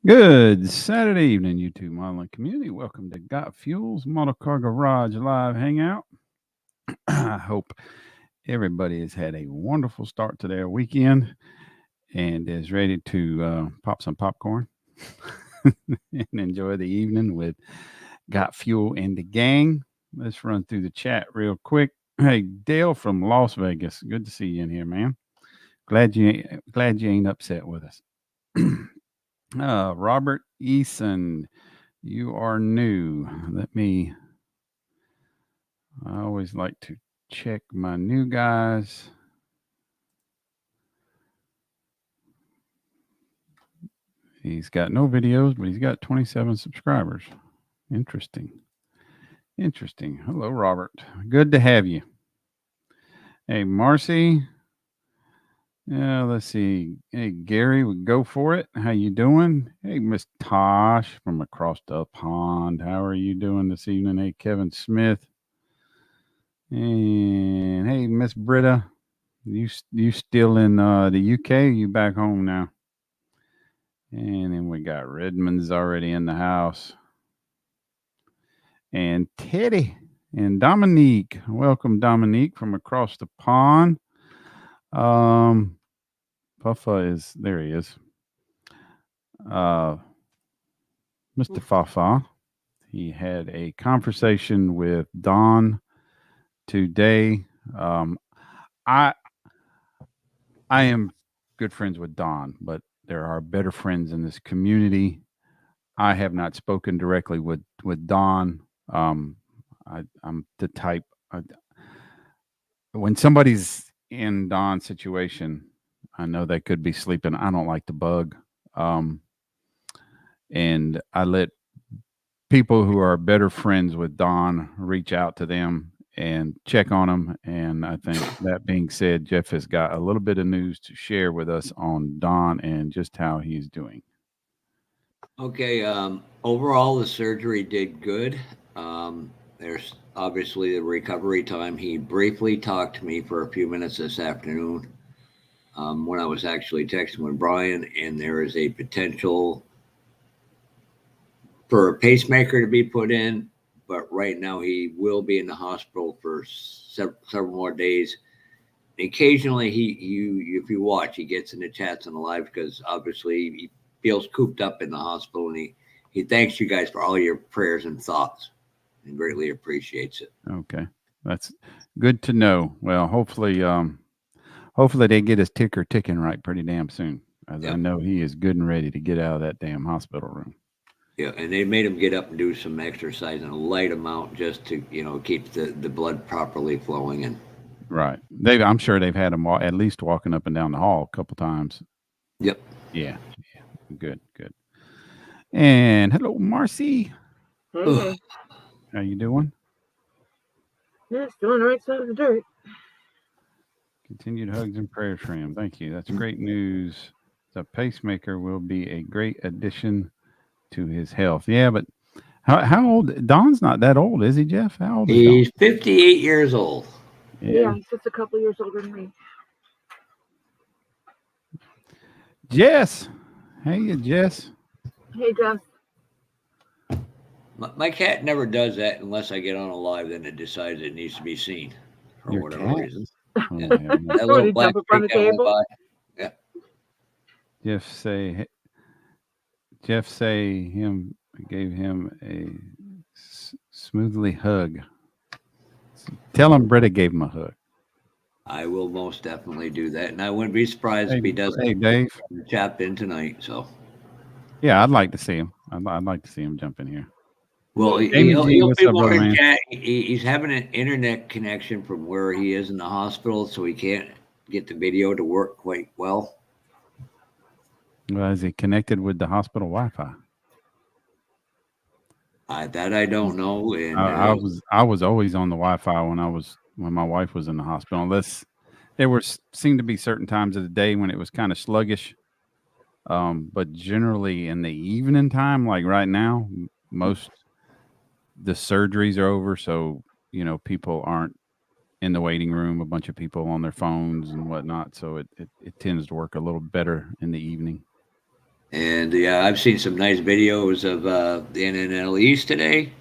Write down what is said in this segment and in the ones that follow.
Good Saturday evening, YouTube modeling community. Welcome to Got Fuels Model Car Garage Live Hangout. I hope everybody has had a wonderful start to their weekend and is ready to pop some popcorn and enjoy the evening with Got Fuel and the gang. Let's run through the chat real quick. Hey, Dale from Las Vegas. Good to see you in here, man. Glad you ain't upset with us. Robert Eason, you are new. I always like to check my new guys. He's got no videos, but he's got 27 subscribers. Interesting. Hello, Robert. Good to have you. Hey, Marcy. Yeah, let's see. Hey, Gary, we go for it. How you doing? Hey, Miss Tosh from across the pond. How are you doing this evening? Hey, Kevin Smith. And hey, Miss Britta. You still in the UK? You back home now? And then we got Redmond's already in the house. And Teddy and Dominique. Welcome, Dominique, from across the pond. Puffa is there. He is. Mr. Fafa. He had a conversation with Don today. I am good friends with Don, but there are better friends in this community. I have not spoken directly with Don. I'm the type. When somebody's in Don's situation, I know they could be sleeping. I don't like to bug, and I let people who are better friends with Don reach out to them and check on them. And I think that being said, Jeff has got a little bit of news to share with us on Don and just how he's doing. Okay. Overall, the surgery did good. There's obviously the recovery time. He briefly talked to me for a few minutes this afternoon when I was actually texting with Brian, and there is a potential for a pacemaker to be put in, but right now he will be in the hospital for several more days. Occasionally, if you watch, he gets in the chats on the live because obviously he feels cooped up in the hospital, and he thanks you guys for all your prayers and thoughts, and greatly appreciates it. Okay, that's good to know. Well, hopefully they get his ticker ticking right pretty damn soon, as I know he is good and ready to get out of that damn hospital room. Yeah, and they made him get up and do some exercise in a light amount just to keep the blood properly flowing. And right, I'm sure they've had him at least walking up and down the hall a couple times. Yep. Yeah. Good. And hello, Marcy. Hey. How you doing? Yeah, still on the right side of the dirt. Continued hugs and prayers for him. Thank you. That's great news. The pacemaker will be a great addition to his health. Yeah, but how old? Don's not that old, is he, Jeff? How old is Don? He's 58 years old. Yeah, he's just a couple years older than me. Jess. Hey, Jess. Hey, Jeff. My cat never does that unless I get on a live. Then it decides it needs to be seen for Your whatever cat? reason. Oh, that little black on the table. Yeah. Jeff say him gave him a smoothly hug. Tell him Britta gave him a hug. I will most definitely do that, and I wouldn't be surprised if he does. Hey, Dave. Chap in tonight, so. Yeah, I'd like to see him. I'd like to see him jump in here. Well, he'll be more in chat. He's having an internet connection from where he is in the hospital, so he can't get the video to work quite well. Well, is he connected with the hospital Wi-Fi? That I don't know. And I was always on the Wi-Fi when my wife was in the hospital. Unless there seemed to be certain times of the day when it was kind of sluggish. But generally in the evening time, like right now, most the surgeries are over, so people aren't in the waiting room. A bunch of people on their phones and whatnot, so it tends to work a little better in the evening. And yeah, I've seen some nice videos of the NNL East today.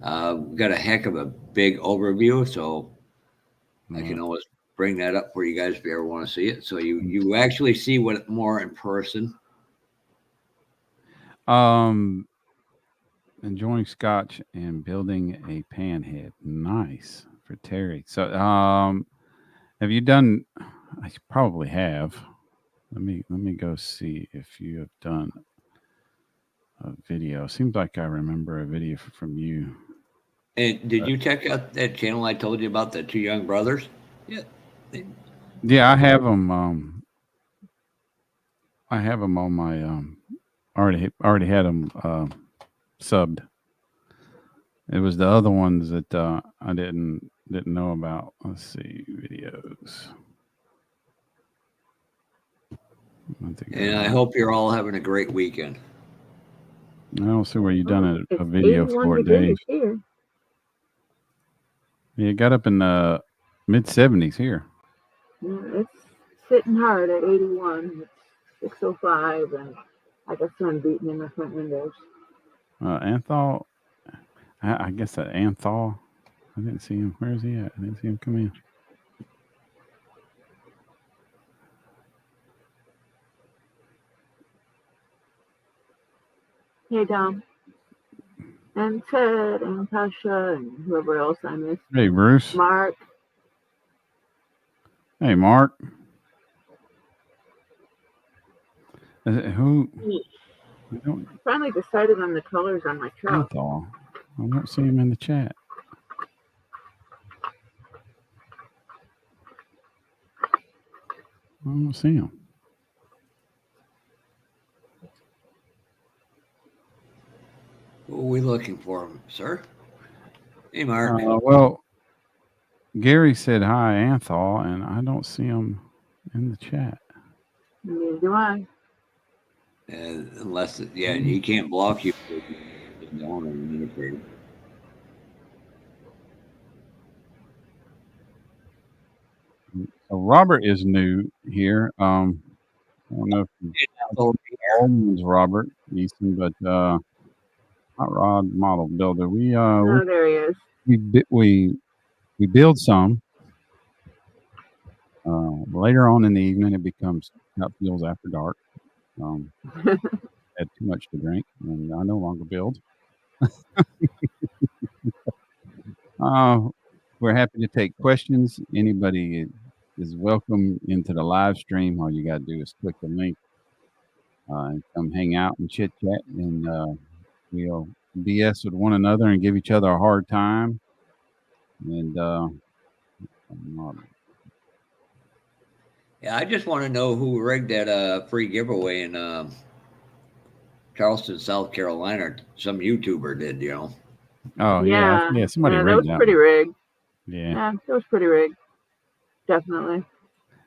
Got a heck of a big overview, so I can always bring that up for you guys if you ever want to see it. So you actually see what more in person. Enjoying scotch and building a panhead. Nice for Terry. So, have you done? I probably have. Let me go see if you have done a video. Seems like I remember a video from you. And did you check out that channel I told you about, the two young brothers? Yeah. Yeah, I have them. I have them on my already had them subbed. It was the other ones that I didn't know about. Let's see videos. And I hope you're all having a great weekend. I don't see where you done a It's video 81 for degrees days. here. Yeah, it got up in the mid 70s here. Yeah, it's sitting hard at 81. It's 6:05, and I got sun beating in my front windows. Anthol, I guess that Anthol. I didn't see him. Where is he at? I didn't see him come in. Hey, Dom. And Ted and Tasha and whoever else I missed. Hey, Bruce. Mark. Hey, Mark. Who? I don't, Finally decided on the colors on my truck. Anthol. I don't see him in the chat. I don't see him. What are we looking for, sir? Hey, Mark. Well, Gary said hi, Anthol, and I don't see him in the chat. Neither do I. Unless, yeah, he can't block you. So Robert is new here. I don't know if it's Robert Easton, but hot rod model builder. Oh, there he is. We build some. Later on in the evening, it becomes Scout Fuels After Dark. Had too much to drink, and I no longer build. We're happy to take questions. Anybody is welcome into the live stream. All you got to do is click the link and come hang out and chit chat, and we'll BS with one another and give each other a hard time. And yeah, I just want to know who rigged that free giveaway in Charleston, South Carolina. Some YouTuber did, you know. Oh yeah. Somebody rigged that was pretty rigged. Yeah, it was pretty rigged. Definitely.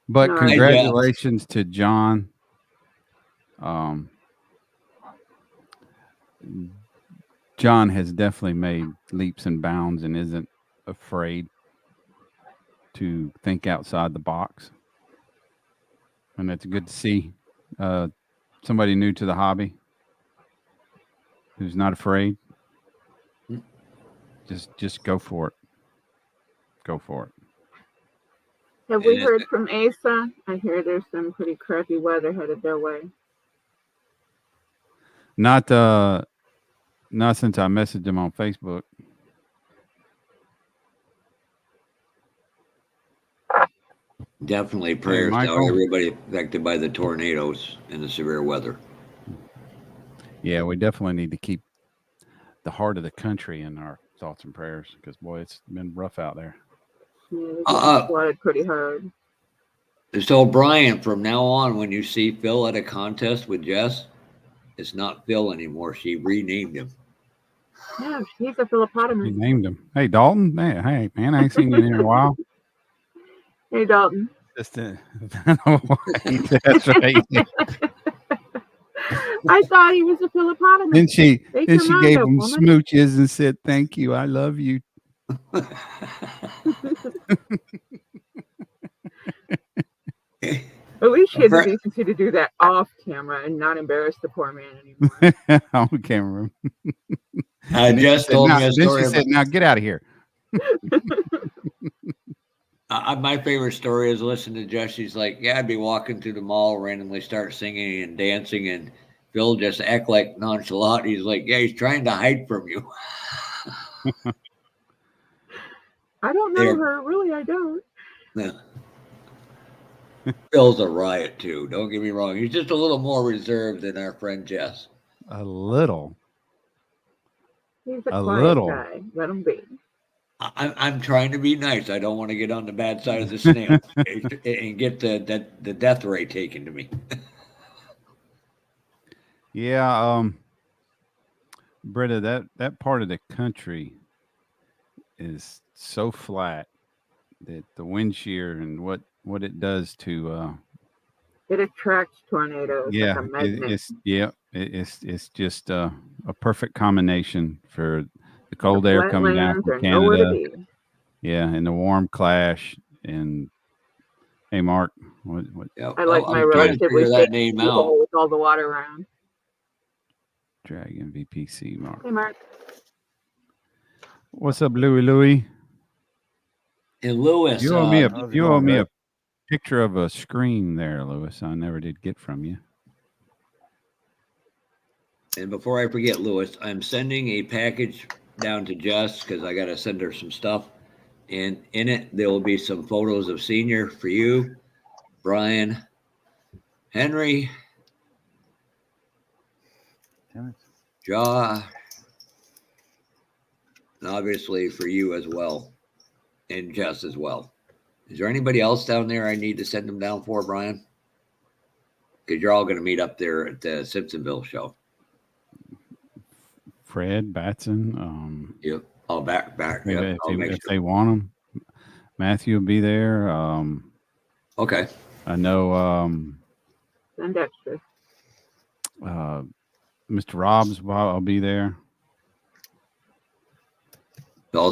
But congratulations to John. John has definitely made leaps and bounds and isn't afraid to think outside the box. And it's good to see somebody new to the hobby who's not afraid. Just go for it. Go for it. Have we heard from Asa? I hear there's some pretty crappy weather headed their way. Not since I messaged him on Facebook. Definitely prayers to everybody affected by the tornadoes and the severe weather. Yeah, we definitely need to keep the heart of the country in our thoughts and prayers because, boy, it's been rough out there. Yeah, it's flooded pretty hard. So, Brian, from now on, when you see Phil at a contest with Jess, it's not Phil anymore. She renamed him. Yeah, he's a Philippotamus. He named him. Hey, Dalton. Hey, man, I ain't seen you in a while. Hey, Dalton. That's right. I thought he was a Philippotamus. Then she gave him smooches and said, "Thank you, I love you." At least she had the decency to do that off camera and not embarrass the poor man anymore. On camera. Just told me a then story. She said, "Now get out of here." My favorite story is listening to Jess. She's like, "Yeah, I'd be walking through the mall, randomly start singing and dancing, and Phil just act like nonchalant. He's like, yeah, he's trying to hide from you." I don't know her. Really, I don't. Yeah. Phil's a riot, too. Don't get me wrong. He's just a little more reserved than our friend Jess. A little. He's a quiet guy. Let him be. I'm trying to be nice. I don't want to get on the bad side of the snail and get the death ray taken to me. Yeah, Britta, that part of the country is so flat that the wind shear and what it does to it attracts tornadoes. Yeah, like a magnet. It's just a perfect combination for the cold air coming down from Canada. Yeah, and the warm clash. And hey, Mark, what? I like my relatively that name out with all the water around. Dragon VPC, Mark. Hey, Mark. What's up, Louie? And Lewis, you owe me a picture of a screen there, Lewis. I never did get from you. And before I forget, Lewis, I'm sending a package down to Jess because I got to send her some stuff. And in it, there will be some photos of Senior for you, Brian, Henry, Josh, and obviously for you as well, and Jess as well. Is there anybody else down there I need to send them down for, Brian? Because you're all going to meet up there at the Simpsonville show. Fred Batson. Yep. Oh, back. Yep. If they want them, Matthew will be there. Okay. I know. Send extra. Mr. Rob's I'll be there. I'll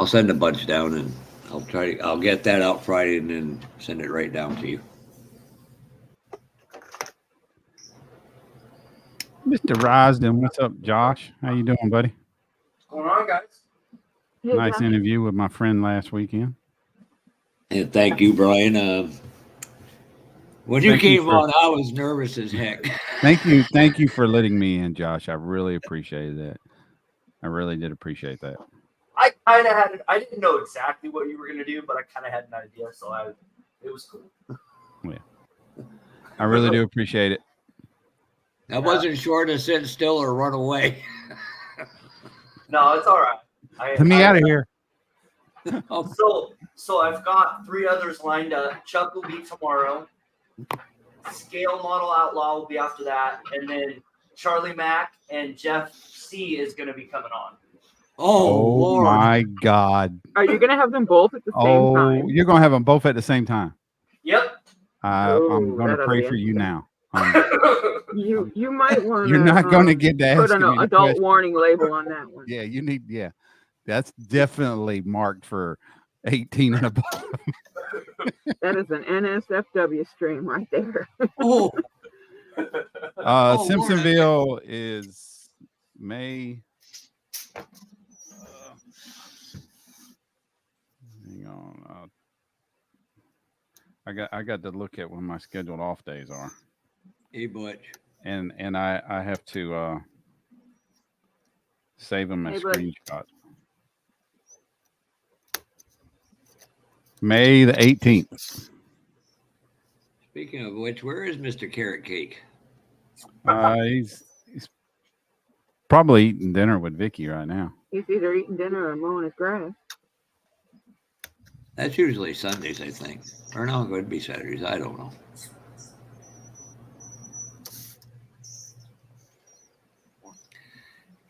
send a bunch down and I'll get that out Friday and then send it right down to you. Mr. Risden, what's up, Josh? How you doing, buddy? What's going on, guys? Hey, nice interview with my friend last weekend. And thank you, Brian. When you came on, I was nervous as heck. Thank you for letting me in, Josh. I really appreciated that. I really did appreciate that. I kind of had I didn't know exactly what you were going to do, but I kind of had an idea, so it was cool. Yeah. I really do appreciate it. I wasn't sure to sit still or run away. No, it's all right. Get me out of here. So I've got 3 others lined up. Chuck will be tomorrow. Scale Model Outlaw will be after that, and then Charlie Mack and Jeff C is going to be coming on. Oh Lord. My God! Are you going to have them both at the same time? You're going to have them both at the same time. Yep. I'm going to pray for you now. You might want. You're not going to get to put an adult warning label on that one. Yeah, you need. Yeah, that's definitely marked for 18 and above. That is an NSFW stream right there. Oh. Simpsonville Lord. is May. Hang on. I got to look at when my scheduled off days are. Hey, Butch. And I have to save them as screenshots. May the 18th. Speaking of which, where is Mr. Carrot Cake? He's probably eating dinner with Vicky right now. He's either eating dinner or mowing his grass. That's usually Sundays, I think. Or no, it would be Saturdays. I don't know.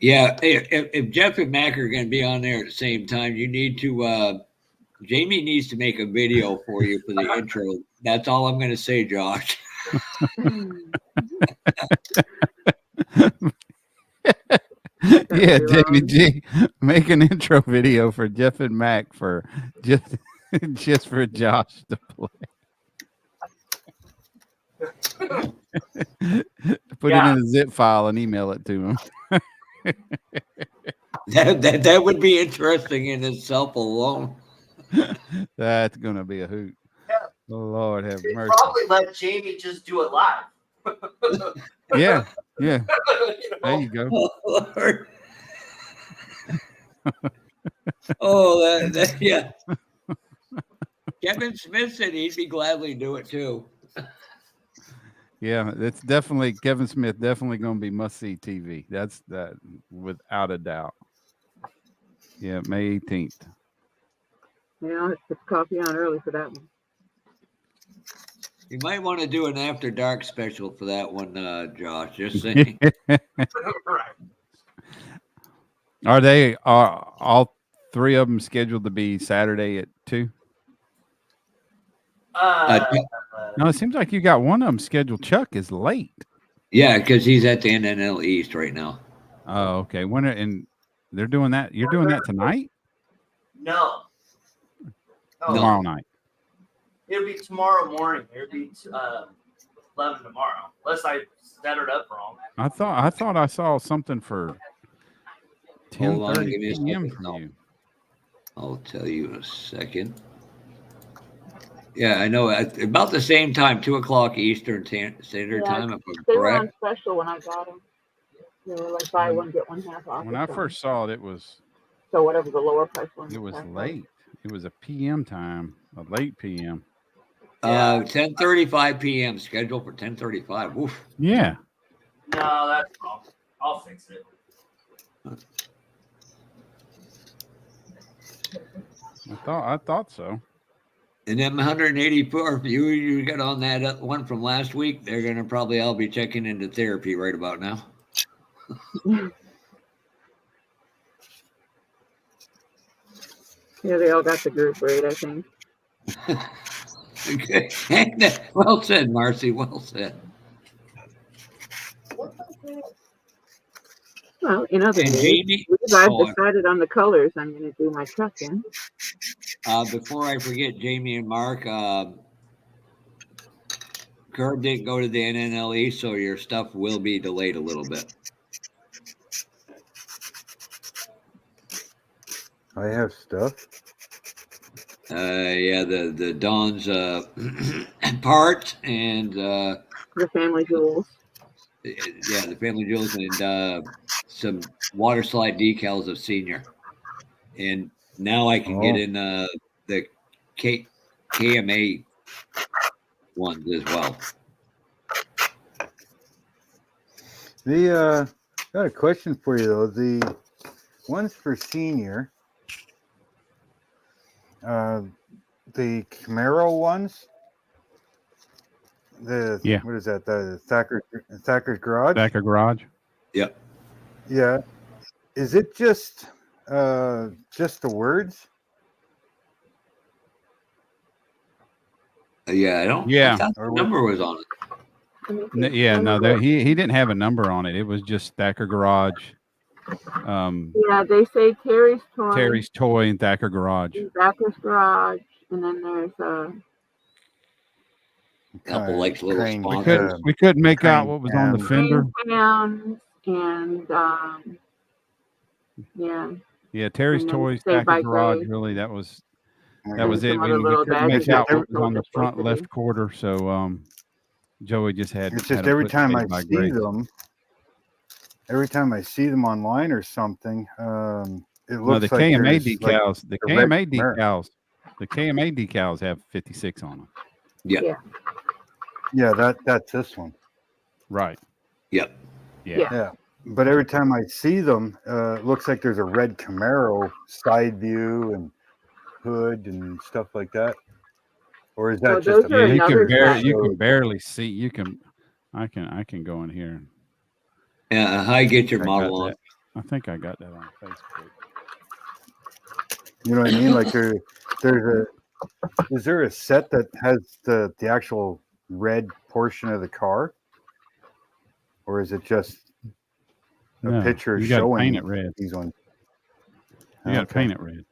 Yeah, if Jeff and Mac are going to be on there at the same time, you need to. Jamie needs to make a video for you for the intro. That's all I'm going to say, Josh. Yeah, Jamie G, make an intro video for Jeff and Mac for just for Josh to play. Put it in a zip file and email it to him. That would be interesting in itself alone. That's gonna be a hoot. Yeah. Oh, Lord have They'd mercy. probably let Jamie just do it live. Yeah. You There know? you go. Oh, Lord. Oh, yeah. Kevin Smith said he'd be gladly do it too. Yeah, it's definitely Kevin Smith. Definitely going to be must see TV. That's that without a doubt. Yeah, May 18th. Yeah, I put coffee on early for that one. You might want to do an after dark special for that one, Josh. Just saying. Right. Are all three of them scheduled to be Saturday at 2? No, it seems like you got one of them scheduled. Chuck is late. Yeah, because he's at the NNL East right now. Oh, okay. And they're doing that. You're doing that tonight? No. Oh, Tomorrow night. It'll be tomorrow morning. It'll be 11 tomorrow, unless I set it up wrong. I thought I saw something for Hold on, 10:30 give me a p.m. second. from you. I'll tell you in a second. Yeah, I know. At about the same time, 2:00 Eastern Standard Time, if I'm They were on correct. special when I got them. They were like buy one get one half off. When or I something. first saw it, it was So whatever the lower price one. late. Like. It was a PM time, a late PM. 10:35 p.m. scheduled for 10:35. Woof. Yeah. No, that's wrong. I'll fix it. I thought so. And then 184 you got on that one from last week. They're gonna probably all be checking into therapy right about now. Yeah, they all got the group rate, I think. Okay. Well said, Marcy. Well said. Well, in other And news, Jamie, I've decided on the colors I'm going to do my truck in. before I forget, Jamie and Mark, Curb didn't go to the NNLE, so your stuff will be delayed a little bit. I have stuff. Yeah, the Dawn's parts and The family jewels. yeah, the family jewels and some water slide decals of Senior. And now I can get in the KMA ones as well. Got a question for you though. The ones for Senior, the Camaro ones. What is that? The Thacker Garage. Thacker Garage. Yep. Yeah. Is it just the words? Yeah, I don't. Yeah. I thought the number was on it. He didn't have a number on it. It was just Thacker Garage. Yeah, they say Terry's Toy and Thacker Garage. Thacker's Garage, and then there's a couple like little sponsors. We couldn't make out what was on the fender. And yeah, Terry's Toys, Thacker Garage. Really, that was it. We couldn't make out what was on the front left quarter. So Joey just had. It's just every time I see them. Every time I see them online or something, it looks the like KMA decals. Like the KMA decals. The KMA decals have 56 on them. Yeah. Yeah, that's this one. Right. Yep. Yeah. But every time I see them, it looks like there's a red Camaro side view and hood and stuff like that. Or is that just you can barely see. I can go in here. Yeah, how you get your model on? I think I got that on Facebook. You know what I mean? Like is there a set that has the actual red portion of the car? Or is it just a picture you showing paint it red? These ones? You got to paint it red.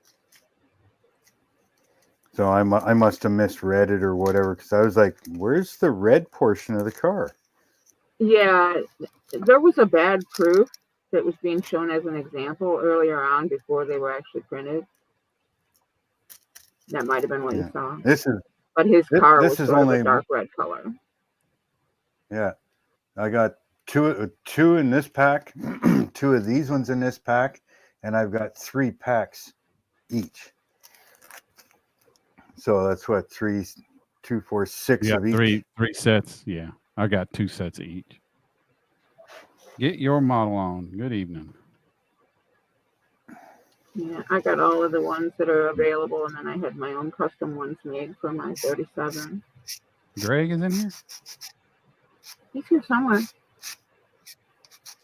So I must have misread it or whatever, because I was like, where's the red portion of the car? Yeah, there was a bad proof that was being shown as an example earlier on before they were actually printed. That might have been what you saw. But his car was sort of a dark red color. Yeah, I got two in this pack, 2 of these ones in this pack, and I've got 3 packs each. So that's what 3, 2, 4, 6 of each. Three sets. Yeah, I got 2 sets of each. Get your model on. Good evening. Yeah, I got all of the ones that are available, and then I had my own custom ones made for my 37. Greg is in here? He's here somewhere.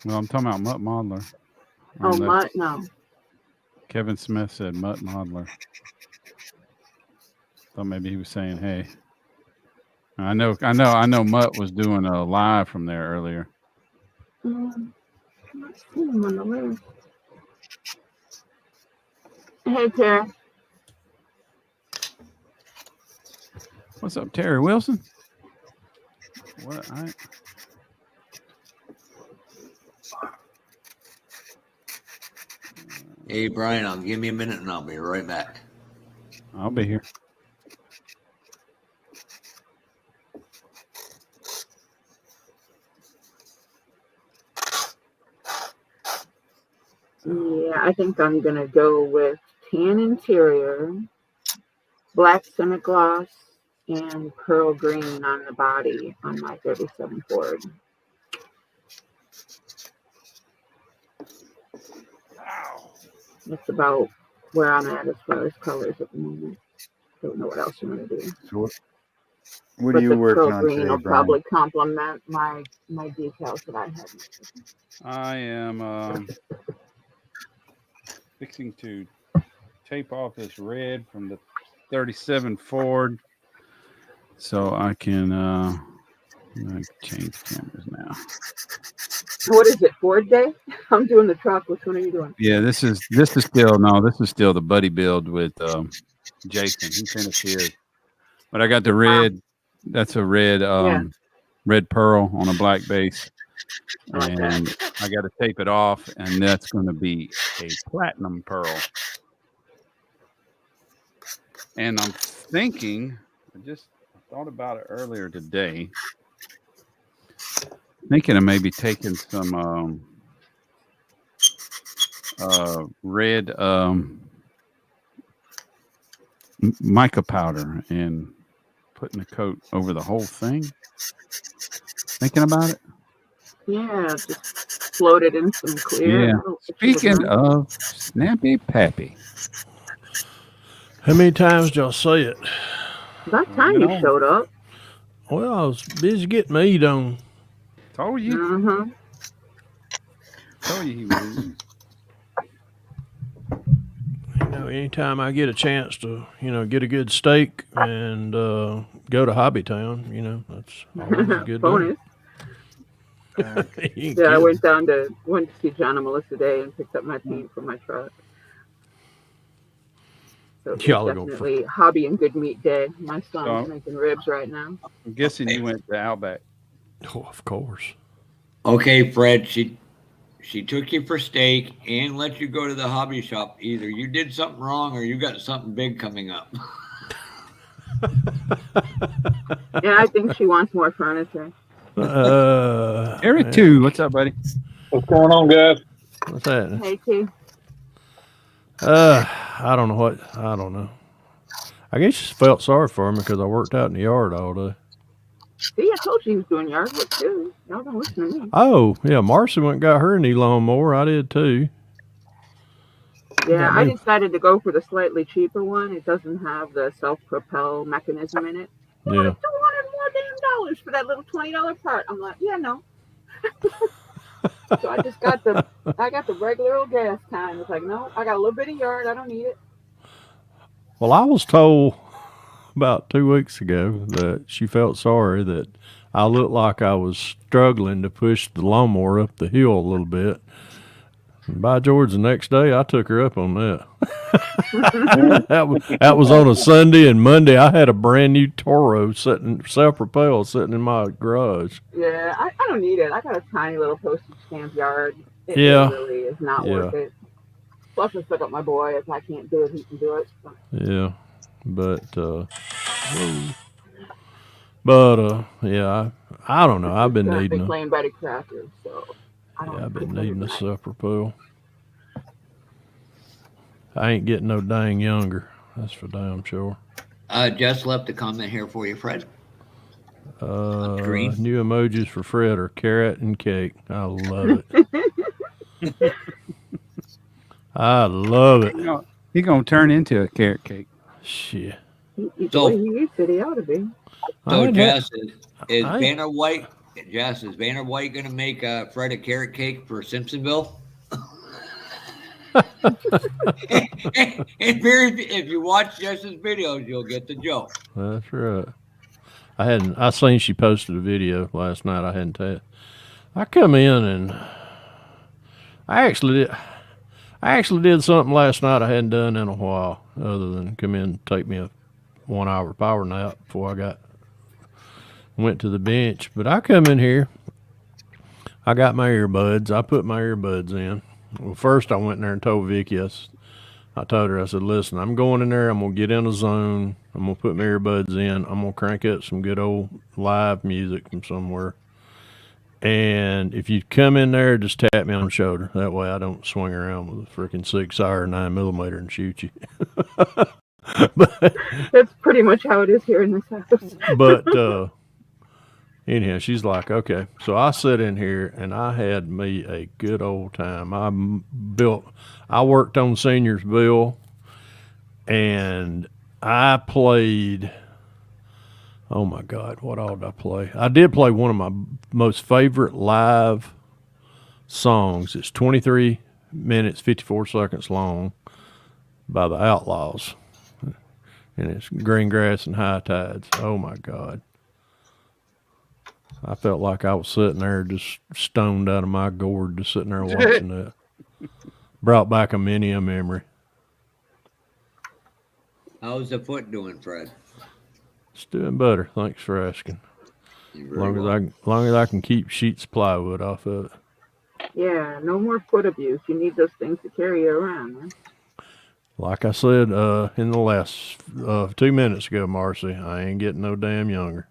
Well, I'm talking about Mutt Modeler. Oh, Mutt? No. Kevin Smith said Mutt Modeler. Thought maybe he was saying, hey. I know Mutt was doing a live from there earlier. I'm not seeing him on the list. Hey, Terry. What's up, Terry Wilson? What? Hey, Brian, give me a minute and I'll be right back. I'll be here. Yeah, I think I'm going to go with tan interior, black semi-gloss, and pearl green on the body on my 37 Ford. That's about where I'm at as far as colors at the moment. Don't know what else I'm going to do. So what are you working on today, will Brian? probably complement my decals that I have. I am fixing to tape off this red from the 37 Ford so I can change cameras now. What is it, Ford Day? I'm doing the truck. Which one are you doing? Yeah, this is still the buddy build with Jason. He finished his. But I got the red. That's a red red pearl on a black base. And I got to tape it off, and that's going to be a platinum pearl. And I'm thinking, I thought about it earlier today, thinking of maybe taking some red mica powder and putting a coat over the whole thing. Thinking about it? Yeah, just float it in some clear. Yeah. Speaking of Snappy Pappy. How many times did y'all say it? About time you showed up. Well, I was busy getting my eat on. Told you. Mm-hmm. Told you he was. Anytime I get a chance to, get a good steak and go to Hobby Town, that's always a good bonus. Yeah, I went to see John and Melissa today and picked up my paint for my truck. So it's definitely hobby and good meat day. My son's making ribs right now. I'm guessing you went to Outback. Oh, of course. Okay, Fred, she took you for steak and let you go to the hobby shop. Either you did something wrong or you got something big coming up. Yeah, I think she wants more furniture. Eric too. What's up, buddy? What's going on, guys? What's that? Hey, T. I don't know. I guess she felt sorry for me because I worked out in the yard all day. See, I told you he was doing yard work too. Y'all don't listen to me. Oh, yeah, Marcy went and got her knee lawnmower. I did too. Yeah, I decided to go for the slightly cheaper one. It doesn't have the self-propel mechanism in it. Yeah. $200 more damn for that little $20 part. I'm like, yeah, no. So I just got the regular old gas kind. It's like, no, I got a little bit of yard. I don't need it. Well, I was told about 2 weeks ago that she felt sorry that I looked like I was struggling to push the lawnmower up the hill a little bit. By George, the next day I took her up on that. that was on a Sunday, and Monday I had a brand new Toro self-propelled sitting in my garage. Yeah, I don't need it. I got a tiny little postage stamp yard. It Yeah. really is not Yeah. worth it. Plus, I stuck up my boy. If I can't do it, he can do it. So. Yeah, but yeah, I don't know. I've been needing playing Betty Crackers, so I've been needing a self-propel. I ain't getting no dang younger. That's for damn sure. Just left a comment here for you, Fred. New emojis for Fred are carrot and cake. I love it. I love it. He's gonna turn into a carrot cake. Shit. So he eats it. He ought to be. So Jess, is Banner White? Jess, is Banner White gonna make Fred a carrot cake for Simpsonville? If you watch Jess's videos, you'll get the joke. That's right. I seen she posted a video last night. I hadn't taken. I come in and I actually did something last night I hadn't done in a while, other than come in and take me a 1 hour power nap before I went to the bench. But I come in here, I got my earbuds. I put my earbuds in. Well, first I went in there and told Vicky, I told her, I said, listen, I'm going in there. I'm going to get in a zone. I'm going to put my earbuds in. I'm going to crank up some good old live music from somewhere. And if you come in there, just tap me on the shoulder. That way I don't swing around with a freaking 6-hour 9mm and shoot you. But, that's pretty much how it is here in this house. But anyhow, she's like, okay. So I sat in here and I had me a good old time. I worked on Seniors Bill and I played, oh my God, what all did I play? I did play one of my most favorite live songs. It's 23 minutes, 54 seconds long by the Outlaws. And it's Green Grass and High Tides. Oh my God. I felt like I was sitting there just stoned out of my gourd, just sitting there watching that. Brought back many a memory. How's the foot doing, Fred? It's doing better. Thanks for asking. As long as I can keep sheets of plywood off of it. Yeah, no more foot abuse. You need those things to carry you around, man. Like I said in the last 2 minutes ago, Marcy, I ain't getting no damn younger.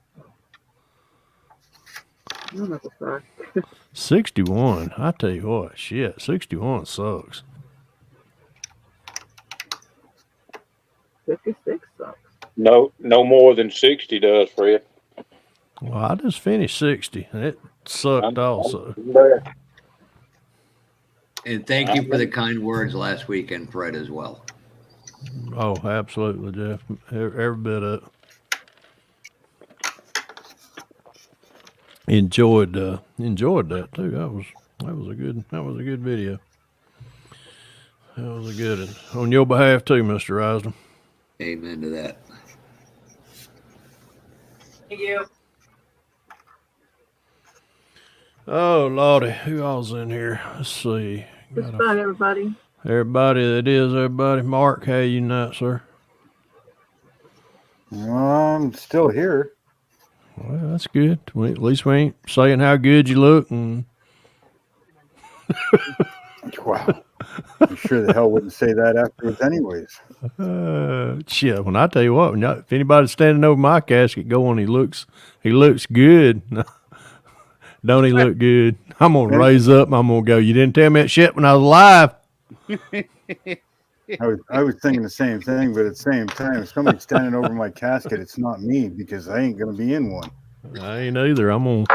61. I tell you what, shit, 61 sucks. 56 sucks. No more than 60 does, Fred. Well, I just finished 60, and it sucked also. And thank you for the kind words last weekend, Fred, as well. Oh, absolutely, Jeff. Every bit of it. Enjoyed that too. That was a good video. That was a good one. On your behalf too, Mr. Risden. Amen to that. Thank you. Oh Lordy, who all's in here? Let's see. Just fine, everybody. Everybody. Mark, how you not, sir? I'm still here. Well, that's good. At least we ain't saying how good you look. And Wow. You sure the hell wouldn't say that afterwards anyways. Shit, when I tell you what, if anybody's standing over my casket going, he looks good. Don't he look good? I'm going to raise up and I'm going to go, you didn't tell me that shit when I was alive. I was thinking the same thing, but at the same time, if somebody's standing over my casket, it's not me because I ain't going to be in one. I ain't either. I'm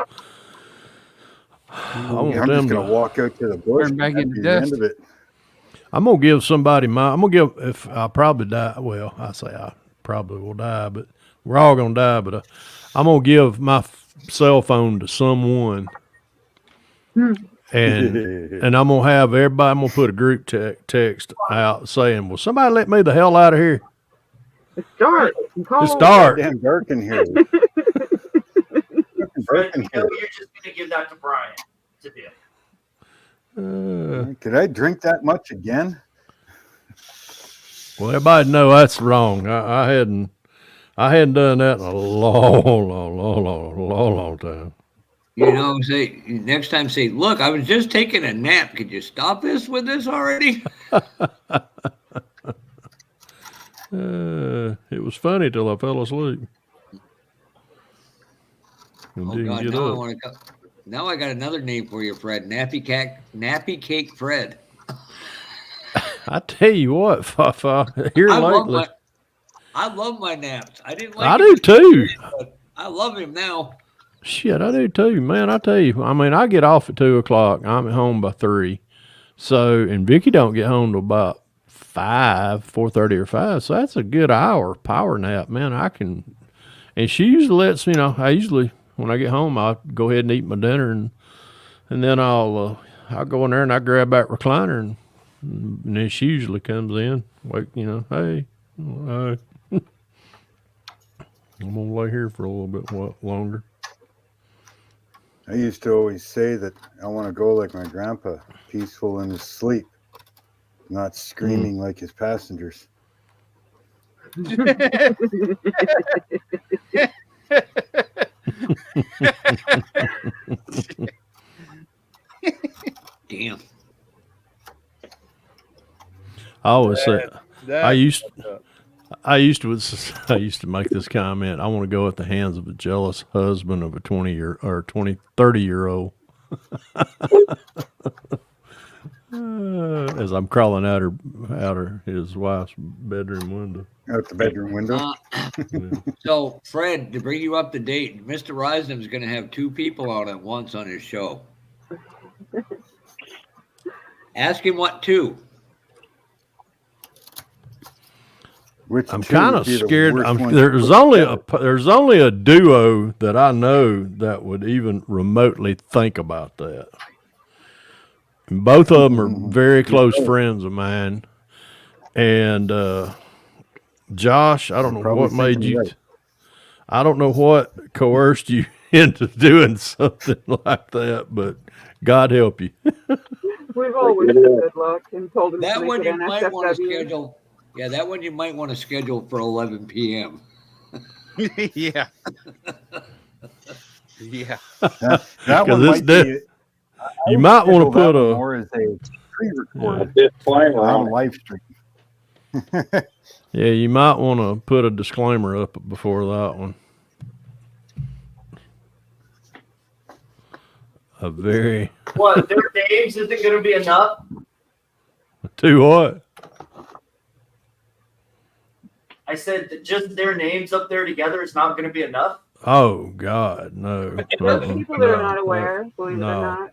just going to walk out to the bush Turn back into the dust. end of it. I'm going to give somebody if I probably die, well, I say I probably will die, but we're all going to die, but I'm going to give my cell phone to someone. And I'm going to have everybody, I'm going to put a group text out saying, will somebody let me the hell out of here? It's dark. It's dark. Damn dark in here. Fred, you're just going to give that to Brian to do. Could I drink that much again? Well, everybody know that's wrong. I hadn't done that in a long time. Say next time. Say, look, I was just taking a nap. Could you stop this with this already? It was funny till I fell asleep. And Oh didn't God, get now I up. want to go. Now I got another name for you, Fred. Nappy Cake Fred. I tell you what, Fafa, here lately. I love my naps. I didn't like. I do too. But I love him now. Shit, I do too, man. I tell you, I mean, I get off at 2:00. I'm at home by 3. So, and Vicky don't get home till about 4:30 or 5. So that's a good hour power nap, man. And she usually lets me know. When I get home, I'll go ahead and eat my dinner, and then I'll go in there and I grab that recliner, and then she usually comes in, like, hey, I'm gonna lay here for a little bit longer. I used to always say that I want to go like my grandpa, peaceful in his sleep, not screaming like his passengers. Damn. I always say I used to make this comment. I want to go at the hands of a jealous husband of a 30-year-old. As I'm crawling out his wife's bedroom window. Out the bedroom window. So, Fred, to bring you up to date, Mr. Risenham's going to have 2 people on at once on his show. Ask him what 2. I'm kind of scared. There's only a duo that I know that would even remotely think about that. And both of them are very close friends of mine. And Josh, I don't know what made you. I don't know what coerced you into doing something like that, but God help you. We've always had good luck and told him That to one make it you might want to NSFW. schedule. Yeah, that one you might want to schedule for 11 p.m. Yeah. Yeah. That one might be. You might want to put a more as a pre-record disclaimer on on a it. live stream. Yeah, you might want to put a disclaimer up before that one. A very. What, their names isn't going to be enough? Do what? I said that just their names up there together is not going to be enough. Oh God, no. People that are not aware, believe it or not.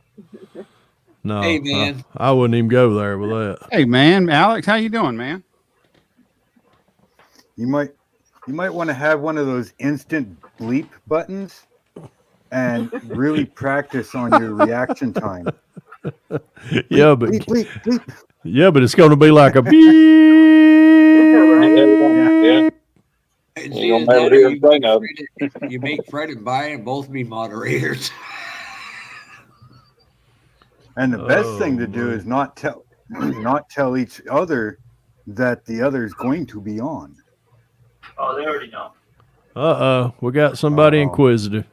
No, Hey, man. I wouldn't even go there with that. Hey, man, Alex, how you doing, man? You might want to have one of those instant bleep buttons and really practice on your reaction time. Yeah, but Bleep, bleep, bleep. yeah, but it's going to be like a beep. Yeah. And You see, don't is that never or even think of you make Fred and Brian both be moderators. And the best thing to do is not tell each other that the other is going to be on. Oh, they already know. We got somebody inquisitive.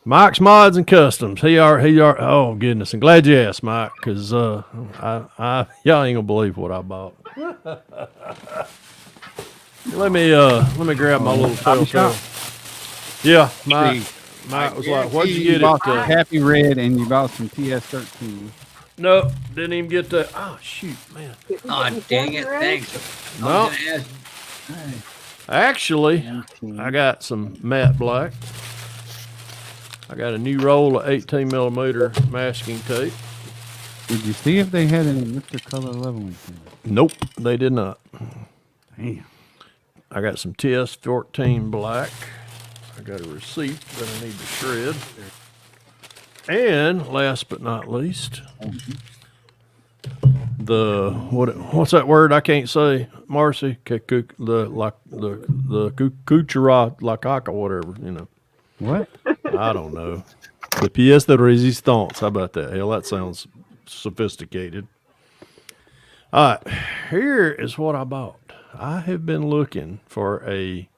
Mike's Mods and Customs. He are. Oh goodness! I'm glad you asked, Mike, because y'all ain't gonna believe what I bought. Let me grab my little telltale. Yeah, Mike was like, "What'd you get?" Bought the Happy Red, and you bought some TS13. Nope, didn't even get that. Oh shoot, man! Oh, dang it! Thanks. No. I was gonna ask, Actually, I got some matte black. I got a new roll of 18 millimeter masking tape. Did you see if they had any Mr. Color leveling? Nope, they did not. Damn. I got some TS14 black. I got a receipt that I need to shred. And last but not least, what's that word I can't say, Marcy? The Kuchera Lakaka, whatever, What? I don't know. The pièce de résistance. How about that? Hell, that sounds sophisticated. All right, here is what I bought. I have been looking for a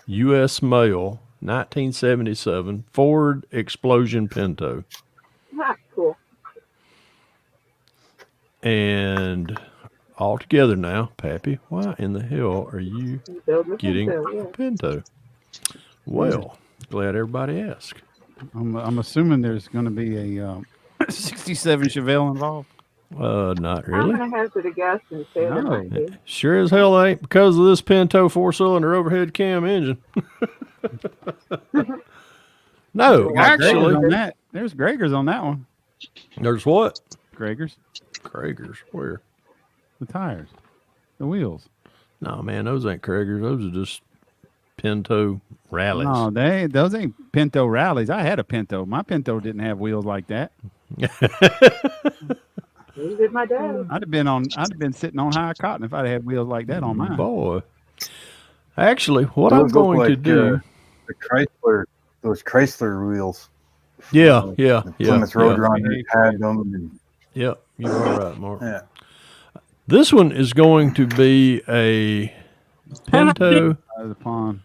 U.S. mail 1977 Ford Explosion Pinto. Cool. And all together now, Pappy, why in the hell are you getting a Pinto? Well, glad everybody asked. I'm assuming there's going to be a 67 Chevelle involved. Not really. I'm gonna hazard a guess and say there might be. Sure as hell ain't because of this Pinto 4-cylinder overhead cam engine. No, actually, on that. There's Gregor's on that one. There's what? Gregor's. Where? The tires, the wheels. No, man, those ain't Krager's. Those are just Pinto rallies. No, those ain't Pinto rallies. I had a Pinto. My Pinto didn't have wheels like that. Neither did my dad. I'd have been sitting on high cotton if I'd had wheels like that on mine. Boy. Actually, what I'm going to do. The Chrysler, those Chrysler wheels. Yeah. Plymouth Roadrunner had them. And, yep, you are right, Mark. Yeah. This one is going to be a Pinto. The pond.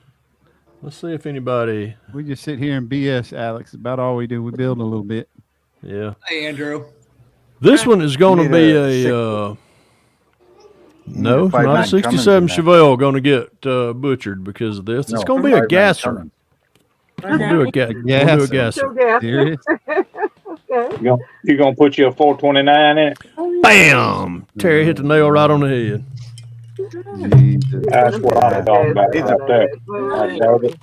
Let's see if anybody. We just sit here and BS, Alex. About all we do. We build a little bit. Yeah. Hey, Andrew. This one is going to be no, not a 67 Chevelle going to get butchered because of this. It's going to be a gasser. We'll do a gasser. Serious? Okay. You gonna put your 429 in it? Bam! Terry hit the nail right on the head. Jesus. That's what I'm talking about right there. I know it.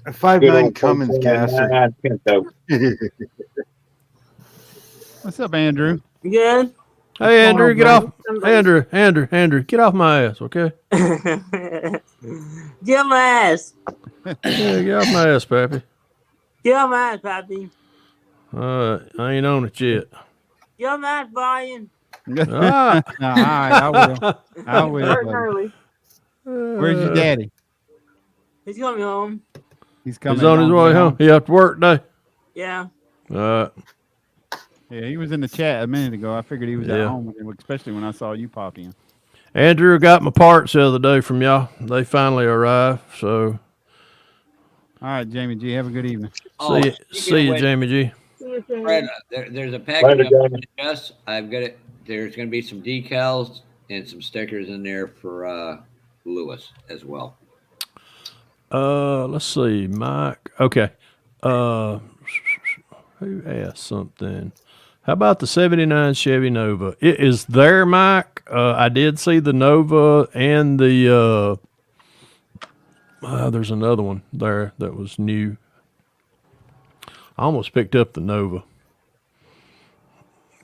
a 5.9 Cummins gasser. 429 Pinto. What's up, Andrew? Good. Hey, Andrew, get off. Andrew, get off my ass, okay? Get my ass. Yeah, get off my ass, Pappy. Get off my ass, Pappy. I ain't on it yet. Get off my ass, Brian. Ah. All right, I will. Starting Buddy. early. Where's your daddy? He's coming home. He's coming. He's on his way home. He have to work today. Yeah. Yeah, he was in the chat a minute ago. I figured he was at home, especially when I saw you pop in. Andrew got my parts the other day from y'all. They finally arrived. So, all right, Jamie G, have a good evening. See you, Jamie G. Fred, there's a package of just. I've got it. There's going to be some decals and some stickers in there for Lewis as well. Let's see, Mike. Okay. Who asked something? How about the 79 Chevy Nova? It is there, Mike. I did see the Nova and the there's another one there that was new. I almost picked up the Nova.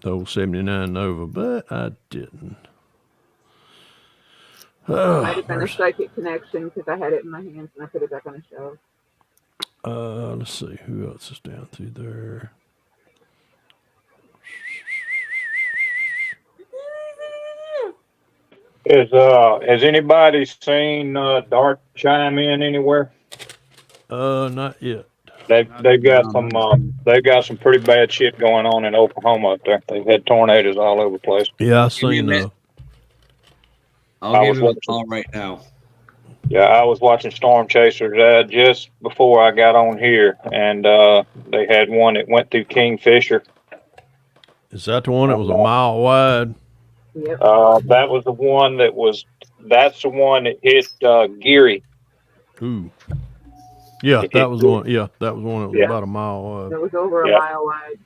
The old 79 Nova, but I didn't. Might have been a psychic connection because I had it in my hands and I put it back on the shelf. Let's see who else is down through there. Has anybody seen Dart chime in anywhere? Not yet. They've got some pretty bad shit going on in Oklahoma up there. They've had tornadoes all over the place. Yeah, I seen that. I'll give him a call right now. Yeah, I was watching Storm Chasers just before I got on here, and they had one that went through Kingfisher. Is that the one that was a mile wide? Yep. That was the one that's the one that hit Geary. Ooh. Yeah, that was one. Yeah, that was one that was about a mile wide. It was over a mile wide.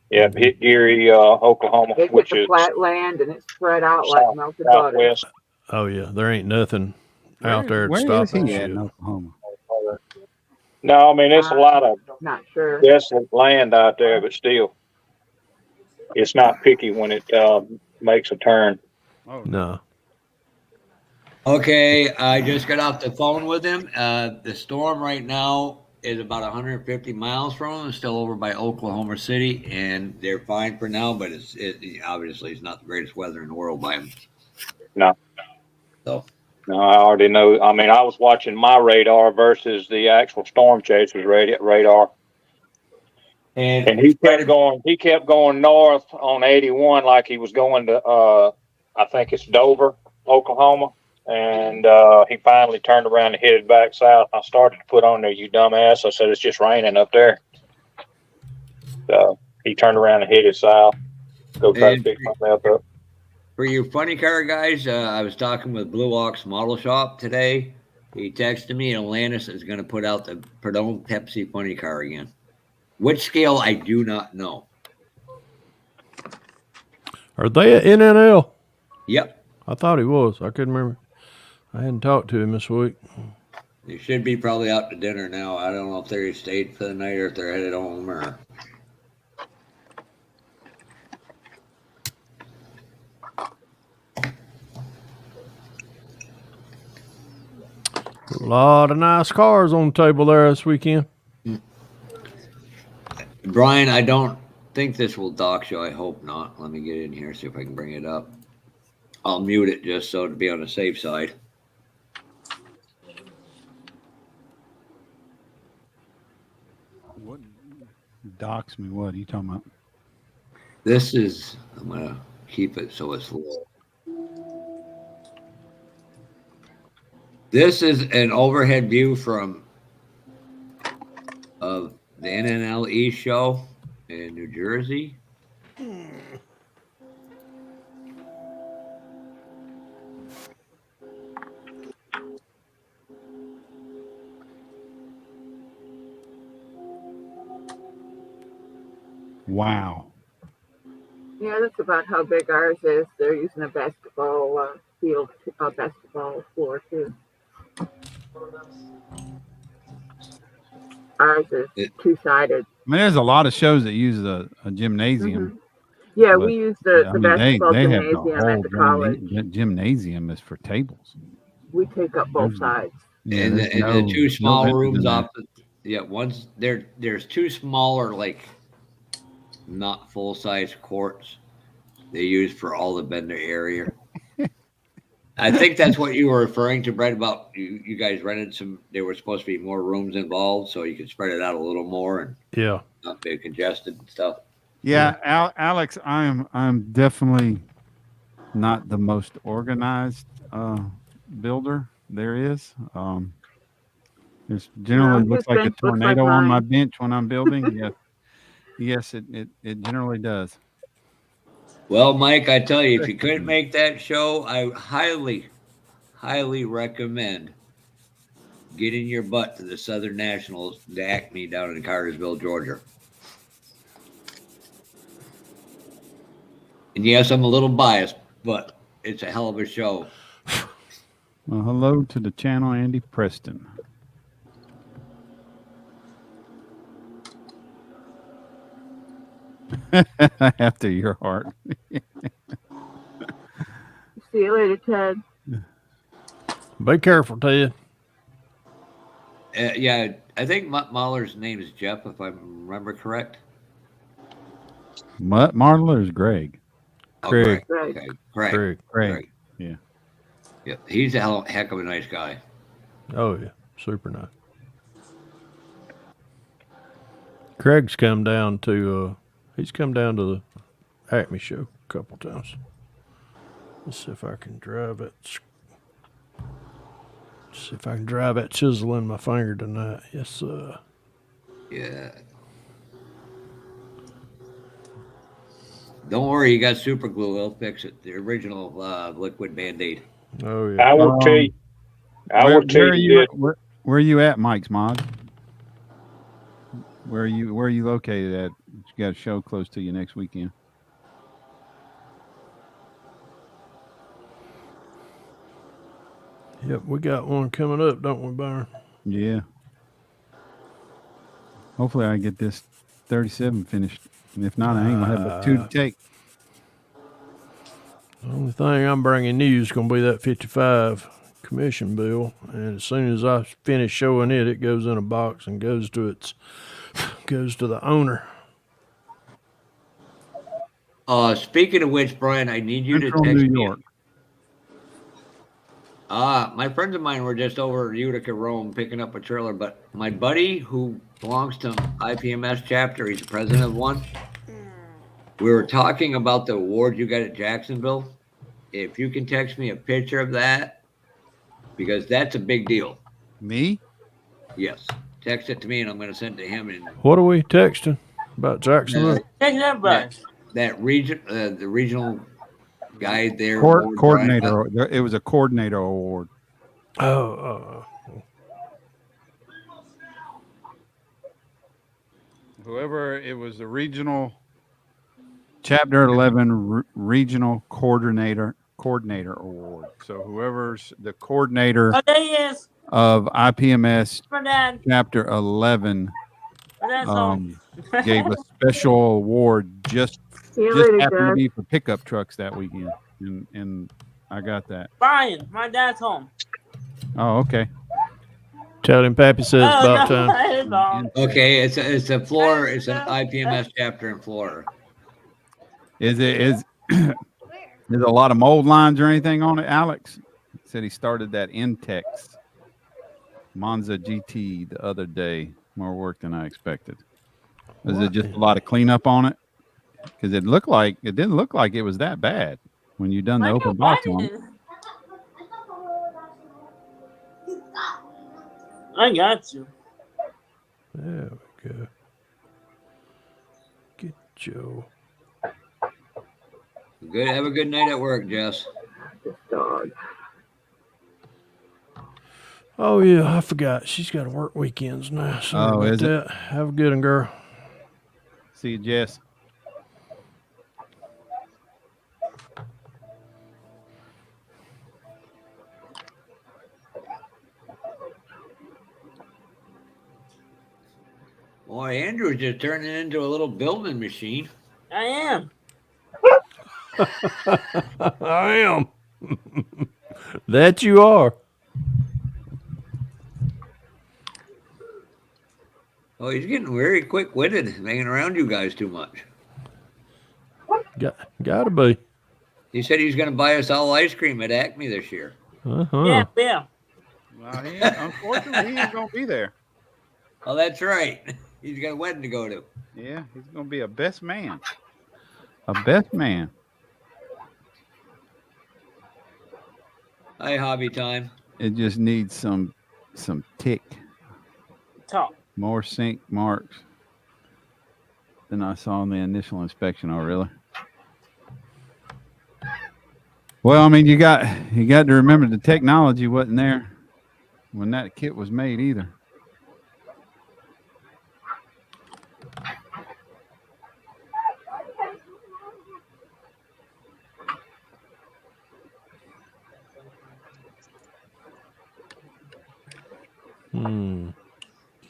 Yeah, hit Geary, Oklahoma, It hit the flat land and it spread out like melted butter. Southwest. Oh yeah, there ain't nothing out there to stop that shit. In Oklahoma? No, I mean it's a lot of Not sure. desolate land out there, but still, it's not picky when it makes a turn. Oh, No. Okay, I just got off the phone with him. The storm right now is about 150 miles from him. It's still over by Oklahoma City, and they're fine for now. But obviously it's not the greatest weather in the world by him. No. So. No, I already know. I mean, I was watching my radar versus the actual Storm Chasers radar. And he kept going north on 81 like he was going to I think it's Dover, Oklahoma. And he finally turned around and headed back south. I started to put on there, "You dumbass." I said, "It's just raining up there." So he turned around and headed south. Go try to pick myself up. For you funny car guys, I was talking with Blue Ox Model Shop today. He texted me, and Atlantis is going to put out the Perdone Pepsi funny car again. Which scale, I do not know. Are they at NNL? Yep. I thought he was. I couldn't remember. I hadn't talked to him this week. They should be probably out to dinner now. I don't know if they stayed for the night or if they're headed home or. A lot of nice cars on the table there this weekend. Brian, I don't think this will dox you. I hope not. Let me get in here, see if I can bring it up. I'll mute it just so to be on the safe side. What docs me? What are you talking about? This is, I'm going to keep it so it's low. This is an overhead view from of the NNLE show in New Jersey. Wow. Yeah, that's about how big ours is. They're using a basketball field, basketball floor too. Ours is two-sided. I mean, there's a lot of shows that use a gymnasium. Mm-hmm. Yeah, but, we use the basketball they have gymnasium the whole at the college. Gymnasium is for tables. We take up both sides. Yeah, and the two small rooms off. One's there's two smaller, like not full-size courts they use for all the bender area. I think that's what you were referring to, Brett, about you guys rented some. There were supposed to be more rooms involved, so you could spread it out a little more and not be congested and stuff. Yeah, Alex, I'm definitely not the most organized builder there is. There's generally looks like a tornado on my bench when I'm building. Yes, it generally does. Well, Mike, I tell you, if you couldn't make that show, I highly recommend getting your butt to the Southern Nationals, the Acme down in Cartersville, Georgia. And yes, I'm a little biased, but it's a hell of a show. Well, hello to the channel, Andy Preston. After your heart. See you later, Ted. Be careful, Ted. Yeah, I think Mahler's name is Jeff, if I remember correct. Mahler is Greg. Craig. Craig. Yeah. Yeah, he's a heck of a nice guy. Oh yeah, super nice. Craig's come down to the Acme show a couple times. Let's see if I can drive it. See if I can drive that chisel in my finger tonight. Yes, Yeah. Don't worry, you got super glue. They'll fix it. The original liquid Band-Aid. Oh yeah. I will tell you. Where are you at, Mike's Mod? Where are you located at? You got a show close to you next weekend. Yep, we got one coming up, don't we, Byron? Yeah. Hopefully I get this 37 finished. And if not, I ain't gonna have but 2 to take. The only thing I'm bringing new is going to be that 55 commission bill, and as soon as I finish showing it, it goes in a box and goes to the owner. Speaking of which, Brian, I need you Central to text New me. York. My friends of mine were just over Utica, Rome, picking up a trailer. But my buddy who belongs to IPMS chapter, he's the president of one. We were talking about the award you got at Jacksonville. If you can text me a picture of that, because that's a big deal. Me? Yes, text it to me, and I'm going to send it to him. And What are we texting about Jacksonville? Take that back. that region, the regional guy there, Coordinator. It was a coordinator award. Oh, Whoever it was, the regional chapter 11 regional coordinator award. So whoever's the coordinator Oh, there he is. of IPMS My dad. chapter 11 My dad's home. gave a special award just See you later, happened to Jeff. be for pickup trucks that weekend, and I got that. Brian, my dad's home. Oh, okay. tell him Pappy says it's about time. It's on. Okay, it's a Florida. It's an IPMS chapter in Florida. Is a lot of mold lines or anything on it, Alex? He said he started that Intex Monza GT the other day. More work than I expected. Was it just a lot of cleanup on it? Because it didn't look like it was that bad when you done the open box on it. I got you. There we go. Get Joe. Good. Have a good night at work, Jess. This dog. Oh yeah, I forgot. She's got to work weekends now. Sorry about is it? that. Have a good one, girl. See you, Jess. Boy, Andrew's just turning into a little building machine. I am. I am. That you are. Oh, he's getting very quick-witted, hanging around you guys too much. Gotta be. He said he's going to buy us all ice cream at Acme this year. Uh-huh. Yeah, yeah. Well, unfortunately, he ain't gonna be there. Oh, that's right. He's got a wedding to go to. Yeah, he's gonna be a best man. A best man. Hi, hobby time. It just needs some tick, Talk. more sink marks than I saw in the initial inspection. Oh, really? Well, I mean, you got to remember the technology wasn't there when that kit was made either.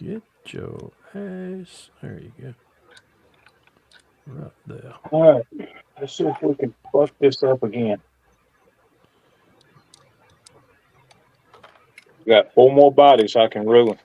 Get your ass. There you go. Right there. All right. Let's see if we can fuck this up again. Got 4 more bodies I can ruin.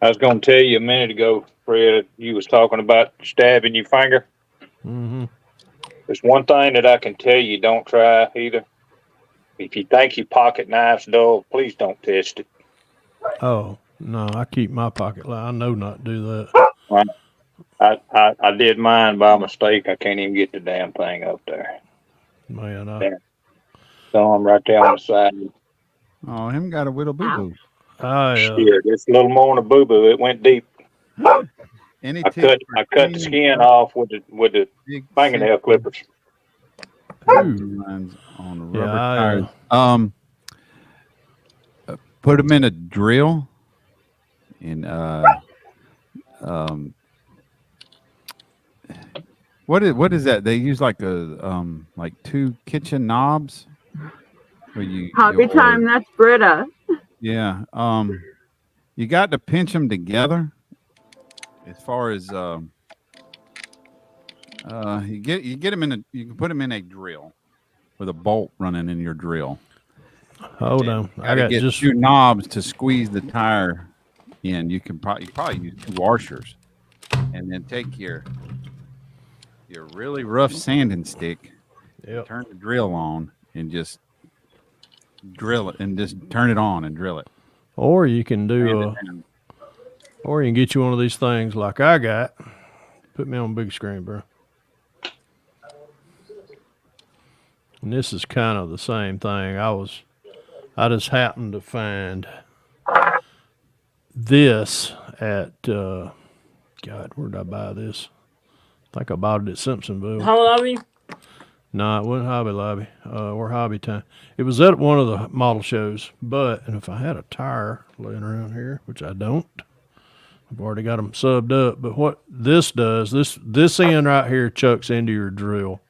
I was going to tell you a minute ago, Fred, you was talking about stabbing your finger. Mm-hmm. There's one thing that I can tell you, don't try either. If you think your pocket knife's dull, please don't test it. Oh, no, I keep my pocket line. I know not to do that. I did mine by mistake. I can't even get the damn thing up there. Man, So I'm right there on the side. Oh, him got a little boo-boo. Shit, it's a little more than a boo-boo. It went deep. I cut the skin off with the fingernail clippers. Lines on the rubber tires. Put them in a drill and what is that? They use like like 2 kitchen knobs. Hobby time. That's Britta. Yeah. You got to pinch them together as far as you get them in a, you can put them in a drill with a bolt running in your drill. Hold And on. you I gotta got get just 2 knobs to squeeze the tire in. You can probably use 2 washers, and then take your really rough sanding stick, Yep. turn the drill on, and just drill it, and just turn it on and drill it. Or you can do Sand a, it down. or you can get you one of these things like I got. Put me on big screen, bro. And this is kind of the same thing. I just happened to find this at God, where did I buy this? I think I bought it at Simpsonville. How old are we? No, it wasn't Hobby Lobby or Hobby Time. It was at one of the model shows. And if I had a tire laying around here, which I don't, I've already got them subbed up. But what this does, this end right here chucks into your drill.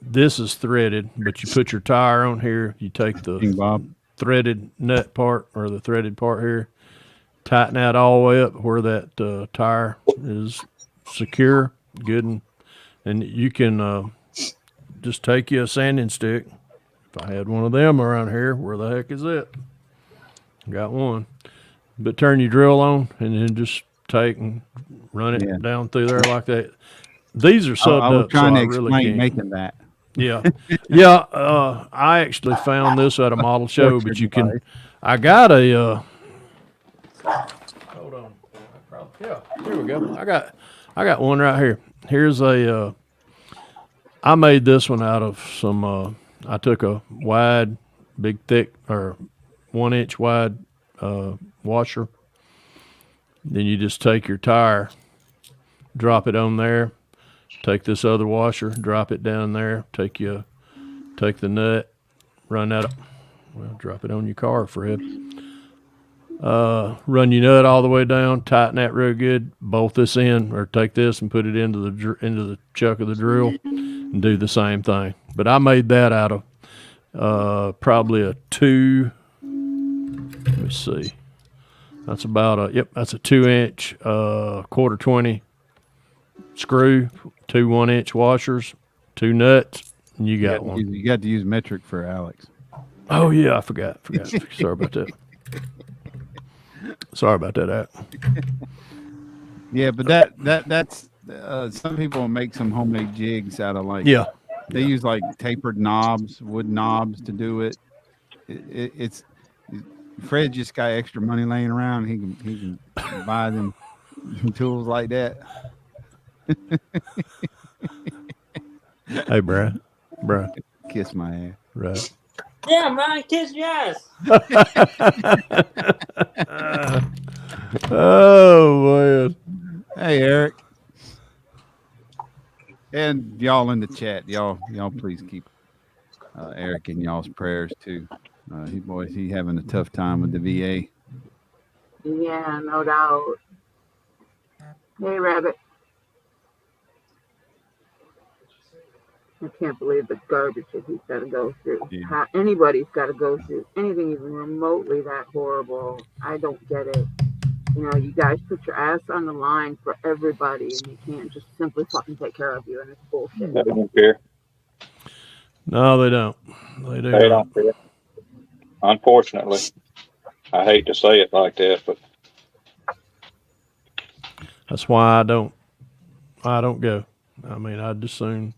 This is threaded, but you put your tire on here. You take the King Bob. threaded nut part or the threaded part here, tighten that all the way up where that tire is secure, good, and you can just take you a sanding stick. If I had one of them around here, where the heck is it? Got one. But turn your drill on and then just take and run it down through there like that. These are subbed I was up, trying so to I really explain can't. making that. Yeah. Yeah. I actually found this at a model show, but you can, I got a, hold on. Yeah, here we go. I got one right here. Here's a, I made this one out of some, I took a wide, big, thick, or 1 inch wide, washer. Then you just take your tire, drop it on there, take this other washer, drop it down there, take the nut, run that up. Well, drop it on your car, Fred. Run your nut all the way down, tighten that real good, bolt this in, or take this and put it into the chuck of the drill, and do the same thing. But I made that out of probably a 2. Let me see. That's about that's a 2 inch, quarter 20 screw, 2 1 inch washers, 2 nuts, and you got one. You got to use metric for Alex. Oh yeah, I forgot. Sorry about that. Sorry about that. Yeah, but that's some people make some homemade jigs out of they use like tapered knobs, wood knobs to do it. It's Fred just got extra money laying around. He can buy them tools like that. Hey, Brad. Kiss my ass. Right. Yeah, man, kiss your ass. Oh man. Hey, Eric. And y'all in the chat, y'all please keep Eric in y'all's prayers too. He having a tough time with the VA. Yeah, no doubt. Hey, Rabbit. I can't believe the garbage that he's got to go through. Yeah. Anybody's got to go through anything even remotely that horrible. I don't get it. You know, you guys put your ass on the line for everybody, and you can't just simply fucking take care of you, and it's bullshit. They don't care. No, they don't. They do. They don't care. Unfortunately, I hate to say it like that, but that's why I don't go. I mean, I'd just soon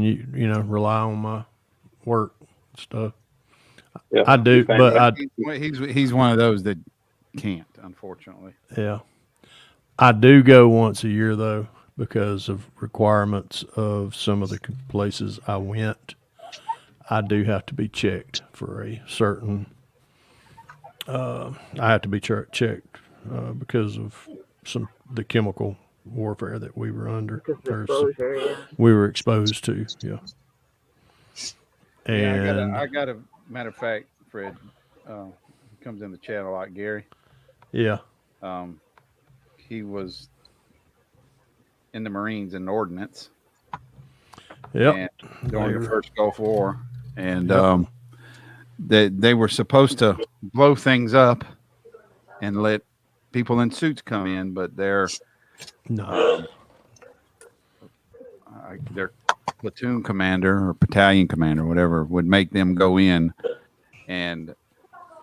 you know, rely on my work stuff. yeah, I do, but he's one of those that can't, unfortunately. yeah, I do go once a year though, because of requirements of some of the places I went. I do have to be checked for a certain. I have to be checked because of the chemical warfare that we were under. Exposure, yeah. We were exposed to, yeah. And I got a matter of fact, Fred comes in the chat a lot. Gary, yeah, he was in the Marines in Ordnance. Yeah, during the first Gulf War, and they were supposed to blow things up and let people in suits come in, but their platoon commander or battalion commander, whatever, would make them go in. And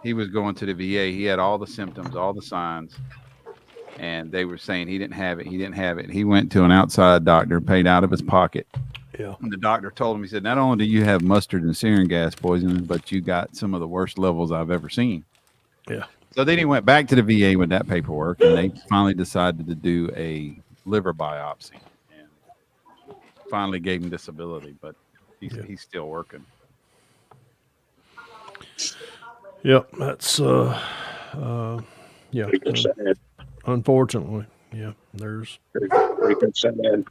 he was going to the VA. He had all the symptoms, all the signs, and they were saying he didn't have it. He didn't have it. He went to an outside doctor, paid out of his pocket. Yeah. And the doctor told him, he said, not only do you have mustard and sarin gas poisoning, but you got some of the worst levels I've ever seen. Yeah. So then he went back to the VA with that paperwork, and they finally decided to do a liver biopsy and finally gave him disability, but he's still working. Yep, that's unfortunately, yeah. There's Pretty sad.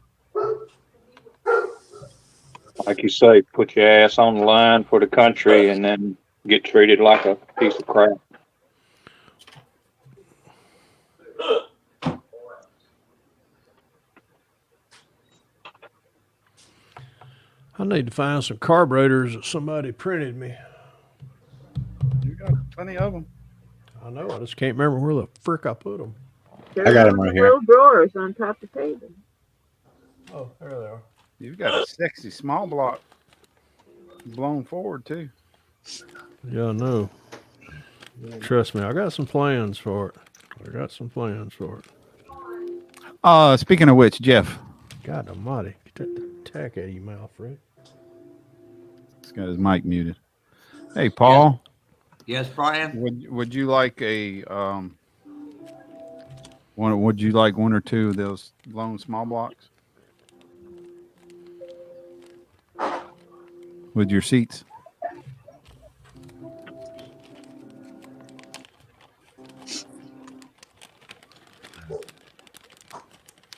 Like you say, put your ass on the line for the country and then get treated like a piece of crap. I need to find some carburetors that somebody printed me. You got plenty of them. I know. I just can't remember where the frick I put them. I got 'em right here. Little drawers on top of the table. Oh, there they are. You've got a sexy small block blown forward too. Yeah, I know. Trust me, I got some plans for it. Speaking of which, Jeff. God almighty. Get that tack out of your mouth, Rick. He's got his mic muted. Hey, Paul. Yes, Brian. Would you like a would you like one or two of those lone small blocks with your seats?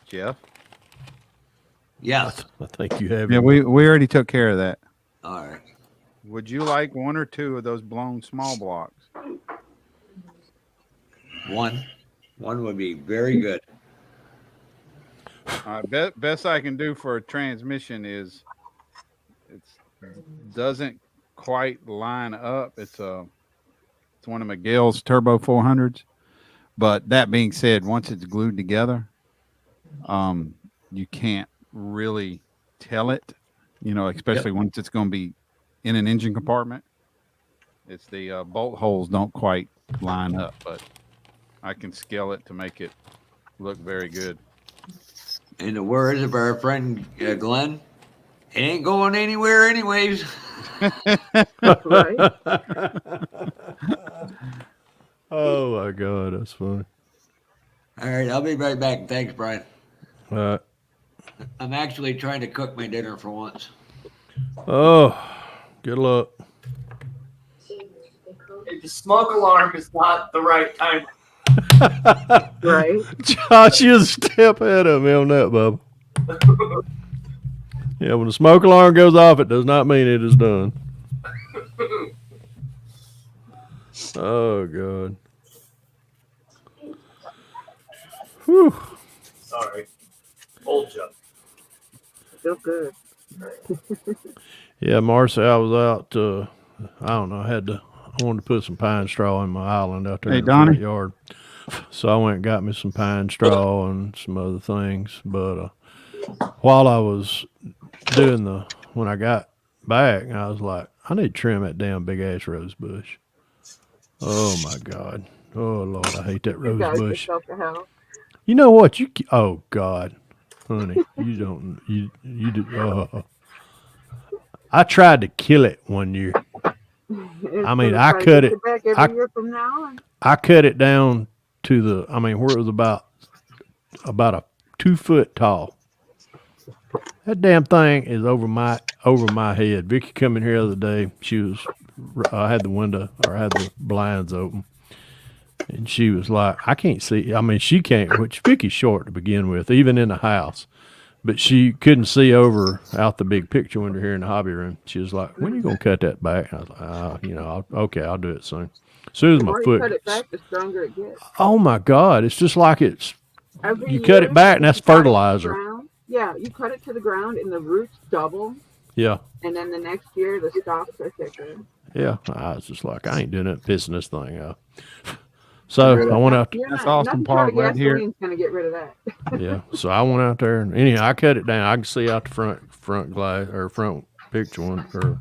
Jeff? Yes. I think you have. Yeah, we already took care of that. All right. Would you like one or two of those blown small blocks? One would be very good. Best I can do for a transmission is it doesn't quite line up. It's one of Miguel's Turbo 400s. But that being said, once it's glued together, you can't really tell it, especially once it's going to be in an engine compartment. It's the bolt holes don't quite line up, but I can scale it to make it look very good. In the words of our friend Glenn, it ain't going anywhere anyways. Right? Oh my God, that's funny. All right, I'll be right back. Thanks, Brian. Uh, I'm actually trying to cook my dinner for once. oh, good luck. If the smoke alarm is not the right time. Right? Josh, you're a step ahead of me on that, Bubba. Yeah, when the smoke alarm goes off, it does not mean it is done. Oh, God. Whew. Sorry. Old joke. Still good. Yeah, Marcy, I was out, I don't know, I wanted to put some pine straw in my island out there Hey, in the front Donnie. yard. So I went and got me some pine straw and some other things. But while I was when I got back, I was like, I need to trim that damn big ass rose bush. Oh my God. Oh Lord, I hate that You rose guys bush. yourself to hell. You know what? Oh God, honey, you don't, you do. I tried to kill it one year. I mean, I cut it. Back every year from now on. I cut it down to where it was about a 2 foot tall. That damn thing is over my head. Vicky come in here the other day. I had the blinds open, and she was like, I can't see. I mean, she can't, which Vicky's short to begin with, even in the house. But she couldn't see out the big picture window here in the hobby room. She was like, when are you going to cut that back? I was like, I'll do it soon. As soon as The my more you foot. cut it back, the stronger it gets. Oh my God. It's just like Every you cut year, it back and that's you cut it to the fertilizer. ground. Yeah, you cut it to the ground and the roots double. Yeah. And then the next year, the stalks are thicker. Yeah, I was just like, I ain't doing it, pissing this thing out. So I went out. That's awesome, Paul. Glad to hear it. Gasoline's gonna get rid of that. Yeah, so I went out there, and anyhow, I cut it down. I can see out the front glass or front picture one or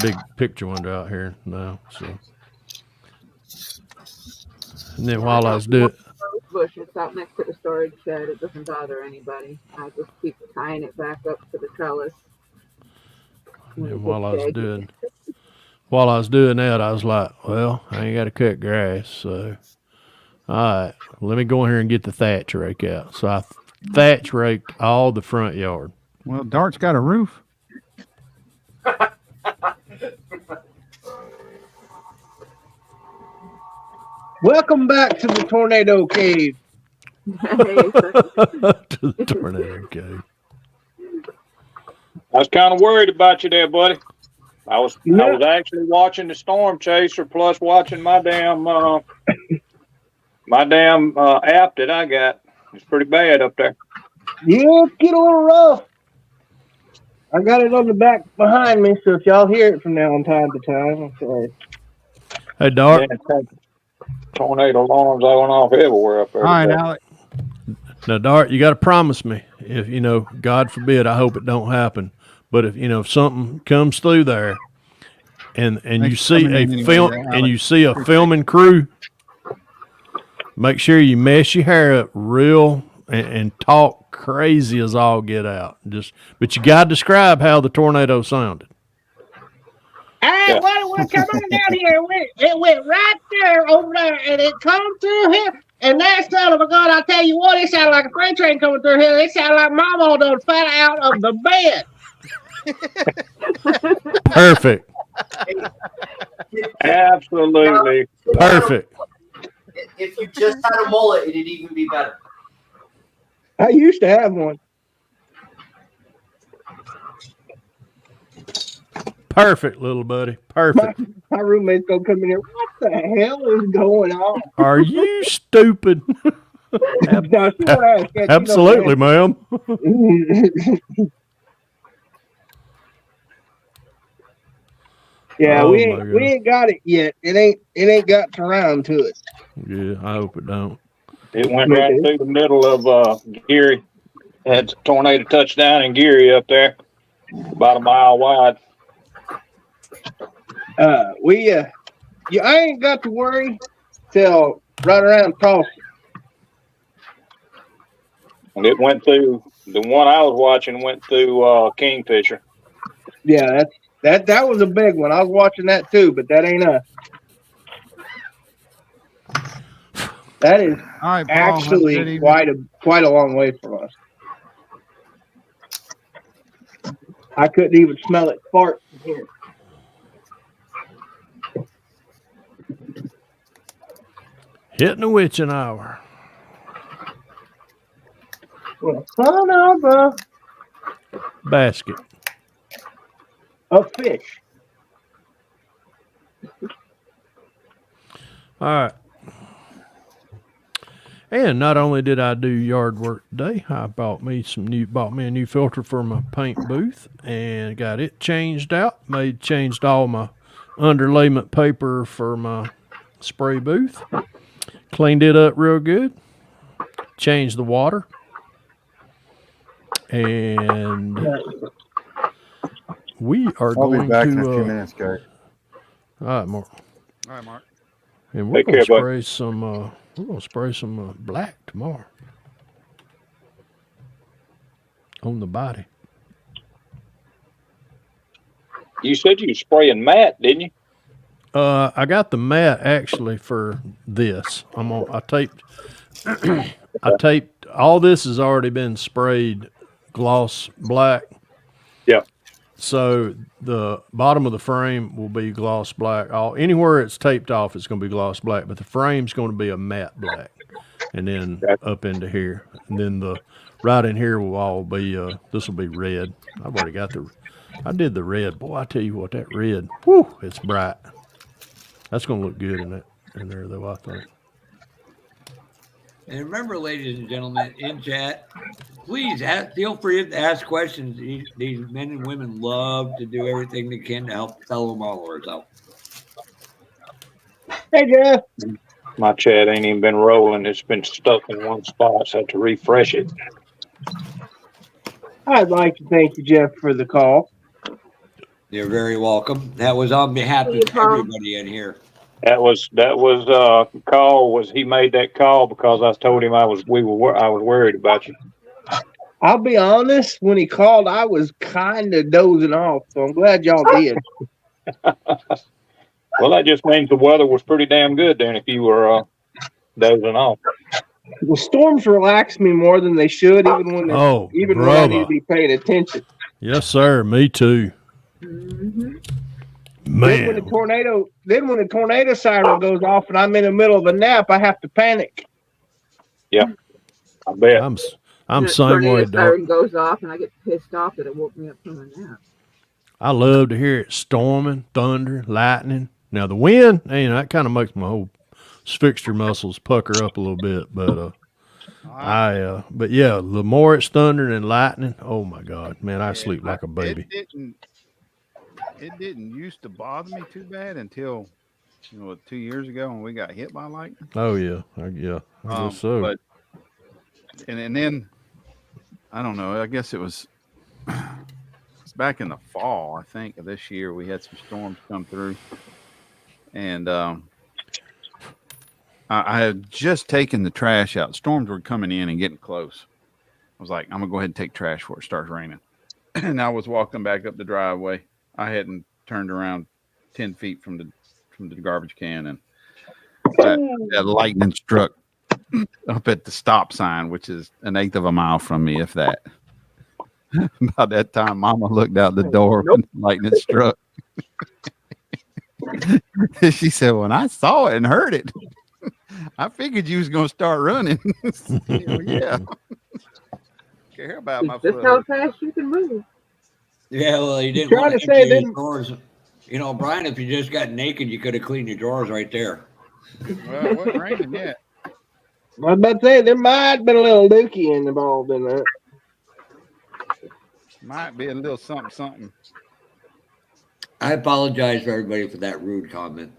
big picture window out here now. So, and then while I was doing, Bush, it's out next to the storage shed. It doesn't bother anybody. I just keep tying it back up to the trellis. and while I was doing that, I was like, well, I ain't got to cut grass, so all right, let me go in here and get the thatch rake out. So I thatch raked all the front yard. Well, Dart's got a roof. Welcome back to the tornado cave. To the tornado cave. I was kind of worried about you there, buddy. I was actually watching the storm chaser plus watching my damn app that I got. It's pretty bad up there. Yeah, it's getting a little rough. I got it on the back behind me, so if y'all hear it from now on time to time, I'm sorry. Hey, Dart. Tornado alarms going off everywhere up there. All right, Alec. Now, Dart, you got to promise me, if God forbid, I hope it don't happen. But if something comes through there, and you see a filming crew, make sure you mess your hair up real and talk crazy as all get out. But you got to describe how the tornado sounded. Hey, we're coming down here. It went right there over there, and it come through here. And that son of a gun, I tell you what, it sounded like a freight train coming through here. It sounded like Mama done fell out of the bed. Perfect. Absolutely. Perfect. If you just had a mullet, it'd even be better. I used to have one. Perfect, little buddy. Perfect. My roommate's gonna come in here. What the hell is going on? Are you stupid? Absolutely, ma'am. Yeah, we ain't got it yet. It ain't got to round to it. Yeah, I hope it don't. It went right through the middle of Geary. Had a tornado touchdown in Geary up there, about a mile wide. I ain't got to worry till right around crossing. And it went through the one I was watching went through Kingfisher. Yeah, that was a big one. I was watching that too, but that ain't us. That is right, Paul, actually quite a long way from us. I couldn't even smell it fart from here. Hitting the witching hour. Well, son of a Basket. A fish. All right. And not only did I do yard work today, I bought me a new filter for my paint booth and got it changed out. Changed all my underlayment paper for my spray booth. Cleaned it up real good. Changed the water. And we are I'll going be back to in a few minutes, guys. All right, Mark. All right, Mark. And we're Take gonna care, spray some black tomorrow on the body. You said you were spraying matte, didn't you? I got the matte actually for this. I taped all this has already been sprayed gloss black. Yeah. So the bottom of the frame will be gloss black. Anywhere it's taped off, it's going to be gloss black, but the frame's going to be a matte black, and then up into here, and then the right in here will all be. This will be red. I've already got I did the red. Boy, I tell you what, that red. Whoo, it's bright. That's going to look good in there, though, I think. And remember, ladies and gentlemen, in chat, please feel free to ask questions. These men and women love to do everything they can to help fellow modelers out. Hey, Jeff. My chat ain't even been rolling. It's been stuck in one spot. So I had to refresh it. I'd like to thank you, Jeff, for the call. You're very welcome. That was on behalf of everybody in here. That was call. Was he made that call because I told him I was worried about you. I'll be honest, when he called, I was kind of dozing off, so I'm glad y'all did. Well, that just means the weather was pretty damn good then if you were dozing off. The storms relax me more than they should, even when when I need to be paying attention. Yes, sir. Me too. Mm-hmm. Man. Then when the tornado siren goes off and I'm in the middle of a nap, I have to panic. Yeah, I bet. I'm same way, dog. Siren goes off and I get pissed off that it woke me up from a nap. I love to hear it storming, thunder, lightning. Now the wind, that kind of makes my whole sphincter muscles pucker up a little bit. But but yeah, the more it's thundering and lightning, oh my God, man, I sleep like a baby. It didn't used to bother me too bad until 2 years ago when we got hit by lightning. Oh yeah, I guess so. But and then I don't know. I guess it was back in the fall. I think of this year we had some storms come through, and I had just taken the trash out. Storms were coming in and getting close. I was like, I'm gonna go ahead and take trash before it starts raining. And I was walking back up the driveway. I hadn't turned around 10 feet from the garbage can, and that lightning struck up at the stop sign, which is 1/8 of a mile from me, if that. About that time, Mama looked out the door when lightning struck. She said, when I saw it and heard it, I figured you was going to start running. Yeah. Care about my foot. Just how fast you can move. Yeah, well, you didn't want to empty your drawers. Brian, if you just got naked, you could have cleaned your drawers right there. Well, it wasn't raining yet. I was about to say, there might have been a little dookie involved in that. Might be a little something. I apologize for everybody for that rude comment.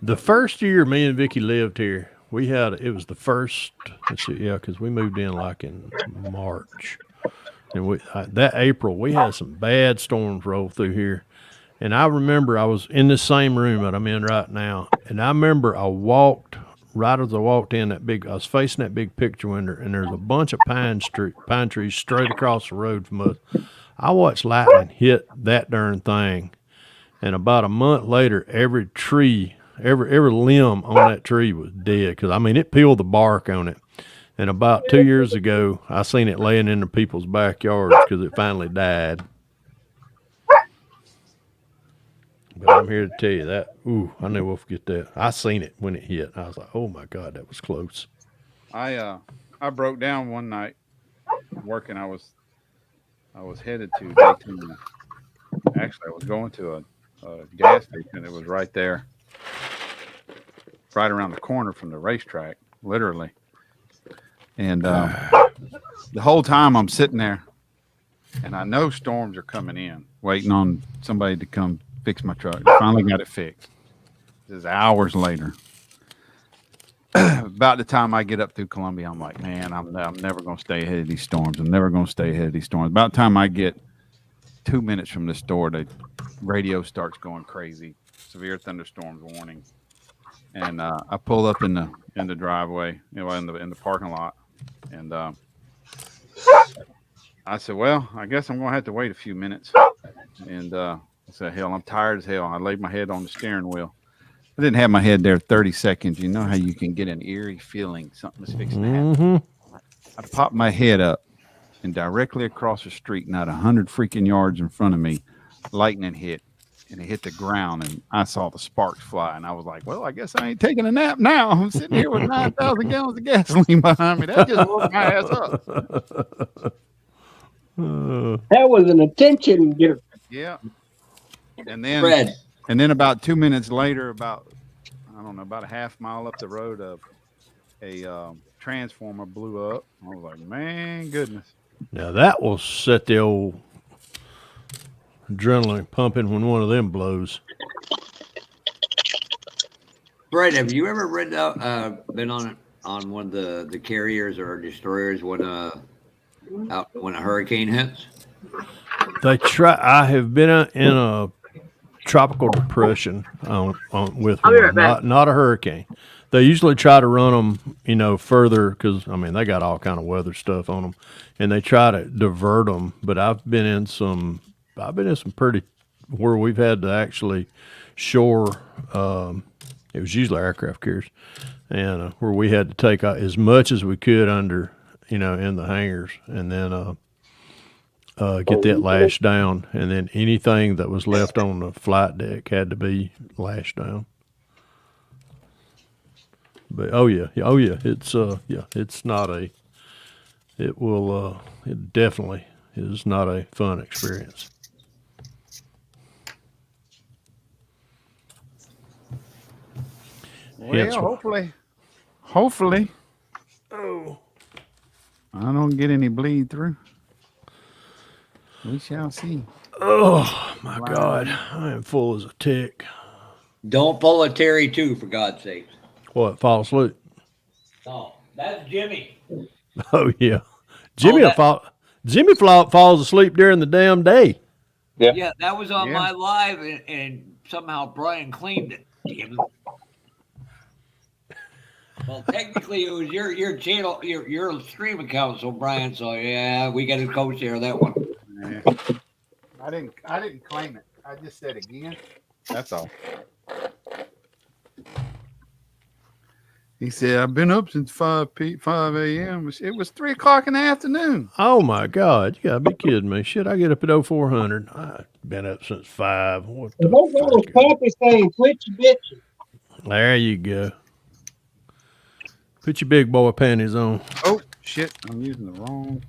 The first year me and Vicky lived here, it was the first, because we moved in like in March. And that April, we had some bad storms roll through here. And I remember I was in the same room that I'm in right now. And I remember right as I walked in I was facing that big picture window, and there's a bunch of pine trees straight across the road from us. I watched lightning hit that darn thing. And about a month later, every tree, every limb on that tree was dead. Because, it peeled the bark on it. And about 2 years ago, I seen it laying in the people's backyards because it finally died. But I'm here to tell you that, I never will forget that. I seen it when it hit. I was like, oh my God, that was close. I broke down one night working. I was headed to Daytona. Actually, I was going to a gas station. It was right there, right around the corner from the racetrack, literally. And the whole time I'm sitting there, and I know storms are coming in, waiting on somebody to come fix my truck. I finally got it fixed. This is hours later. About the time I get up through Columbia, I'm like, man, I'm never going to stay ahead of these storms. I'm never going to stay ahead of these storms. About the time I get 2 minutes from the store, the radio starts going crazy. Severe thunderstorms warning. And I pull up in the driveway, in the parking lot. And I said, well, I guess I'm going to have to wait a few minutes. And I said, hell, I'm tired as hell. I laid my head on the steering wheel. I didn't have my head there 30 seconds. You know how you can get an eerie feeling something is fixing to happen. I popped my head up, and directly across the street, not 100 freaking yards in front of me, lightning hit. And it hit the ground, and I saw the sparks fly. And I was like, well, I guess I ain't taking a nap now. I'm sitting here with 9,000 gallons of gasoline behind me. That just woke my ass up. That was an attention getter. Yeah. And then about 2 minutes later, about a half mile up the road, a transformer blew up. I was like, man, goodness. Now that will set the old adrenaline pumping when one of them blows. Brian, have you ever been on one of the carriers or destroyers when a hurricane hits? I have been in a tropical depression with I'll be right one, back. not a hurricane. They usually try to run them, further because I mean they got all kind of weather stuff on them, and they try to divert them. But I've been in some pretty where we've had to actually shore. It was usually aircraft carriers, and where we had to take out as much as we could under, in the hangars, and then get that lashed down, and then anything that was left on the flight deck had to be lashed down. But it's not a. It definitely is not a fun experience. Well, hopefully. Oh, I don't get any bleed through. We shall see. oh my God, I am full as a tick. Don't pull a Terry too, for God's sake. What? Fall asleep? No, that's Jimmy. Oh yeah, Jimmy falls asleep during the damn day. Yeah, that was on Yeah. my live, and somehow Brian claimed it. Damn it. Well, technically, it was your channel, your stream account, so Brian. So yeah, we got to co-share that one. Yeah. I didn't claim it. I just said again. That's all. He said, I've been up since 5 a.m. It was 3 o'clock in the afternoon. Oh my God, you gotta be kidding me! Shit, I get up at 0400. I've been up since 5. What the Don't go with fuck? Pappy saying twitchy bitchy. There you go. Put your big boy panties on. Oh, shit. I'm using the wrong.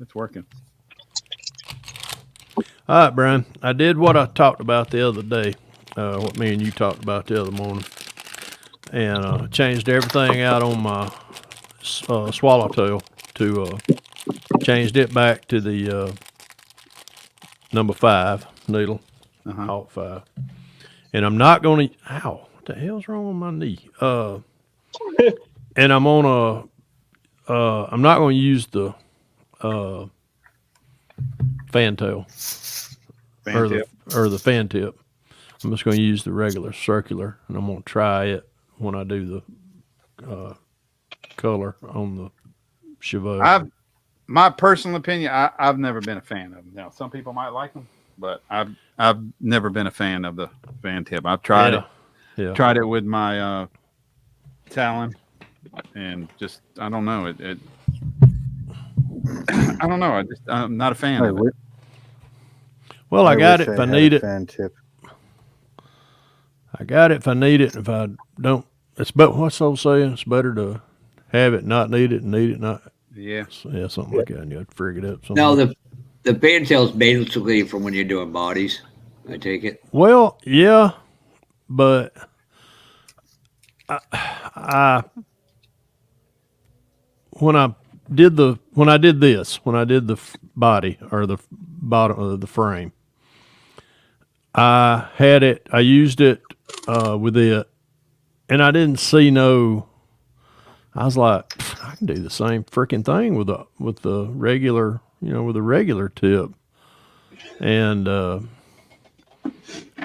It's working. All right, Brian. I did what I talked about the other day, what me and you talked about the other morning, and changed everything out on my swallowtail to changed it back to the number 5 needle, Hawk 5. And I'm not going to. Ow! What the hell's wrong with my knee? And I'm on I'm not going to use the fantail or the fan tip. I'm just going to use the regular circular, and I'm going to try it when I do the color on the Chevaux. My personal opinion, I've never been a fan of them. Now, some people might like them, but I've never been a fan of the fan tip. I've tried it. Yeah. Tried it with my Talon, and just I don't know it. I don't know. I'm not a fan of it. Well, I got it if I need it. Fan tip. I got it if I need it. If I don't, what's the old saying? It's better to have it, not need it, and need it, not. Yeah. Yeah, something like that. And you have to figure it up. No, the fantail's basically from when you're doing bodies. I take it. Well, yeah, but I when I did the body or the bottom of the frame, I used it with it, and I didn't see no. I was like, I can do the same freaking thing with the regular, with a regular tip, and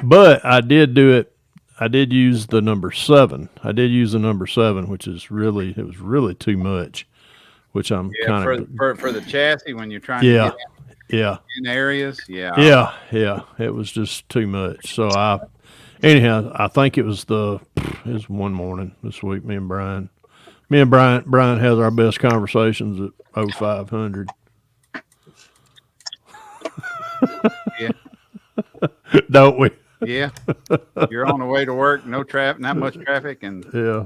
but I did do it. I did use the number 7. Which is it was really too much, which I'm kind of for the chassis when you're trying to get in areas. Yeah. Yeah. It was just too much. So I think it was one morning this week. Me and Brian has our best conversations at 0500. Yeah. Don't we? Yeah. You're on the way to work, no traffic, not much traffic, and yeah.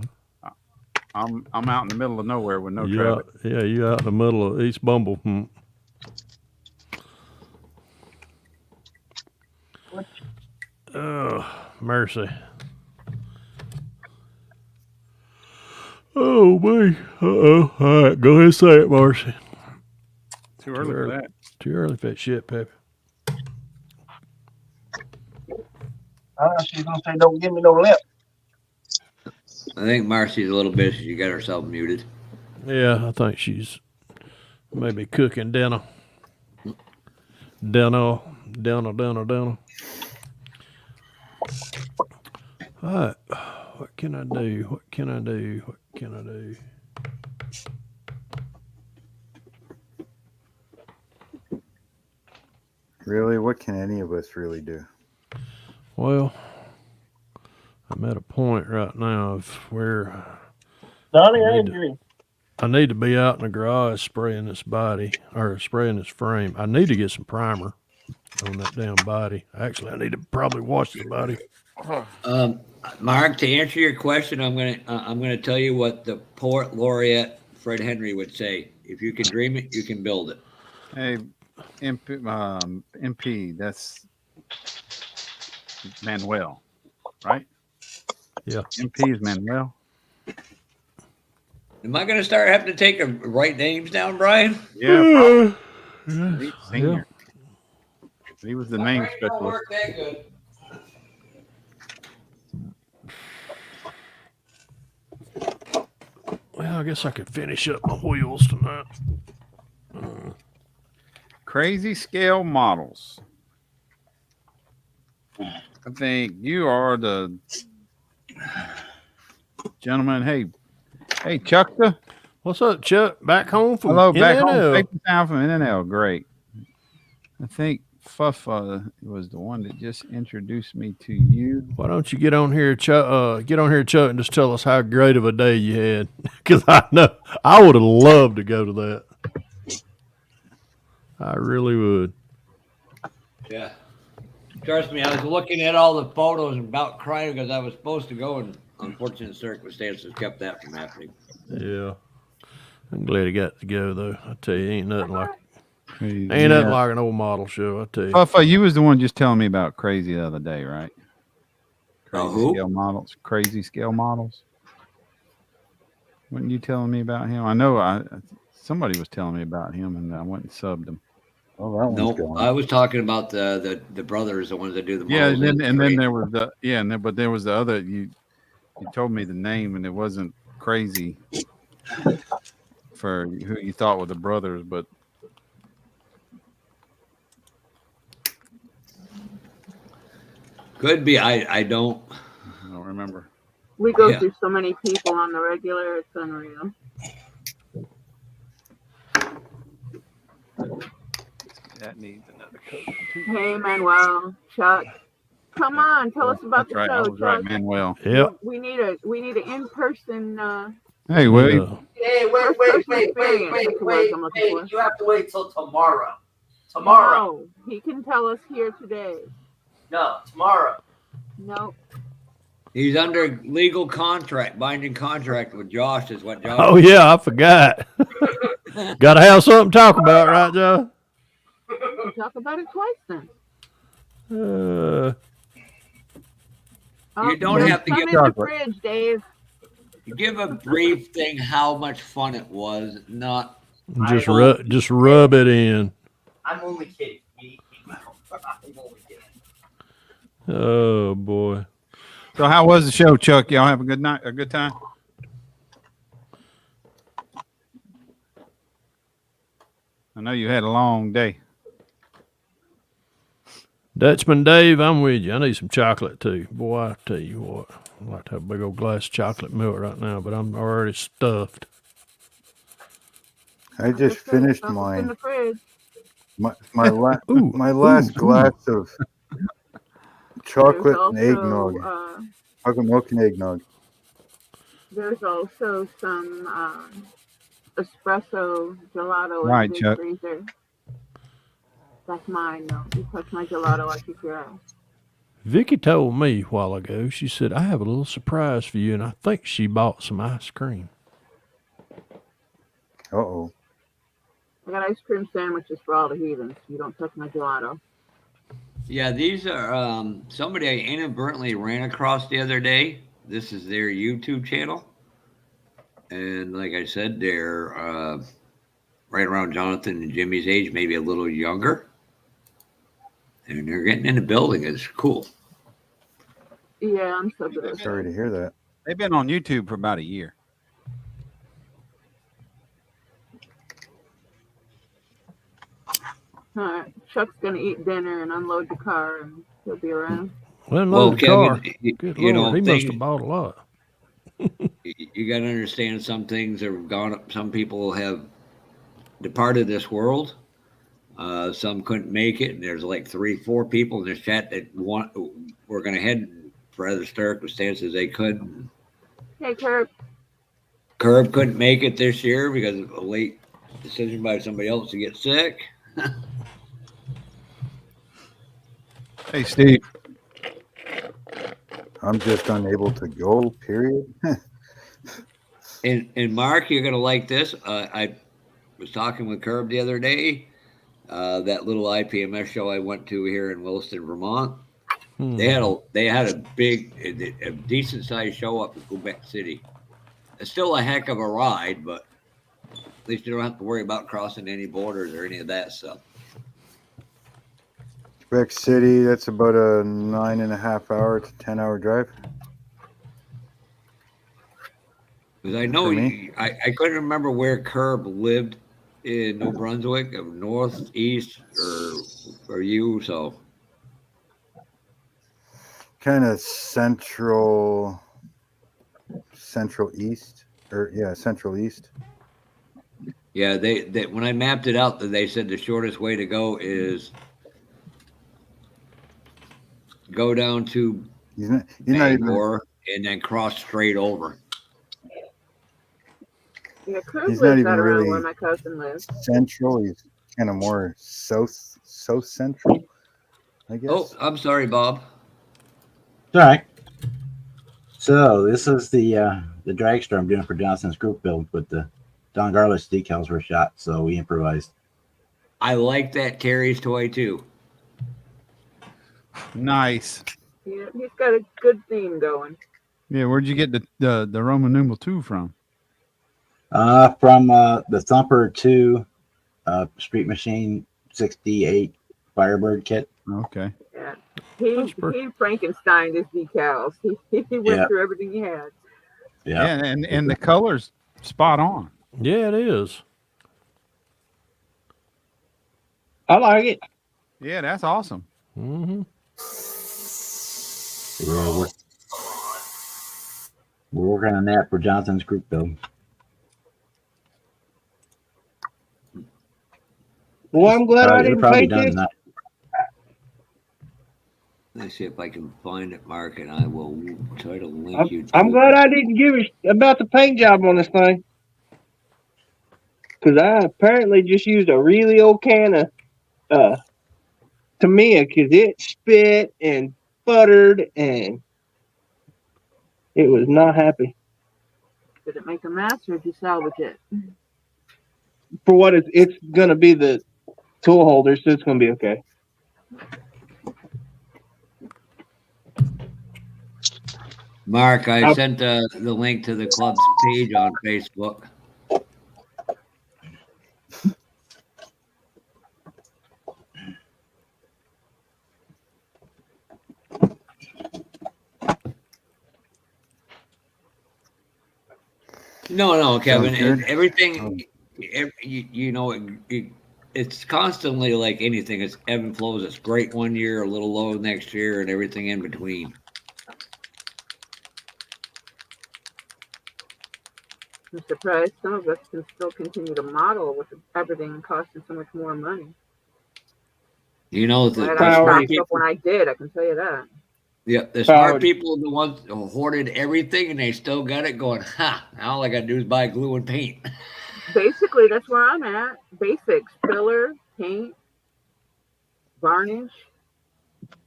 I'm out in the middle of nowhere with no traffic. Yeah, you out in the middle of East Bumble. Oh, mercy. Oh, me. Uh-oh. All right, go ahead and say it, Marcy. Too early for that. Too early for that shit, Peppy. She's gonna say, "Don't give me no lip." I think Marcy's a little busy. She got herself muted. Yeah, I think she's maybe cooking dinner. Dinner. All right. What can I do? Really, what can any of us really do? Well, I'm at a point right now of where Donnie, I I need to- agree. I need to be out in the garage spraying this body or spraying this frame. I need to get some primer on that damn body. Actually, I need to probably wash this body. Mark, to answer your question, I'm gonna tell you what the poet laureate Fred Henry would say: "If you can dream it, you can build it." Hey, MP, that's Manuel, right? Yeah. MP is Manuel. Am I gonna start having to take write names down, Brian? Yeah, Yeah. probably. Senior. He was the name Don't specialist. work that good. Well, I guess I could finish up my wheels tonight. Crazy Scale Models. I think you are the gentleman. Hey, Chuckta. What's up, Chuck? Back home from Hello, back home. NNL. Take the sound from NNL. Great. I think Fuffa was the one that just introduced me to you. Why don't you get on here, Chuck? Chuck, and just tell us how great of a day you had? Because I know I would have loved to go to that. I really would. Yeah. Trust me, I was looking at all the photos and about crying because I was supposed to go, and unfortunate circumstances kept that from happening. Yeah. I'm glad he got to go, though. I tell you, ain't nothing like Yeah. like an old model show. I tell you. Fuffa, you was the one just telling me about Crazy the other day, right? Crazy who? Scale Models. Crazy Scale Models. Weren't you telling me about him? I know somebody was telling me about him, and I went and subbed him. Oh, that one's No, going. I was talking about the brothers, the ones that do the Yeah, models. and then there was but there was the other. You told me the name, and it wasn't Crazy for who you thought were the brothers, but Could be. I don't remember. We go Yeah. through so many people on the regular, it's unreal. That needs another coat. Hey, Manuel, Chuck, come on, tell us about That's the right. I show, was right, Chuck. Manuel. Yep. We need an in-person. Hey, Willie. Yeah. Hey, wait. You have to wait till tomorrow. No, he can tell us here today. No, tomorrow. No. He's under legal contract, binding contract with Josh, is what Josh. Oh, yeah, I forgot. Got to have something to talk about, right, Joe? We'll talk about it twice then. You don't there's have to some give in the chocolate. fridge, Dave. Give a brief thing how much fun it was. Not Just rub it in. I'm only kidding. I'm only kidding. Oh, boy. So, how was the show, Chuck? Y'all have a good night, a good time? I know you had a long day. Dutchman Dave, I'm with you. I need some chocolate, too. Boy, I tell you what. I'd like to have a big old glass of chocolate milk right now, but I'm already stuffed. I just finished Stuff is in mine. the fridge. My last glass of chocolate There's and eggnog. also, Chocolate milk and eggnog. there's also some espresso gelato Right, in the Chuck. freezer. That's mine, though. You touch my gelato, I kick your ass. Vicky told me a while ago, she said, I have a little surprise for you, and I think she bought some ice cream. Uh-oh. I got ice cream sandwiches for all the heathens. You don't touch my gelato. Yeah, these are somebody I inadvertently ran across the other day. This is their YouTube channel, and like I said, they're right around Jonathan and Jimmy's age, maybe a little younger, and they're getting into building. It's cool. Yeah, I'm so good. Sorry to hear that. They've been on YouTube for about a year. All right, Chuck's gonna eat dinner and unload the car, and he'll be around. Well, the car. Good you Lord, know, he must things, have bought a lot. you got to understand some things have gone up. Some people have departed this world. Some couldn't make it. And there's like 3-4 people in this chat that were going to head for other circumstances. They couldn't. Hey, Curb. Curb couldn't make it this year because of a late decision by somebody else to get sick. Hey, Steve. I'm just unable to go, period. And Mark, you're going to like this. I was talking with Curb the other day. That little IPMS show I went to here in Williston, Vermont. They had a decent sized show up in Quebec City. It's still a heck of a ride, but at least you don't have to worry about crossing any borders or any of that stuff. Quebec City, that's about a 9.5 hour to 10 hour drive. Because I know I couldn't remember where Curb lived in New Brunswick, north, east, or you, so. Kind of central east, central east. Yeah, they when I mapped it out, they said the shortest way to go is go down to Bangor and then cross straight over. Yeah, Curb He's lives not even out around really where my cousin lives. central. He's kind of more south central, I guess. Oh, I'm sorry, Bob. All right. So this is the dragster I'm doing for Johnson's group build, but the Don Garlis decals were shot, so we improvised. I like that Terry's toy too. Nice. Yeah, he's got a good theme going. Yeah, where'd you get the Roman numeral 2 from? From the Thumper 2 Street Machine 68 Firebird kit. Okay. Yeah, he Frankensteined his decals. He went through everything he had. Yeah, and the color's spot on. Yeah, it is. I like it. Yeah, that's awesome. Mm-hmm. Yeah, we're working on that for Johnson's group build. Well, I'm glad I didn't probably paint done this. that. Let's see if I can find it, Mark, and I will try to link you to I'm glad I didn't give about the paint job on this thing. Because I apparently just used a really old can of Tamiya because it spit and sputtered and it was not happy. Did it make a mess or did you salvage it? For what it's going to be the tool holder, so it's going to be okay. Mark, I sent the link to the club's page on Facebook. No, Kevin. Everything, it's constantly like anything. It's ebb and flows. It's great one year, a little low next year, and everything in between. I'm surprised some of us can still continue to model with everything costing so much more money. You know, I stocked up when I did, I can tell you that. Yeah, the smart people are the ones who hoarded everything and they still got it going, now all I got to do is buy glue and paint. Basically, that's where I'm at. Basics, filler, paint, varnish,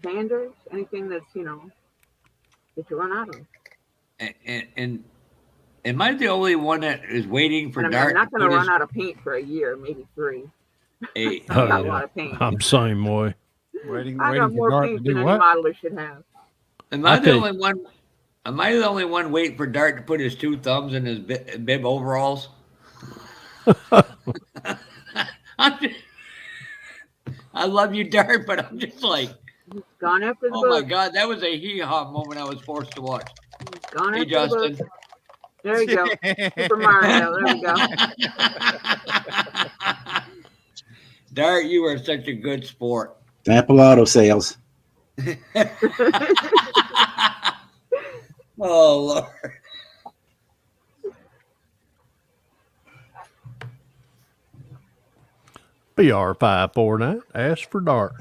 sanders, anything that's, that you run out of. And am I the only one that is waiting for Dart? I'm not going to run out of paint for a year, maybe 3. Hey, I got a lot of paint. I'm same way. I got more paint than any modeler should have. Am I the only one waiting for Dart to put his 2 thumbs in his bib overalls? I love you, Dart, but I'm just like, he's gone after the my God, that was a hee-haw moment I was forced to watch. He's Gone Hey, after the book. Justin. There you go. Super Mario. There we go. Dart, you are such a good sport. Sample auto sales. Oh, Lord. BR549. Ask for Dart.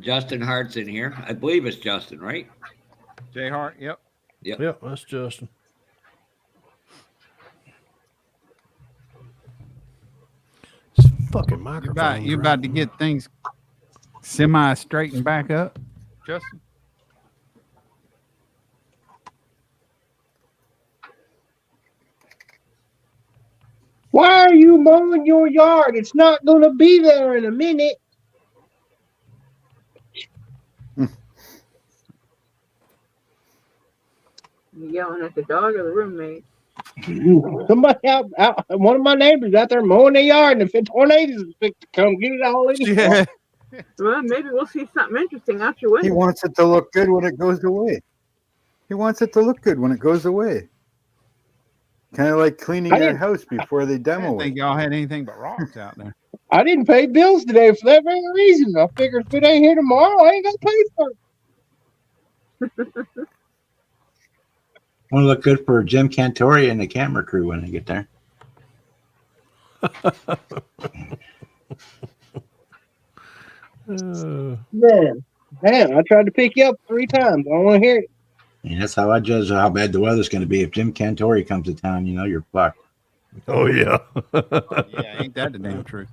Justin Hart's in here. I believe it's Justin, right? Jay Hart, yep. Yep, that's Justin. It's fucking microphone. You about to get things semi straightened back up, Justin? Why are you mowing your yard? It's not going to be there in a minute. You yelling at the dog or the roommate? Somebody out, one of my neighbors out there mowing their yard, and if a tornado is fixed to come get it all in. Yeah. Well, maybe we'll see something interesting out your He window. wants it to look good when it goes away. He wants it to look good when it goes away. Kind of like cleaning your house before they I demo didn't it. think y'all had anything but rocks out there. I didn't pay bills today for that very reason. I figured if it ain't here tomorrow, I ain't gonna pay for it. Want to look good for Jim Cantori and the camera crew when they get there. Man, I tried to pick you up 3 times. I don't want to hear it. And that's how I judge how bad the weather's going to be. If Jim Cantori comes to town, you know you're fucked. Oh, yeah. Yeah, ain't that the damn truth?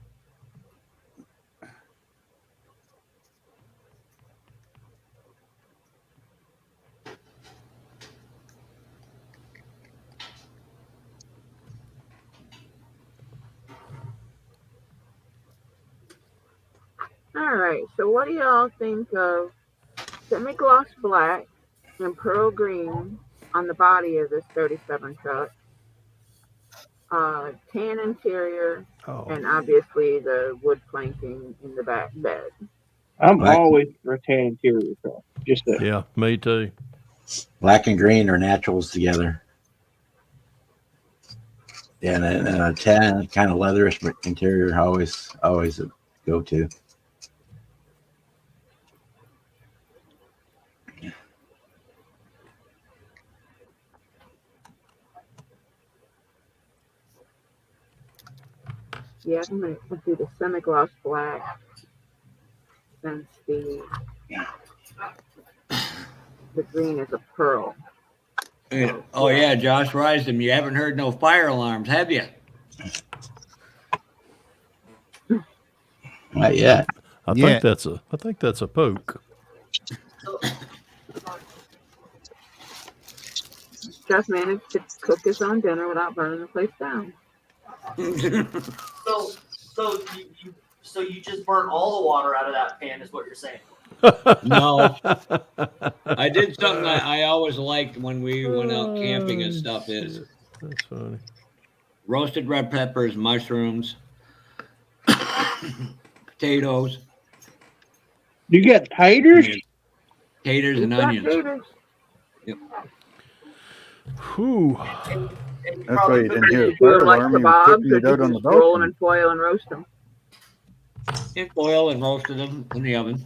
All right. So, what do y'all think of semi-gloss black and pearl green on the body of this 37 truck? Tan interior, and obviously the wood planking in the back bed. I'm Black. always for a tan interior car. Just a, Yeah, me too. Black and green are naturals together. Yeah, and a tan kind of leatherish interior always a go-to. Yeah, I'm gonna do the semi-gloss black since the green is a pearl. Oh, yeah, Josh Rysdom, you haven't heard no fire alarms, have you? Not yet. I think that's a poke. Jeff managed to cook his own dinner without burning the place down. So you just burnt all the water out of that pan, is what you're saying? No. I did something that I always liked when we went out camping and stuff is That's funny. roasted red peppers, mushrooms, potatoes. you got taters? Taters and onions. Yep. Whew. That's why you didn't hear a Do fire them like alarm. You were kebabs, cooking or it out you on the just roll them balcony. in foil and roast them? In foil and roasted them in the oven.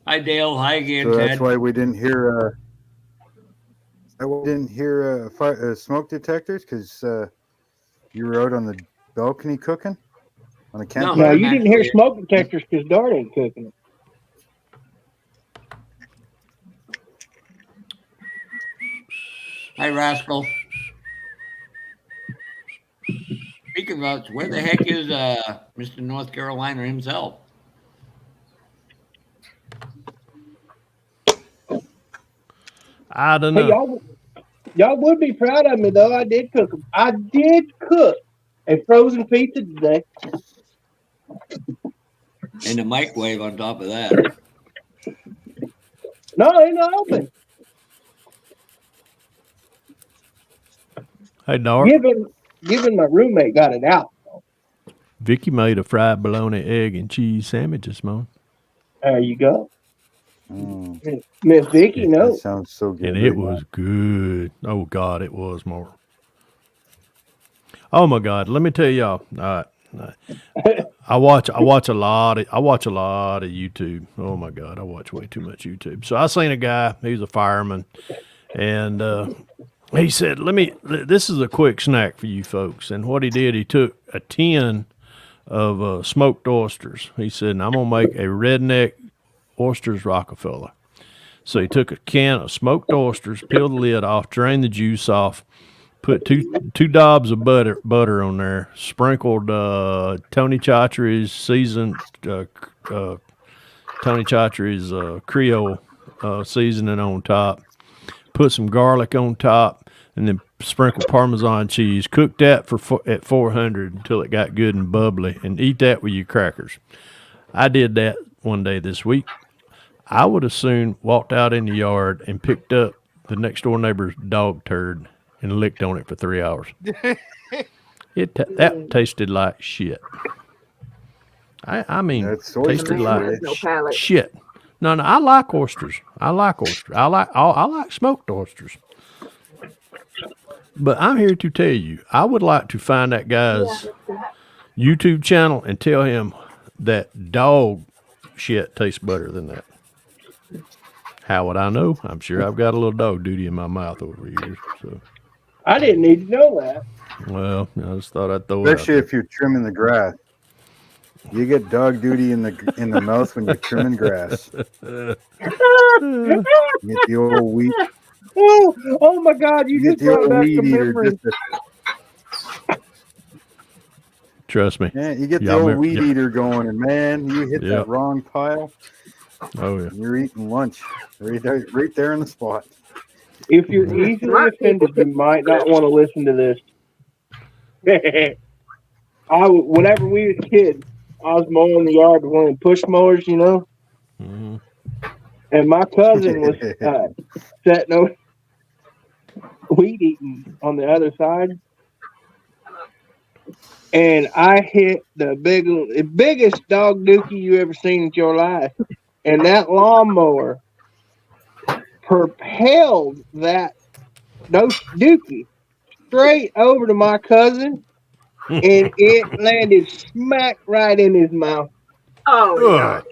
Hi, Dale. Hi again, So Ted. that's why we didn't hear. Smoke detectors because you were out on the balcony cooking on a campfire. No, you didn't hear actually- smoke detectors because Dart ain't cooking it. Hi, Rascal. Speaking of that, where the heck is Mr. North Carolina himself? I don't Hey, know. y'all would be proud of me though. I did cook them. I did cook a frozen pizza today. And the microwave on top of that. No, ain't no open. Hey, Dart. Given my roommate got it out. Vicky made a fried bologna, egg, and cheese sandwich this morning. There you go. Miss Vicky, It- no. That sounds so good. and it right now. was good. Oh God, it was more. Oh my God, let me tell y'all. I watch a lot of YouTube. Oh my God, I watch way too much YouTube. So I seen a guy. He's a fireman, and he said, This is a quick snack for you folks." And what he did, he took a tin of smoked oysters. He said, "I'm gonna make a redneck oysters Rockefeller." So he took a can of smoked oysters, peeled the lid off, drained the juice off, put two dobs of butter on there, sprinkled Tony Chachere's seasoned Tony Chachere's Creole seasoning on top, put some garlic on top, and then sprinkle Parmesan cheese. Cook that at 400 until it got good and bubbly, and eat that with your crackers. I did that one day this week. I would have soon walked out in the yard and picked up the next door neighbor's dog turd and licked on it for 3 hours. That tasted like shit. I mean, That's tasted oyster like There's no palate. shit. No, I like oysters. I like smoked oysters. But I'm here to tell you, I would like to find that guy's YouTube channel and tell him that dog shit tastes better than that. How would I know? I'm sure I've got a little dog duty in my mouth over years. So, I didn't need to know that. well, I just thought I'd throw it out Especially there. if you're trimming the grass. You get dog duty in the mouth when you're trimming grass. You get the old weed. Oh my God! You You just get the brought old back weed the eater. memory. Trust me. Yeah, you get the Y'all old remember- weed eater going, and man, you hit Yeah. that wrong pile. Oh yeah. You're eating lunch right there in the spot. If you're easily Smart people offended, you might not want to listen to this. Whenever we was kids, I was mowing the yard with one of the push mowers, you know, Mhm. and my cousin was setting over weed eating on the other side, and I hit the biggest dog dookie you ever seen in your life, and that lawnmower propelled that dookie straight over to my cousin, and it landed smack right in his mouth. Oh, Ugh.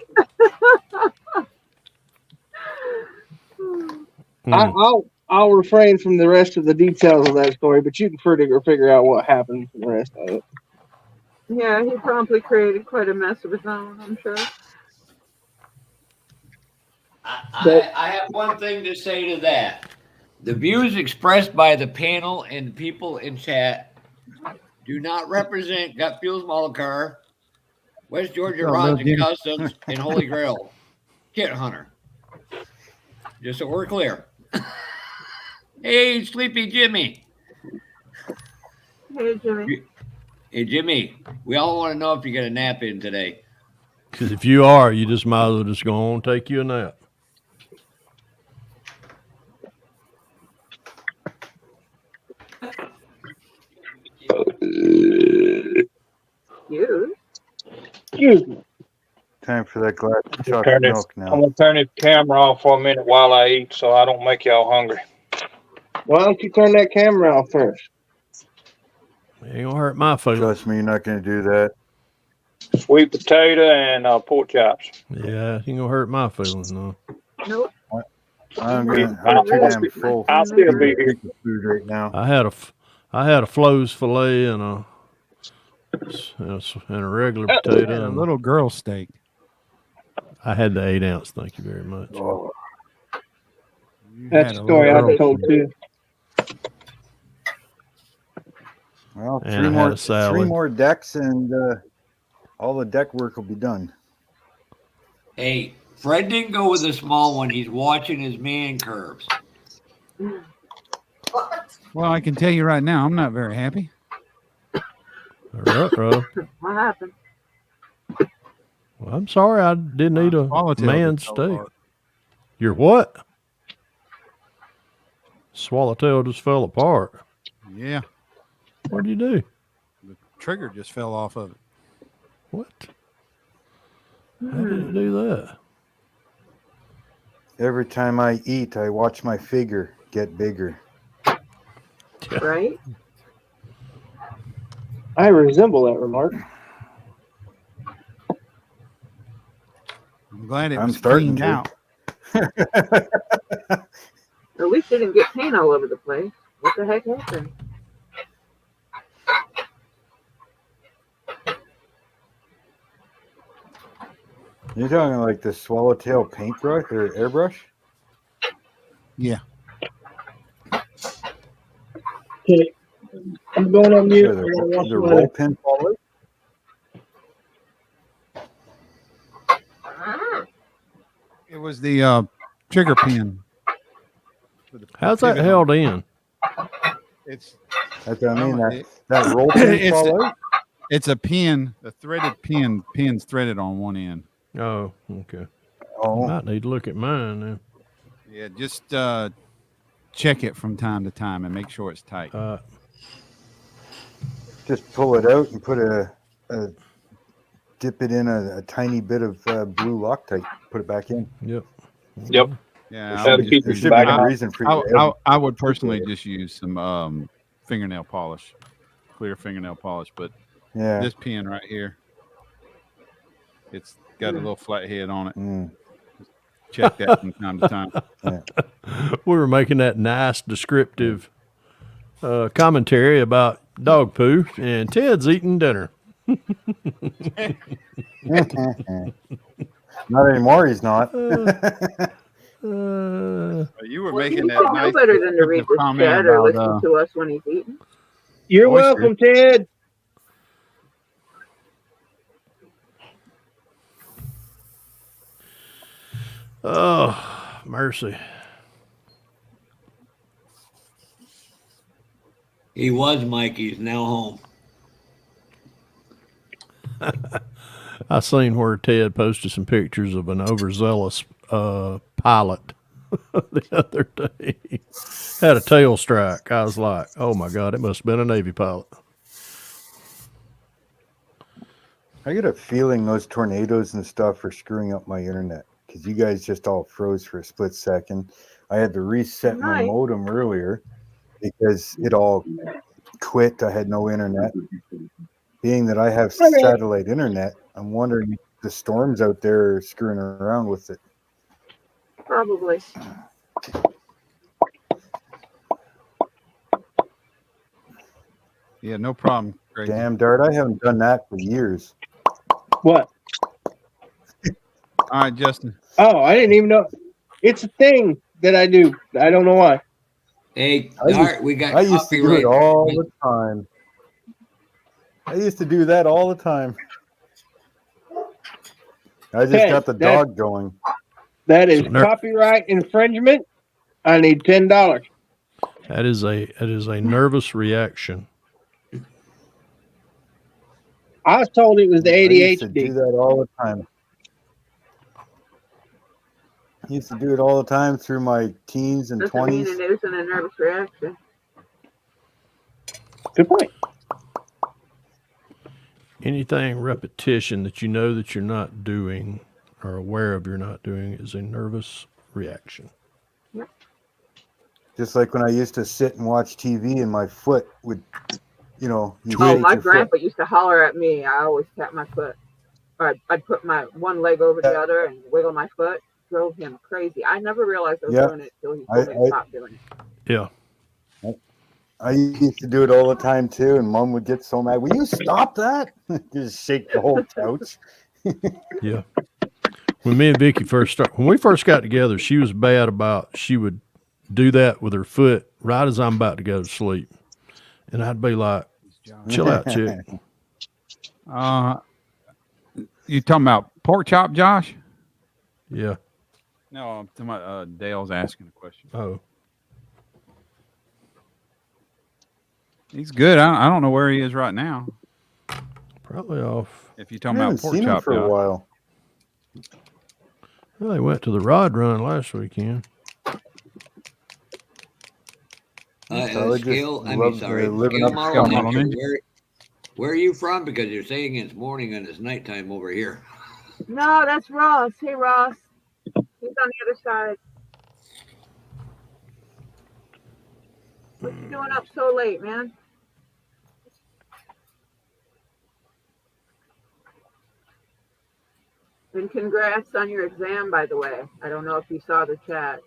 yeah. I'll refrain from the rest of the details of that story, but you can figure out what happened from the rest of it. Yeah, he promptly created quite a mess of his own, I'm sure. I have one thing to say to that. The views expressed by the panel and people in chat do not represent Gut Fuels Model Car, West Georgia Oh, Rods no, and Customs, and Holy Grail Kit Hunter. Just so we're clear. Hey, Sleepy Jimmy. Hey, Jimmy. Hey, Jimmy, we all want to know if you get a nap in today. Because if you are, you just might as well just go on and take you a nap. Excuse me. Time for that glass of Turn chocolate this- milk I'm now. gonna turn this camera off for a minute while I eat, so I don't make y'all hungry. Why don't you turn that camera off first? It ain't gonna hurt my feelings. Trust me, you're not going to do that. Sweet potato and pork chops. Yeah, it ain't gonna hurt my feelings, no. Nope. I'm too damn full I'll still be here. for food right now. I had a Flo's fillet and a regular And potato. a And little girl steak. I had the 8 ounce. Thank you very much. Oh, You That's had a a story little I've girl told too. well, And I had a salad. 3 more decks, and all the deck work will be done. Hey, Fred didn't go with the small one. He's watching his man curves. Well, I can tell you right now, I'm not very happy. Ruh-roh. What happened? Well, I'm sorry I didn't eat a Swallowtail man's just fell steak. apart. Your what? Swallowtail just fell apart. Yeah, What did you do? the trigger just fell off of it. What? How did it do that? Every time I eat, I watch my figure get bigger. Right? I resemble that remark. I'm glad it I'm was starting cleaned to. out. At least they didn't get paint all over the place. What the heck happened? You're talking like the swallowtail paintbrush or airbrush? Yeah. Okay. I'm going on mute. Or I gotta wash the my roll pin follower? It was the trigger pin. How's that Pivot held in? It's That's what I mean. it- That roll pin it's follower? it's a pin, a threaded pin. Pin's threaded on one end. Oh, okay. Oh, Might need to look at mine then. Yeah, just check it from time to time and make sure it's tight. just pull it out and put dip it in a tiny bit of blue Loctite. Put it back in. Yep. Yep. Yeah, Just had to keep There it should back be in. no reason for you to I would personally just use some fingernail polish, clear fingernail polish. But yeah. this pin right here, it's got a little flat head on it. Mm. Check that from time to time. Yeah. We were making that nice descriptive commentary about dog poo, and Ted's eating dinner. Not anymore. He's not. You were Well, making he that know nice better than to read descriptive the comment chat or about listen to us when he's eating. You're oyster. welcome, Ted. Oh, mercy. He was Mike. He's now home. I seen where Ted posted some pictures of an overzealous pilot the other day. Had a tail strike. I was like, oh my God, it must have been a Navy pilot. I get a feeling those tornadoes and stuff are screwing up my internet because you guys just all froze for a split second. I had to reset my Nice. modem earlier because it all quit. I had no internet. Being that I have satellite internet, I'm wondering if the storms out there are screwing around with it. Probably. Yeah, no problem. Crazy. Damn, Dart, I haven't done that for years. What? All right, Justin. Oh, I didn't even know. It's a thing that I do. I don't know why. Hey, I used- Dart, we got I used to do copyright. it all the time. I used to do that all the time. I just Okay, got the dog going. That is So ner- copyright infringement. I need $10. That is a nervous reaction. I was told it was the I used to do ADHD. that all the time. I used to do it all the time through my teens and Doesn't mean 20s. it isn't a nervous reaction. Good point. Anything repetition that you know that you're not doing or aware of you're not doing is a nervous reaction. Just like when I used to sit and watch TV and my foot would, you know, you Oh, shake my your grandpa foot. used to holler at me. I always tapped my foot. Or I'd put my one leg over the other and wiggle my foot. Drove him crazy. I never realized I was Yeah. doing it until he told me to stop doing it. Yeah. I used to do it all the time too, and Mom would get so mad. Will you stop that? Just shake the whole couch. Yeah. When me and Vicky when we first got together, she was bad about, she would do that with her foot right as I'm about to go to sleep. And I'd be like, chill out, chick. You talking about pork chop, Josh? Yeah. No, I'm talking about Dale's asking a question. Oh. He's good. I don't know where he is right now. Probably off. If you're I talking haven't about pork seen him chop, for a Josh. while. Well, they went to the rod run last weekend. Probably just Scale, I mean, love, sorry, living scale up model Scale Model ninja. Ninja. Where are you from? Because you're saying it's morning and it's nighttime over here. No, that's Ross. Hey, Ross. He's on the other side. What you doing up so late, man? And congrats on your exam, by the way. I don't know if you saw the chat.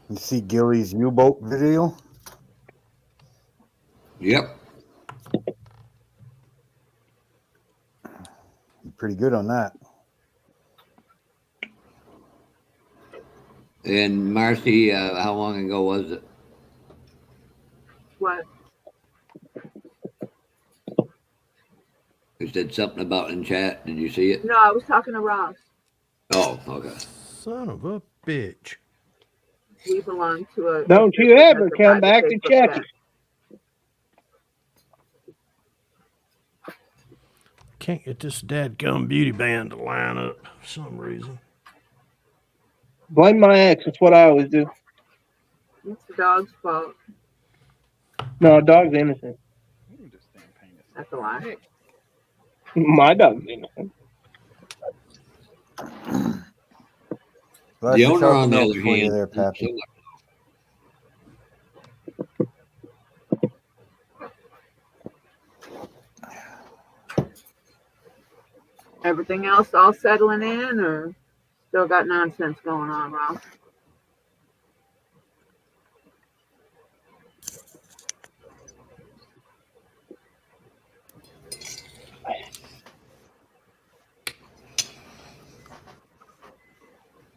You see Gilly's U-boat video? Yep. Pretty good on that. And Marcy, how long ago was it? What? You said something about in chat. Did you see it? No, I was talking to Ross. Oh, okay. Son of a bitch. We belong to a. Don't you ever come back to check it. Can't get this dadgum beauty band to line up for some reason. Blame my ex. That's what I always do. It's the dog's fault. No, a dog's innocent. That's a lie. My dog's innocent. Well, The that's owner, on the milk other for you hand, there, Pappy. Everything else all settling in, or still got nonsense going on, Ross?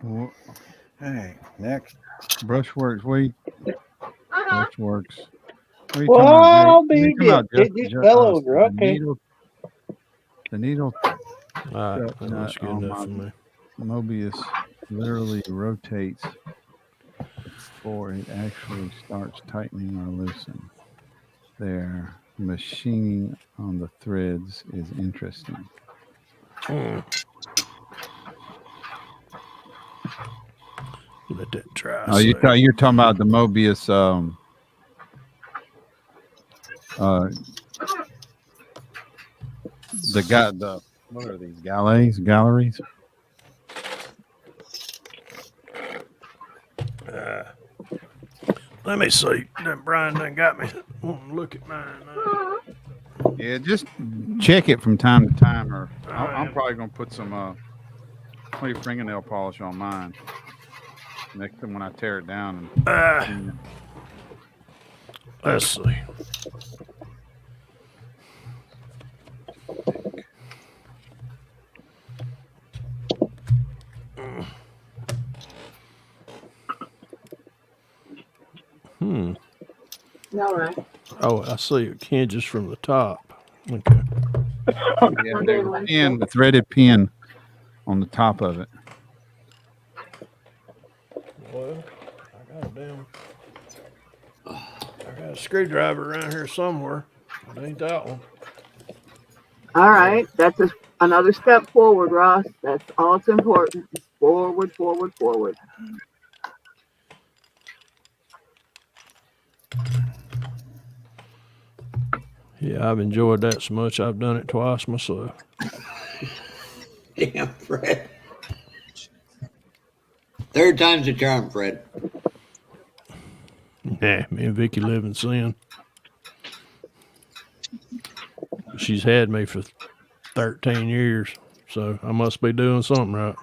Well, Hey, next. Brushworks, wait. Brushworks. What are you Well, I'll Jay? be What are you talking it about, just fell over. the Okay. needle All right, nut that's good on enough my for me. Mobius literally rotates before it actually starts tightening or loosening. Their machining on the threads is interesting. Let that dry. Oh, you're talking about the Mobius the what are these galleries? Let me see. That Brian done got me. Look at mine. Yeah, just check it from time to time, or I'm probably gonna put some fingernail polish on mine next time when I tear it down. And let's see. All right. Oh, I see it hinges from the top. Okay. yeah, there's a pin, the threaded pin on the top of it. Well, I got a screwdriver around here somewhere. It ain't that one. All right. That's another step forward, Ross. That's all that's important. Forward, forward, forward. Yeah, I've enjoyed that so much. I've done it twice myself. Damn, Fred. Third time's a charm, Fred. Nah, me and Vicky live in sin. She's had me for 13 years, so I must be doing something right.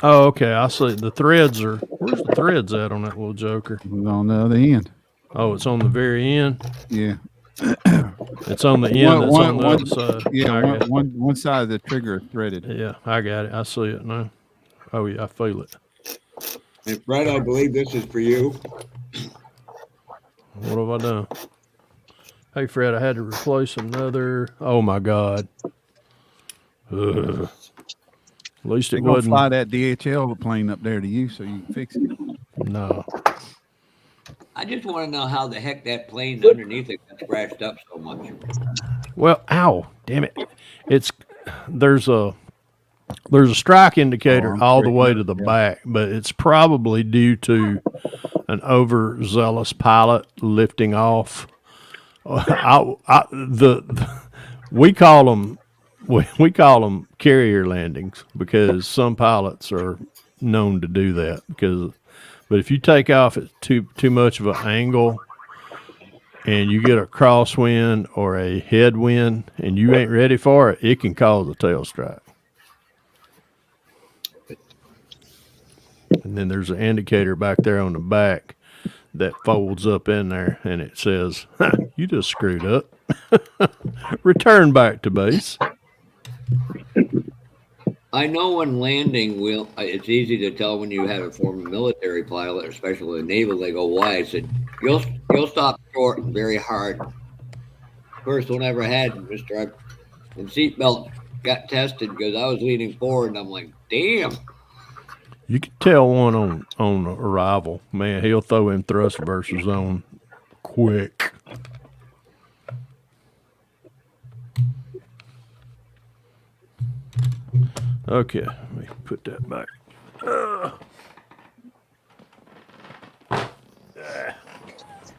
Oh, okay. I see. The threads are. Where's the threads at on that little joker? On the other end. Oh, it's on the very end. Yeah. It's on the end. That's on the other side. Yeah, one side of the trigger is threaded. Yeah, I got it. I see it now. Oh yeah, I feel it. And Fred, I believe this is for you. What have I done? Hey, Fred, I had to replace another. Oh my God. Ugh. At least it wasn't. Fly that DHL plane up there to you so you can fix it. No. I just want to know how the heck that plane underneath it got scratched up so much. Well, ow, damn it! There's a strike indicator all the way to the back, but it's probably due to an overzealous pilot lifting off. We call them carrier landings because some pilots are known to do that. But if you take off at too much of an angle and you get a crosswind or a headwind and you ain't ready for it, it can cause a tail strike. And then there's an indicator back there on the back that folds up in there, and it says, you just screwed up. Return back to base. I know when landing it's easy to tell when you have a former military pilot, especially the naval. They go, "Why?" I said, "You'll stop short and very hard." First one I ever had, Mr. And seatbelt got tested because I was leaning forward, and I'm like, "Damn." You can tell one on arrival. Man, he'll throw in thrust versus on quick. Okay, let me put that back.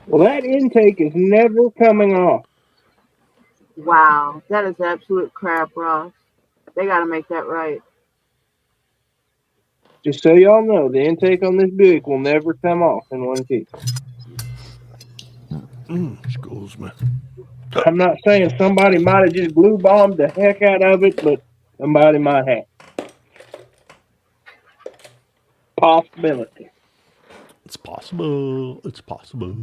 Well, that intake is never coming off. Wow, that is absolute crap, Ross. They got to make that right. Just so y'all know, the intake on this Buick will never come off in one piece. Schools, man. I'm not saying somebody might have just glue bombed the heck out of it, but somebody might have. Possibility. It's possible. It's possible.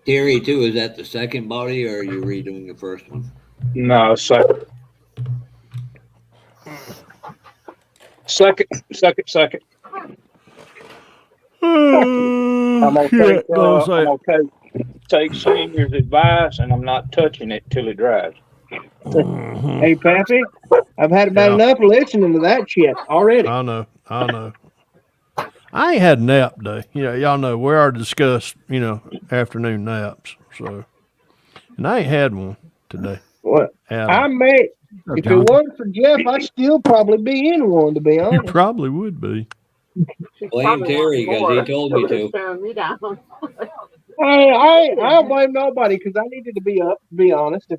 Terry, too, is that the second body, or are you redoing the first one? No, second. I'm gonna take senior's advice, and I'm not touching it till it drives. Hey, Pappy, I've had about enough listening to that shit already. I know. I ain't had a nap day. Y'all know we already discussed, afternoon naps. So, and I ain't had one today. What? I may. If it wasn't for Jeff, I'd still probably be in one, to be honest. You probably would be. Blame Terry because he told me to. I don't blame nobody because I needed to be up, to be honest.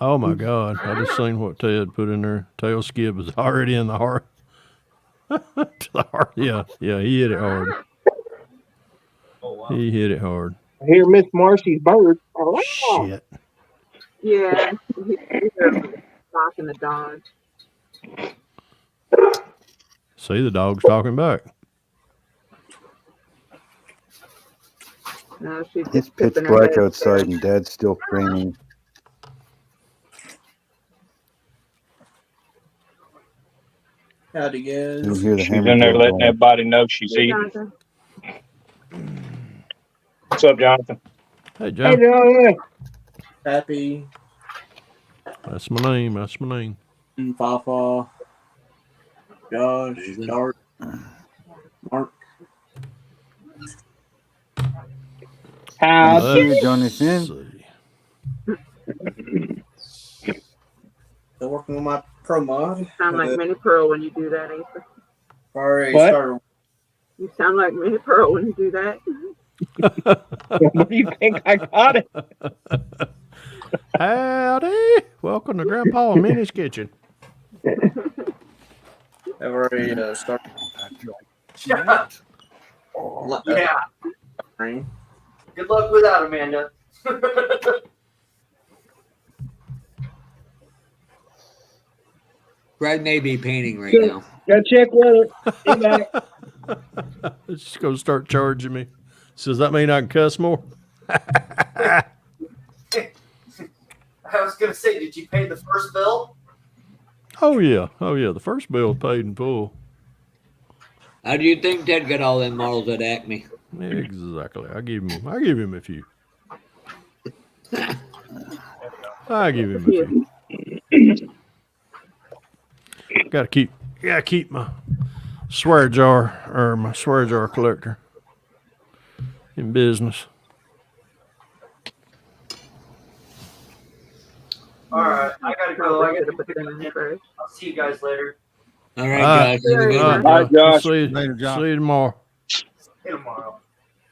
Oh, my God. I just seen what Ted put in there. Tail skid was already in the heart. Yeah, he hit it hard. Oh, wow. He hit it hard. I hear Miss Marcy's bird. Shit. Yeah, he's talking the dog. See, the dog's talking back. No, she's It's pitch black outside and Dad's still framing. Howdy, guys. You'll hear the She's hammer in there drill letting going. everybody know she's eating. What's up, Jonathan? Hey, Hey, John. John. Happy. That's my name. And Fafa. Josh. Dart. Mark. Howdy, Jonathan. Still working on my pro mod. You sound like Mini Pearl when you do that, Asa. Already What? started. You sound like Mini Pearl when you do that. What do you think I got it? Howdy. Welcome to Grandpa and Minnie's kitchen. I've already started. Yeah. Rain. Good luck with that, Amanda. Brad may be painting right now. Gotta check weather. Be back. It's just going to start charging me. So does that mean I can cuss more? I was gonna say, did you pay the first bill? Oh, yeah. The first bill paid in full. How do you think Ted got all them models at Acme? Exactly. I give him a few. I give him a few. Gotta keep my swear jar collector in business. All right, I gotta go. I'll see you guys later. All right, guys. All right, Bye, Josh. See you tomorrow. Tomorrow.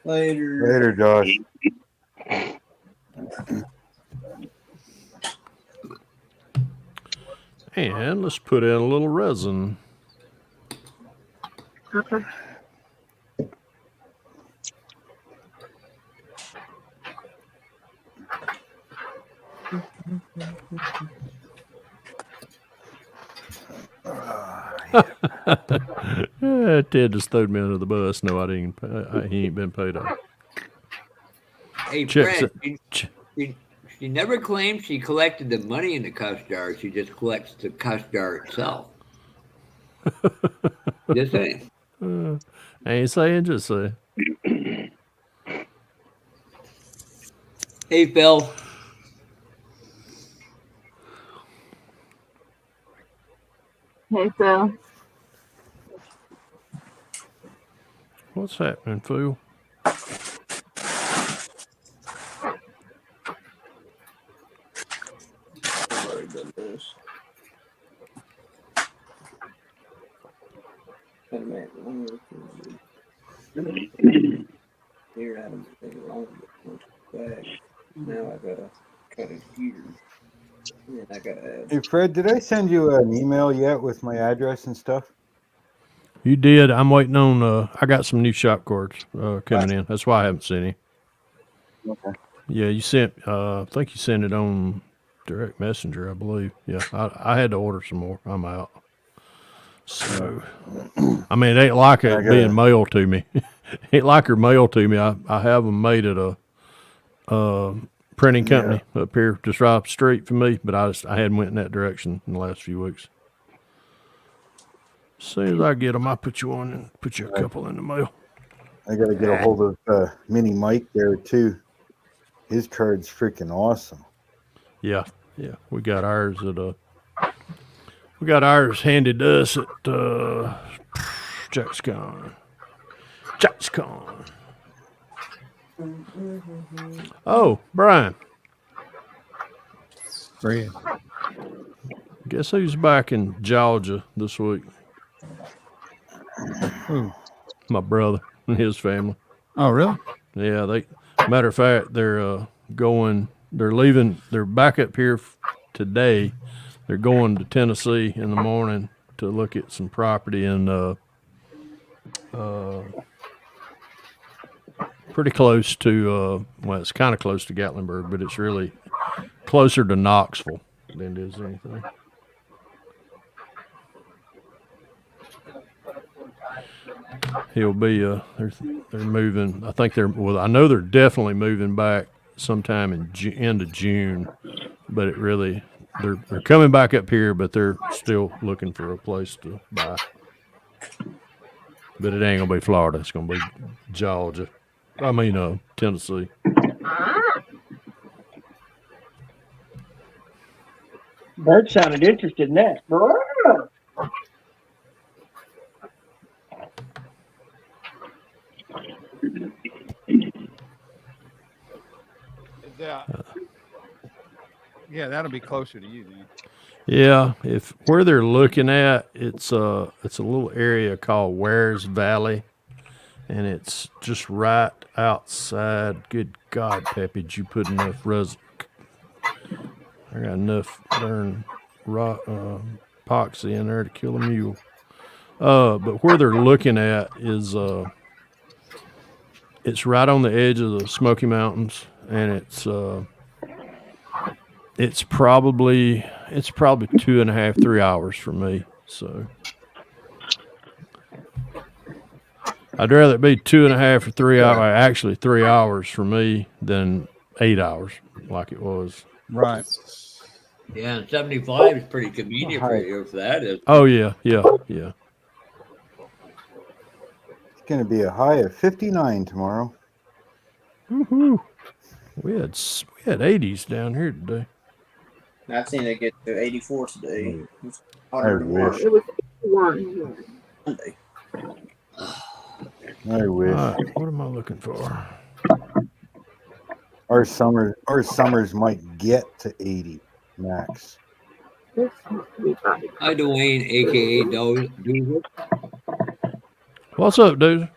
Later. Later, Josh. And let's put in a little resin. Okay. Ted just throwed me under the bus. No, I didn't. He ain't been paid off. Hey, Check Fred, it. she never claims she collected the money in the cuss jar. She just collects the cuss jar itself. Just saying. I ain't saying, just say. Hey, Phil. Hey, Phil. What's happening, Phil? Oh my goodness. Wait a minute. Here, Adam, thing wrong with back. Now I gotta cut it here. And I gotta add. Hey, Fred, did I send you an email yet with my address and stuff? You did. I'm waiting on. I got some new shop cards coming in. That's why I haven't seen any. Okay. Yeah, you sent. I think you sent it on direct messenger, I believe. Yeah, I had to order some more. I'm out. So, I mean, it ain't like it being mailed to me. Ain't like her mailed to me. I have them made at a printing company up here just right up the street from me, but I hadn't went in that direction in the last few weeks. As soon as I get them, I put you on and put you a couple in the mail. I got to get a hold of Mini Mike there too. His card's freaking awesome. Yeah. We got ours we got ours handed to us at JacksCon. Oh, Brian. Fred. Guess who's back in Georgia this week? Who? My brother and his family. Oh, really? Yeah, matter of fact, they're leaving, they're back up here today. They're going to Tennessee in the morning to look at some property in pretty close to well, it's kind of close to Gatlinburg, but it's really closer to Knoxville than it is anything. He'll be they're moving. I think I know they're definitely moving back sometime in end of June, but they're coming back up here, but they're still looking for a place to buy. But it ain't gonna be Florida. It's gonna be Georgia. I mean, Tennessee. Bert sounded interested in that. Yeah, that'll be closer to you then. Yeah, if where they're looking at, it's a little area called Wares Valley, and it's just right outside. Good God, Peppy, did you put enough I got enough darn epoxy in there to kill a mule. But where they're looking at is it's right on the edge of the Smoky Mountains, and it's probably 2.5, 3 hours from me. So I'd rather it be 2.5 or 3 hours, actually 3 hours for me than 8 hours like it was. Right. Yeah, and 75 is pretty convenient for you if that is. Oh yeah. It's going to be a high of 59 tomorrow. Woohoo! We had 80s down here today. I've seen it get to 84 today. I wish. It was 81 Monday. I wish. What am I looking for? Our summers might get to 80 max. Hi, Dwayne, a.k.a. Dozer. What's up, dude?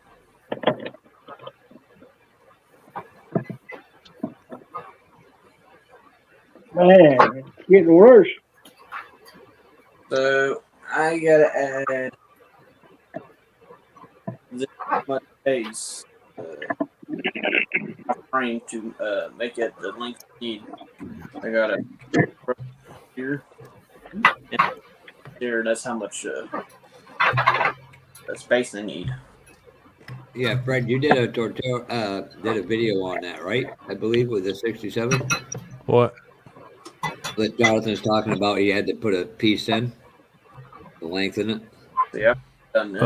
Man, it's getting worse. So I gotta add this much space frame to make it the length I need. I gotta here. And there, that's how much space they need. Yeah, Fred, you did a video on that, right? I believe with the 67. What? That Jonathan's talking about. He had to put a piece in, the length in it. Yeah, done this.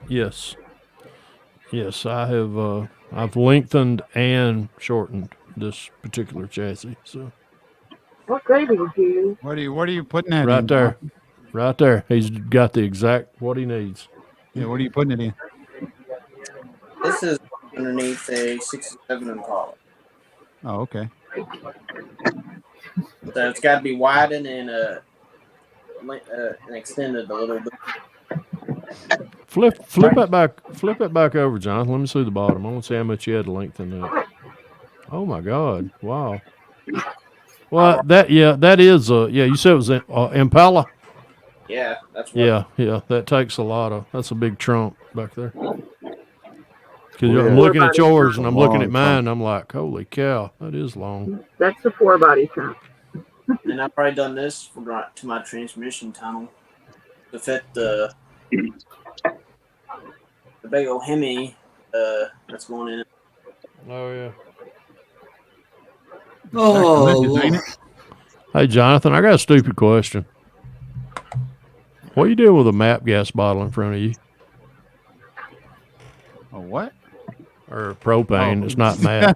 Yes. I have. I've lengthened and shortened this particular chassis. So What grade did you use? What are you putting that right in? there, right there. He's got the exact what he needs. Yeah, what are you putting it in? This is underneath a 67 Impala. Oh, okay. So it's got to be widened and extended a little bit. Flip it back over, Jonathan. Let me see the bottom. I want to see how much you had to lengthen that. Oh my God! Wow. Well, that is you said it was Impala. Yeah, that's what. Yeah. That takes a lot of. That's a big trunk back there. Because Yeah. I'm looking at yours and I'm looking at Long mine. trunk. And I'm like, holy cow, that is long. That's the 4-body trunk. And I've already done this to my transmission tunnel to fit the big old Hemi that's going in. Oh yeah. Oh, Ain't Lord. it? Hey, Jonathan, I got a stupid question. What are you doing with a MAP gas bottle in front of you? Oh, what? Or propane? It's not MAP.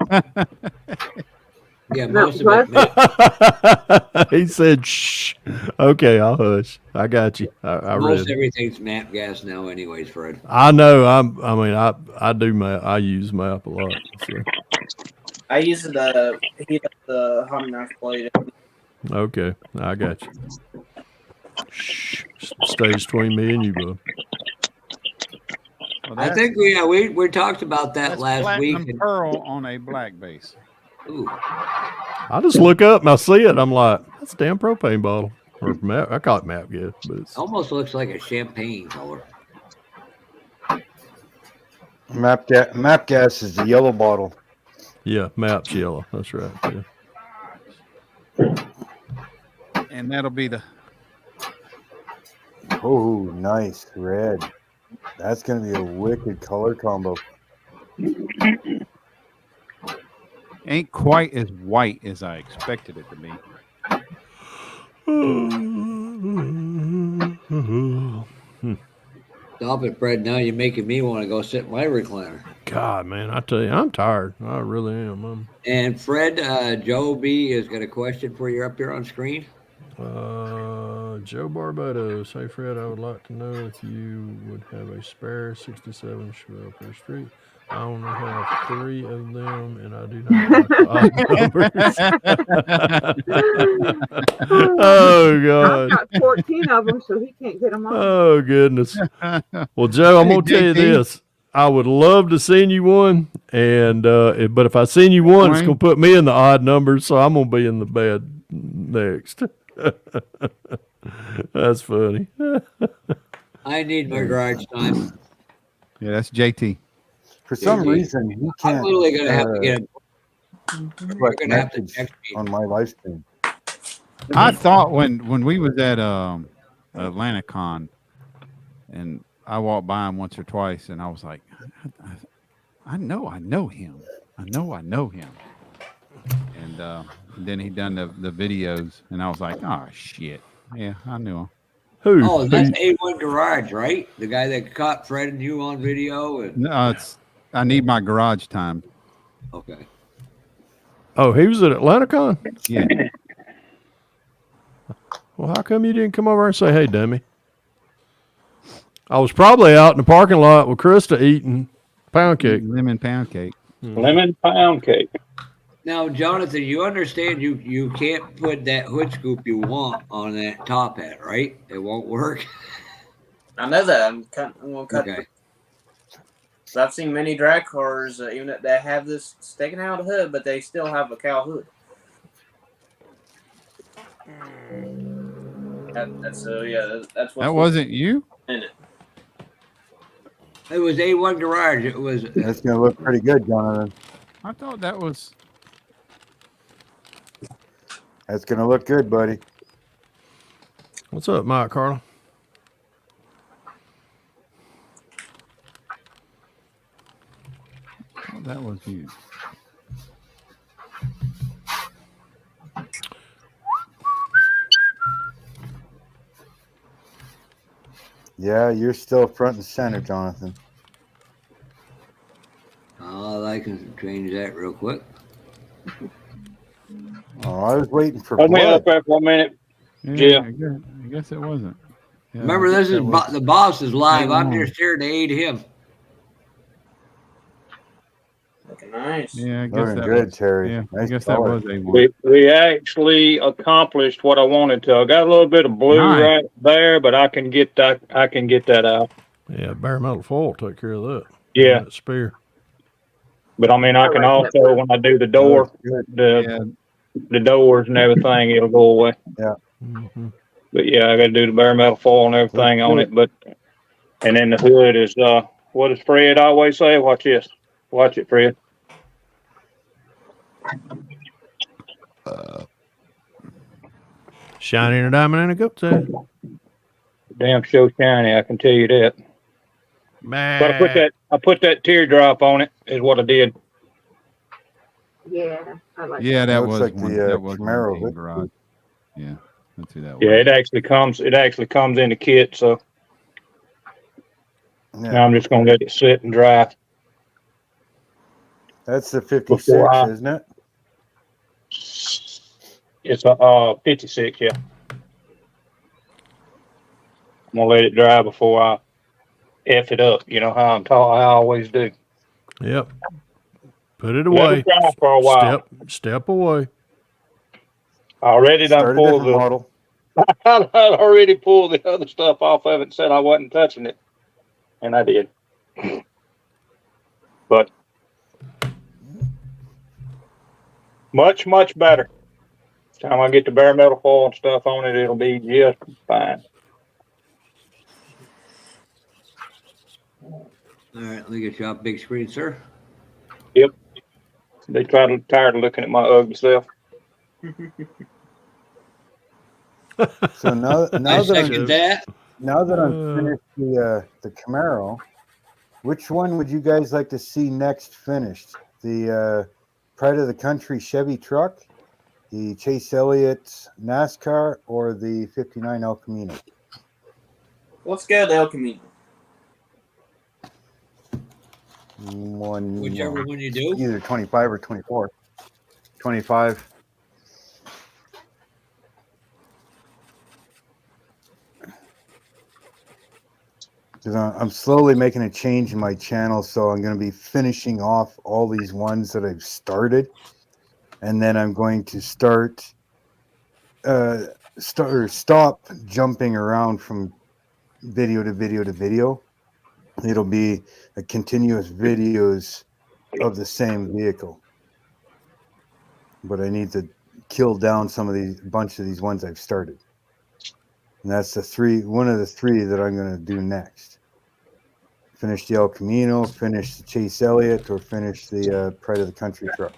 Yeah, No, most of what? it. He said, "Shh." Okay, I'll hush. I got you. I Most read. everything's map gas now, anyways, Fred. I know. I do MAP. I use MAP a lot. So. I use it to heat up the hot knife blade. Okay, I got you. Shh. Stays between me and you, bud. Well, I think we talked about that that's last week. platinum pearl on a black base. Ooh. I just look up and I see it. I'm like, that's a damn propane bottle. Or MAP. I call it MAP gas, but it's Almost looks like a champagne color. Map gas is the yellow bottle. yeah, MAP's yellow. That's right. Yeah. And that'll be the Oh, nice red. That's gonna be a wicked color combo. ain't quite as white as I expected it to be. Stop it, Fred. Now you're making me want to go sit in my recliner. God, man, I tell you, I'm tired. I really am. And Fred, Joe B has got a question for you up here on screen. Joe Barbados. Hey, Fred, I would like to know if you would have a spare 67 Chevelle per street. I only have 3 of them, and I do not like the odd numbers. Oh, God. I've got 14 of them, so he can't get them all. Oh, goodness. Well, Joe, I'm going to tell you this. I would love to send you one, and but if I send you one, it's going to put me in the odd numbers, so I'm going to be in the bad next. That's funny. I need my garage time. Yeah, that's JT. For some reason, he can't. I'm literally gonna have to get. We're gonna have to message text me. on my live stream. I thought when we was at AtlantaCon, and I walked by him once or twice, and I was like, I know him. I know him. And then he done the videos, and I was like, oh shit, yeah, I knew him. Who? Oh, that's A1 Garage, right? The guy that caught Fred and you on video. And... No, I need my garage time. Okay. Oh, he was at AtlantaCon? Yeah. Well, how come you didn't come over and say, hey, dummy? I was probably out in the parking lot with Krista eating pound cake. Lemon pound cake. Lemon pound cake. Now, Jonathan, you understand you can't put that hood scoop you want on that top hat, right? It won't work. I know that. I'm going to cut. Okay. So I've seen many drag cars, even that they have this sticking out of the hood, but they still have a cow hood. That's what That wasn't you? in it. It was A1 Garage. It was. That's gonna look pretty good, Jonathan. I thought that was. That's gonna look good, buddy. What's up, Mike Carla? Oh, that was you. Yeah, you're still front and center, Jonathan. I can change that real quick. Oh, I was waiting for Hold me blood. up there for a minute. Yeah, Yeah. I guess it wasn't. Yeah, Remember, I this guess is that was the boss is live. I'm A1. just here to aid him. Looking nice. Yeah, I guess Looking that good, was. Terry. Yeah, I Nice guess that color. was A1. We actually accomplished what I wanted to. I got a little bit of blue Nice. right there, but I can get that. I can get that out. Yeah, bare metal foil took care of that. Yeah, That spear. but I mean, I can like that. also, when I do the door, Good. the doors and everything, it'll go away. Mm-hmm. But yeah, I got to do the bare metal foil and everything Looks on good. it. But and then the hood is what does Fred always say? Watch this. Watch it, Fred. Shiny and a diamond and a goat tail. Damn show shiny, I can tell you that. But I put that teardrop on it is what I did. Yeah, I like Yeah, that Looks was like one. the, That was Camaro one hood. garage. Yeah, that's who that was. Yeah, it actually comes in the kit, so now Yeah, I'm just gonna let it sit and dry. that's the 56, Before isn't it? It's a 56, yeah. I'm gonna let it dry before I F it up. You know how I always do. Yep. Put it Let away. it dry for a while. Step away. I already done Start a pulled different model. I already pulled the other stuff off of it and said I wasn't touching it, and I did. But much better. Time I get the bare metal foil and stuff on it, it'll be just fine. All right, let me get you off big screen, sir. Yep. They tired of looking at my ugly self. So now I that second that. I'm finished the Camaro, which one would you guys like to see next finished? The Pride of the Country Chevy truck, the Chase Elliott NASCAR, or the 59 El Camino? Let's go to El Camino. Whichever one you do. Either 25 or 24. 25. Because I'm slowly making a change in my channel, so I'm going to be finishing off all these ones that I've started, and then I'm going to stop jumping around from video to video to video. It'll be a continuous videos of the same vehicle, but I need to kill down bunch of these ones I've started. And that's one of the three that I'm going to do next. Finish the El Camino, finish the Chase Elliott, or finish the Pride of the Country truck.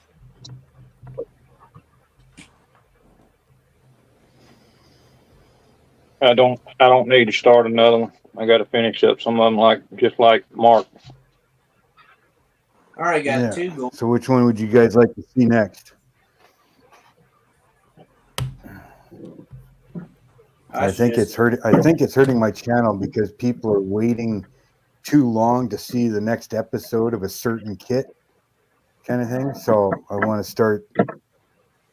I don't need to start another one. I got to finish up some of them just like Mark. All right, got two going. So which one would you guys like to see next? I think it's hurting my channel because people are waiting too long to see the next episode of a certain kit kind of thing. So I want to start,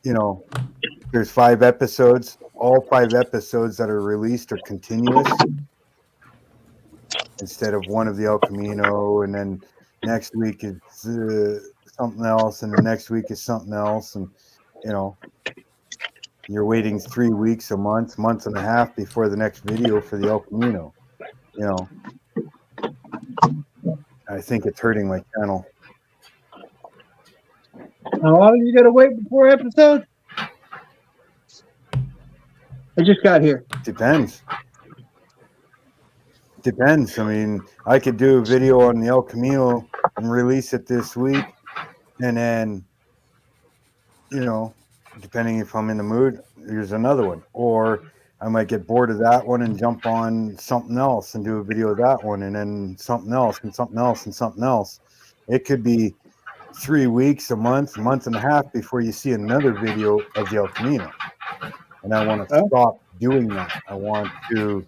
there's 5 episodes. All 5 episodes that are released are continuous instead of one of the El Camino, and then next week is something else, and the next week is something else, and you're waiting 3 weeks, a month and a half before the next video for the El Camino. I think it's hurting my channel. How long you gotta wait before episode? I just got here. Depends. Depends. I mean, I could do a video on the El Camino and release it this week, and then, you know, depending if I'm in the mood, here's another one. Or I might get bored of that one and jump on something else and do a video of that one, and then something else and something else and something else. It could be 3 weeks, a month and a half before you see another video of the El Camino. And I want to stop doing that. I want to,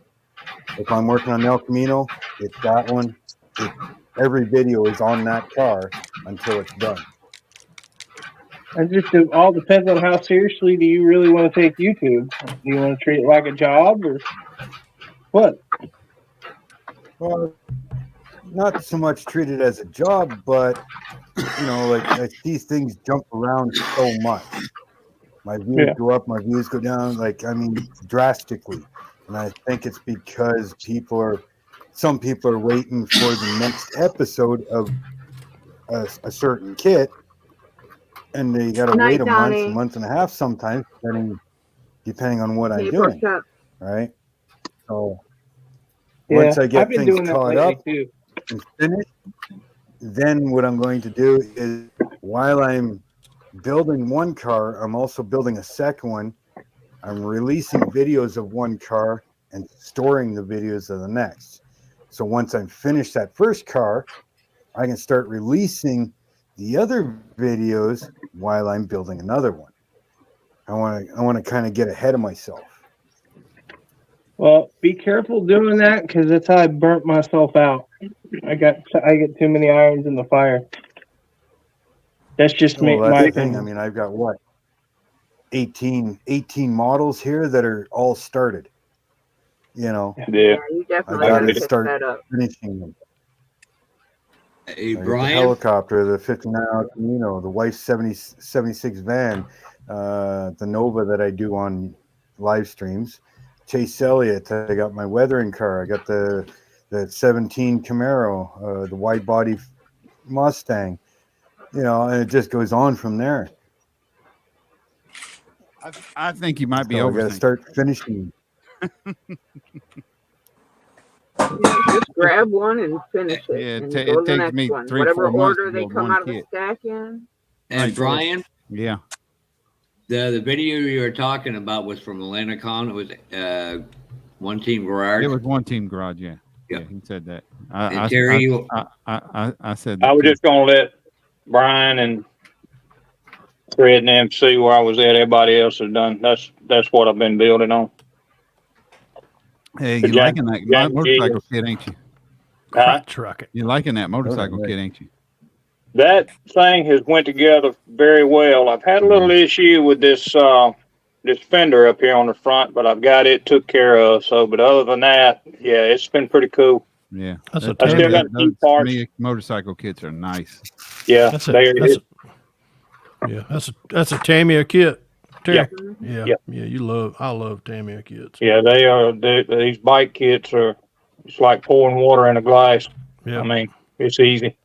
if I'm working on El Camino, it's that one. Every video is on that car until it's done. I just it all depends on how seriously do you really want to take YouTube. Do you want to treat it like a job or what? Well, not so much treat it as a job, but you know, like these things jump around so much. My views go up, my views go down, like, I mean, drastically. And I think it's because some people are waiting for the next episode of a certain kit, and they got to wait a month and a half sometimes, depending on what I'm doing. Right? So once I get things caught up and finished, then what I'm going to do is, while I'm building one car, I'm also building a second one. I'm releasing videos of one car and storing the videos of the next. So once I'm finished that first car, I can start releasing the other videos while I'm building another one. I want to kind of get ahead of myself. Well, be careful doing that, because that's how I burnt myself out. I get too many irons in the fire. That's just my thing. opinion. I mean, I've got 18 models here that are all started. You know, you definitely I got gotta to pick start that up. finishing them. Hey, The Brian. helicopter, the 59 Camino, the Wife 76 van, the Nova that I do on live streams, Chase Elliott. I got my weathering car. I got the 17 Camaro, the wide body Mustang. You know, and it just goes on from there. I think you might be so overthinking. I got to start finishing. Just grab one and finish it. Yeah, and it go to the takes next me one. 3 or Whatever 4 months order to they build come one out of the kit. stack in. And Brian, yeah, the video you were talking about was from AtlantaCon. It was One Team Garage. it was One Team Garage. Yeah, Yeah. he said that. And Terry, I said that I was too. just gonna let Brian and Fred and them see where I was at. Everybody else has done. That's what I've been building on. Hey, The you liking that motorcycle kit, ain't you? Crap trucking. You liking that motorcycle kit, ain't you? That thing has went together very well. I've had a little issue with this fender up here on the front, but I've got it took care of. So, but other than that, yeah, it's been pretty cool. Yeah, I still got a few parts. Motorcycle kits are nice. Yeah, that's a Tamiya kit. Terry. Yeah. I love Tamiya kits. Yeah, they are. These bike kits are. It's like pouring water in a glass. Yeah, I mean, it's easy.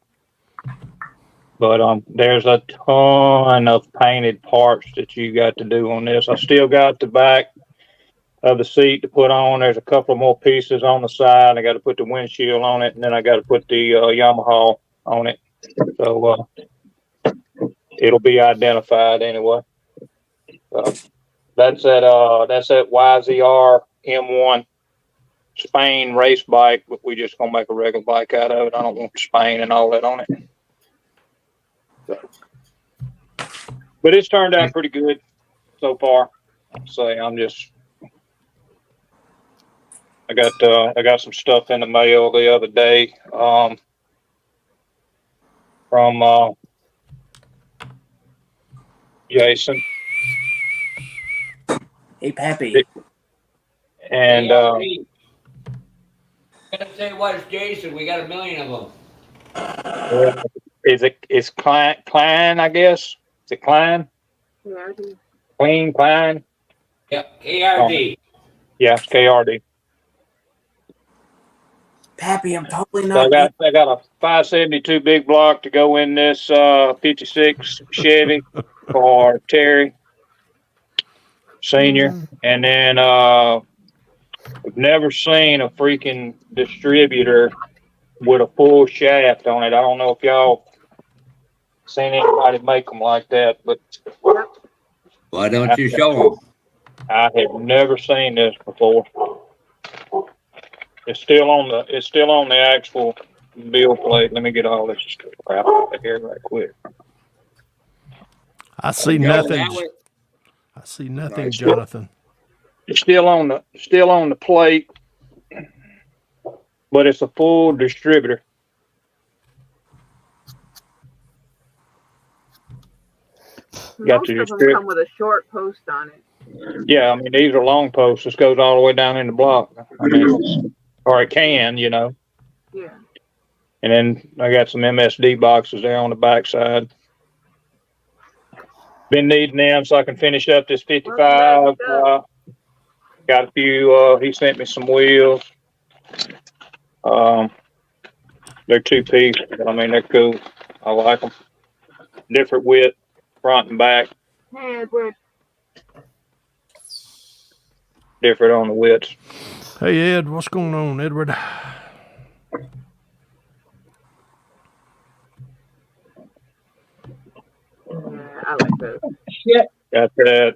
But there's a ton of painted parts that you got to do on this. I still got the back of the seat to put on. There's a couple more pieces on the side. I got to put the windshield on it, and then I got to put the Yamaha on it. So it'll be identified anyway. That's that YZR M1 Spain race bike, but we just gonna make a regular bike out of it. I don't want Spain and all that on it. So. But it's turned out pretty good so far. So I got some stuff in the mail the other day from Jason. Hey, Pappy. I'm And gonna say what's Jason. We got 1 million of them. it's Klein, I guess. Is it Klein? Klein. Yep, KRD. Yeah, it's KRD. Pappy, I'm totally So not. I got a 572 big block to go in this 56 Chevy for Terry Senior, and then I've never seen a freaking distributor with a full shaft on it. I don't know if y'all seen anybody make them like that, but Why don't you show them? I have never seen this before. It's still on the actual bill plate. Let me get all this crap out of here right quick. I see nothing. I see nothing, Jonathan. It's still on the plate, but it's a full distributor. Most of them come with a short post on it. Yeah, I mean, these are long posts. This goes all the way down in the block. I mean, or it can, you know. Yeah. And then I got some MSD boxes there on the backside. Been needing them so I can finish up this 55. Got a few, he sent me some wheels. They're 2-piece, but I mean, they're cool. I like them. Different width, front and back. Hey, Edward. Different on the widths. Hey, Ed, what's going on, Edward? Yeah, I like those. Shit. Got that.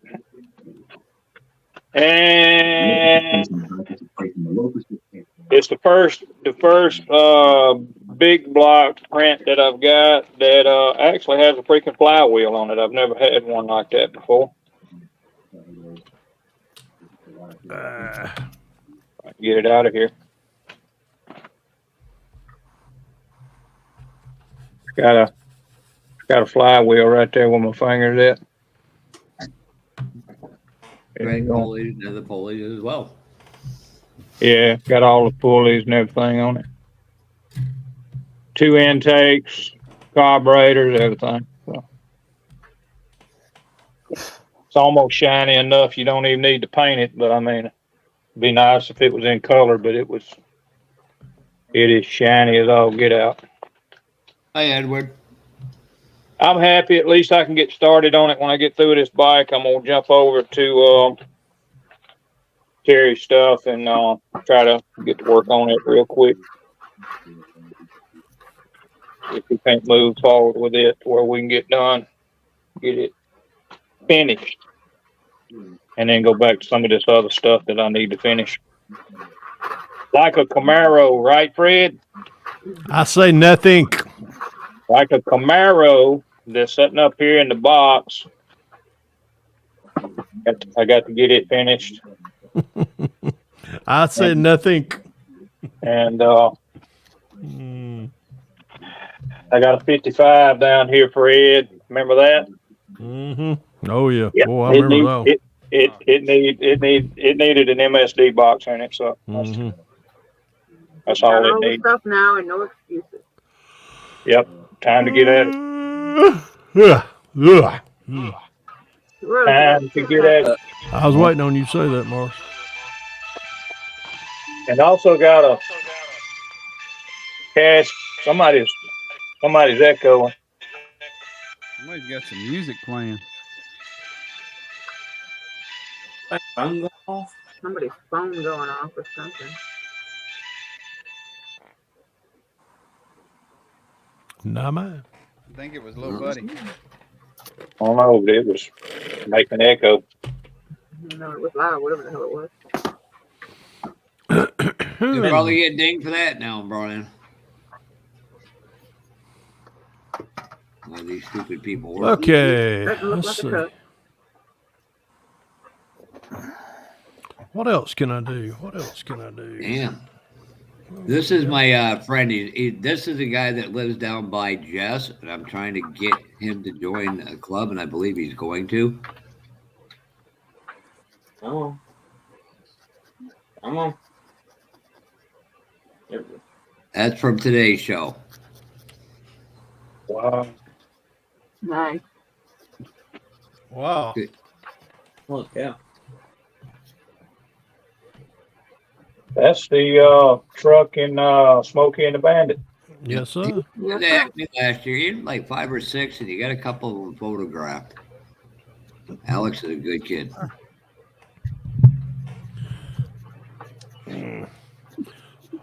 And it's the first big block print that I've got that actually has a freaking flywheel on it. I've never had one like that before. Get it out of here. Got a flywheel right there where my finger's at. Great pulleys and other pulleys as well. Yeah, got all the pulleys and everything on it. 2 intakes, carburetors, everything. So it's almost shiny enough you don't even need to paint it, but I mean, it'd be nice if it was in color, but it is shiny as all get out. Hey, Edward. I'm happy. At least I can get started on it. When I get through this bike, I'm gonna jump over to Terry's stuff and try to get to work on it real quick. If we can't move forward with it to where we can get done, get it finished, and then go back to some of this other stuff that I need to finish. Like a Camaro, right, Fred? I say nothing. Like a Camaro that's sitting up here in the box. I got to get it finished. I say nothing. And I got a 55 down here for Ed. Remember that? Mm-hmm. Oh yeah. Yep. Oh, I remember that. It needed an MSD box in it, so that's all it needs. Stuff now and no excuses. Yep. Time to get at it. Time to get at it. I was waiting on you to say that, Morris. And also got a cash. Somebody's echoing. Somebody's got some music playing. Phone going off? Somebody's phone going off or something. Not mine. I think it was Little Buddy. I don't know, but it was making echo. No, it was loud, whatever the hell it was. You'll probably get dinged for that now, Brian. Well, these stupid people work. Okay, let's see. What else can I do? Damn. This is my friend. This is a guy that lives down by Jess, and I'm trying to get him to join a club, and I believe he's going to. Come on. That's from today's show. Wow. Nice. Wow. Good. Look, yeah. That's the truck in Smokey and the Bandit. Yes, sir. They asked me last year, even like 5 or 6, and you got a couple of them photographed. Alex is a good kid.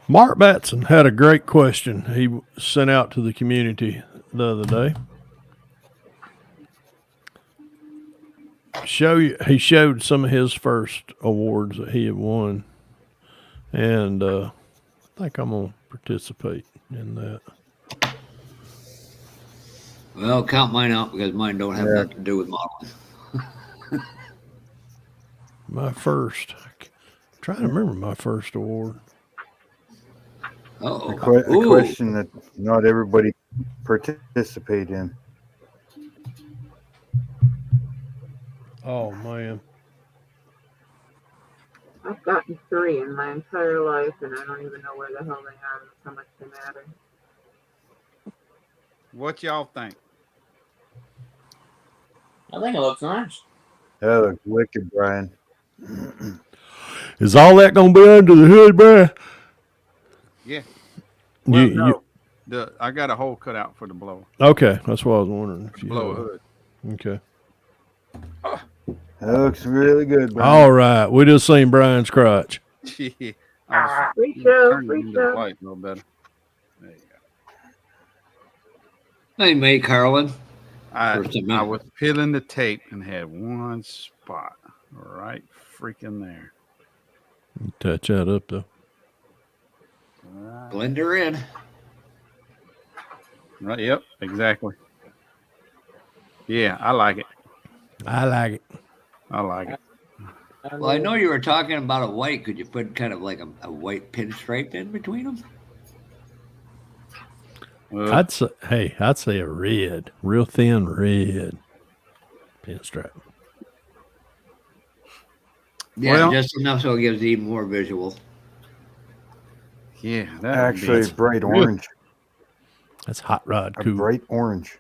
Mark Batson had a great question he sent out to the community the other day. He showed some of his first awards that he had won, and I think I'm gonna participate in that. Well, count mine out because mine don't have nothing to do with modeling. My first, I'm trying to remember my first award. Uh-oh. A question that not everybody participate in. Oh man, I've gotten 3 in my entire life, and I don't even know where the hell they are. That's how much they matter. What y'all think? I think it looks nice. That looks wicked, Brian. is all that gonna be under the hood, Brian? Yeah. Well, I got a hole cut out for the blower. Okay, that's what I was wondering. If you Blower had. hood. Okay. That looks really good, Brian. All right, we just seen Brian's crotch. Yeah. Free show, Turn it free into the show. light a little better. There you go. Hey, May Carolyn. I was peeling the tape and had one spot right freaking there. Touch that up though. Blend her in. Right. Yep. Exactly. Yeah, I like it. I like it. I like it. Well, I know you were talking about a white. Could you put kind of like a white pinstripe in between them? Well, I'd say a red, real thin red pinstripe. Yeah, well, just enough so it gives even more visual. Yeah, that actually bright orange. That's hot rod a cool. Bright orange.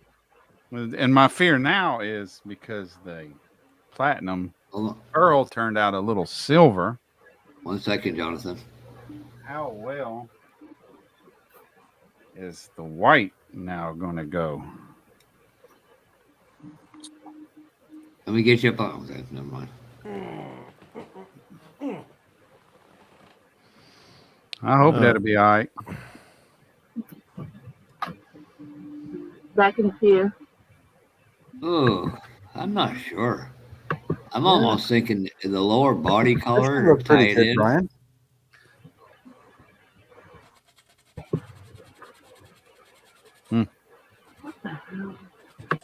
And my fear now is because the platinum pearl turned out a little silver. 1 second, Jonathan. How well is the white now going to go? Let me get you up on that. Never mind. I hope that'll be all right. Back into you. Oh, I'm not sure. I'm almost thinking the lower body color Look tie pretty it good, in. Brian.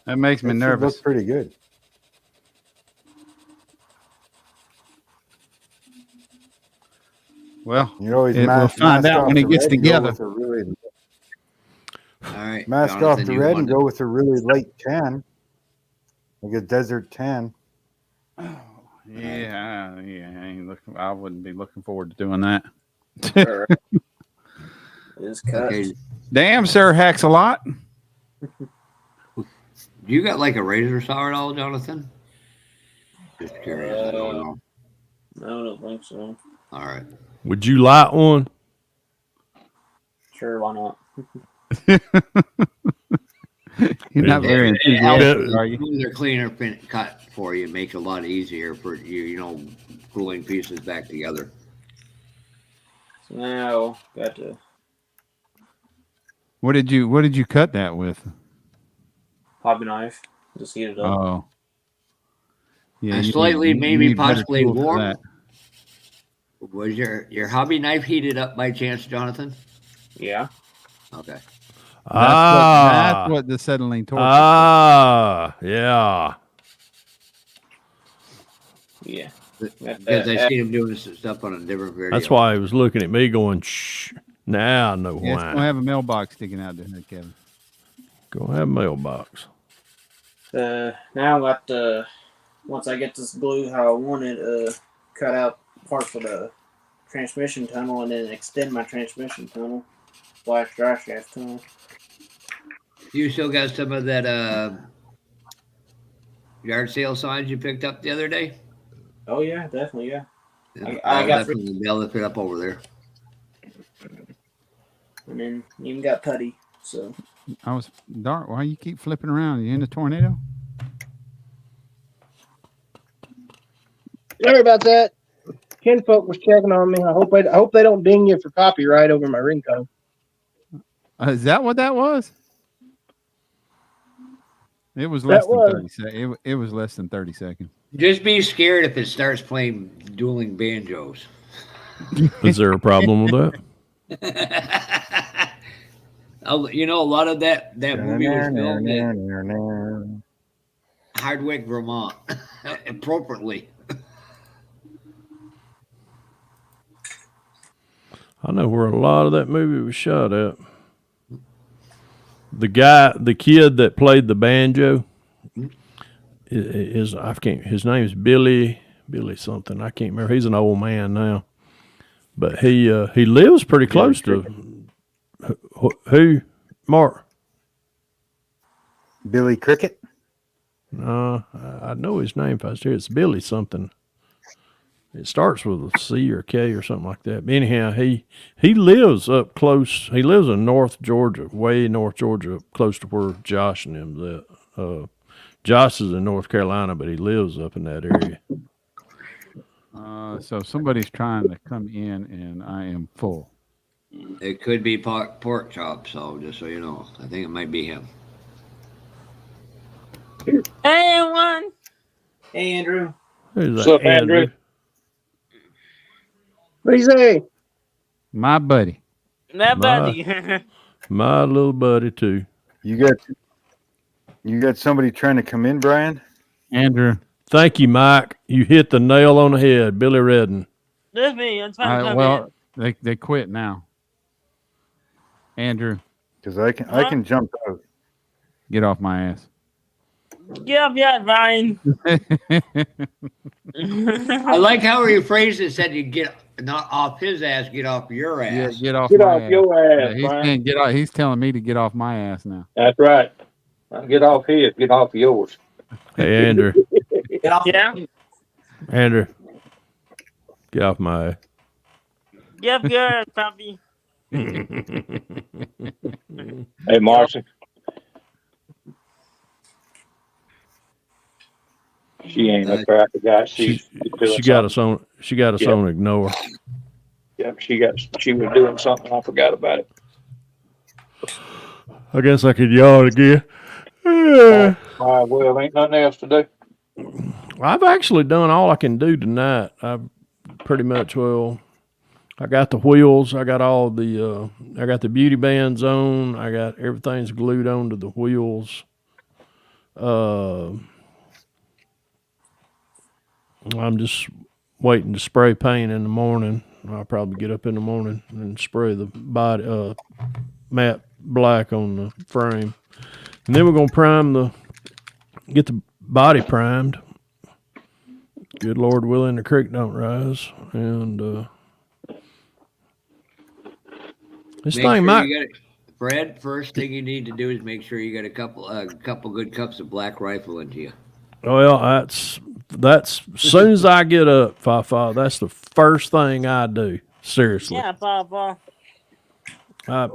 That makes me nervous. Looks pretty good. Well, you always we'll find out when it gets together. All right, mask Jonathan, off the you red won and it. go with a really light tan, like a desert tan. Yeah, I ain't looking. I wouldn't be looking forward to doing that. It's cut. Okay. Damn, Sir Hacks a lot. You got like a razor saw at all, Jonathan? Just curious. I don't know. No, I don't think so. All right. Would you light one? Sure, why not? You're not very enthusiastic, are you? Their cleaner cut for you makes it a lot easier for you, gluing pieces back together. So now got to. What did you cut that with? Hobby knife. Just heat it up. Oh. Yeah, And you slightly, need- you maybe need better possibly tools for warm. that. Was your hobby knife heated up by chance, Jonathan? Yeah. Okay. That's what the acetylene torch is. Yeah. Yeah. Because I seen him doing this stuff on a different video. That's why he was looking at me going, shh. Now I know Yeah, it's why. gonna have a mailbox sticking out there, Kevin. Go have a mailbox. Now I got to, once I get this glue how I want it, cut out parts of the transmission tunnel and then extend my transmission tunnel. Flash dry shaft tunnel. You still got some of that yard sale signs you picked up the other day? Oh yeah, definitely, yeah. I'll I got definitely mail it up over there. and then even got putty. So I was Dart. Why you keep flipping around? You in the tornado? Sorry about that. Kinfolk was checking on me. I hope they don't ding you for copyright over my ringtone. Is that what that was? It was less than 30 seconds. It was less than 30 seconds. Just be scared if it starts playing dueling banjos. Is there a problem with that? You know, a lot of that movie was filmed in Hardwick, Vermont, appropriately. I know where a lot of that movie was shot at. The kid that played the banjo his name is Billy something. I can't remember. He's an old man now, but he lives pretty close to who? Mark? Billy Cricket? No, I know his name. If I was here, it's Billy something. It starts with a C or K or something like that. But anyhow, he lives up close. He lives in North Georgia, way North Georgia, close to where Josh and him's at. Josh is in North Carolina, but he lives up in that area. So somebody's trying to come in, and I am full. It could be pork chop, so just so you know. I think it might be him. Hey, everyone. Hey, Andrew. Who's What's up, Andrew? What do you say? My buddy. That buddy. My little buddy too. You got somebody trying to come in, Brian? Andrew. Thank you, Mike. You hit the nail on the head, Billy Redden. That's me. I'm trying to come in. They quit now. Andrew. Because I can jump out. Get off my ass. Get up yet, Ryan. I like how he phrased it. Said you get not off his ass, get off your ass. Yeah, get off your ass. Yeah, he's saying get off. He's telling me to get off my ass now. That's right. Get off his. Get off yours. Hey, Andrew. Get off. Yeah. Andrew. Get off my ass. Get up your ass, puppy. Hey, Marcy. She ain't a cracker guy. She got us on. She got us on ignore. Yeah, she was doing something. I forgot about it. I guess I could yawn again. Well, ain't nothing else to do. I've actually done all I can do tonight. I've pretty much I got the wheels. I got all the. I got the beauty bands on. I got everything's glued onto the wheels. I'm just waiting to spray paint in the morning. I'll probably get up in the morning and spray the body matte black on the frame, and then we're gonna get the body primed. Good Lord willing, the creek don't rise, and this thing might. Fred, first thing you need to do is make sure you got a couple good cups of Black Rifle into you. Well, that's as soon as I get up, Fafa, that's the first thing I do. Seriously. Yeah, Papa. I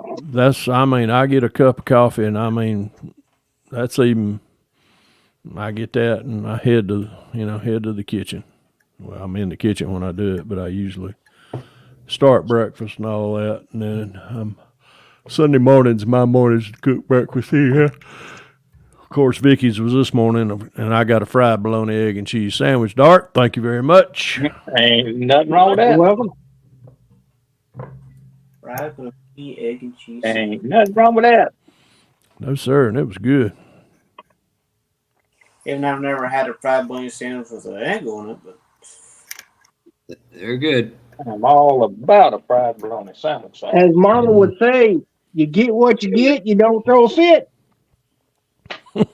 get a cup of coffee, and that's even. I get that, and I head to the kitchen. Well, I'm in the kitchen when I do it, but I usually start breakfast and all that, and then Sunday mornings, my mornings to cook breakfast here. Of course, Vicky's was this morning, and I got a fried bologna, egg, and cheese sandwich. Dart, thank you very much. Ain't nothing wrong with that. You're welcome. Fried bologna, egg, and cheese. Ain't nothing wrong with that. No, sir, and it was good. Even I've never had a fried bologna sandwich with an egg on it, but they're good. I'm all about a fried bologna sandwich. As Mama would say, you get what you get, you don't throw a fit. And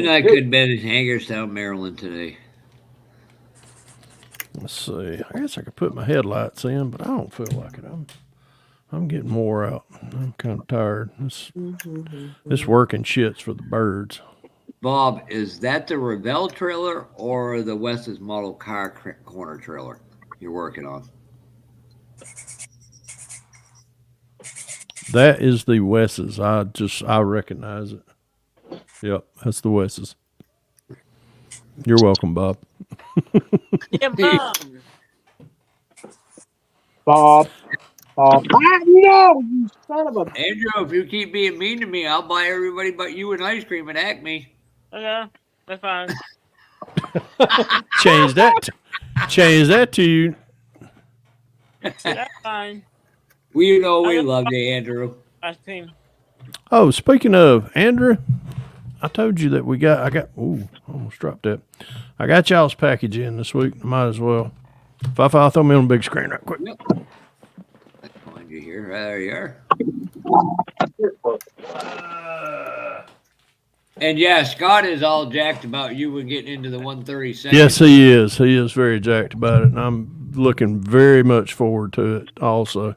I could bet in Hagerstown, Maryland today. Let's see. I guess I could put my headlights in, but I don't feel like it. I'm getting wore out. I'm kind of tired. This working shit's for the birds. Bob, is that the Revell trailer or the Wes's model car corner trailer you're working on? That is the Wes's. I recognize it. Yep, that's the Wes's. You're welcome, Bob. Yeah, Bob. Bob. No, you son of a. Andrew, if you keep being mean to me, I'll buy everybody but you an ice cream at Acme. Okay, that's fine. Change that to you. That's fine. We know we love you, Andrew. Ice cream. Oh, speaking of Andrew, I told you that I got. Ooh, almost dropped that. I got y'all's package in this week. Might as well. Throw me on the big screen right quick. Yep. Find you here. There you are. And yeah, Scott is all jacked about you and getting into the 132nd. Yes, he is. He is very jacked about it, and I'm looking very much forward to it also.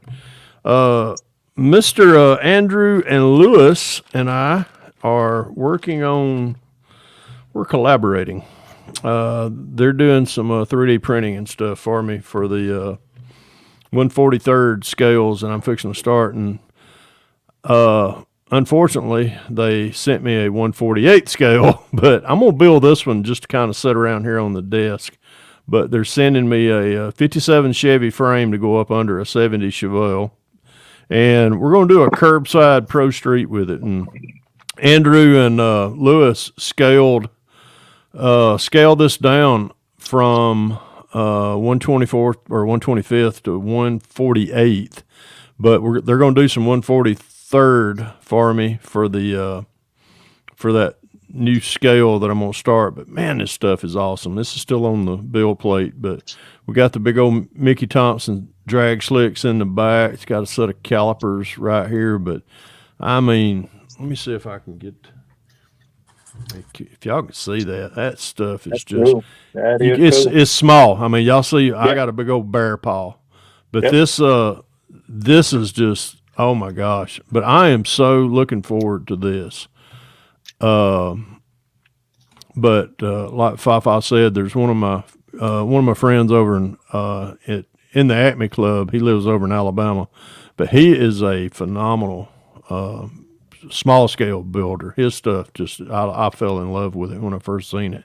Mr. Andrew and Lewis and I are we're collaborating. They're doing some 3D printing and stuff for me for the 1/43rd scales, and I'm fixing to start. And unfortunately, they sent me a 1/48 scale, but I'm gonna build this one just to kind of sit around here on the desk. But they're sending me a 57 Chevy frame to go up under a 70 Chevelle, and we're gonna do a curbside pro street with it. And Andrew and Lewis scaled this down from 124th or 125th to 148th, but they're going to do some 143rd for me for the for that new scale that I'm going to start. But man, this stuff is awesome. This is still on the bill plate, but we got the big old Mickey Thompson drag slicks in the back. It's got a set of calipers right here, but I mean, let me see if I can get. If y'all can see that stuff is just it's small. I mean, y'all see I got a big old bear paw, but this is just, oh my gosh. But I am so looking forward to this. But like Fafa said, there's one of my friends over in the Acme Club. He lives over in Alabama, but he is a phenomenal small scale builder. His stuff just I fell in love with it when I first seen it,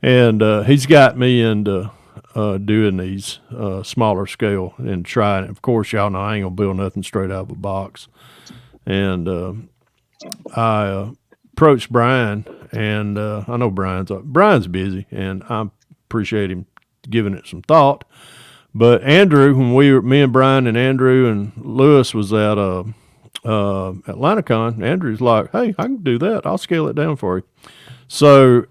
and he's got me into doing these smaller scale and trying it. Of course, y'all know I ain't gonna build nothing straight out of a box, and I approached Brian, and I know Brian's busy, and I appreciate him giving it some thought. But Andrew, me and Brian and Andrew and Lewis was at AtlantaCon, Andrew's like, hey, I can do that. I'll scale it down for you. So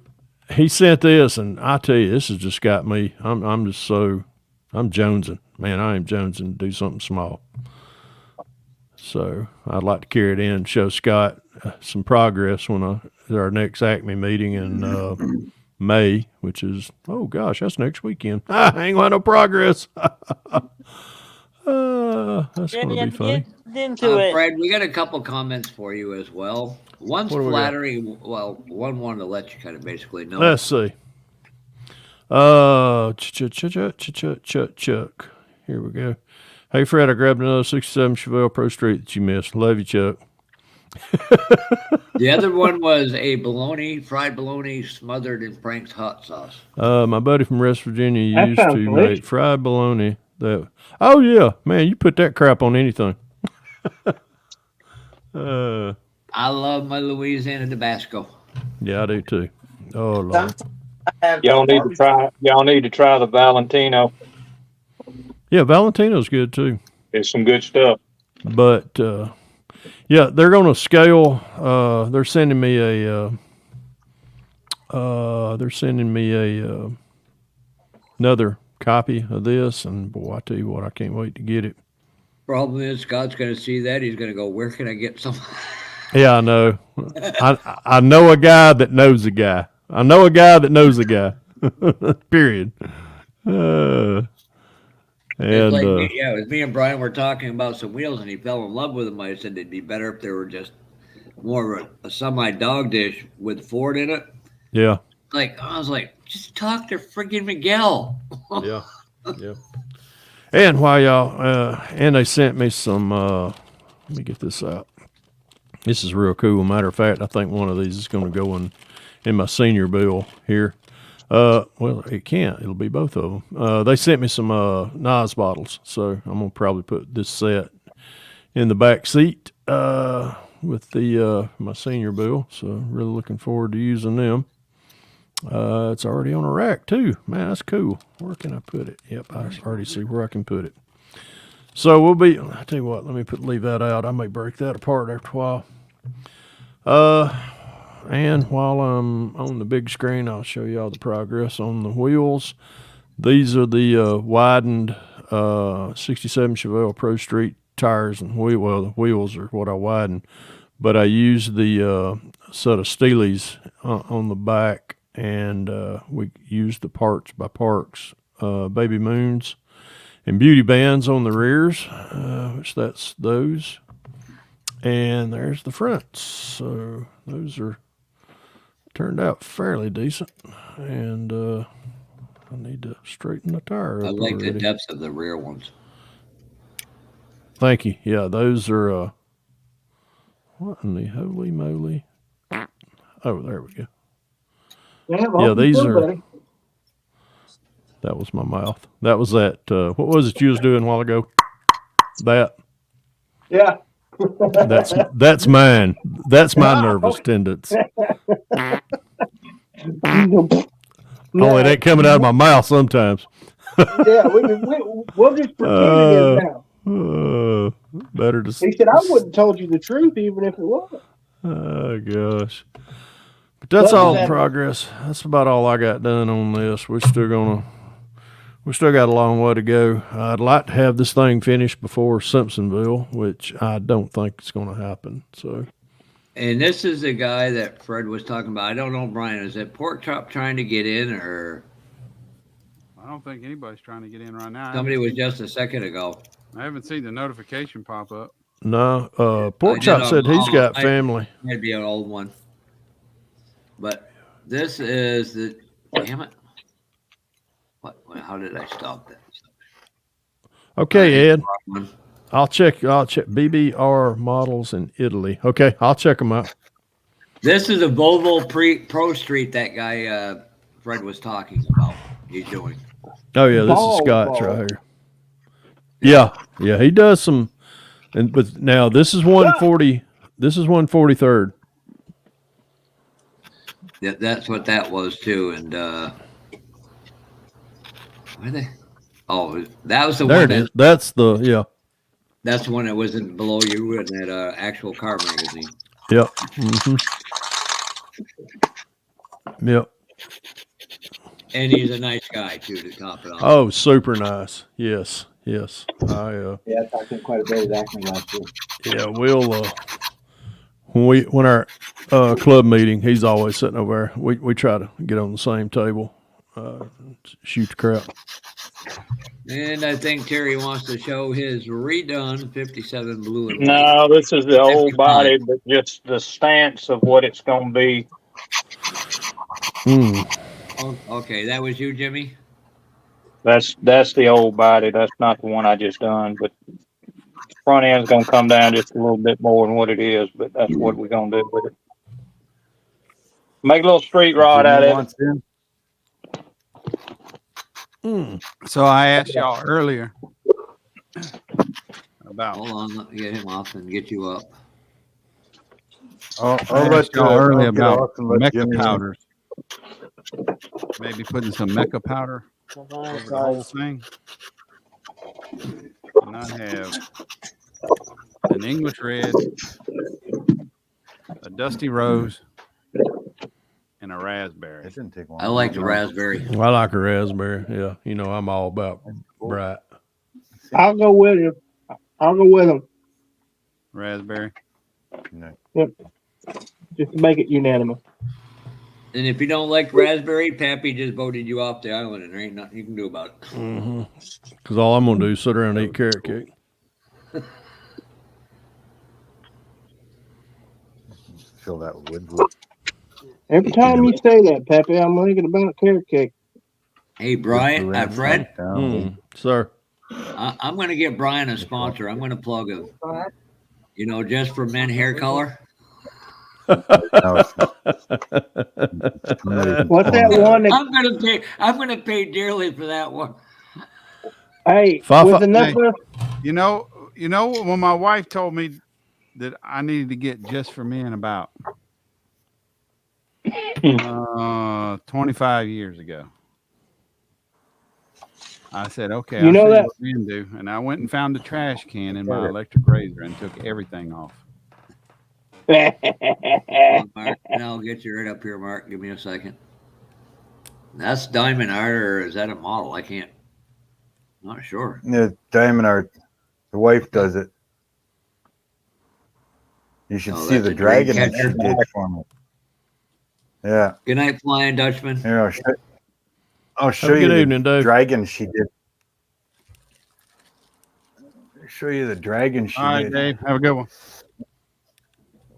he sent this, and I tell you, this has just got me. I'm jonesing. Man, I am jonesing to do something small. So I'd like to carry it in and show Scott some progress when our next Acme meeting in May, which is, oh gosh, that's next weekend. I ain't gonna have no progress. That's going to be funny. Fred, we got a couple comments for you as well. One's flattery. Well, one wanted to let you kind of basically know. Let's see. Chuck. Here we go. Hey, Fred, I grabbed another 67 Chevelle Pro Street that you missed. Love you, Chuck. The other one was a fried bologna smothered in Frank's hot sauce. My buddy from West Virginia used to make fried bologna. Oh yeah, man, you put that crap on anything. I love my Louisiana Tabasco. Yeah, I do too. Oh Lord. Y'all need to try the Valentino. Yeah, Valentino's good too. It's some good stuff. But yeah, they're going to scale. They're sending me another copy of this, and boy, I tell you what, I can't wait to get it. Problem is, Scott's going to see that. He's going to go, where can I get some? Yeah, I know. I know a guy that knows a guy. I know a guy that knows a guy. Period. It was me and Brian were talking about some wheels, and he fell in love with them. I said it'd be better if they were just more of a semi-dog dish with Ford in it. Yeah. I was like, just talk to friggin' Miguel. Yeah. And while y'all, and they sent me some, Let me get this out. This is real cool. Matter of fact, I think one of these is going to go in my senior bill here. Well, it can't. It'll be both of them. They sent me some NOS bottles, so I'm gonna probably put this set in the back seat with the my senior bill. So really looking forward to using them. It's already on a rack too. Man, that's cool. Where can I put it? Yep, I already see where I can put it. So I tell you what, let me leave that out. I may break that apart after a while. And while I'm on the big screen, I'll show you all the progress on the wheels. These are the widened 67 Chevelle Pro Street tires and wheel. Well, the wheels are what I widened, but I used the set of Steelies on the back, and we used the parts by Parks, Baby Moons, and Beauty Bands on the rears, which that's those. And there's the fronts. So those are turned out fairly decent. And I need to straighten the tire up. I like already. the depths of the rear ones. Thank you. Yeah, those are what in the holy moly? Oh, there we go. Yeah, these are. Buddy. That was my mouth. That was that. What was it you was doing a while ago? That. Yeah. That's mine. That's my nervous tendency. Only that coming out of my mouth sometimes. Yeah, we'll just pretend it is now. Better to. He said, "I wouldn't have told you the truth, even if it was." Oh gosh. But that's all the progress. That's about all I got done on this. We still got a long way to go. I'd like to have this thing finished before Simpsonville, which I don't think is going to happen. So. And this is the guy that Fred was talking about. I don't know, Brian. Is it Pork Chop trying to get in, or? I don't think anybody's trying to get in right now. Somebody was just a second ago. I haven't seen the notification pop up. No, Pork Chop said he's got family. Maybe an old one. But this is the, damn it. What? How did I stop that? Okay, Ed. I'll check BBR models in Italy. Okay, I'll check them out. This is a Volvo Pro Street that guy Fred was talking about. He's doing. Oh yeah, this is Scott's right here. Yeah, he does some. But now this is 140. This is 143rd. Yeah, that's what that was too. And where they? Oh, that was the there one. There it is. That's the That's the one that wasn't below you in that actual car magazine. Yep. Mm-hmm. Yep. And he's a nice guy too, to top it off. Oh, super nice. Yes. Yeah, I talked to him quite a bit at Acme last year. Yeah, we'll when our club meeting, he's always sitting over there. We try to get on the same table, shoot the crap. And I think Terry wants to show his redone 57 blue and white. No, this is the old body, but just the stance of what it's going to be. Oh, okay, that was you, Jimmy? That's the old body. That's not the one I just done, but front end's going to come down just a little bit more than what it is, but that's what we're going to do with it. Make a little street rod out of it. So I asked y'all earlier about. Hold on, let me get him off and get you up. I asked y'all earlier about mecha powders. Maybe putting some mecha powder over the whole thing. And I have an English red, a dusty rose, and a raspberry. It didn't take long. I like the raspberry. I like a raspberry. Yeah, I'm all about bright. I'll go with him. Raspberry. No. Yep. Just to make it unanimous. And if you don't like raspberry, Pappy just voted you off the island, and there ain't nothing you can do about it. Mm-hmm. Because all I'm gonna do is sit around and eat carrot cake. Fill that wood. Every time you say that, Pappy, I'm thinking about carrot cake. Hey, Brian, Fred. Sir. I'm going to give Brian a sponsor. I'm going to plug him. You know, just for men hair color. No, it's not. I'm not even What's that pulling one that? I'm gonna pay dearly for that one. Hey, Fafa- with enough Hey. of You know when my wife told me that I needed to get just for men about 25 years ago. I said, okay, You I'll know show you that- what men do. And I went and found the trash can in my electric razor and took everything off. Hold on, Mark, and I'll get you right up here, Mark. Give me a second. That's diamond art, or is that a model? I can't. Not sure. Yeah, diamond art. The wife does it. You should Oh, see that's the a dream dragon that she catcher. did for me. Yeah. Good night, Flying Dutchman. Here, I'll show Have a you good the evening, Dave. dragon she did. Show you the dragon she All right, did. Dave, have a good one.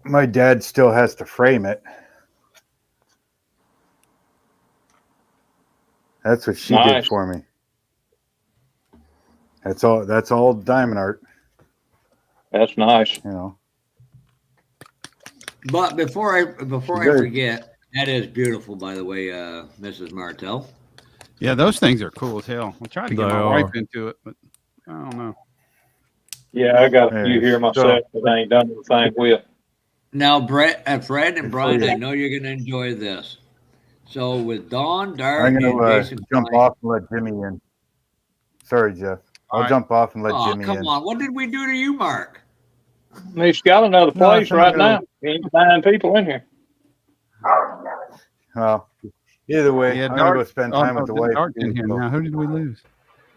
My dad still has to frame it. That's what she did Nice. for me. That's all diamond art, That's nice. you know. But before I Good. forget, that is beautiful, by the way, Mrs. Martell. Yeah, those things are cool as hell. I tried to get They my wife are. into it, but I don't know. Yeah, I got a few Yeah, here myself that I ain't done anything with. Now, Fred and Brian, you. I know you're going to enjoy this. So with Dawn, Dart, I'm and gonna Jason jump Klein. off and let Jimmy in. Sorry, Jeff. I'll All right. jump off and let Oh, Jimmy come in. on. What did we do to you, Mark? He's got another No, place it's not right gonna- now. He ain't 9 people in here. Well, either way, Yeah, I'm gonna go Dart- spend Oh, time no, with the wife. Dart's in too, here so. now. Who did we lose?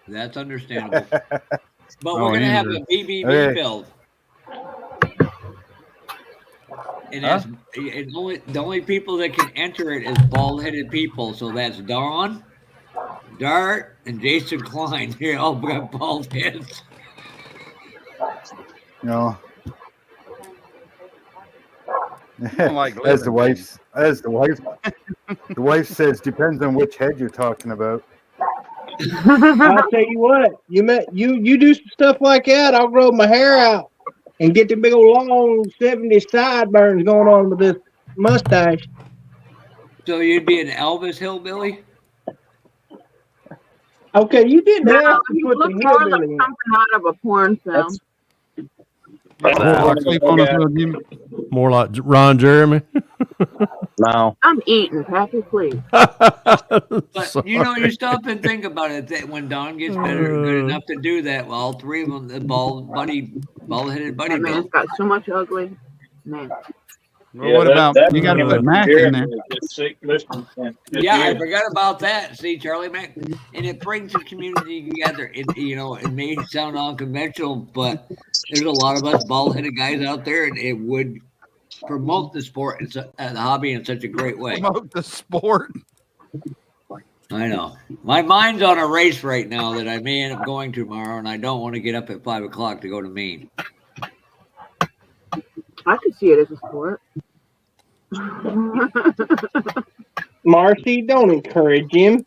That's understandable. But Oh, we're going to have Andrew. a BBB Okay. build. And Huh? the only people that can enter it is bald-headed people. So that's Dawn, Dart, and Jason Klein. They all got bald heads. No. don't like as the living, wife says, depends on which head you're talking about. I'll tell you what, you do some stuff like that, I'll grow my hair out and get the big old long 70s sideburns going on with this mustache. So you'd be an Elvis hillbilly? Okay, you didn't No, have to he put the looks more like hillbilly in. something out of a porn film. Sleep on us, little Jimmy. More like Ron Jeremy. No. I'm eating, Pappy, please. But you stop and think about it. That when Don gets good enough to do that, well, all three of them, the bald-headed buddy That man's build. got so much ugly. Man. Well, what about you got to put Mac in there? Yeah, I forgot about that. See, Charlie Mac, and it brings the community together. It may sound unconventional, but there's a lot of us bald-headed guys out there, and it would promote the sport and the hobby in such a great way. Promote the sport. I know. My mind's on a race right now that I may end up going to tomorrow, and I don't want to get up at 5 o'clock to go to Maine. I could see it as a sport. Marcy, don't encourage him.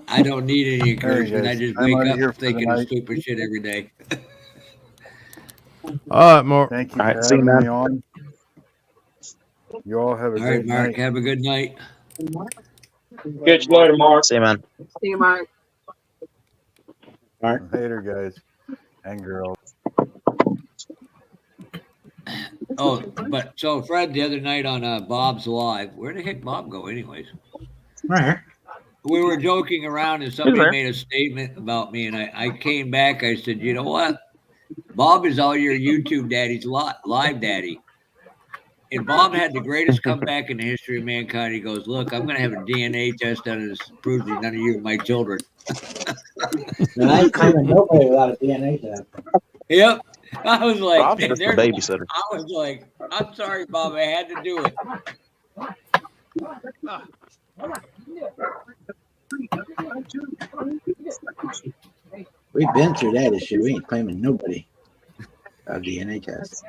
I don't need any encouragement. I guys. just I'm wake outta here up for the thinking of night. stupid shit every day. All right, Mark. Thank you All right, for see you, having man. me on. You all have a All great right, Mark, night. have a good night. Catch you later, Mark. See you, man. See you, Mark. Later, guys and girls. Oh, but so Fred, the other night on Bob's Live, where the heck Bob go anyways? Right here. We were joking around and somebody there. made a statement about me, and I came back. I said, you know what? Bob is all your YouTube daddy's live daddy. And Bob had the greatest comeback in the history of mankind. He goes, look, I'm going to have a DNA test done and prove that none of you are my children. And I ain't claiming nobody without a DNA test. Yep. I was like, Bob's just the babysitter. I was like, I'm sorry, Bob. I had to do it. We've been through that issue. We ain't claiming nobody a DNA test.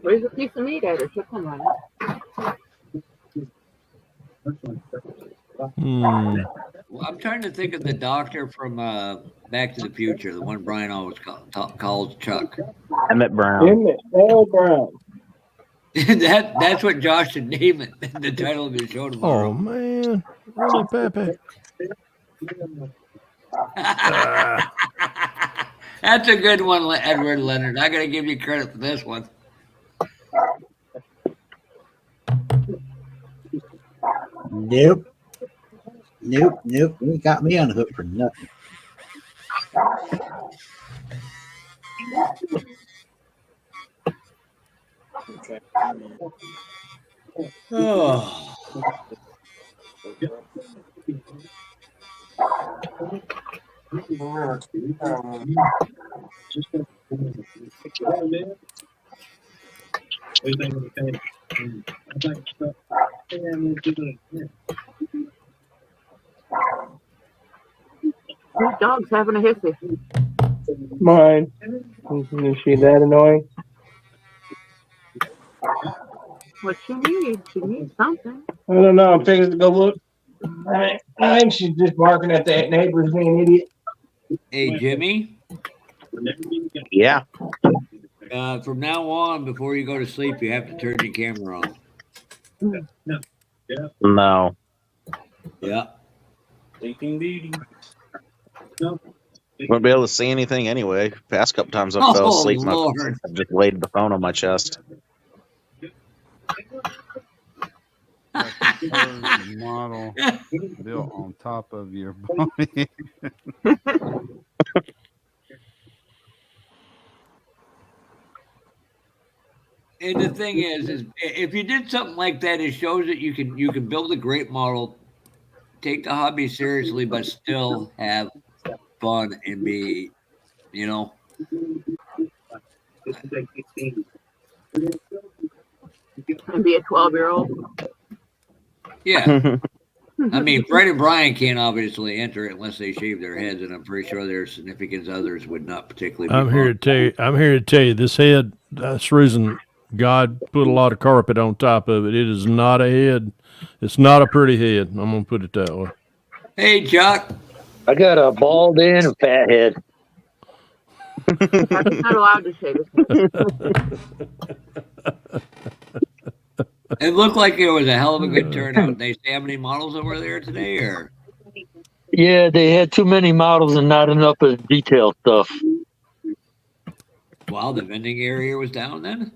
Where's a piece of meat at? Or something like that. Well, I'm trying to think of the doctor from Back to the Future, the one Brian always calls Chuck. Emmett Brown. Emmett L. Brown. That's what Josh should name it. The title of his show tomorrow. Oh man, really, Pepe? That's a good one, Edward Leonard. I got to give you credit for this one. Nope. You got me on the hook for nothing. Oh. Whose dog's having a hissy? Mine. Is she that annoying? What she needs? She needs something. I don't know. I'm fixing to go look. I think she's just barking at that neighbor's being an idiot. Hey, Jimmy. Yeah. From now on, before you go to sleep, you have to turn your camera on. No. Yeah. Sleeping Beauty. Won't be able to see anything anyway. Past couple times I fell asleep. I've just laid the phone on my chest. Model built on top of your body. And the thing is if you did something like that, it shows that you can build a great model, take the hobby seriously, but still have fun and be, you know. And be a 12-year-old. Yeah. I mean, Fred and Brian can't obviously enter it unless they shave their heads, and I'm pretty sure their significant others would not particularly be I'm here to tell you this head, that's the reason God put a lot of carpet on top of it. It is not a head. It's not a pretty head. I'm going to put it that way. Hey, Chuck. I got a bald head and a fat head. I'm not allowed to shave his head. It looked like it was a hell of a good turnout. They say how many models that were there today, or? Yeah, they had too many models and not enough of detailed stuff. Wow, the vending area was down then,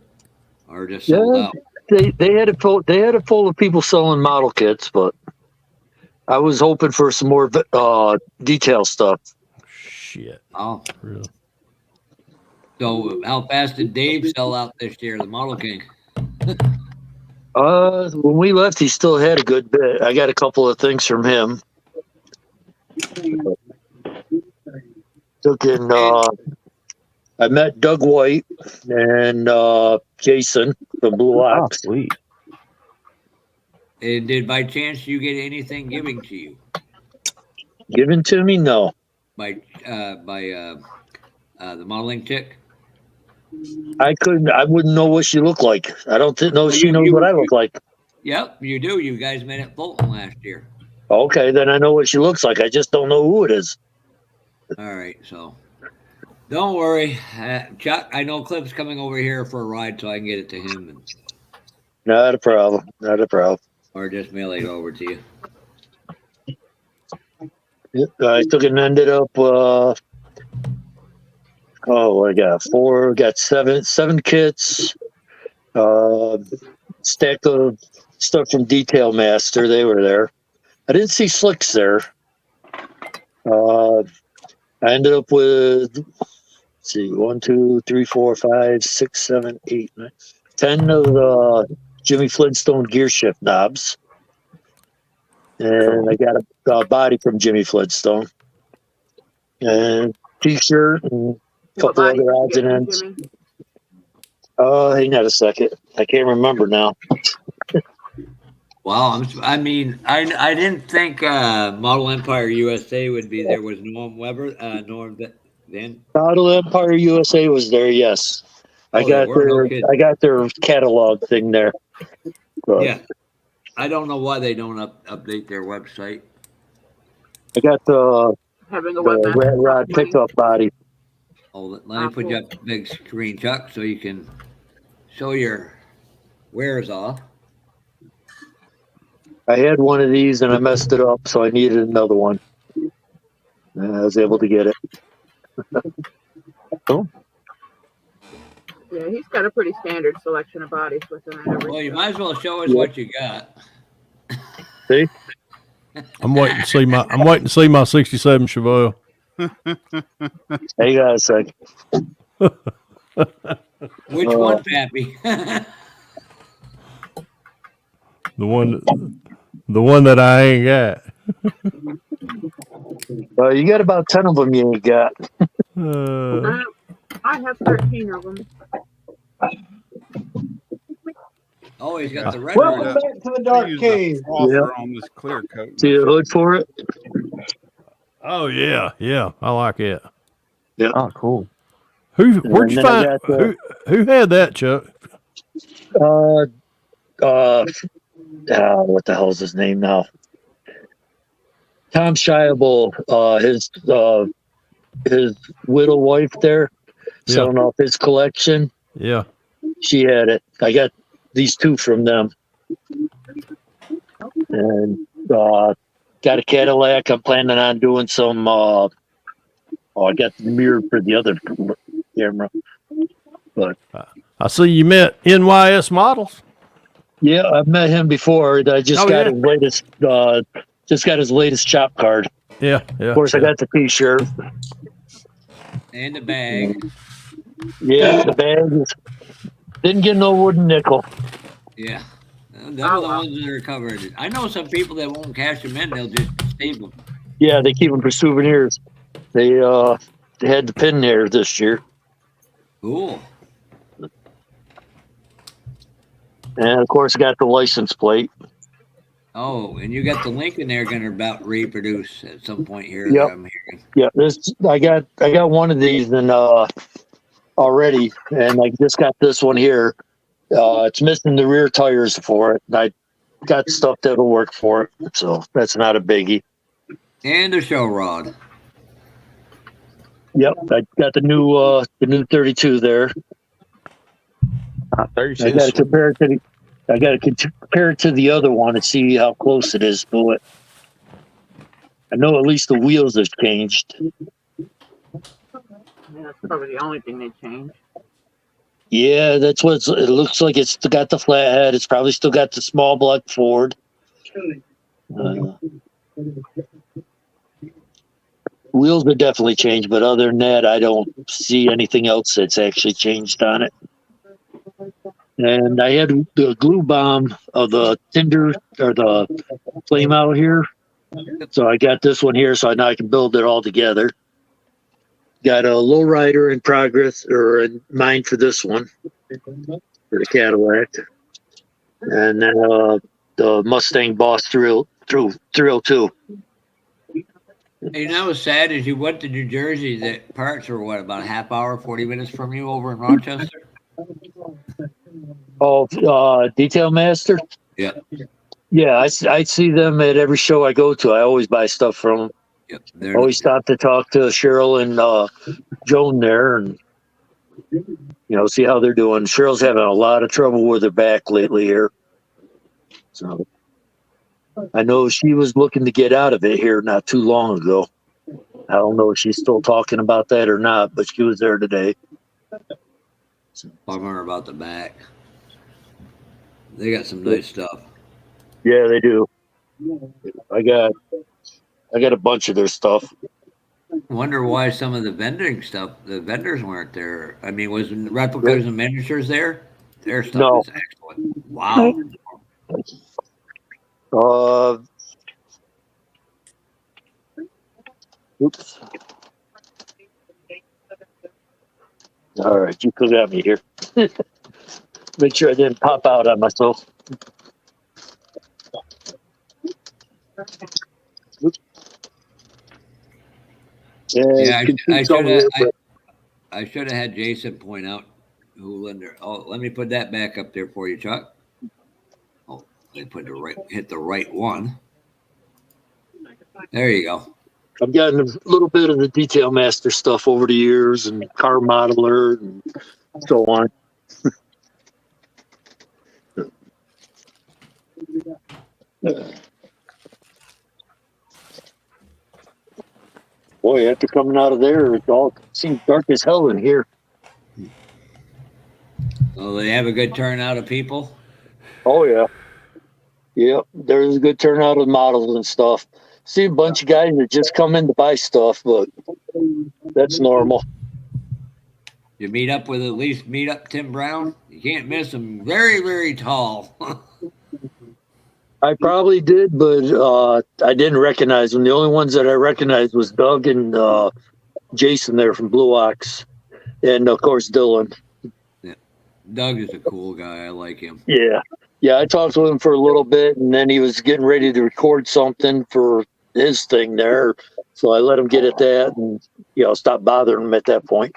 or just sold out? They had it full. They had it full of people selling model kits, but I was hoping for some more detail stuff. Shit. Oh, really? So, how fast did Dave sell out this year, the Model King? When we left, he still had a good bit. I got a couple of things from him. I met Doug White and Jason from Blue Ox. Oh, sweet. And did by chance you get anything given to you? Given to me? No. By the modeling chick? I wouldn't know what she looked like. I don't know she knows what I look like. Yep, you do. You guys met at Fulton last year. Okay, then I know what she looks like. I just don't know who it is. All right, so don't worry. Chuck, I know Cliff's coming over here for a ride, so I can get it to him. Not a problem. Not a problem. Or just mail it over to you. Yep, I took it and ended up I got seven kits, stack of stuff from Detail Master. They were there. I didn't see Slicks there. I ended up with, let's see, 1, 2, 3, 4, 5, 6, 7, 8, 9, 10 of the Jimmy Flintstone gear shift knobs. And I got a body from Jimmy Flintstone. And t-shirt and a couple other odds and ends. Hang on a second. I can't remember now. Wow, I didn't think Model Empire USA would be there. Was Norm Weber then? Model Empire USA was there. Yes, I got their catalog thing there. So. Yeah, I don't know why they don't update their website. I got Having the the webmaster rat rod cost money. pickup body. Oh, let me put you up a big screen, Chuck, so you can show your wares off. I had one of these and I messed it up, so I needed another one. And I was able to get it. Cool. Yeah, he's got a pretty standard selection of bodies with him. Well, you might as well show us Yep. what you got. See? I'm waiting to see my 67 Chevelle. Hang on a sec. Which one, Pappy? The one that I ain't got. You got about 10 of them you ain't got. I have 13 of them. Oh, he's got the red Welcome one. back to the dark cave. On this clear coat. See the hood for it? Oh yeah, I like it. Yeah. Oh, cool. Where'd you find who had that, Chuck? What the hell's his name now? Tom Shiable, his widow wife there, selling off his collection. Yeah. She had it. I got these two from them. And got a Cadillac. I'm planning on doing some I got the mirror for the other camera. But I see you met NYS Models. yeah, I've met him before. I just got his latest shop card. Yeah. Of course, I got the T-shirt And the bag. Yeah, the bag didn't get no wooden nickel. Yeah. Those are the ones that are covered. I know some people that won't cash them in; they'll just save them. Yeah, they keep them for souvenirs. They had the pin there this year. Cool. And of course, I got the license plate. Oh, and you got the Lincoln there going to about reproduce at some point here. Yep. That I'm hearing. Yeah, I got one of these and already, and I just got this one here. It's missing the rear tires for it. And I got stuff that'll work for it, so that's not a biggie. And a show rod. Yep, I got the new 32 there. 32. I got to compare it to the other one and see how close it is to it. I know at least the wheels have changed. Yeah, that's probably the only thing they changed. Yeah, that's what it looks like. It's still got the flathead. It's probably still got the small block Ford. Wheels are definitely changed, but other than that, I don't see anything else that's actually changed on it. And I had the glue bomb of the Tinder or the flame out here. So I got this one here, so now I can build it all together. Got a lowrider in progress or in mind for this one, for the Cadillac. And then the Mustang Boss 302. Hey, you know what's sad is you went to New Jersey. The parts were what, about a half hour, 40 minutes from you over in Rochester? Oh, Detail Master? Yeah. Yeah, I see them at every show I go to. I always buy stuff from them. Yep. Always stop to talk to Cheryl and Joan there and, see how they're doing. Cheryl's having a lot of trouble with her back lately here. So I know she was looking to get out of it here not too long ago. I don't know if she's still talking about that or not, but she was there today. Bummer about the back. They got some nice stuff. Yeah, they do. I got a bunch of their stuff. Wonder why some of the the vendors weren't there. I mean, was replicas and miniatures there? Their stuff is excellent. Wow. Oops. All right, you still got me here. Make sure I didn't pop out on myself. Oops. Yeah, I should have had Jason point out who Linder. Oh, let me put that back up there for you, Chuck. Oh, They hit the right one. There you go. I've gotten a little bit of the Detail Master stuff over the years, and Car Modeler, and so on. Boy, after coming out of there, it all seems dark as hell in here. Well, they have a good turnout of people. Oh yeah, yep. There's a good turnout of models and stuff. See a bunch of guys that just come in to buy stuff, but that's normal. You at least meet up Tim Brown. You can't miss him. Very, very tall. I probably did, but I didn't recognize them. The only ones that I recognized was Doug and Jason there from Blue Ox, and of course Dylan. Yeah. Doug is a cool guy. I like him. Yeah. I talked with him for a little bit, and then he was getting ready to record something for his thing there, so I let him get at that, and stop bothering him at that point.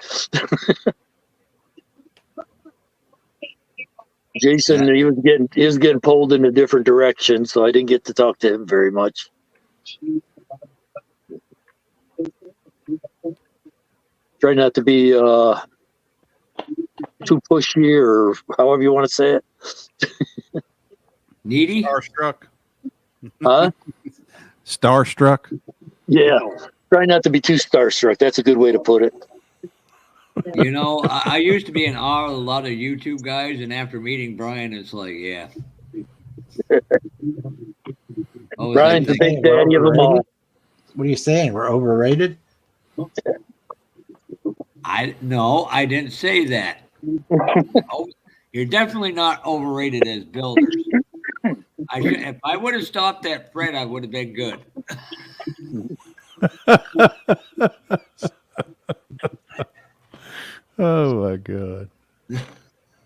Jason, he was getting pulled in a different direction, so I didn't get to talk to him very much. Try not to be too pushy, or however you want to say it. Needy? Starstruck. Huh? Starstruck. Yeah. Try not to be too starstruck. That's a good way to put it. I used to be in awe of a lot of YouTube guys, and after meeting Brian, it's like, yeah. Brian's the big daddy of them all. What are you saying? We're overrated? No, I didn't say that. Oh, you're definitely not overrated as builders. If I would have stopped that Fred, I would have been good. Oh my God.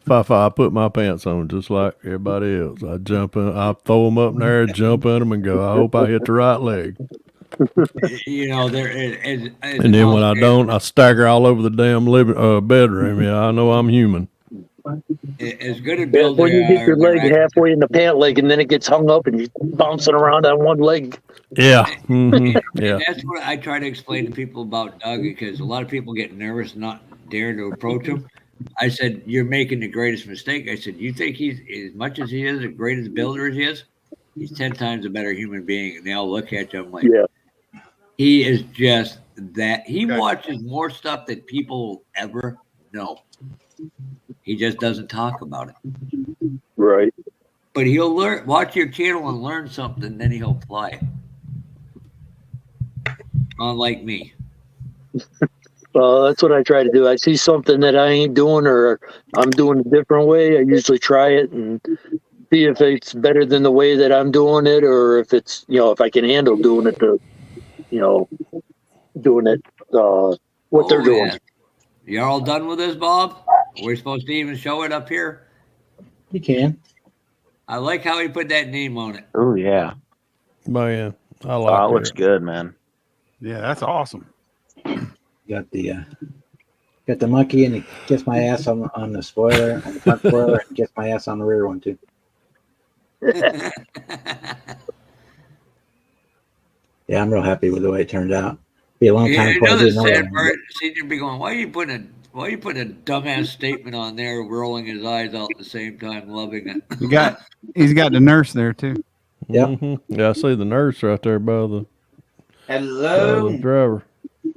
If I put my pants on just like everybody else. I jump in, I throw them up in there, jump in them, and go, I hope I hit the right leg. There is. And then when I don't, I stagger all over the damn bedroom. Yeah, I know I'm human. As good a builder. When you get your leg halfway in the pant leg, and then it gets hung up, and you're bouncing around on one leg. Yeah. Mm-hmm. Yeah. And that's what I try to explain to people about Doug, because a lot of people get nervous not daring to approach him. I said, you're making the greatest mistake. I said, you think he's, as much as he is the greatest builder as he is, he's 10 times a better human being. And they all look at you. I'm like, he is just that. He watches more stuff than people will ever know. He just doesn't talk about it. Right. But he'll watch your channel and learn something, then he'll apply it. Unlike me. That's what I try to do. I see something that I ain't doing, or I'm doing a different way. I usually try it and see if it's better than the way that I'm doing it, or if it's, if I can handle doing it what they're doing. Yeah. You're all done with this, Bob? We're supposed to even show it up here? You can. I like how he put that name on it. Oh, yeah. Man, I like it. Looks good, man. Yeah, that's awesome. Got the monkey, and it gets my ass on the spoiler, on the front spoiler, and gets my ass on the rear one too. Yeah, I'm real happy with the way it turned out. Be a long time before I another do know sad that. part. CJ be going, why are you putting a dumbass statement on there, rolling his eyes out at the same time, loving it? He's got the nurse there too. Yep. Mm-hmm. Yeah, I see the nurse right there by the driver.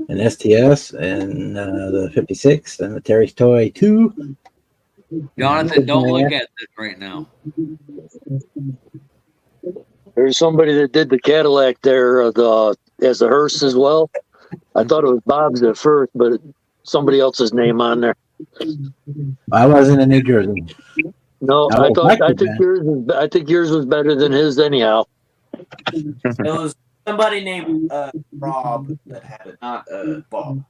An STS and the 56 and the Terry's Toy 2. Jonathan, don't look at this right now. There's somebody that did the Cadillac there as the hearse as well. I thought it was Bob's at first, but somebody else's name on there. I wasn't in New Jersey. No, I think yours was better than his anyhow. It was somebody named Rob that had it, not Bob.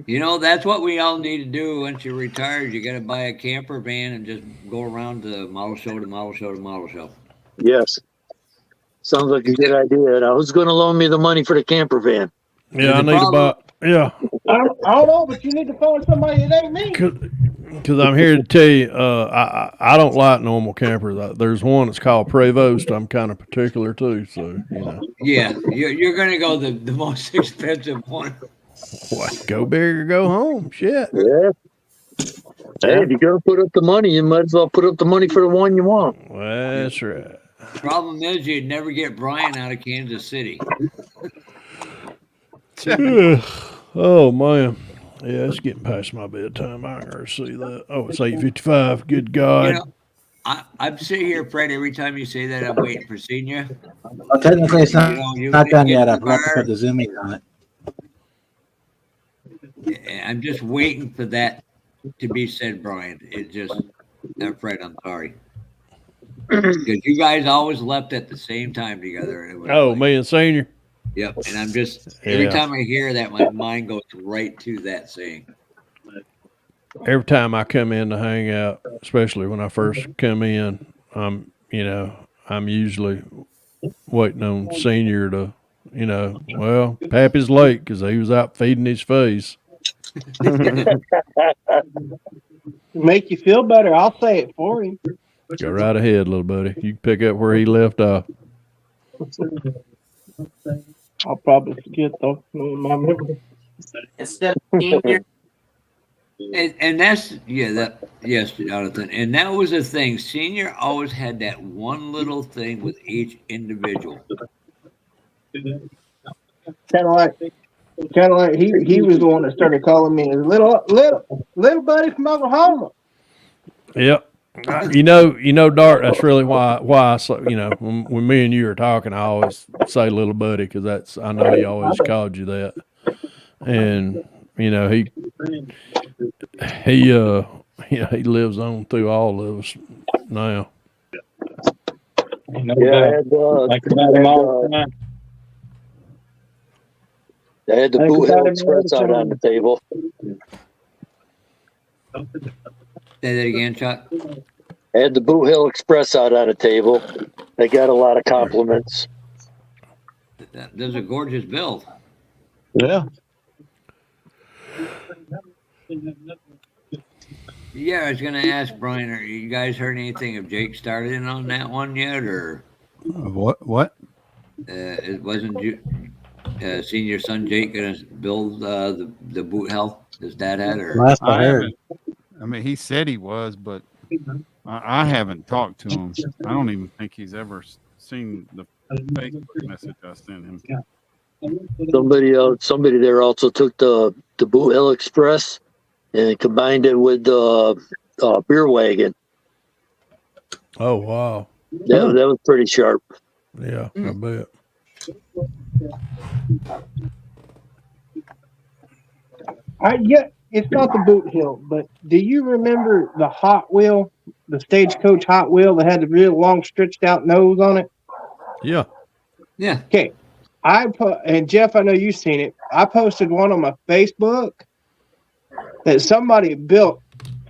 That's what we all need to do once you're retired. You got to buy a camper van and just go around to model show to model show to model show. Yes. Sounds like a good idea. Now, who's going to loan me the money for the camper van? Yeah, I need to buy. Yeah. I don't know, but you need to find somebody that ain't me. Because I'm here to tell you, I don't like normal campers. There's one that's called Prevost. I'm kind of particular too, so you know. Yeah, you're gonna go the most expensive one. What? Go big or go home. Shit. Yeah. Hey, if you're gonna put up the money, you might as well put up the money for the one you want. That's right. Problem is, you'd never get Brian out of Kansas City. Oh man. Yeah, it's getting past my bedtime. I can already see that. Oh, it's 8:55. Good God. You know, I'm sitting here, Fred. Every time you say that, I'm waiting for Senior. Well, technically, it's not, You not done get yet. in I the forgot to car. put the zoom in on it. I'm just waiting for that to be said, Brian. It just, Fred, I'm sorry. Because you guys always left at the same time together. And it was Oh, me and Senior. Yep. And I'm just, every Yeah. time I hear that, my mind goes right to that saying. Every time I come in to hang out, especially when I first come in, I'm usually waiting on Senior to, well, Pappy's late because he was out feeding his face. Make you feel better. I'll say it for him. Go right ahead, little buddy. You can pick up where he left off. I'll probably forget though. My memory. Instead of Senior, And that's yes, Jonathan. And that was the thing. Senior always had that one little thing with each individual. Kind of like he was the one that started calling me a little buddy from Oklahoma. Yep. Dart, that's really why when me and you are talking, I always say little buddy because I know he always called you that. And, he lives on through all of us now. I had the Boot Hill Express out on the table. Say that again, Chuck. I had the Boot Hill Express out on the table. They got a lot of compliments. There's a gorgeous build. Yeah. Yeah, I was going to ask Brian, are you guys heard anything if Jake started in on that one yet, or What? it wasn't senior son Jake going to build the boot hell his dad had, or Last I heard. I mean, he said he was, but I haven't talked to him. I don't even think he's ever seen the Facebook message I sent him. Somebody there also took the Boot Hill Express and combined it with the beer wagon. Oh, wow. That was pretty sharp. Yeah, I bet. It's not the Boot Hill, but do you remember the Hot Wheel, the Stagecoach Hot Wheel that had the real long stretched out nose on it? Yeah. Yeah. Okay. And Jeff, I know you've seen it. I posted one on my Facebook that somebody built.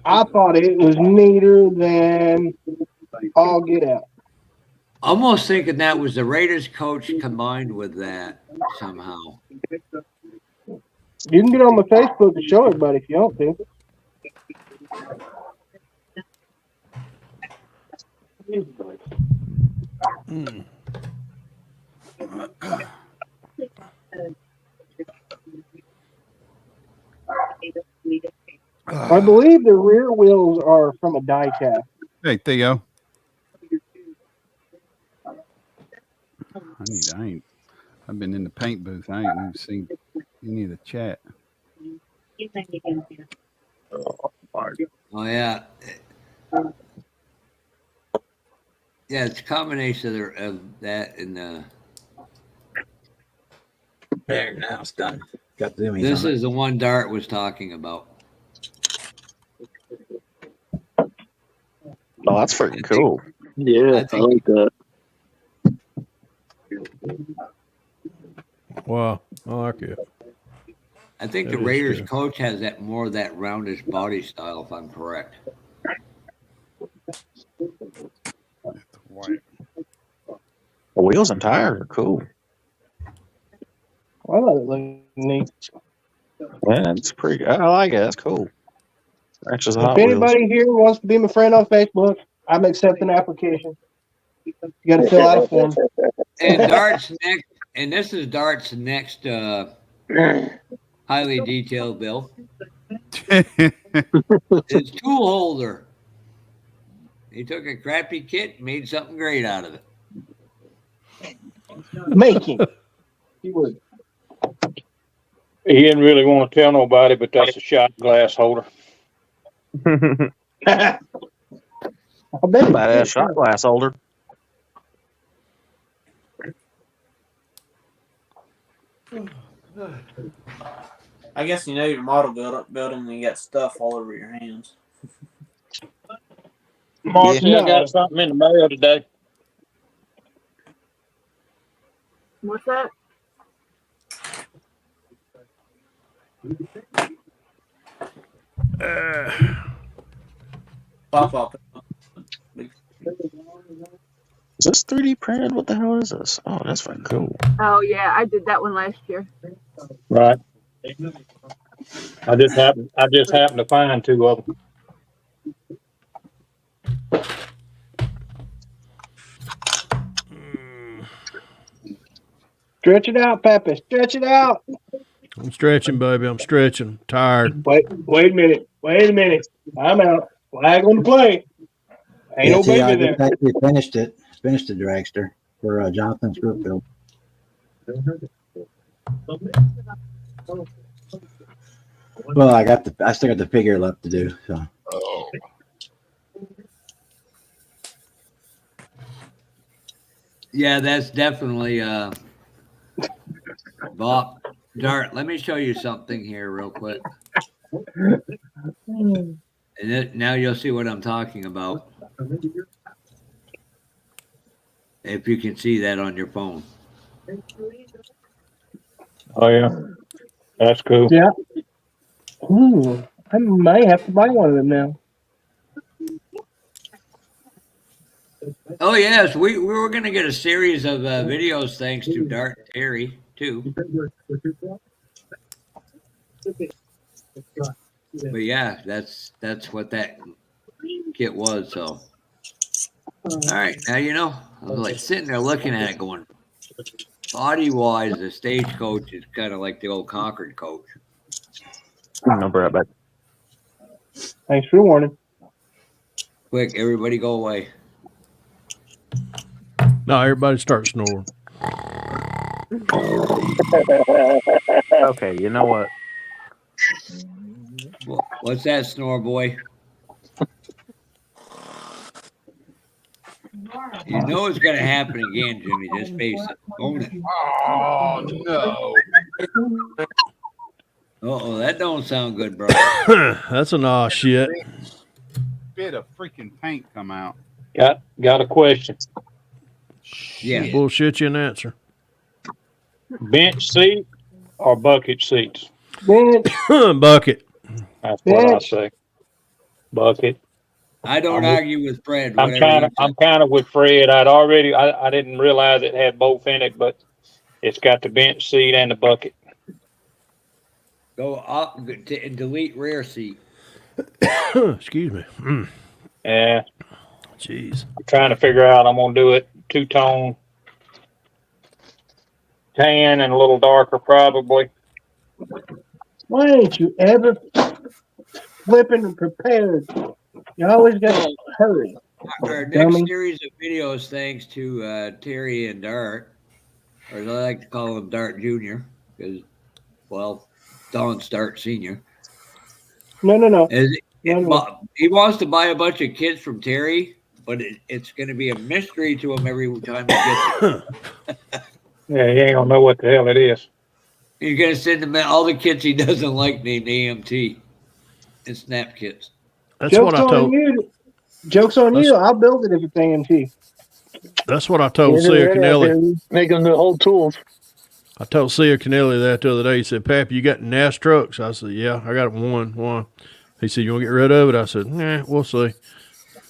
I thought it was neater than all get out. Almost thinking that was the Raiders coach combined with that somehow. You can get on my Facebook and show everybody if you want to. I believe the rear wheels are from a die cast. Hey, Theo. I've been in the paint booth. I ain't even seen any of the chat. Oh yeah. Yeah, it's a combination of that and There, now it's done. Got the zoomies this on it. is the one Dart was talking about. Oh, that's freaking cool. Yeah, I like that. Wow, I like it. I think That the is Raiders good. coach has that more of that roundish body style, if I'm correct. White. The wheels and tires are cool. I thought it looked neat. Yeah, it's pretty. I like it. That's cool. That's just If Hot Wheels. anybody here wants to be my friend on Facebook, I'm accepting application. You got to fill out a form. And Dart's next, and this is Dart's next highly detailed bill. His tool holder. He took a crappy kit and made something great out of it. Making. He would. He didn't really want to tell nobody, but that's a shot glass holder. I bet Badass shot glass holder. I guess you know your model building when you got stuff all over your hands. Marcia got something in the mail today. What's that? Pop. Is this 3D printed? What the hell is this? Oh, that's fucking cool. Oh yeah, I did that one last year. Right. I just happened to find two of them. Stretch it out, Pepe. Stretch it out. I'm stretching, baby. I'm stretching. Tired. Wait a minute. I'm out. Flag on the play. Ain't no baby I there. just actually finished it. Finished the dragster for Jonathan's group build. Well, I still got the figure left to do. So. Yeah, that's definitely Bob. Dart, let me show you something here real quick. And now you'll see what I'm talking about. If you can see that on your phone. Oh yeah, that's cool. Yeah. I might have to buy one of them now. Oh yes, we were going to get a series of videos thanks to Dart and Terry too. But yeah, that's what that kit was. So, all right, now you know. I was like sitting there looking at it, going, body wise, the Stagecoach is kind of like the old Concord coach. Number right back. Thanks for the warning. Quick, everybody go away. No, everybody start snoring. Okay, you know what? What's that snore, boy? You know it's going to happen again, Jimmy. Just face it. Own it. Oh, no. Uh-oh, that don't sound good, bro. That's a nah shit. Bit of freaking paint come out. Got a question. Yeah. Bullshit you an answer. Bench seat or bucket seats? Bucket. That's what I say. Bucket. I don't argue with Fred. I'm kind of with Fred. I didn't realize it had both in it, but it's got the bench seat and the bucket. Go up and delete rear seat. Excuse me. Yeah. Jeez. I'm trying to figure out. I'm gonna do it two-tone tan and a little darker probably. Why ain't you ever flipping and prepared? You always got to hurry. Our next series of videos, thanks to Terry and Dart, or as I like to call him Dart Jr., because, well, Don's Dart Sr. No. He wants to buy a bunch of kits from Terry, but it's going to be a mystery to him every time he gets it. Yeah, he ain't gonna know what the hell it is. He's going to send him all the kits he doesn't like named AMT and Snap kits. That's what I told you. Joke's on you. I'll build it if it's AMT. That's what I told Sia Kennelly. Making the whole tools. I told Sia Kennelly that the other day. He said, Pappy, you got NAS trucks? I said, yeah, I got one. He said, you want to get rid of it? I said, nah, we'll see.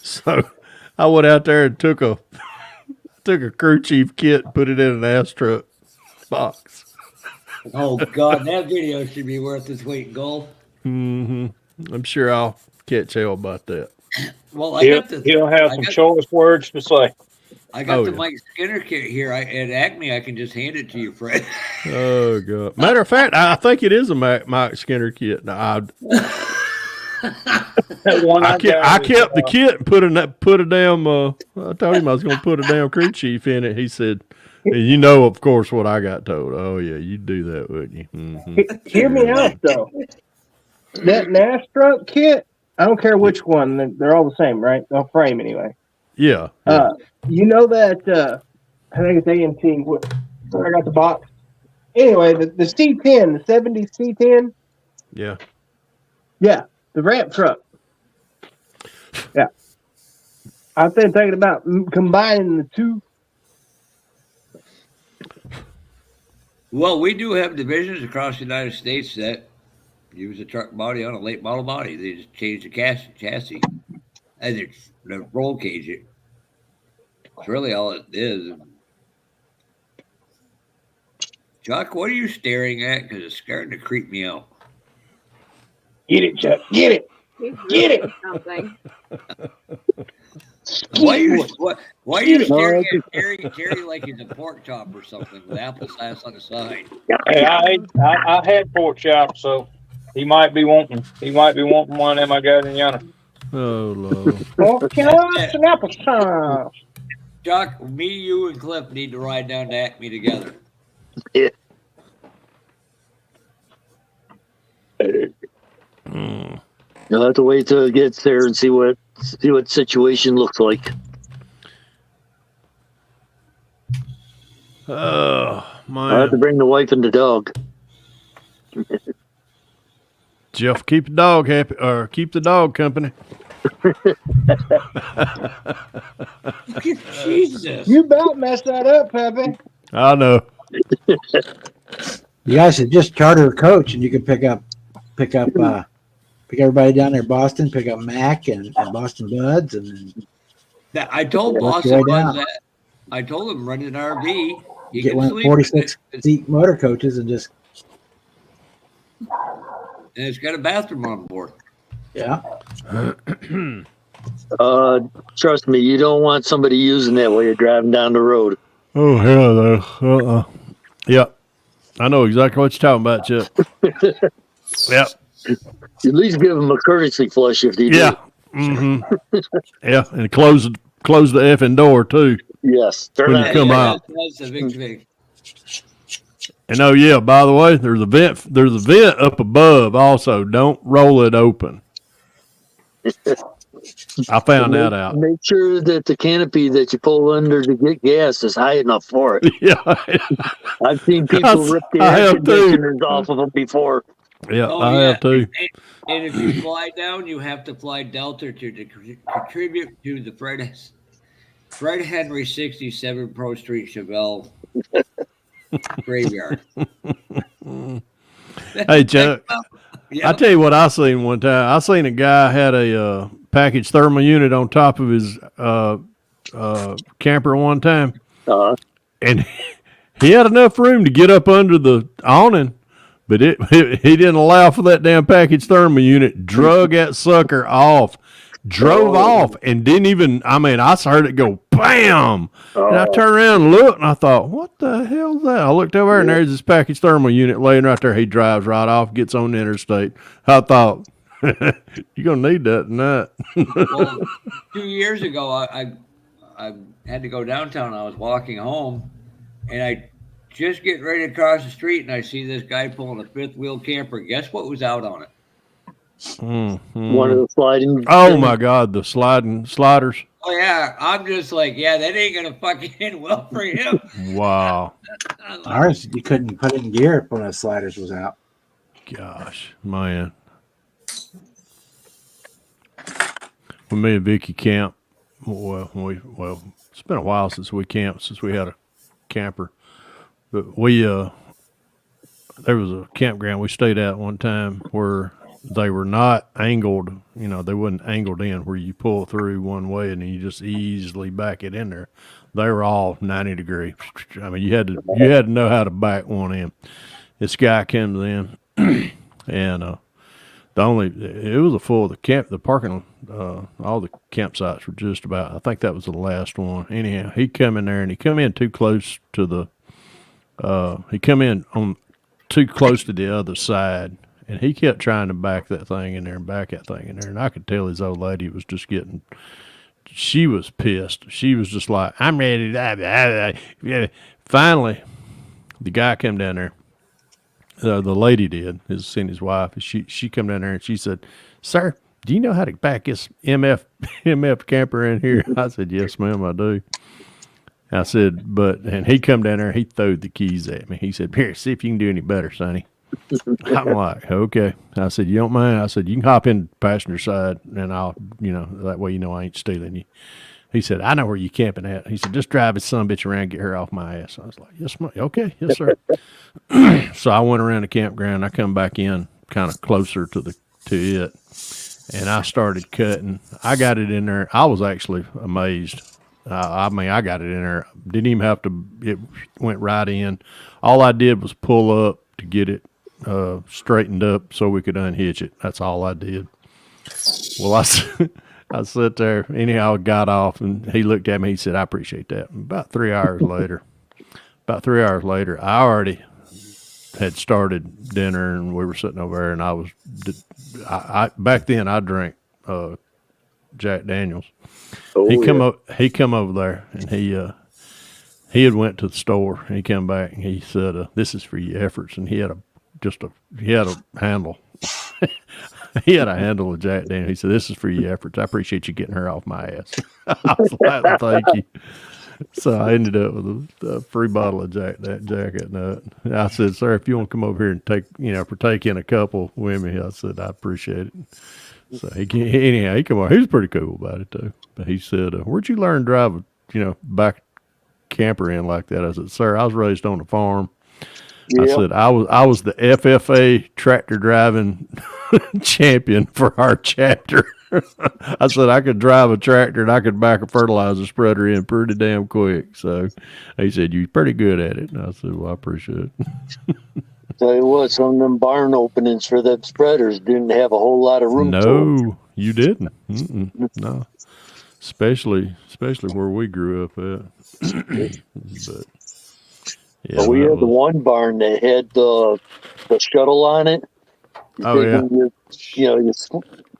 So I went out there and took a crew chief kit and put it in an NAS truck box. Oh, God, that video should be worth its weight in gold. Mm-hmm. I'm sure I'll Can't tell about that. Well, He'll have some choice words to say. I got the Mike Skinner kit here. At Acme, I can just hand it to you, Fred. Oh God! Matter of fact, I think it is a Mike Skinner kit. Now, I kept the kit and put a damn. I told him I was going to put a damn crew chief in it. He said, "You know, of course, what I got told. Oh yeah, you'd do that, wouldn't you?" Mm-hmm. Hear me out though. That Nastruck kit, I don't care which one. They're all the same, right? No frame anyway. Yeah. You know that I think it's AMT. Where I got the box. Anyway, the C10, the 70 C10. Yeah. Yeah, the ramp truck. Yeah. I've been thinking about combining the two. Well, we do have divisions across the United States that use a truck body on a late model body. They just change the chassis and it's the roll cage it. That's really all it is. Chuck, what are you staring at? Because it's starting to creep me out. Get it, Chuck. Get it. Get it. Something. Why are you staring at Jerry like he's a pork chop or something with apple sauce on the side? Hey, I had pork chop, so he might be wanting one of them I got in yonder. Oh Lord. Pork chops and apple sauce. Chuck, me, you, and Cliff need to ride down to Acme together. Yeah. You'll have to wait till it gets there and see what situation looks like. Oh man! I have to bring the wife and the dog. Jeff, keep the dog happy, or keep the dog company. Jesus! You about messed that up, Pepe. I know. You guys should just charter a coach, and you can pick everybody down there, Boston. Pick up Mac and Boston Buds, and then I told Boston Buds that. I told him run an RV. He get can one sleep 46-seat motor coaches and just. And it's got a bathroom on board. Yeah. Trust me, you don't want somebody using that while you're driving down the road. Oh hell no! Yeah, I know exactly what you're talking about, Chuck. Yep. At least give them a courtesy flush if they do. Yeah. Mm-hmm. Yeah, and close the effing door too. Yes. When you come out. That's a big thing. And oh yeah, by the way, there's a vent up above also. Don't roll it open. I found that out. Make sure that the canopy that you pull under to get gas is high enough for it. Yeah. I've seen people rip the air conditioners off of them before. Yeah, I have too. And if you fly down, you have to fly Delta to contribute to the Fred Henry 67 Pro Street Chevelle graveyard. Hey, Chuck. I tell you what I seen one time. I seen a guy had a package thermal unit on top of his camper one time, and he had enough room to get up under the awning, but he didn't allow for that damn package thermal unit. Drug that sucker off, drove off, and didn't even. I mean, I heard it go bam, and I turned around and looked, and I thought, "What the hell's that?" I looked over, and there's this package thermal unit laying right there. He drives right off, gets on the interstate. I thought, "You're gonna need that tonight." Well, 2 years ago, I had to go downtown. I was walking home, and I just getting ready to cross the street, and I see this guy pulling a fifth wheel camper. Guess what was out on it? Mm-hmm. One of the sliding. Oh my God, the sliders. Oh yeah, I'm just like, yeah, that ain't gonna fucking end well for him. Wow. Ours, you couldn't put it in gear if one of the sliders was out. Gosh, man. When me and Vicky camp, well, it's been a while since we camped, since we had a camper. But there was a campground we stayed at one time where they were not angled, they wasn't angled in where you pull through one way and then you just easily back it in there. They were all 90 degree. I mean, you had to know how to back one in. This guy comes in and It was a full, the parking, all the campsites were just about, I think that was the last one. Anyhow, he come in there and he come in too close to he come in on too close to the other side, and he kept trying to back that thing in there and back that thing in there. And I could tell his old lady was just she was pissed. She was just like, I'm ready to die. Finally, the guy came down there. The lady did, seen his wife. She come down there and she said, "Sir, do you know how to back this MF camper in here?" I said, "Yes, ma'am, I do." I said, and he come down there and he throwed the keys at me. He said, "Here, see if you can do any better, Sonny." I'm like, "Okay." I said, "You don't mind?" I said, "You can hop in the passenger side and I'll, that way I ain't stealing you." He said, "I know where you camping at." He said, "Just drive his son bitch around and get her off my ass." I was like, "Yes, ma'am. Okay, yes, sir." So I went around the campground. I come back in kind of closer to it, and I started cutting. I got it in there. I was actually amazed. I got it in there. Didn't even have to. It went right in. All I did was pull up to get it straightened up so we could unhitch it. That's all I did. Well, I sat there. Anyhow, I got off, and he looked at me. He said, "I appreciate that." And about 3 hours later, I already had started dinner, and we were sitting over there, and I back then I drank Jack Daniels. He come over there, and he had went to the store, and he come back, and he said, "This is for your efforts," and he had a handle. He had a handle of Jack Daniels. He said, "This is for your efforts. I appreciate you getting her off my ass." I was like, "Thank you." So I ended up with a free bottle of Jack that night. And I said, "Sir, if you want to come over here and partake in a couple with me," I said, "I appreciate it." So he come over. He was pretty cool about it too. But he said, "Where'd you learn to drive back camper in like that?" I said, "Sir, I was raised on a farm." Yeah. I said, I was the FFA tractor driving champion for our chapter. I said I could drive a tractor and I could back a fertilizer spreader in pretty damn quick. So he said, "You're pretty good at it." And I said, "Well, I appreciate it." Tell you what, some of them barn openings for them spreaders didn't have a whole lot of room. No, you didn't. No, especially where we grew up at. But we had the one barn that had the shuttle on it. You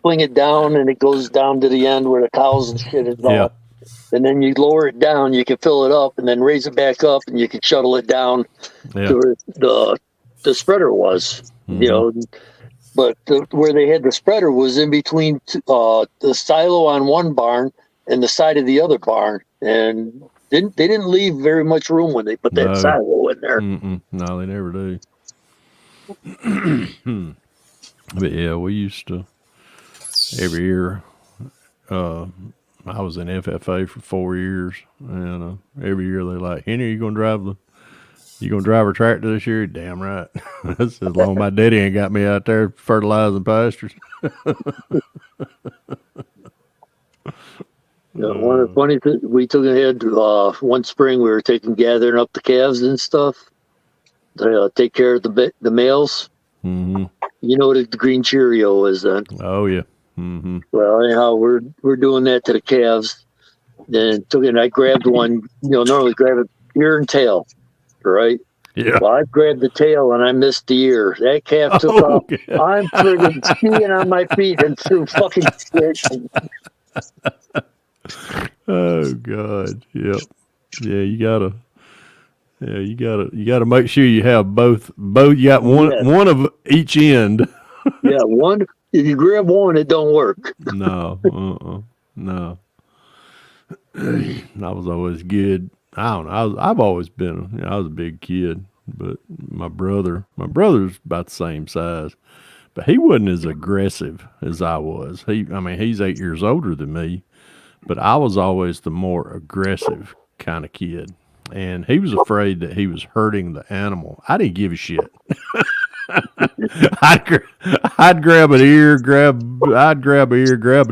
fling it down and it goes down to the end where the cows and shit is all. And then you lower it down, you can fill it up and then raise it back up and you can shuttle it down to where the spreader was. But where they had the spreader was in between the silo on one barn and the side of the other barn. And they didn't leave very much room when they put that silo in there. No, they never do. But yeah, we used to every year. I was in FFA for 4 years, and every year they're like, "Henry, you gonna drive a tractor this year?" Damn right. That's as long as my daddy ain't got me out there fertilizing pastures. One of the funny things, we took ahead one spring, we were gathering up the calves and stuff to take care of the males. Mm-hmm. You know what a green Cheerio is then. Oh yeah. Mm-hmm. Well, anyhow, we're doing that to the calves. Then I grabbed one. Normally grab it ear and tail, right? Yeah. Well, I grabbed the tail and I missed the ear. That calf took off. God. I'm friggin' skiing on my feet and through fucking shit. Oh God. Yep. Yeah, you gotta make sure you have both. You got one of each end. Yeah, one. If you grab one, it don't work. No. No. I was always good. I don't know. I've always been. I was a big kid, but my brother's about the same size, but he wasn't as aggressive as I was. He's 8 years older than me. But I was always the more aggressive kind of kid. And he was afraid that he was hurting the animal. I didn't give a shit. I'd grab an ear, grab a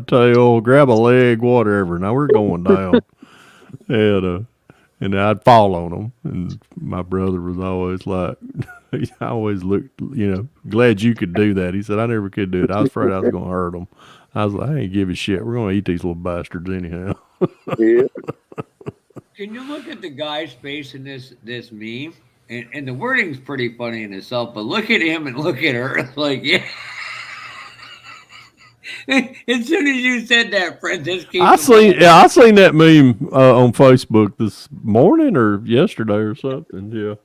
tail, grab a leg, whatever. Now we're going down. And I'd fall on them. And my brother was always like, I always looked, glad you could do that. He said, I never could do it. I was afraid I was going to hurt them. I was like, I ain't give a shit. We're going to eat these little bastards anyhow. Yeah. Can you look at the guy's face in this meme? And the wording's pretty funny in itself, but look at him and look at her. It's like, yeah. As soon as you said that, Fred, this came. I seen that meme on Facebook this morning or yesterday or something. Yeah.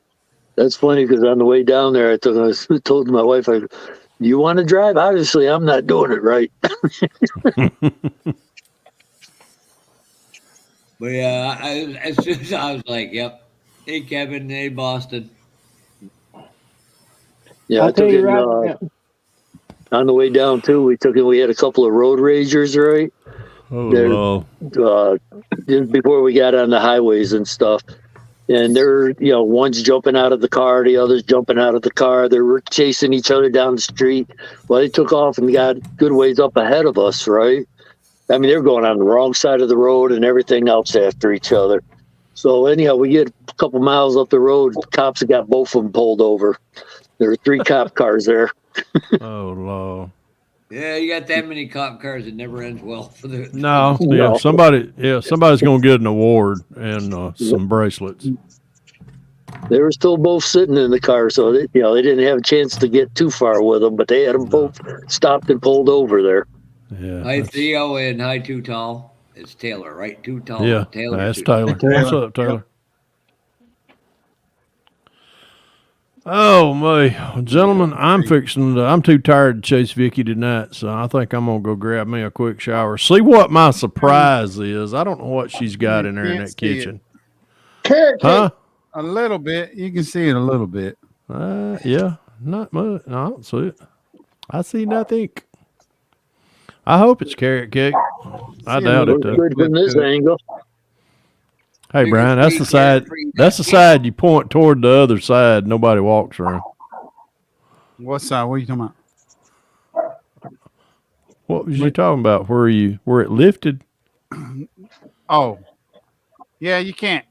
That's funny because on the way down there, I told my wife, "Do you want to drive?" Obviously, I'm not doing it right. But yeah, as soon as I was like, "Yep, hey Kevin, hey Boston." Yeah, I took it on the way down too. We had a couple of road ragers, right? Oh, just before we got on the highways and stuff. And they're, one's jumping out of the car, the other's jumping out of the car. They were chasing each other down the street. Well, they took off and got good ways up ahead of us, right? I mean, they were going on the wrong side of the road and everything else after each other. So anyhow, we get a couple miles up the road. Cops have got both of them pulled over. There were 3 cop cars there. Oh, Lord. Yeah, you got that many cop cars, it never ends well for the. No, yeah, somebody's going to get an award and some bracelets. They were still both sitting in the car, so they didn't have a chance to get too far with them, but they had them both stopped and pulled over there. Yeah. Hi Theo and hi Too Tall. It's Taylor, right? Too Tall. Yeah, Taylor. that's Taylor. What's up, Taylor? Oh, my gentlemen, I'm too tired to chase Vicky tonight, so I think I'm going to go grab me a quick shower. See what my surprise is. I don't know what she's got in there in that kitchen. Huh? A little bit. You can see it a little bit. Yeah, not much. No, I don't see it. I see nothing. I hope it's carrot cake. I doubt it, though. Good from this angle. Hey, Brian, that's the side. That's the side you point toward the other side. Nobody walks around. What side? What are you talking about? What was you talking about? Where it lifted? Oh, yeah. You can't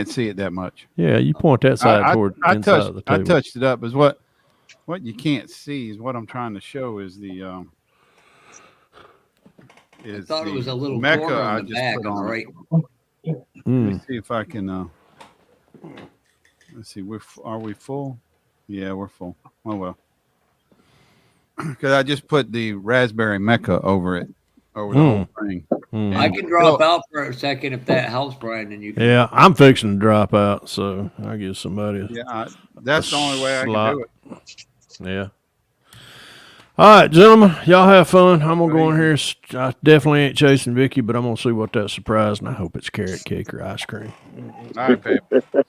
see it that much. Yeah, you point that side toward inside of the table. I touched it up. Is what you can't see is what I'm trying to show is the. I thought it was a little Mecca corner on I the just back put on the on. right. Let me see if I can. Let's see. Are we full? Yeah, we're full. Oh well. Because I just put the raspberry Mecca over it, over the whole thing. I can drop out for a second if that helps, Brian, and you can. Yeah, I'm fixing to drop out, so I give somebody. That's the only way I can do it. Yeah. All right, gentlemen, y'all have fun. I'm gonna go in here. I definitely ain't chasing Vicky, but I'm gonna see what that surprise, and I hope it's carrot cake or ice cream. All right, Pep.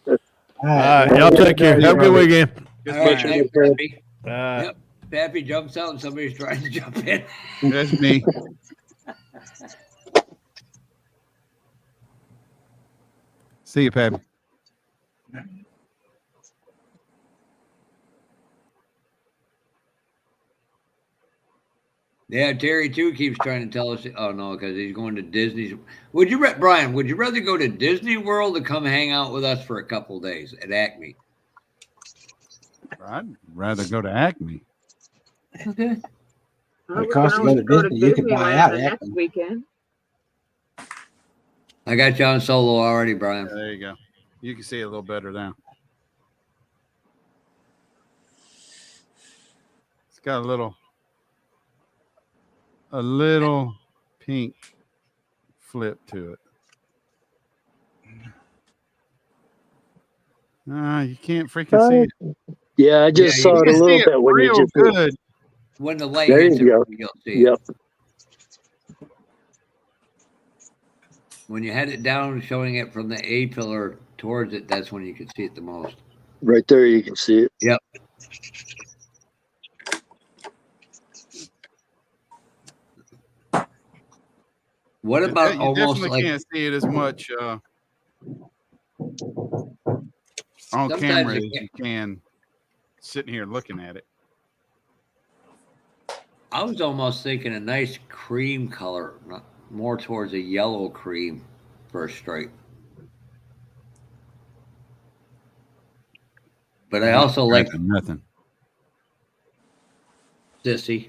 All right, y'all take care. Have a good weekend. All right, thanks, Pappy. All right. Yep. Pappy jumps out and somebody's trying to jump in. That's me. See you, Pappy. Yeah, Terry too keeps trying to tell us. Oh no, because he's going to Disney. Brian? Would you rather go to Disney World or come hang out with us for a couple days at Acme? I'd rather go to Acme. Okay. It costs to go to Disney. You can buy out next weekend. I got you on solo already, Brian. There you go. You can see it a little better now. It's got a little pink flip to it. You can't freaking see it. Yeah, I just saw it a little bit when you just good. When the light there hits you go. you'll see Yep. it. When you had it down, showing it from the A pillar towards it, that's when you can see it the most. Right there, you can see it. Yep. What about you almost definitely like? can't see it as much on Sometimes camera you as you can sitting here looking at it. I was almost thinking a nice cream color, more towards a yellow cream for a stripe. But I also like nothing. Sissy.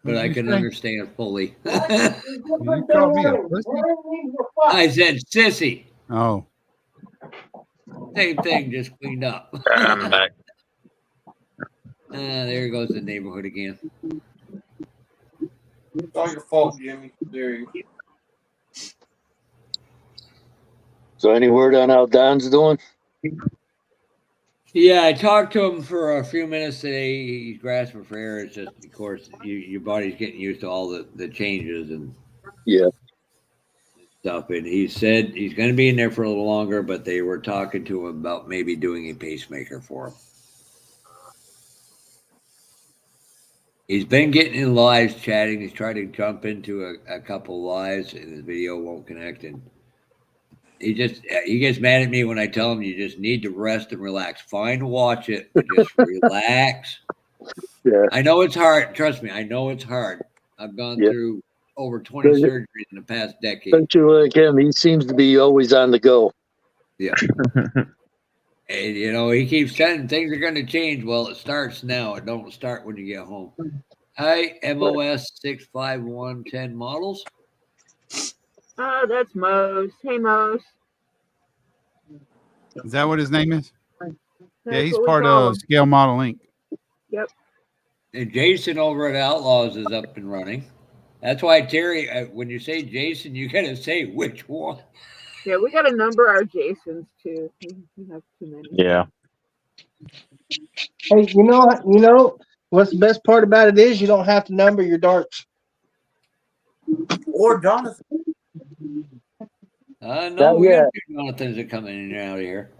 But I can understand fully. You called me a pussy? I said sissy. Oh. Same thing, just cleaned up. I'm back. There goes the neighborhood again. It's all your fault, Jimmy. There you go. So any word on how Don's doing? Yeah, I talked to him for a few minutes today. He's grasping for air. It's just, of course, your body's getting used to all the changes and stuff. And he said he's going to be in there for a little longer, but they were talking to him about maybe doing a pacemaker for him. He's been getting in lives chatting. He's tried to jump into a couple lives, and his video won't connect. And he gets mad at me when I tell him you just need to rest and relax. Fine to watch it, but just relax. Yeah. I know it's hard. Trust me, I know it's hard. I've gone through over 20 surgeries in the past decade. Don't you like him? He seems to be always on the go. Yeah. And, he keeps saying things are going to change. Well, it starts now. It don't start when you get home. Hi, MOS 65110 models. Oh, that's Mose. Hey, Mose. Is that what his name is? That's he's what we part call of him. Scale Model Inc. Yep. And Jason over at Outlaws is up and running. That's why, Terry, when you say Jason, you got to say which one. Yeah, we got to number our Jasons too. We have too many. Yeah. Hey, you know what's the best part about it is you don't have to number your darts. Or Jonathan. No, we got two Jonathans that come in and out of here.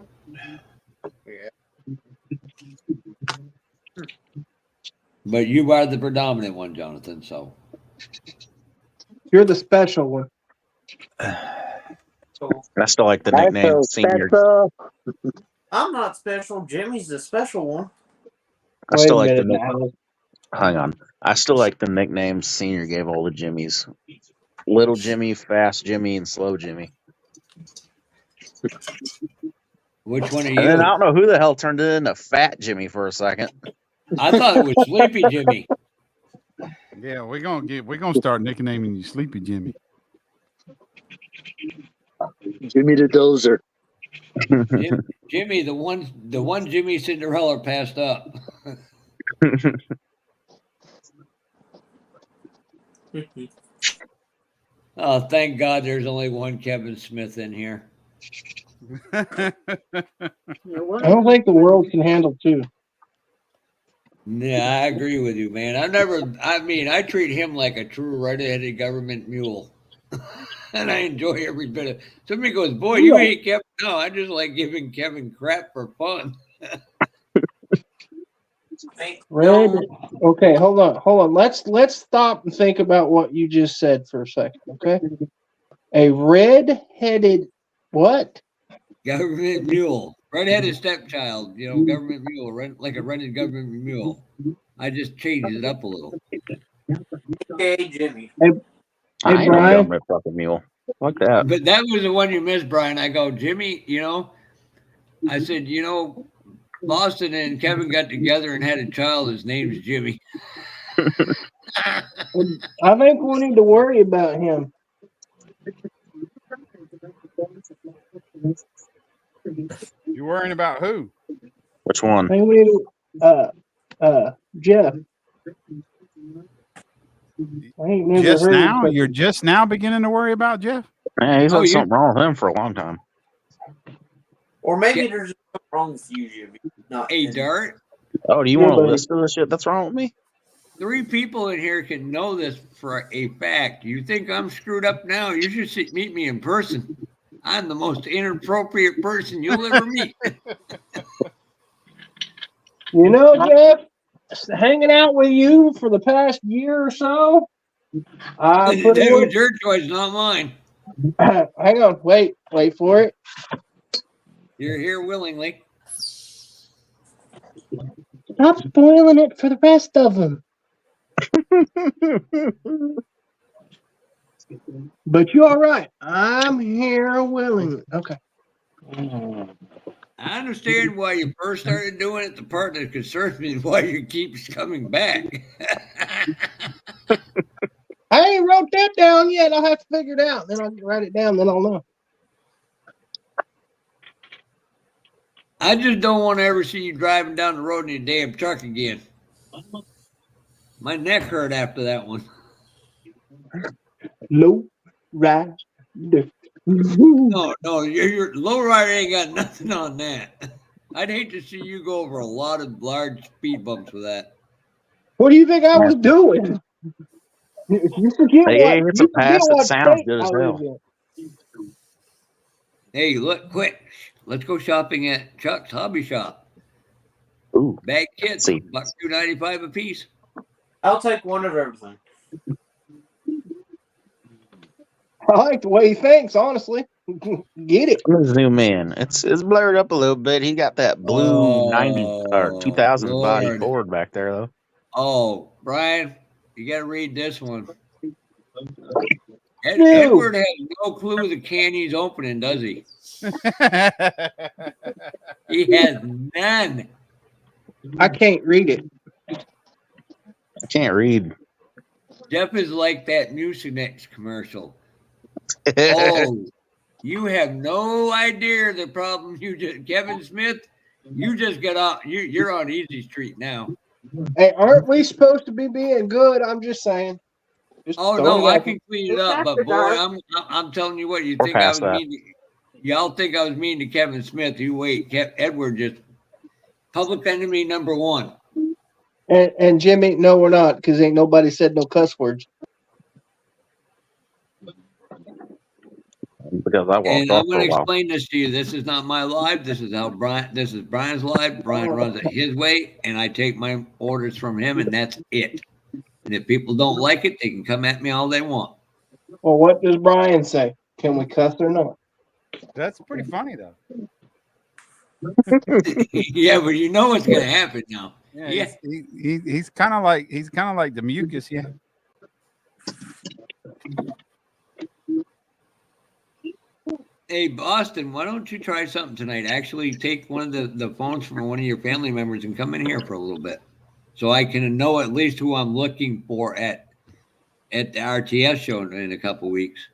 But you are the predominant one, Jonathan, so. You're the special one. I still like the nickname Senior. I'm not special. Jimmy's the special one. I still like the nickname. Hang on. I still like the nicknames Senior gave all the Jimmies. Little Jimmy, Fast Jimmy, and Slow Jimmy. Which one are And you? then I don't know who the hell turned it into Fat Jimmy for a second. I thought it was Sleepy Jimmy. Yeah, we're gonna start nicknaming you Sleepy Jimmy. Jimmy the Dozer. Jimmy, the one Jimmy Cinderella passed up. Oh, thank God there's only one Kevin Smith in here. I don't think the world can handle two. Yeah, I agree with you, man. I treat him like a true red-headed government mule. And I enjoy every bit of it. Somebody goes, boy, you hate Kevin. No, I just like giving Kevin crap for fun. Red. Okay, hold on. Let's stop and think about what you just said for a second, okay? A red-headed what? Government mule. Red-headed stepchild, government mule, like a rented government mule. I just changed it up a little. Hey, Jimmy. Hey, I ain't Brian. no fucking mule. Fuck that. But that was the one you missed, Brian. I go, Jimmy, I said, Boston and Kevin got together and had a child. His name's Jimmy. I think we need to worry about him. You worrying about who? Which one? I think we need to, Jeff. I ain't never Just heard now? of- You're just now beginning to worry about Jeff? Yeah, he's had something wrong with him for a long time. Or maybe there's something wrong with you, Jimmy. Not Hey, Dart. Oh, do you want to list of the shit that's wrong with me? 3 people in here can know this for a fact. You think I'm screwed up now? You should meet me in person. I'm the most inappropriate person you'll ever meet. Jeff, hanging out with you for the past year or so, That was your choice, not mine. Hang on, wait for it. You're here willingly. Stop spoiling it for the rest of them. But you're all right. I'm here willing. Okay. I understand why you first started doing it. The part that concerns me is why you keep coming back. I ain't wrote that down yet. I'll have to figure it out. Then I'll write it down. Then I'll know. I just don't want to ever see you driving down the road in your damn truck again. My neck hurt after that one. Low rider. No, your low rider ain't got nothing on that. I'd hate to see you go over a lot of large speed bumps with that. What do you think I was doing? You forget Hey, what it's a pass that sounds state good as I hell. was in. Hey, look, quick. Let's go shopping at Chuck's Hobby Shop. Ooh, Bag kits, see. $2.95 a piece. I'll take one of everything. I like the way he thinks, honestly. Get it. I'm gonna zoom in. It's blurred up a little bit. He got that blue 90 or 2000s body Lord. Ford back there though. Oh, Brian, you got to read this one. No. Edward has no clue the can he's opening, does he? He has none. I can't read it. I can't read. Jeff is like that Mucinex commercial. Oh, you have no idea the problem you just, Kevin Smith, you just got off. You're on easy street now. Hey, aren't we supposed to be being good? I'm just saying. Oh no, I can clean it up, but boy, I'm telling you what, you We're think I was past that. mean to, y'all think I was mean to Kevin Smith. You wait, Edward just public enemy number one. And Jimmy, no, we're not, because ain't nobody said no cuss words. Because I walked And off I'm for going a to while. explain this to you. This is not my live. This is how Brian. This is Brian's live. Brian runs it his way, and I take my orders from him, and that's it. And if people don't like it, they can come at me all they want. Well, what does Brian say? Can we cuss or not? That's pretty funny though. Yeah, but you know what's going to happen now. Yeah, he's kind of like the mucus. Yeah. Hey, Boston, why don't you try something tonight? Actually, take one of the phones from one of your family members and come in here for a little bit, so I can know at least who I'm looking for at the RTS show in a couple weeks.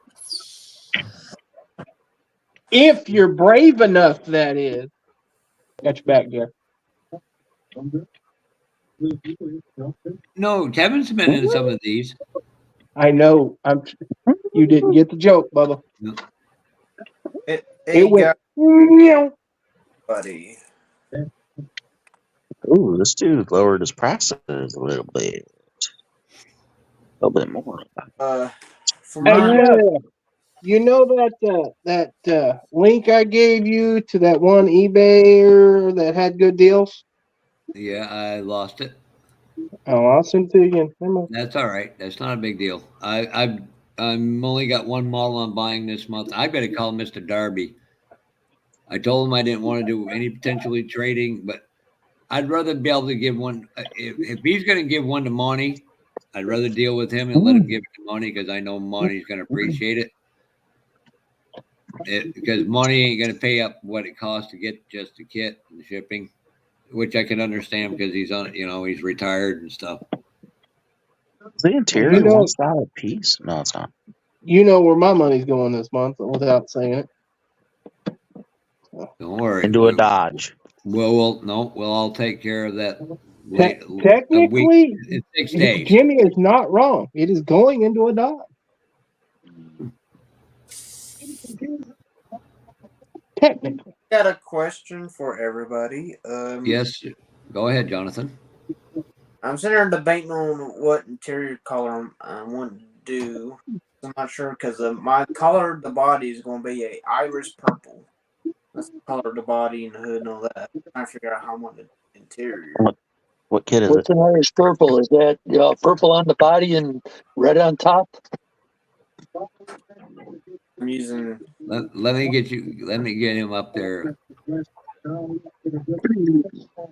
If you're brave enough, that is. Got your back, Jeff. No, Kevin's been in some of these. I know. You didn't get the joke, Bubba. No. It went. Buddy. Ooh, this dude lowered his prices a little bit. A little bit more. For Hey, mine, Jeff, you know that link I gave you to that one eBayer that had good deals? Yeah, I lost it. Oh, I'll send it to you again. Come on. That's all right. That's not a big deal. I'm only got one model I'm buying this month. I got to call Mr. Darby. I told him I didn't want to do any potentially trading, but I'd rather be able to give one. If he's going to give one to Monty, I'd rather deal with him and let him give it to Monty because I know Monty's going to appreciate it. Because Monty ain't going to pay up what it costs to get just the kit and the shipping, which I can understand because he's on, he's retired and stuff. Is the interior one side a piece? No, it's not. You know where my money's going this month without saying it. Don't worry. Into a Dodge. We'll all take care of that. Technically, in 6 days. Jimmy is not wrong. It is going into a Dodge. Technically. got a question for everybody. Yes, go ahead, Jonathan. I'm sitting there debating on what interior color I want to do. I'm not sure because my color of the body is going to be a iris purple. That's the color of the body and the hood and all that. I'm trying to figure out how I want the interior. What kit is What's it? an Irish purple? Is that purple on the body and red on top? I'm using. Let me get him up there.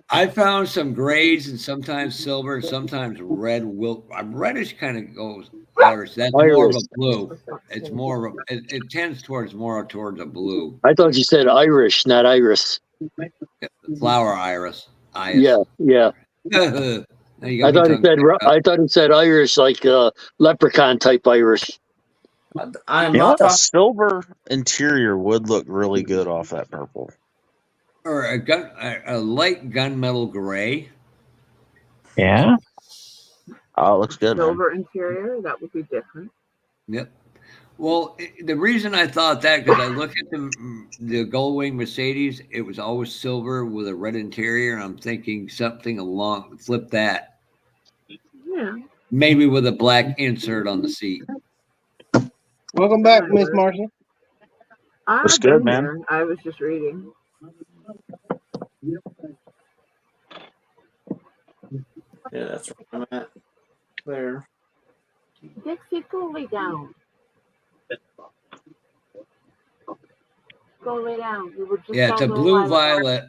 I found some grays and sometimes silver, sometimes red. Reddish kind of goes. Irish. That's more of a Iris. blue. It's more of a, it tends towards more towards a blue. I thought you said Irish, not iris. Flower iris. Yeah, yeah. Now you got me tongue tied up. I thought it said Irish, like leprechaun type Irish. I am You know not what? A talking. silver interior would look really good off that purple. Or a light gunmetal gray. Yeah. Oh, it looks good, man. Silver interior, that would be different. Yep. Well, the reason I thought that, because I look at the Goldwing Mercedes, it was always silver with a red interior. And I'm thinking something along, flip that. Yeah. Maybe with a black insert on the seat. Welcome back, Miss Marcia. Looks I've good, been man. there. I was just reading. Yeah, that's where I'm at. There. Dixie, go lay down. Go lay down. We were just Yeah, it's a down there blue while ago. violet.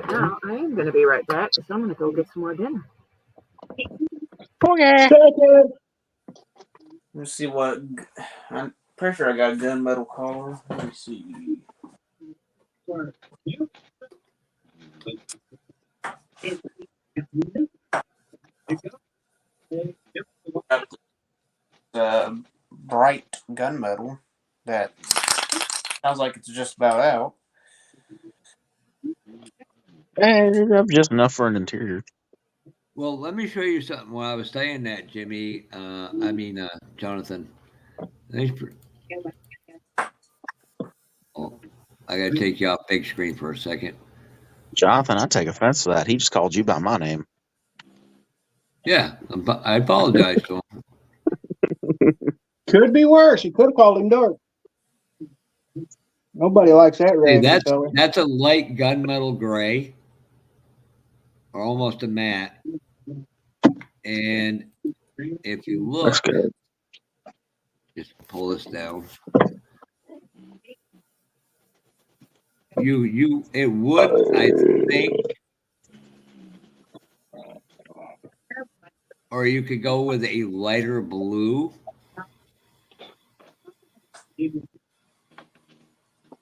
Now, I am going to be right back because I'm going to go get some more dinner. Let me see what. I'm pretty sure I got a gunmetal collar. Let me see. Got bright gunmetal that sounds like it's just about out. Just enough for an interior. Well, let me show you something. While I was saying that, Jimmy, Jonathan. Oh, I got to take you off big screen for a second. Jonathan, I take offense to that. He just called you by my name. Yeah, I apologize to him. Could be worse. You could have called him dark. Nobody likes that Hey, red color. that's a light gunmetal gray, or almost a matte. And if you look, Looks good. Just pull this down. It would, I think, or you could go with a lighter blue.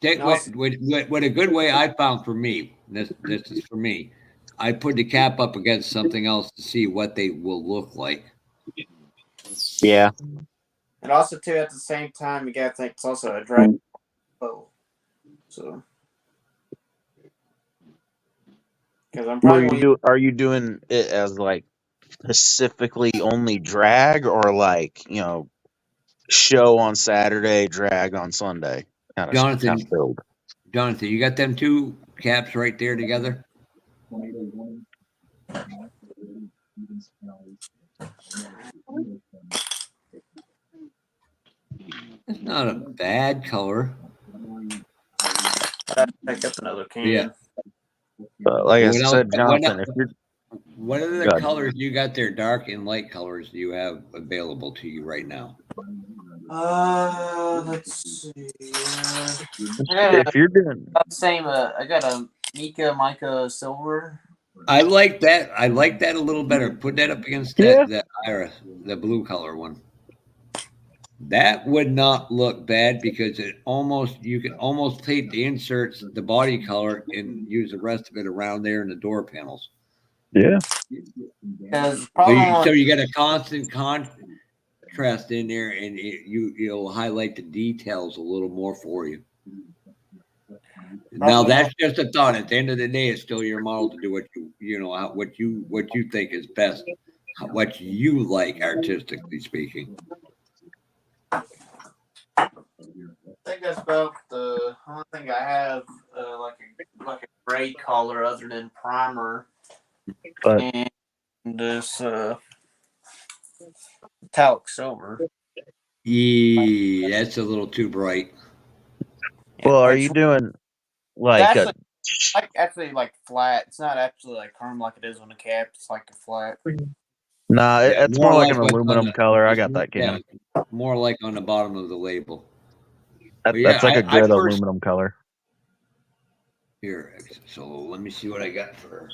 What a good way I found for me. This is for me. I put the cap up against something else to see what they will look like. Yeah. And also, too, at the same time, you got to think it's also a drag. So, because I'm probably Are you doing it as like specifically only drag, or like, you know, show on Saturday, drag on Sunday? Jonathan, you got them two caps right there together? It's not a bad color. I picked up another can. Yeah. But like I said, Jonathan, what are the colors you got there? Dark and light colors do you have available to you right now? Let's see. If you're doing same, I got a mica silver. I like that. I like that a little better. Put that up against that iris, the blue color one. That would not look bad because you can almost paint the inserts, the body color, and use the rest of it around there in the door panels. Yeah. So you got a constant contrast in there, and you'll highlight the details a little more for you. Now that's just a thought. At the end of the day, it's still your model to do what you think is best, what you like, artistically speaking. I think that's about the only thing I have, like a gray color other than primer, and this metallic silver. Yeah, that's a little too bright. Well, are you doing like actually like flat? It's not actually like chrome like it is on the cap. It's like a flat. Nah, it's more like an aluminum color. I got that can. Yeah, more like on the bottom of the label. That's like a good aluminum color. Here, so let me see what I got for her.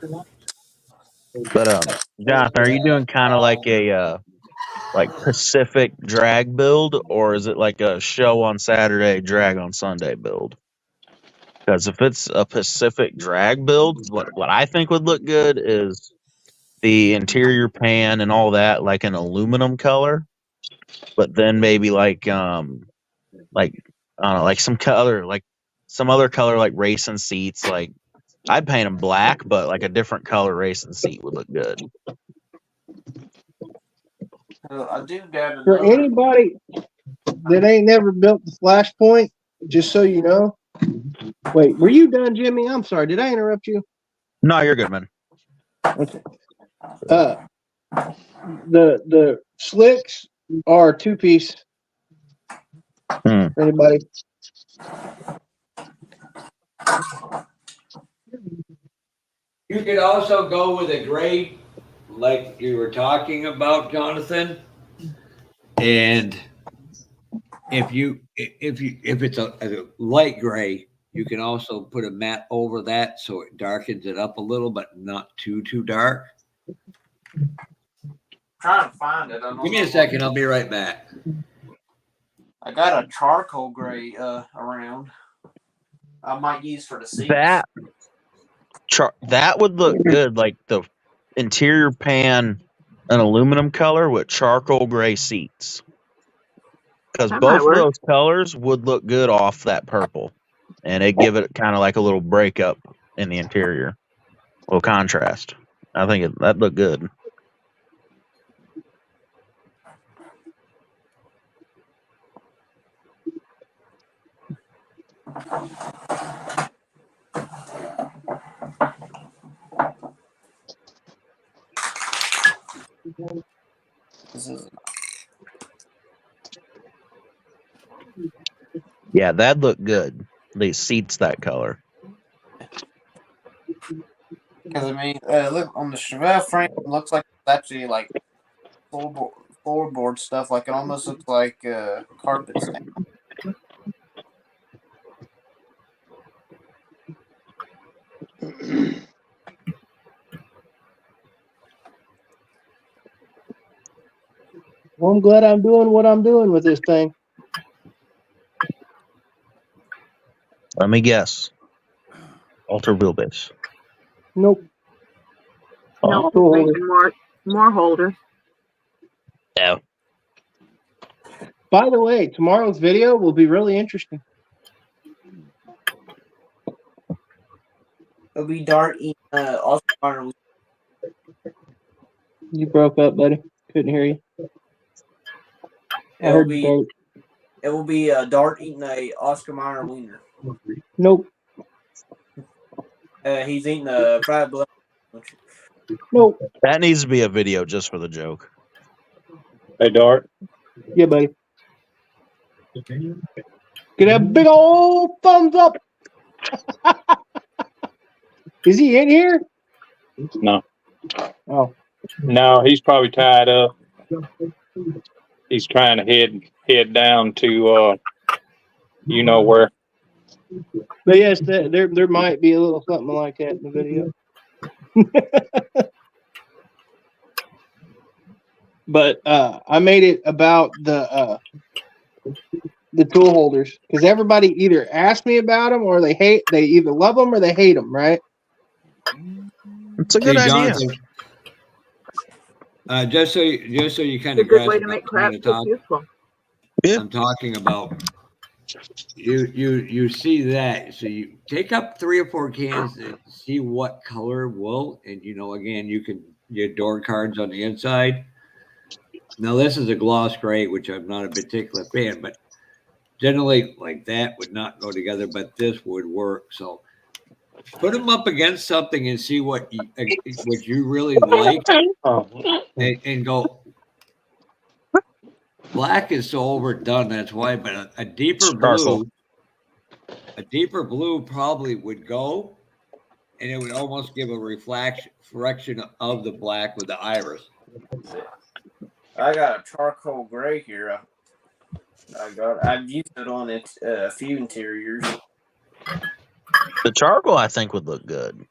But Jonathan, are you doing kind of like a like Pacific drag build, or is it like a show on Saturday, drag on Sunday build? Because if it's a Pacific drag build, what I think would look good is the interior pan and all that, like an aluminum color, but then maybe like I don't know, like some other color, like racing seats. Like I'd paint them black, but like a different color racing seat would look good. I do got For another. anybody that ain't never built the Flashpoint, just so you know. Wait, were you done, Jimmy? I'm sorry. Did I interrupt you? No, you're good, man. Okay. The slicks are 2-piece. For anybody. You could also go with a gray, like you were talking about, Jonathan. And if it's a light gray, you can also put a matte over that so it darkens it up a little, but not too dark. Trying to find it. Give me a second. I'll be right back. I got a charcoal gray around. I might use for the seats. That would look good, like the interior pan, an aluminum color with charcoal gray seats. Because both of those colors would look good off that purple, and it give it kind of like a little breakup in the interior, a little contrast. I think that'd look good. Yeah, that'd look good. These seats that color. Because I mean, look on the Chevelle frame. It looks like it's actually like floorboard stuff. Like it almost looks like carpet stain. Well, I'm glad I'm doing what I'm doing with this thing. Let me guess. Alter wheelbase. Nope, Nope. making more holders. Yeah. By the way, tomorrow's video will be really interesting. It'll be Dart eating Oscar. You broke up, buddy. Couldn't hear you. It will be Dart eating a Oscar Mayer wiener. Nope. He's eating a fried blood. Nope. That needs to be a video just for the joke. Hey, Dart. Yeah, buddy. Get a big old thumbs up. Is he in here? No. Oh. No, he's probably tied up. He's trying to head down to you know where. But yes, there might be a little something like that in the video. But I made it about the tool holders because everybody either asks me about them or they either love them or they hate them, right? It's a good idea. Just so you kind of It's a good grasp way to make crap look useful. I'm talking about. You see that, so you take up 3 or 4 cans and see what color will, and again you can get door cards on the inside. Now this is a gloss gray, which I'm not a particular fan, but generally like that would not go together, but this would work. So put them up against something and see what you really like, and go. Black is so overdone, that's why. But a deeper blue probably would go, and it would almost give a reflection of the black with the iris. I got a charcoal gray here. I've used it on a few interiors. The charcoal, I think, would look good.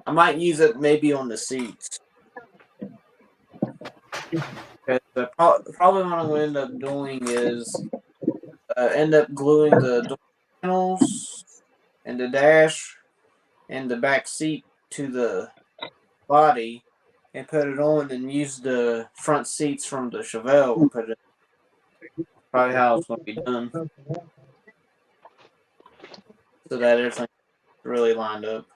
I might use it maybe on the seats. Probably what I'm going to end up doing is end up gluing the door panels and the dash and the back seat to the body and put it on and use the front seats from the Chevelle and put it in. Probably how it's going to be done. So that everything's really lined up.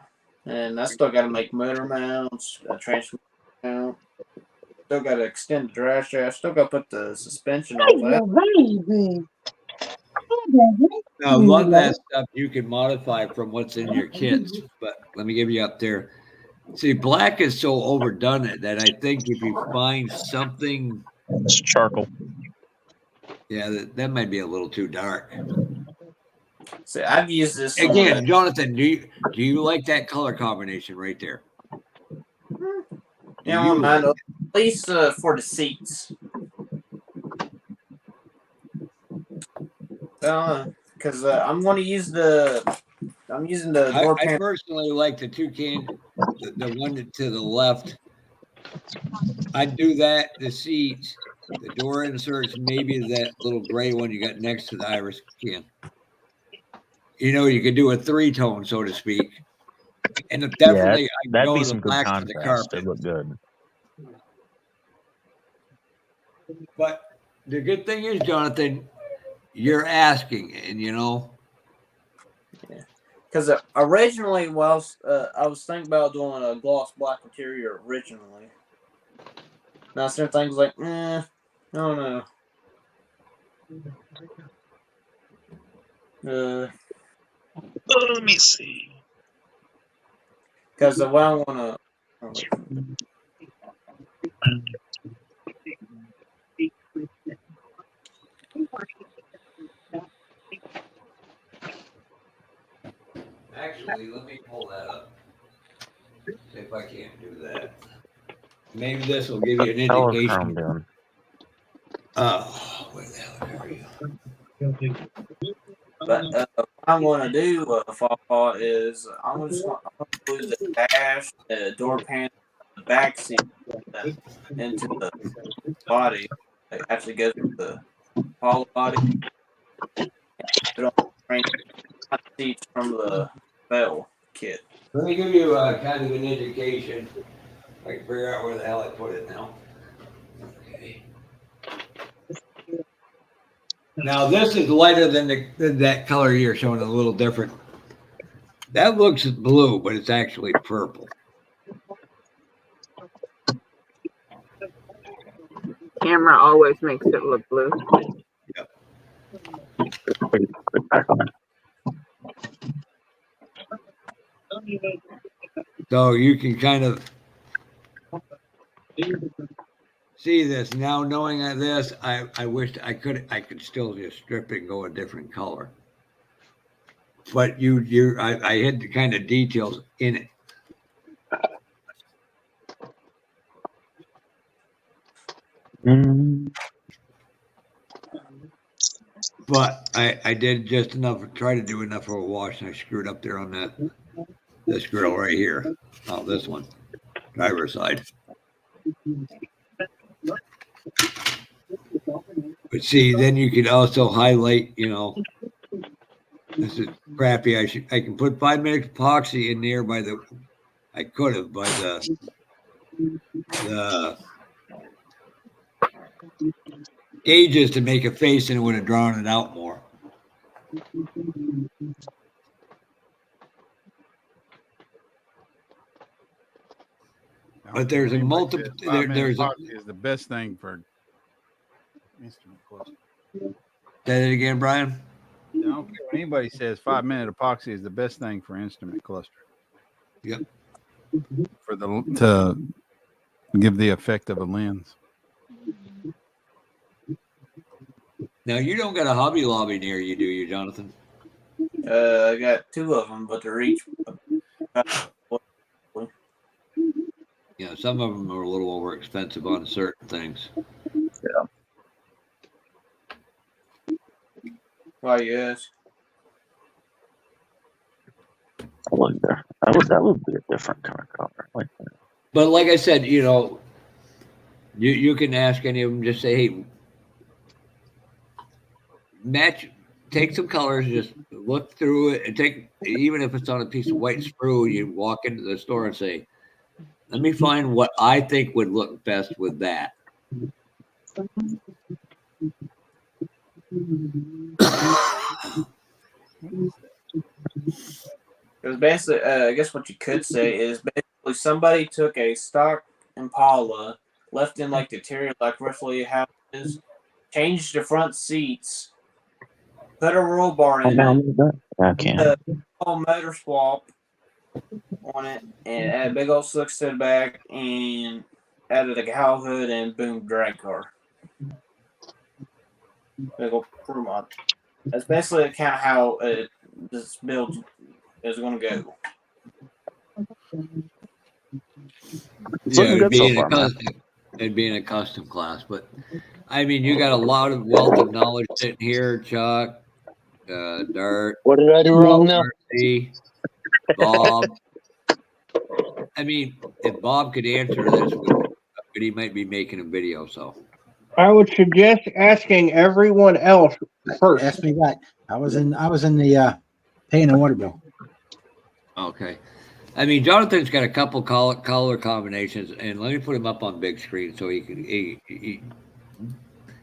And I still got to make motor mounts, a transmission mount. Still got to extend the drive shaft. Still got to put the suspension on that. Now, a lot of that stuff you can modify from what's in your kits, but let me give you up there. See, black is so overdone it that I think if you find something, it's charcoal. Yeah, that might be a little too dark. See, I've used this again, Jonathan. Do you like that color combination right there? Yeah, man, at least for the seats. Because I'm going to use I'm using the door I panel. personally like the toucan, the one to the left. I'd do that. The seats, the door inserts, maybe that little gray one you got next to the iris can. You know, you could do a 3-tone, so to speak. And definitely, that'd be some good contrast. It'd look good. But the good thing is, Jonathan, you're asking, and you know. Because originally, I was thinking about doing a gloss black interior originally. Now certain things like, I don't know. Let me see. Because what I want to. Actually, let me pull that up. See if I can't do that. Maybe this will give you an indication. Where the hell are you? But what I'm going to do, Fall, is I'm going to glue the dash, the door panel, the back seat into the body. It actually goes with the hollow body. Put on the seats from the Bell kit. Let me give you kind of an indication. I can figure out where the hell I put it now. Okay. Now this is lighter than that color you're showing, a little different. That looks blue, but it's actually purple. Camera always makes it look blue. Yep. So you can kind of see this now. Knowing this, I wished I could still just strip it and go a different color. But I had the kind of details in it. But I did just enough, try to do enough for a wash, and I screwed up there on this grill right here. Oh, this one, driver's side. But see, then you could also highlight, you know, this is crappy. I can put 5-minute epoxy in there I could have by the gauges to make a face, and it would have drawn it out more. But there's a multiple. There's is the best thing for instrument cluster. Say that again, Brian. I don't care what anybody says. 5-minute epoxy is the best thing for instrument cluster. Yep. To give the effect of a lens. Now you don't got a Hobby Lobby near you, do you, Jonathan? I got 2 of them, but they're each. Yeah, some of them are a little over expensive on certain things. Yeah. Why, yes. Look there. That would be a different kind of color. Like that. But like I said, you can ask any of them. Just say, hey, match. Take some colors. Just look through it and take. Even if it's on a piece of white sprue, you walk into the store and say, "Let me find what I think would look best with that." Because basically, I guess what you could say is basically somebody took a stock Impala, left in like the interior, like roughly how it is, changed the front seats, put a roll bar in it, I can't. a whole motor swap on it, and add a big old slicks to the back, and added a cow hood, and boom, drag car. Big old crew mod. That's basically kind of how this build is going to go. It'd be in a custom class, but I mean, you got a lot of wealth of knowledge sitting here, Chuck, Dirt. What did I do wrong now? Mercy, Bob. I mean, if Bob could answer this, but he might be making a video. So I would suggest asking everyone else first. Ask me that. I was in the paying a water bill. okay. I mean, Jonathan's got a couple color combinations, and let me put him up on big screen so he can.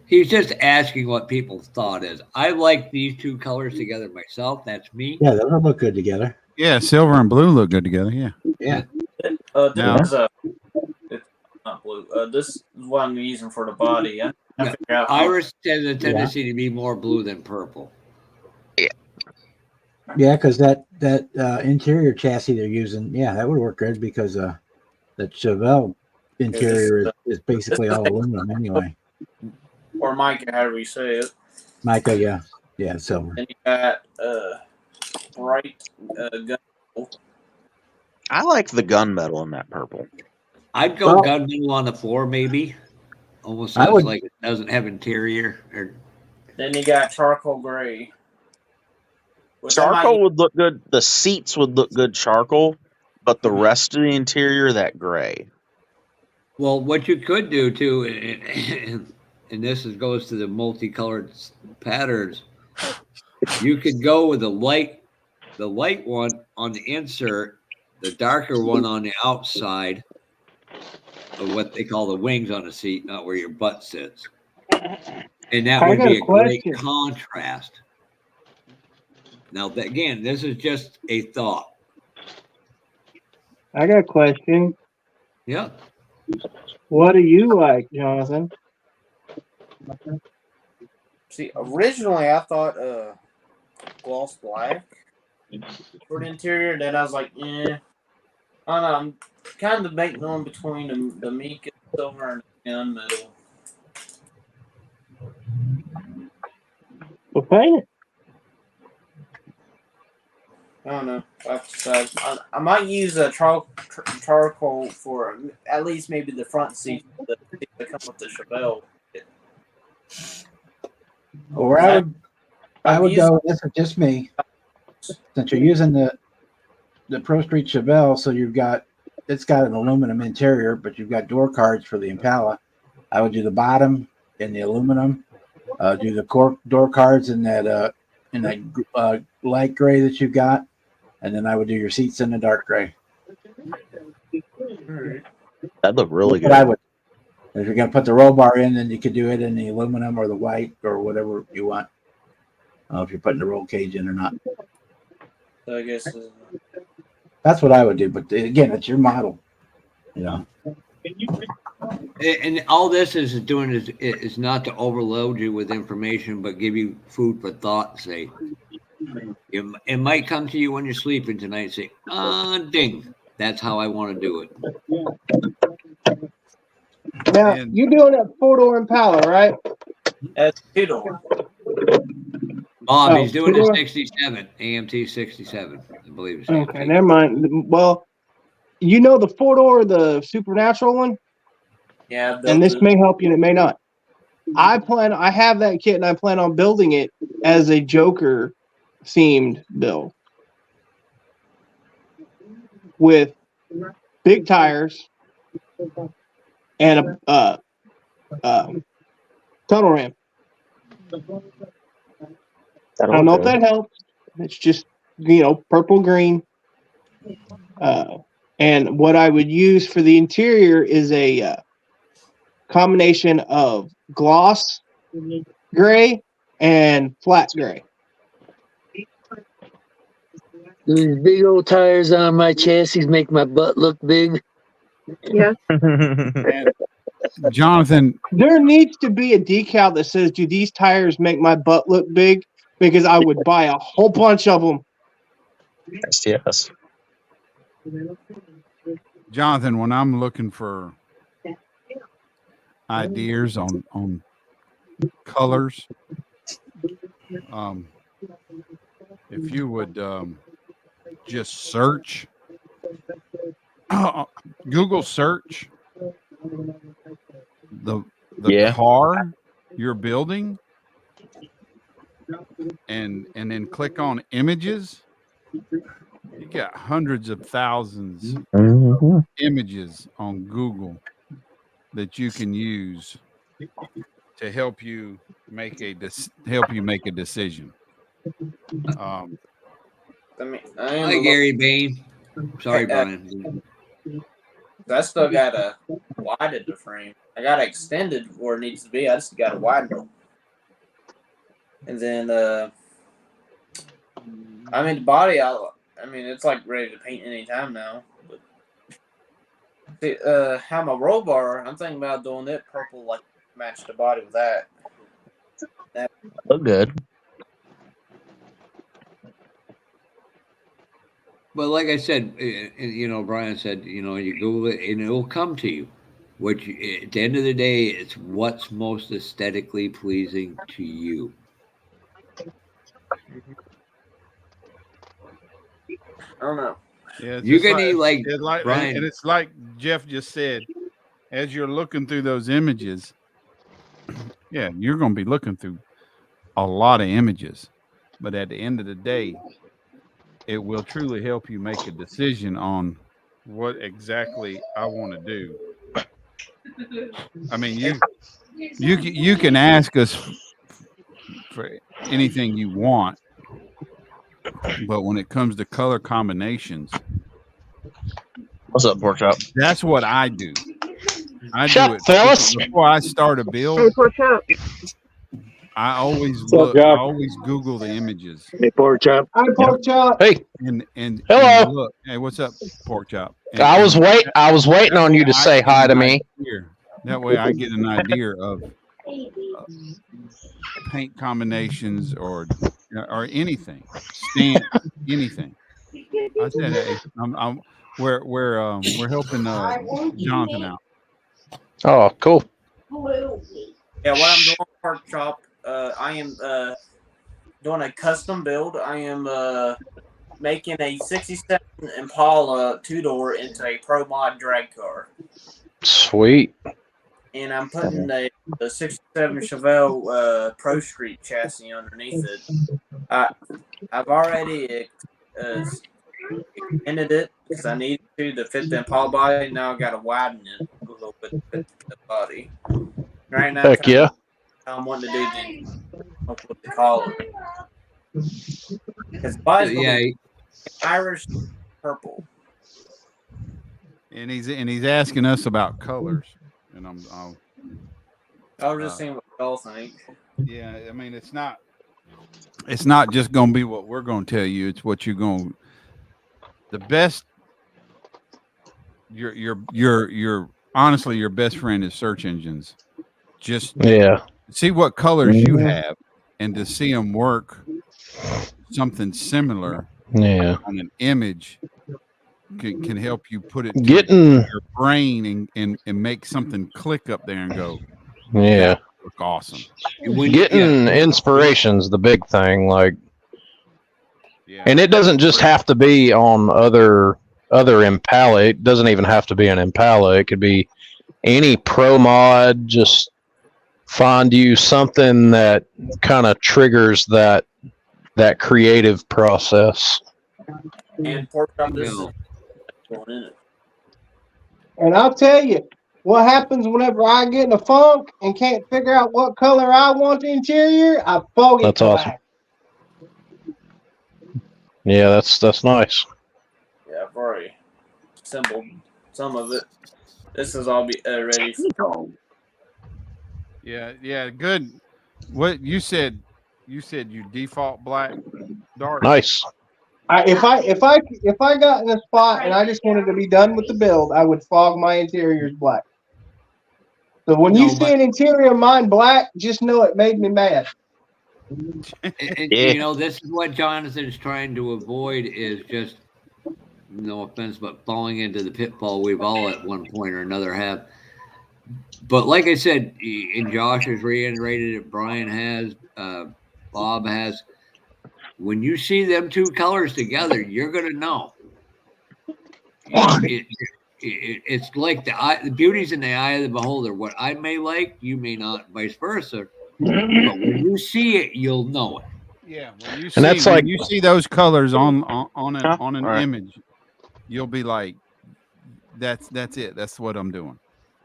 He's just asking what people's thought is. I like these two colors together myself. That's me. Yeah, they'll look good together. Yeah, silver and blue look good together. Yeah. Yeah. It's not blue. This is what I'm using for the body. Iris has a tendency to be more blue than purple. Yeah, because that interior chassis they're using, that would work good because that Chevelle interior is basically all aluminum anyway. Or mica, however you say it. Mica, yeah, silver. And you got bright gun. I like the gunmetal in that purple. I'd go gunmetal on the floor, maybe. Almost looks like it doesn't have interior. Then you got charcoal gray. Charcoal would look good. The seats would look good charcoal, but the rest of the interior, that gray. Well, what you could do too, and this goes to the multicolored patterns. You could go with the light one on the insert, the darker one on the outside of what they call the wings on the seat, not where your butt sits. And that would be a great contrast. Now, again, this is just a thought. I got a question. Yeah. What do you like, Jonathan? See, originally I thought gloss black for the interior. Then I was like, I don't know. I'm kind of debating on between the mica silver and the gunmetal. Well, paint it. I don't know. I might use a charcoal for at least maybe the front seat that come with the Chevelle. Or I would go. This is just me. Since you're using the Pro Street Chevelle, so it's got an aluminum interior, but you've got door cards for the Impala. I would do the bottom in the aluminum. Do the cork door cards in that light gray that you've got, and then I would do your seats in the dark gray. That'd look really good. I would. If you're gonna put the roll bar in, then you could do it in the aluminum or the white or whatever you want. If you're putting the roll cage in or not. So I guess that's what I would do. But again, it's your model. And all this is doing is not to overload you with information, but give you food for thought. Say, it might come to you when you're sleeping tonight and say, ding, that's how I want to do it. Now, you're doing a 4-door Impala, right? That's 2-door. Bob, he's doing a 67, AMT 67, I believe. It's okay, never mind. Well, you know the 4-door, the Supernatural one? Yeah. And this may help you and it may not. I have that kit and I plan on building it as a Joker themed build. with big tires and a tunnel ram. I don't know if that helps. It's just, purple green. And what I would use for the interior is a combination of gloss gray and flat gray. These big old tires on my chassis make my butt look big. Yes. Jonathan, there needs to be a decal that says, "Do these tires make my butt look big?" Because I would buy a whole bunch of them. Yes. Jonathan, when I'm looking for ideas on colors, if you would just search, Google search the car you're building, and then click on images. You got hundreds of thousands of images on Google that you can use to help you make a decision. I am Hi, Gary Bain. Sorry, Brian. I still got to widen the frame. I got to extend it where it needs to be. I just got to widen it. And then, the body, it's like ready to paint anytime now. But see, how my roll bar, I'm thinking about doing it purple, like match the body with that. Look good. But like I said, Brian said, you Google it and it will come to you. At the end of the day, it's what's most aesthetically pleasing to you. I don't know. Yeah, you can need Brian, and it's like Jeff just said. As you're looking through those images, yeah, you're going to be looking through a lot of images, but at the end of the day, it will truly help you make a decision on what exactly I want to do. I mean, you can ask us for anything you want, but when it comes to color combinations, what's up, Pork Chop? That's what I do. I Shut do it fellas. before I start a build. Hey, push up. I always What's up, I Jeff? always Google the images. Hey, Pork Chop. Hi, Pork Chop. Hey, And hello. look, hey, what's up, Pork Chop? And, I was waiting on you to say hi to me. That way I get an idea of paint combinations or anything, stamp, anything. I said, hey, we're helping Jonathan out. Oh, cool. Yeah, what I'm doing, Pork Chop, I am doing a custom build. I am making a 67 Impala 2-door into a Pro Mod drag car. Sweet. And I'm putting the 67 Chevelle Pro Street chassis underneath it. I've already extended it because I need to fit the Impala body. Now I've got to widen it a little bit to fit the body. Right now, Heck yeah. I'm wanting to do what they call it. Because Irish purple. And he's asking us about colors, and I was just seeing what y'all think. Yeah, I mean it's not just gonna be what we're gonna tell you. It's what you're going. The best. Your honestly your best friend is search engines. Just see what colors you have, and to see them work something similar on an image can help you put it in your brain and make something click up there and go, yeah, look awesome. Getting inspiration's the big thing, and it doesn't just have to be on other Impala. It doesn't even have to be an Impala. It could be any pro mod. Just find you something that kind of triggers that creative process. And Pork Chop, this is going in it. And I'll tell you what happens whenever I get in a funk and can't figure out what color I want the interior. I fog it That's awesome. black. Yeah, that's nice. Yeah, I've already assembled some of it. This is all ready. Yeah, good. What you said? You said you default black, dark. Nice. If I got in a spot and I just wanted to be done with the build, I would fog my interiors black. So when you see an interior of mine black, just know it made me mad. And you know, this is what Jonathan is trying to avoid, is just, no offense, but falling into the pitfall we've all at one point or another have. But like I said, and Josh has reiterated it, Brian has, Bob has, when you see them two colors together, you're going to know. It's like the beauty's in the eye of the beholder. What I may like, you may not, vice versa. But when you see it, you'll know it. Yeah, when you And see, when you see those colors on an Right. image, you'll be like, that's it. That's what I'm doing.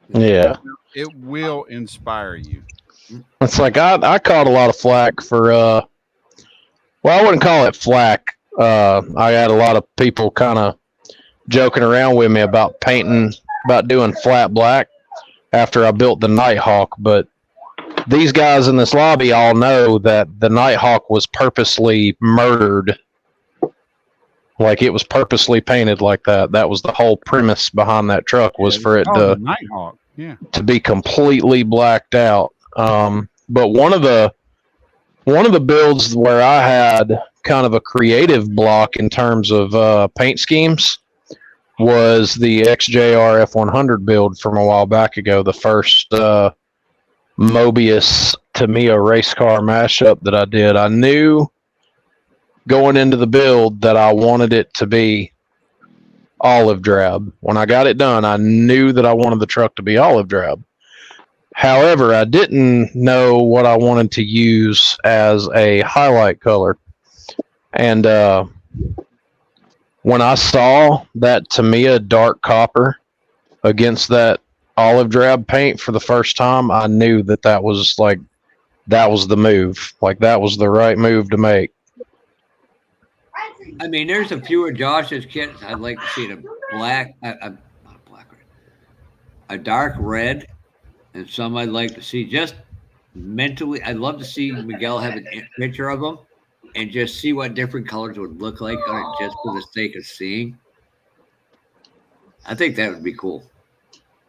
Yeah. It will inspire you. It's like I caught a lot of flack for well, I wouldn't call it flack. I had a lot of people kind of joking around with me about doing flat black after I built the Nighthawk, but these guys in this lobby all know that the Nighthawk was purposely murdered. Like, it was purposely painted like that. That was the whole premise behind that truck, was for it the Nighthawk. Yeah. to be completely blacked out. But one of the builds where I had kind of a creative block in terms of paint schemes was the XJR F100 build from a while back ago, the first Mobius Tamiya race car mashup that I did. I knew going into the build that I wanted it to be olive drab. When I got it done, I knew that I wanted the truck to be olive drab. However, I didn't know what I wanted to use as a highlight color. And when I saw that Tamiya dark copper against that olive drab paint for the first time, I knew that was the move. Like, that was the right move to make. I mean, there's a few of Josh's kits I'd like to see in a black, not black, a dark red, and some I'd like to see just mentally. I'd love to see Miguel have a picture of them and just see what different colors would look like on it, just for the sake of seeing. I think that would be cool.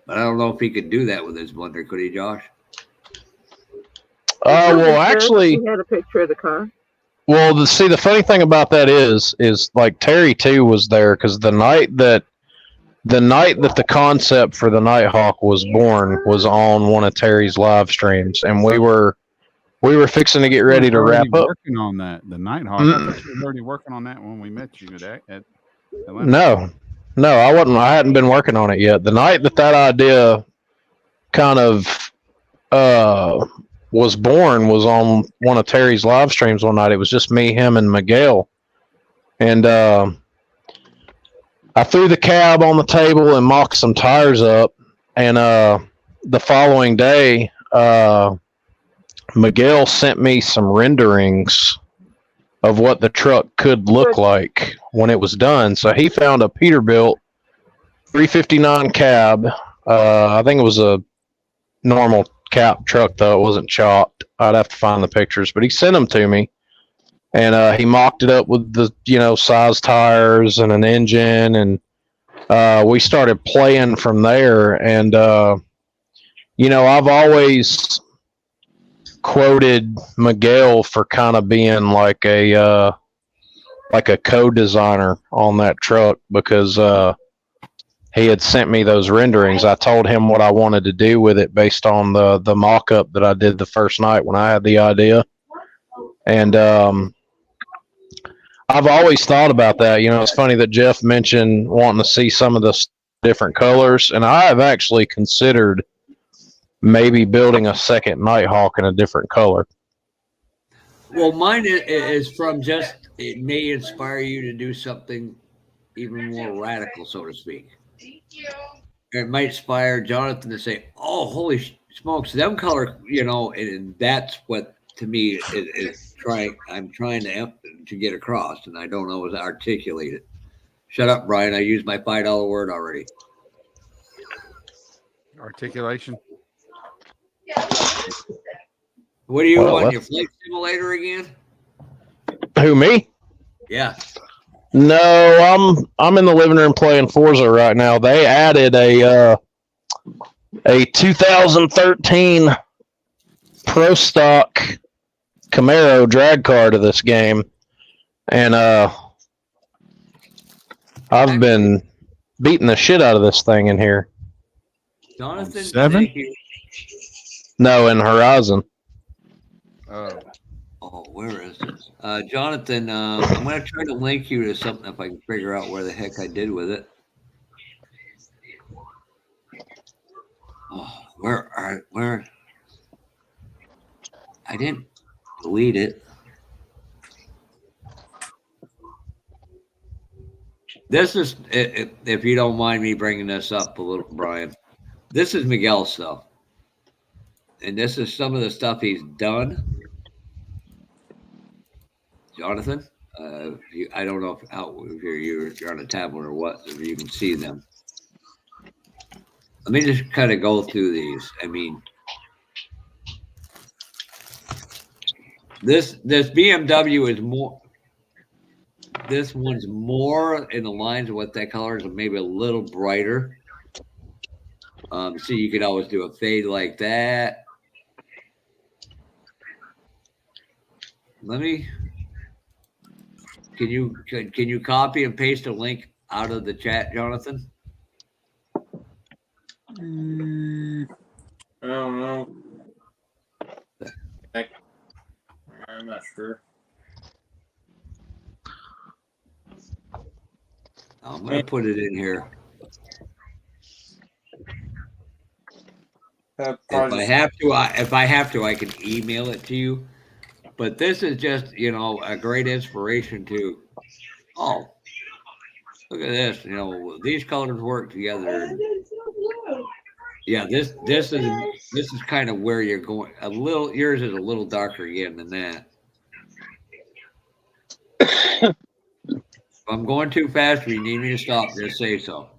But I don't know if he could do that with his blender, could he, Josh? Well, actually, he had a picture of the car. well, the funny thing about that is like Terry too was there, because the night that the concept for the Nighthawk was born was on one of Terry's live streams, and we were fixing to get ready to wrap up. Working on that, the Nighthawk. I thought you were already working on that when we met you at No, I wasn't. I hadn't been working on it yet. The night that idea kind of was born was on one of Terry's live streams one night. It was just me, him, and Miguel. And I threw the cab on the table and mocked some tires up. And the following day, Miguel sent me some renderings of what the truck could look like when it was done. So he found a Peterbilt 359 cab. I think it was a normal cap truck, though. It wasn't chopped. I'd have to find the pictures, but he sent them to me, and he mocked it up with the size tires and an engine, and we started playing from there. And I've always quoted Miguel for kind of being like a co-designer on that truck, because he had sent me those renderings. I told him what I wanted to do with it based on the mock-up that I did the first night when I had the idea. And I've always thought about that. It's funny that Jeff mentioned wanting to see some of the different colors, and I have actually considered maybe building a second Nighthawk in a different color. Well, mine is from just, it may inspire you to do something even more radical, so to speak. It might inspire Jonathan to say, "Oh, holy smokes, them color," and that's what to me is trying. I'm trying to get across, and I don't know how to articulate it. Shut up, Brian. I used my $5 word already. Articulation. What do you Well, want? Your flight simulator again? Who, me? Yeah. No, I'm in the living room playing Forza right now. They added a 2013 Pro Stock Camaro drag car to this game, and I've been beating the shit out of this thing in here. Jonathan, 7? thank you. No, in Horizon. Oh, where is this? Jonathan, I'm going to try to link you to something if I can figure out where the heck I did with it. Oh, where? I didn't delete it. This is, if you don't mind me bringing this up a little, Brian, this is Miguel's stuff. And this is some of the stuff he's done. Jonathan, I don't know if you're on a tablet or what, if you can see them. Let me just kind of go through these. I mean, this BMW is more. This one's more in the lines of what that color is, maybe a little brighter. So you could always do a fade like that. Let me. Can you copy and paste a link out of the chat, Jonathan? I don't know. I'm not sure. I'm going to put it in here. If I have to, I can email it to you. But this is just, a great inspiration to, oh, look at this. These colors work together. Yeah, this is kind of where you're going. Yours is a little darker again than that. If I'm going too fast, if you need me to stop, just say so.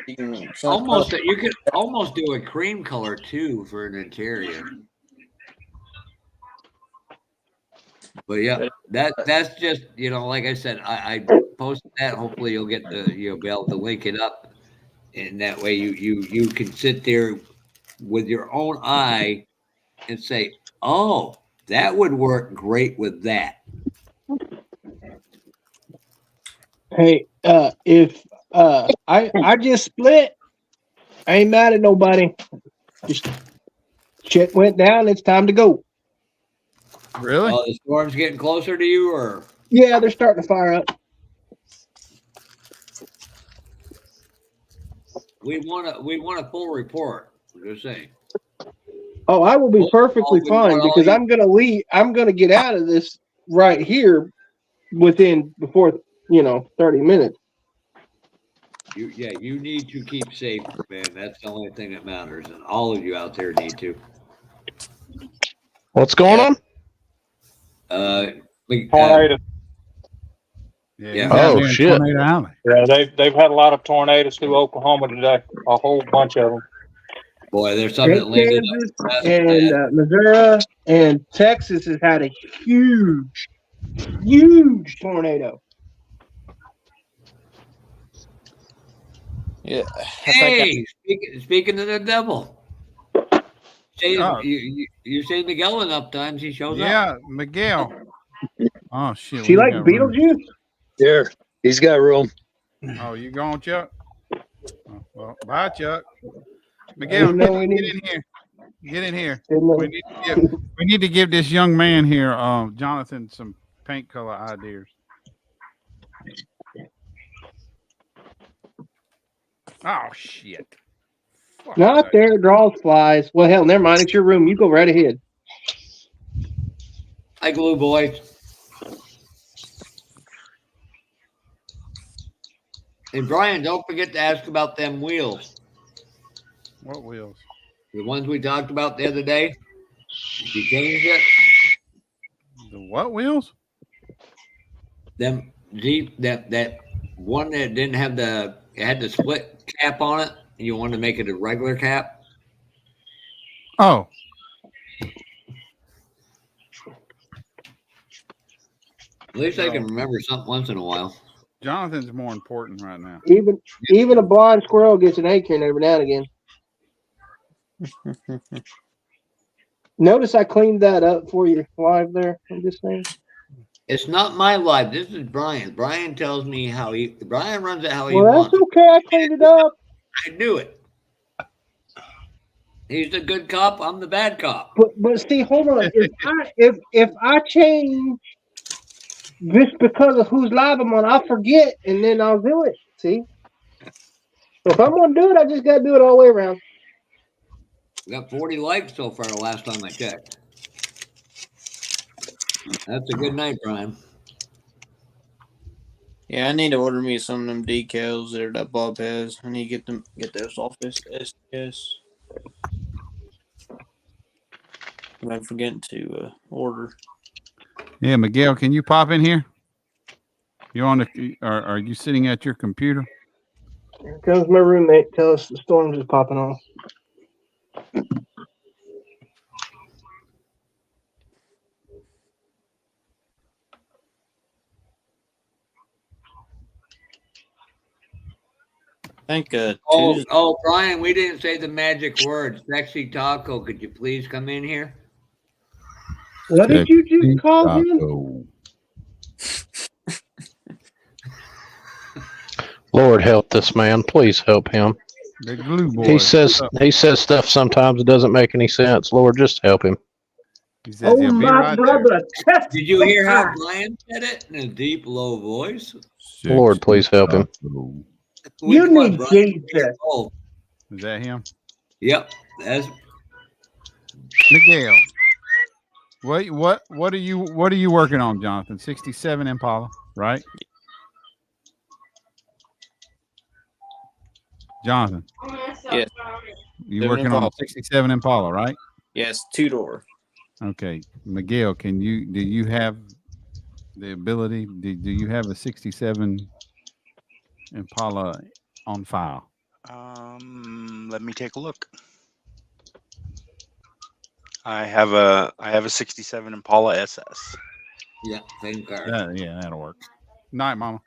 You could almost do a cream color too for an interior. But yeah, that's just like I said, I posted that. Hopefully you'll get you'll be able to link it up, and that way you can sit there with your own eye and say, oh, that would work great with that. Hey, if I just split, I ain't mad at nobody. Just shit went down. It's time to go. Really? Oh, the storm's getting closer to you, or? Yeah, they're starting to fire up. We want a full report. I'm just saying. Oh, I will be perfectly fine because I'm gonna leave. I'm gonna get out of this right here before 30 minutes. You need to keep safe, man. That's the only thing that matters, and all of you out there need to. What's going on? Tornado. Yeah. Oh shit! Yeah, they've had a lot of tornadoes through Oklahoma today. A whole bunch of them. Boy, there's something that landed up. And Missouri and Texas has had a huge tornado. Yeah. Hey, speaking of the devil, you say Miguel enough times, he shows up. Yeah, Miguel. Oh shit! She like Beetlejuice? Here, he's got room. Oh, you going, Chuck? Oh, well, bye, Chuck. Miguel, get in here. Get in here. We need to give this young man here, Jonathan, some paint color ideas. Oh shit! Fuck Not that. there. It draws flies. Well, hell, never mind. It's your room. You go right ahead. Hi, glue boys. And Brian, don't forget to ask about them wheels. What wheels? The ones we talked about the other day. Did you change it? The what wheels? Them Jeep, that one that didn't have it had the split cap on it, and you wanted to make it a regular cap. Oh. At least I can remember something once in a while. Jonathan's more important right now. Even a blind squirrel gets an acorn every now and again. Notice I cleaned that up for you live there. I'm just saying. It's not my life. This is Brian. Brian tells me Brian runs it how he Well, wants. that's okay. I cleaned it up. I do it. He's the good cop. I'm the bad cop. But see, hold on. If I change just because of whose live I'm on, I'll forget and then I'll do it. See? So if I'm gonna do it, I just gotta do it all the way around. We got 40 likes so far last time I checked. That's a good night, Brian. Yeah, I need to order me some of them decals that Bob has. I need to get those off this SDS. I'm forgetting to order. Yeah, Miguel, can you pop in here? You on the? Are you sitting at your computer? Here comes my roommate. Tell us the storm's is popping off. I think oh, Brian, we didn't say the magic word. Sexy Taco, could you please come in here? What did you just call him? Lord help this man. Please help him. The glue boy. He says stuff sometimes that doesn't make any sense. Lord, just help him. He says he'll be right brother. Did you hear how Brian said it in a deep, low voice? Lord, please help him. You need Jesus. Oh, is that him? Yep, that's Miguel. What are you working on, Jonathan? 67 Impala, right? Jonathan. Yes. You working on a 67 Impala, right? Yes, 2-door. Okay, Miguel, do you have the ability? Do you have a 67 Impala on file? Let me take a look. I have a 67 Impala SS. Yeah, same car. Yeah, that'll work. Night, Mama.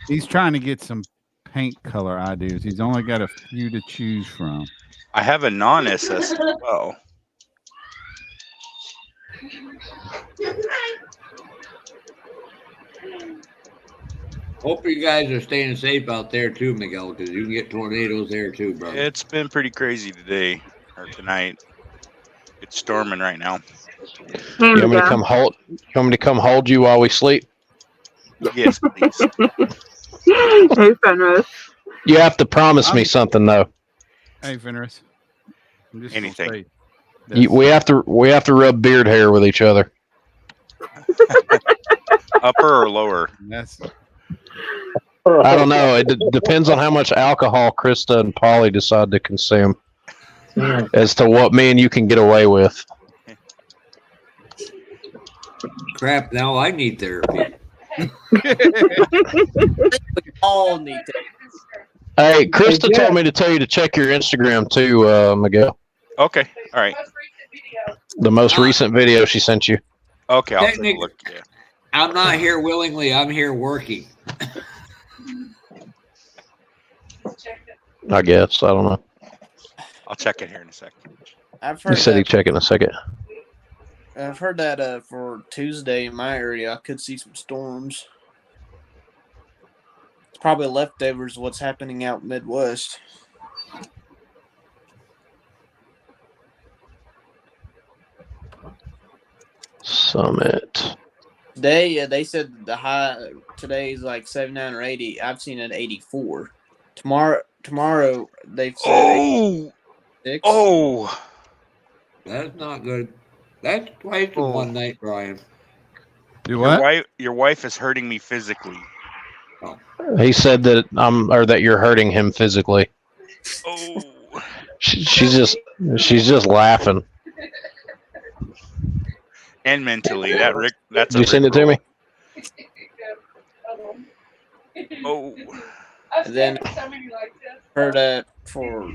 He's trying to get some paint color ideas. He's only got a few to choose from. I have a non-SS as well. Hope you guys are staying safe out there too, Miguel, because you can get tornadoes there too, brother. It's been pretty crazy today or tonight. It's storming right now. You want me to come hold? You want me to come hold you while we sleep? Yes, please. Hey, Fenris. You have to promise me something though. Hey, Fenris. Anything. We have to rub beard hair with each other. Upper or lower? I don't know. It depends on how much alcohol Krista and Polly decide to consume as to what me and you can get away with. Crap, now I need therapy. We all need to. Hey, Krista told me to tell you to check your Instagram too, Miguel. Okay. All right. The most recent video she sent you. Okay, I'll take a look. Yeah. I'm not here willingly. I'm here working. I guess. I don't know. I'll check it here in a second. You said he'd check it in a second. I've heard that for Tuesday in my area, I could see some storms. It's probably leftovers of what's happening out Midwest. Summit. They said the high today is like 79 or 80. I've seen it 84. Tomorrow they've said 86. Oh, That's not good. That's twice in one night, Brian. Do what? Your wife is hurting me physically. Oh. He said that or that you're hurting him physically. Oh. She's just laughing. And mentally, that's. Did you send it to me? Oh. And then heard that for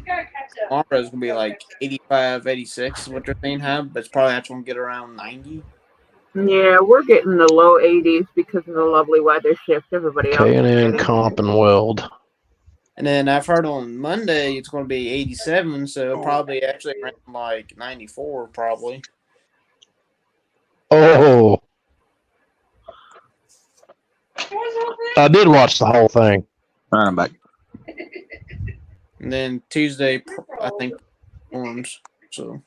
tomorrow is gonna be like 85, 86 is what they're saying have, but it's probably actually gonna get around 90. Yeah, we're getting the low 80s because of the lovely weather shift everybody else is K&N getting. Comp and Weld. And then I've heard on Monday it's going to be 87, so probably actually around like 94, probably. Oh, I did watch the whole thing. All right, I'm back. And then Tuesday, I think, orange. So.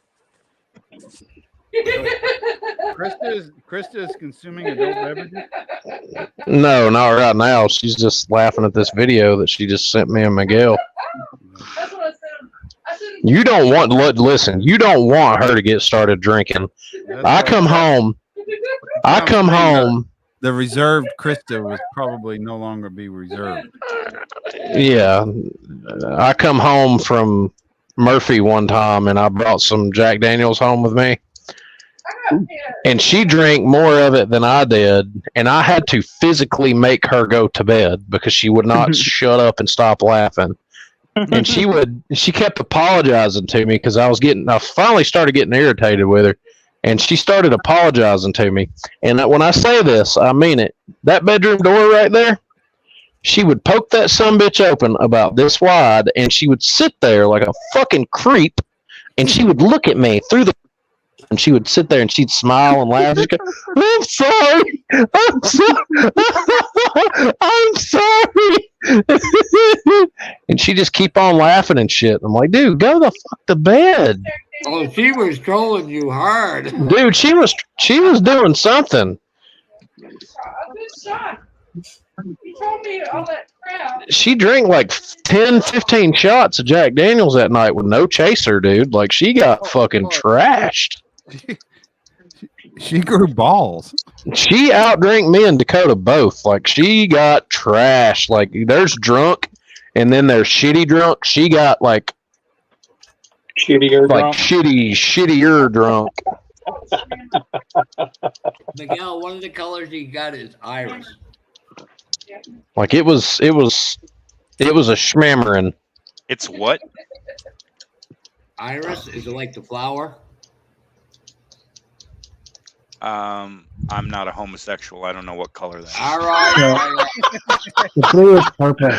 Krista is consuming adult beverages? No, not right now. She's just laughing at this video that she just sent me and Miguel. You don't want listen. You don't want her to get started drinking. I come home. The reserved Krista was probably no longer be reserved. Yeah, I come home from Murphy one time and I brought some Jack Daniels home with me. And she drank more of it than I did, and I had to physically make her go to bed because she would not shut up and stop laughing. And she kept apologizing to me because I finally started getting irritated with her, and she started apologizing to me. And when I say this, I mean it. That bedroom door right there, she would poke that sumbitch open about this wide, and she would sit there like a fucking creep, and she would look at me through the. And she would sit there and she'd smile and laugh. She'd go, I'm sorry. I'm sorry. And she just keep on laughing and shit. I'm like, dude, go the fuck to bed. Oh, she was trolling you hard. Dude, she was doing something. You told me all that crap. She drank like 10, 15 shots of Jack Daniels that night with no chaser, dude. Like, she got fucking trashed. She grew balls. She outdrank me and Dakota both. Like, she got trashed. Like, there's drunk, and then there's shitty drunk. She got like Shittier like drunk. shittier drunk. Miguel, one of the colors he got is iris. Like, it was a schmammerin. It's what? Iris? Is it like the flower? I'm not a homosexual. I don't know what color that is. All right. The blue is purple.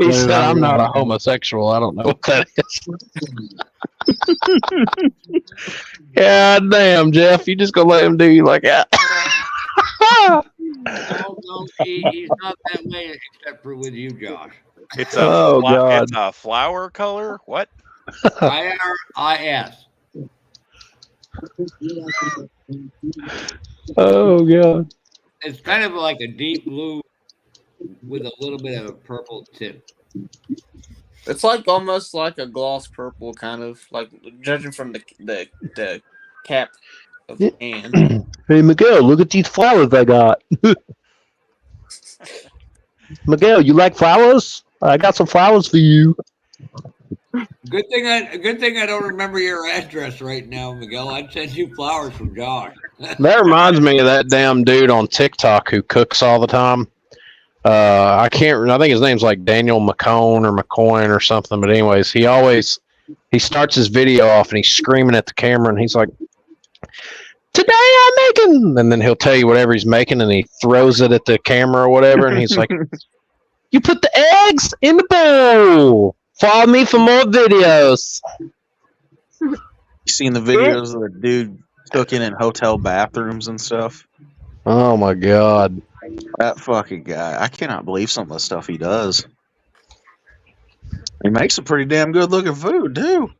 He said, I'm not a homosexual. I don't know what that is. God damn, Jeff. You just gonna let him do you like that? No, he's not that way except for with you, Josh. It's God. It's a flower color? What? IRIS. Oh, God. It's kind of like a deep blue with a little bit of a purple tip. It's like almost like a gloss purple, kind of like judging from the cap of the can. Hey, Miguel, look at these flowers I got. Miguel, you like flowers? I got some flowers for you. Good thing I don't remember your address right now, Miguel. I'd send you flowers from Josh. That reminds me of that damn dude on TikTok who cooks all the time. I think his name's like Daniel McCone or McCoyne or something. But anyways, he starts his video off and he's screaming at the camera and he's like, "Today I'm making," and then he'll tell you whatever he's making and he throws it at the camera or whatever. And he's like, "You put the eggs in the bowl. Follow me for more videos." You seen the videos of the dude cooking in hotel bathrooms and stuff? Oh my God. That fucking guy. I cannot believe some of the stuff he does. He makes some pretty damn good looking food, too.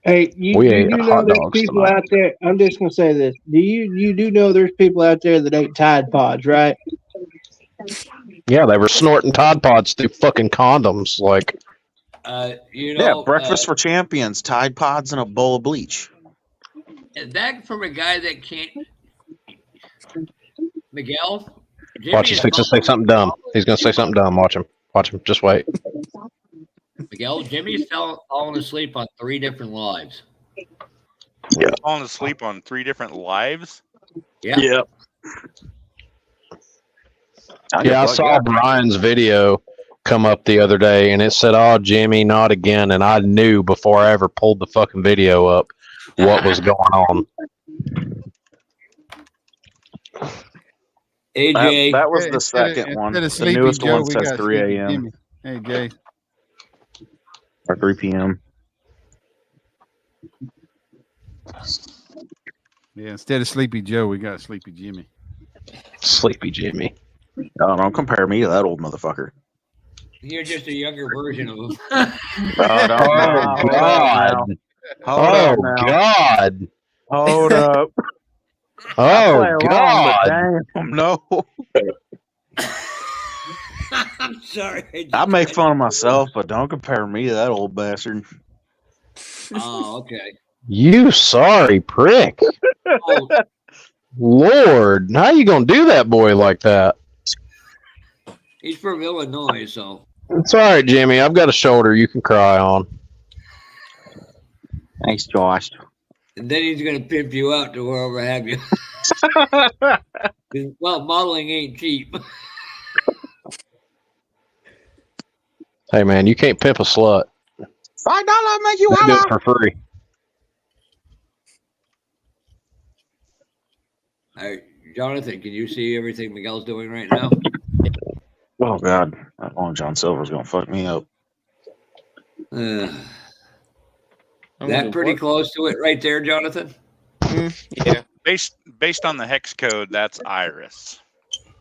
Hey, you We do ate you know hot there's dogs people tonight. out there? I'm just gonna say this. You do know there's people out there that ate Tide Pods, right? Yeah, they were snorting Tide Pods through fucking condoms. Like, Yeah, breakfast for champions, Tide Pods, and a bowl of bleach. that from a guy that can't. Miguel, watch, he's fixing to say something dumb. He's gonna say something dumb. Watch him. Watch him. Just wait. Miguel, Jimmy's falling asleep on 3 different lives. Yeah. Falling asleep on 3 different lives? Yeah. Yeah, I saw Brian's video come up the other day, and it said, "Oh, Jimmy, not again." And I knew before I ever pulled the fucking video up what was going on. AJ, that was the second one. The newest one says 3 a.m. Hey, Jay. or 3 p.m. Yeah, instead of Sleepy Joe, we got Sleepy Jimmy. Sleepy Jimmy. Oh, don't compare me to that old motherfucker. you're just a younger version of him. Oh, God. Oh, God. Hold up. Oh, God. Damn, no. I'm sorry. I make fun of myself, but don't compare me to that old bastard. Oh, okay. You sorry prick. Oh, Lord, how you gonna do that boy like that? he's from Illinois, so. It's all right, Jimmy. I've got a shoulder you can cry on. Thanks, Josh. And then he's going to pimp you out to wherever have you. Well, modeling ain't cheap. Hey, man, you can't pimp a slut. $5 make you They do it for free. All right, Jonathan, can you see everything Miguel's doing right now? Oh, God. That long John Silver's going to fuck me up. That pretty close to it right there, Jonathan? Yeah. Based on the hex code, that's Iris.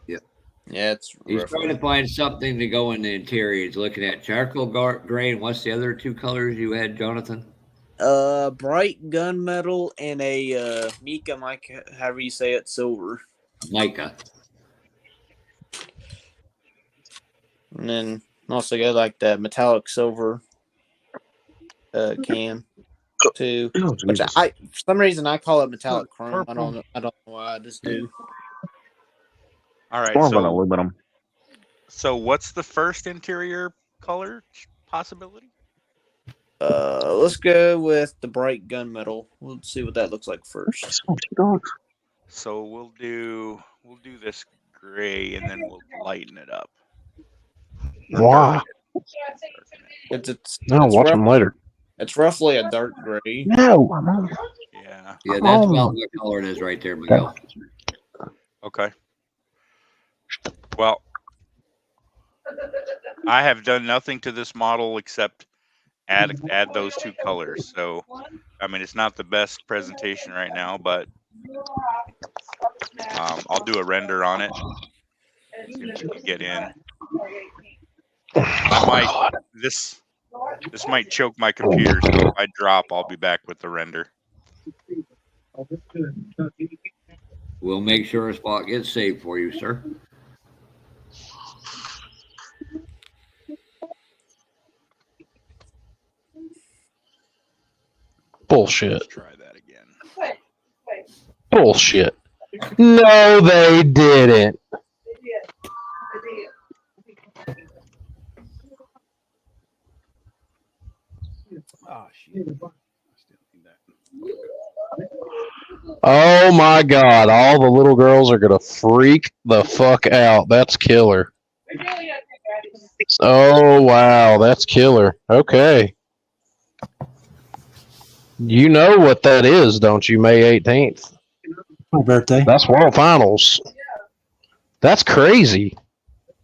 Yeah. Yeah, it's He's rough. trying to find something to go in the interior. He's looking at charcoal gray, and what's the other 2 colors you had, Jonathan? Bright gunmetal and a mica, however you say it, silver. Mica. And then also got like that metallic silver can too. Which I for some reason I call it metallic chrome. I don't know why, I just do. All right. More of an aluminum. So what's the first interior color possibility? Let's go with the bright gunmetal. We'll see what that looks like first. So we'll do this gray and then we'll lighten it up. Why? It's Watch them later. It's roughly a dark gray. No. Yeah. Yeah, that's about what color it is right there, Miguel. Okay. Well, I have done nothing to this model except add those 2 colors. So, I mean, it's not the best presentation right now, but I'll do a render on it. See if we can get in. This might choke my computer, so if I drop, I'll be back with the render. We'll make sure a spot gets saved for you, sir. Bullshit. Let's try that again. Bullshit. No, they didn't. Oh, shit. Oh my God! All the little girls are gonna freak the fuck out. That's killer. Oh wow, that's killer. Okay. You know what that is, don't you? May 18th. My birthday. That's World Finals. That's crazy.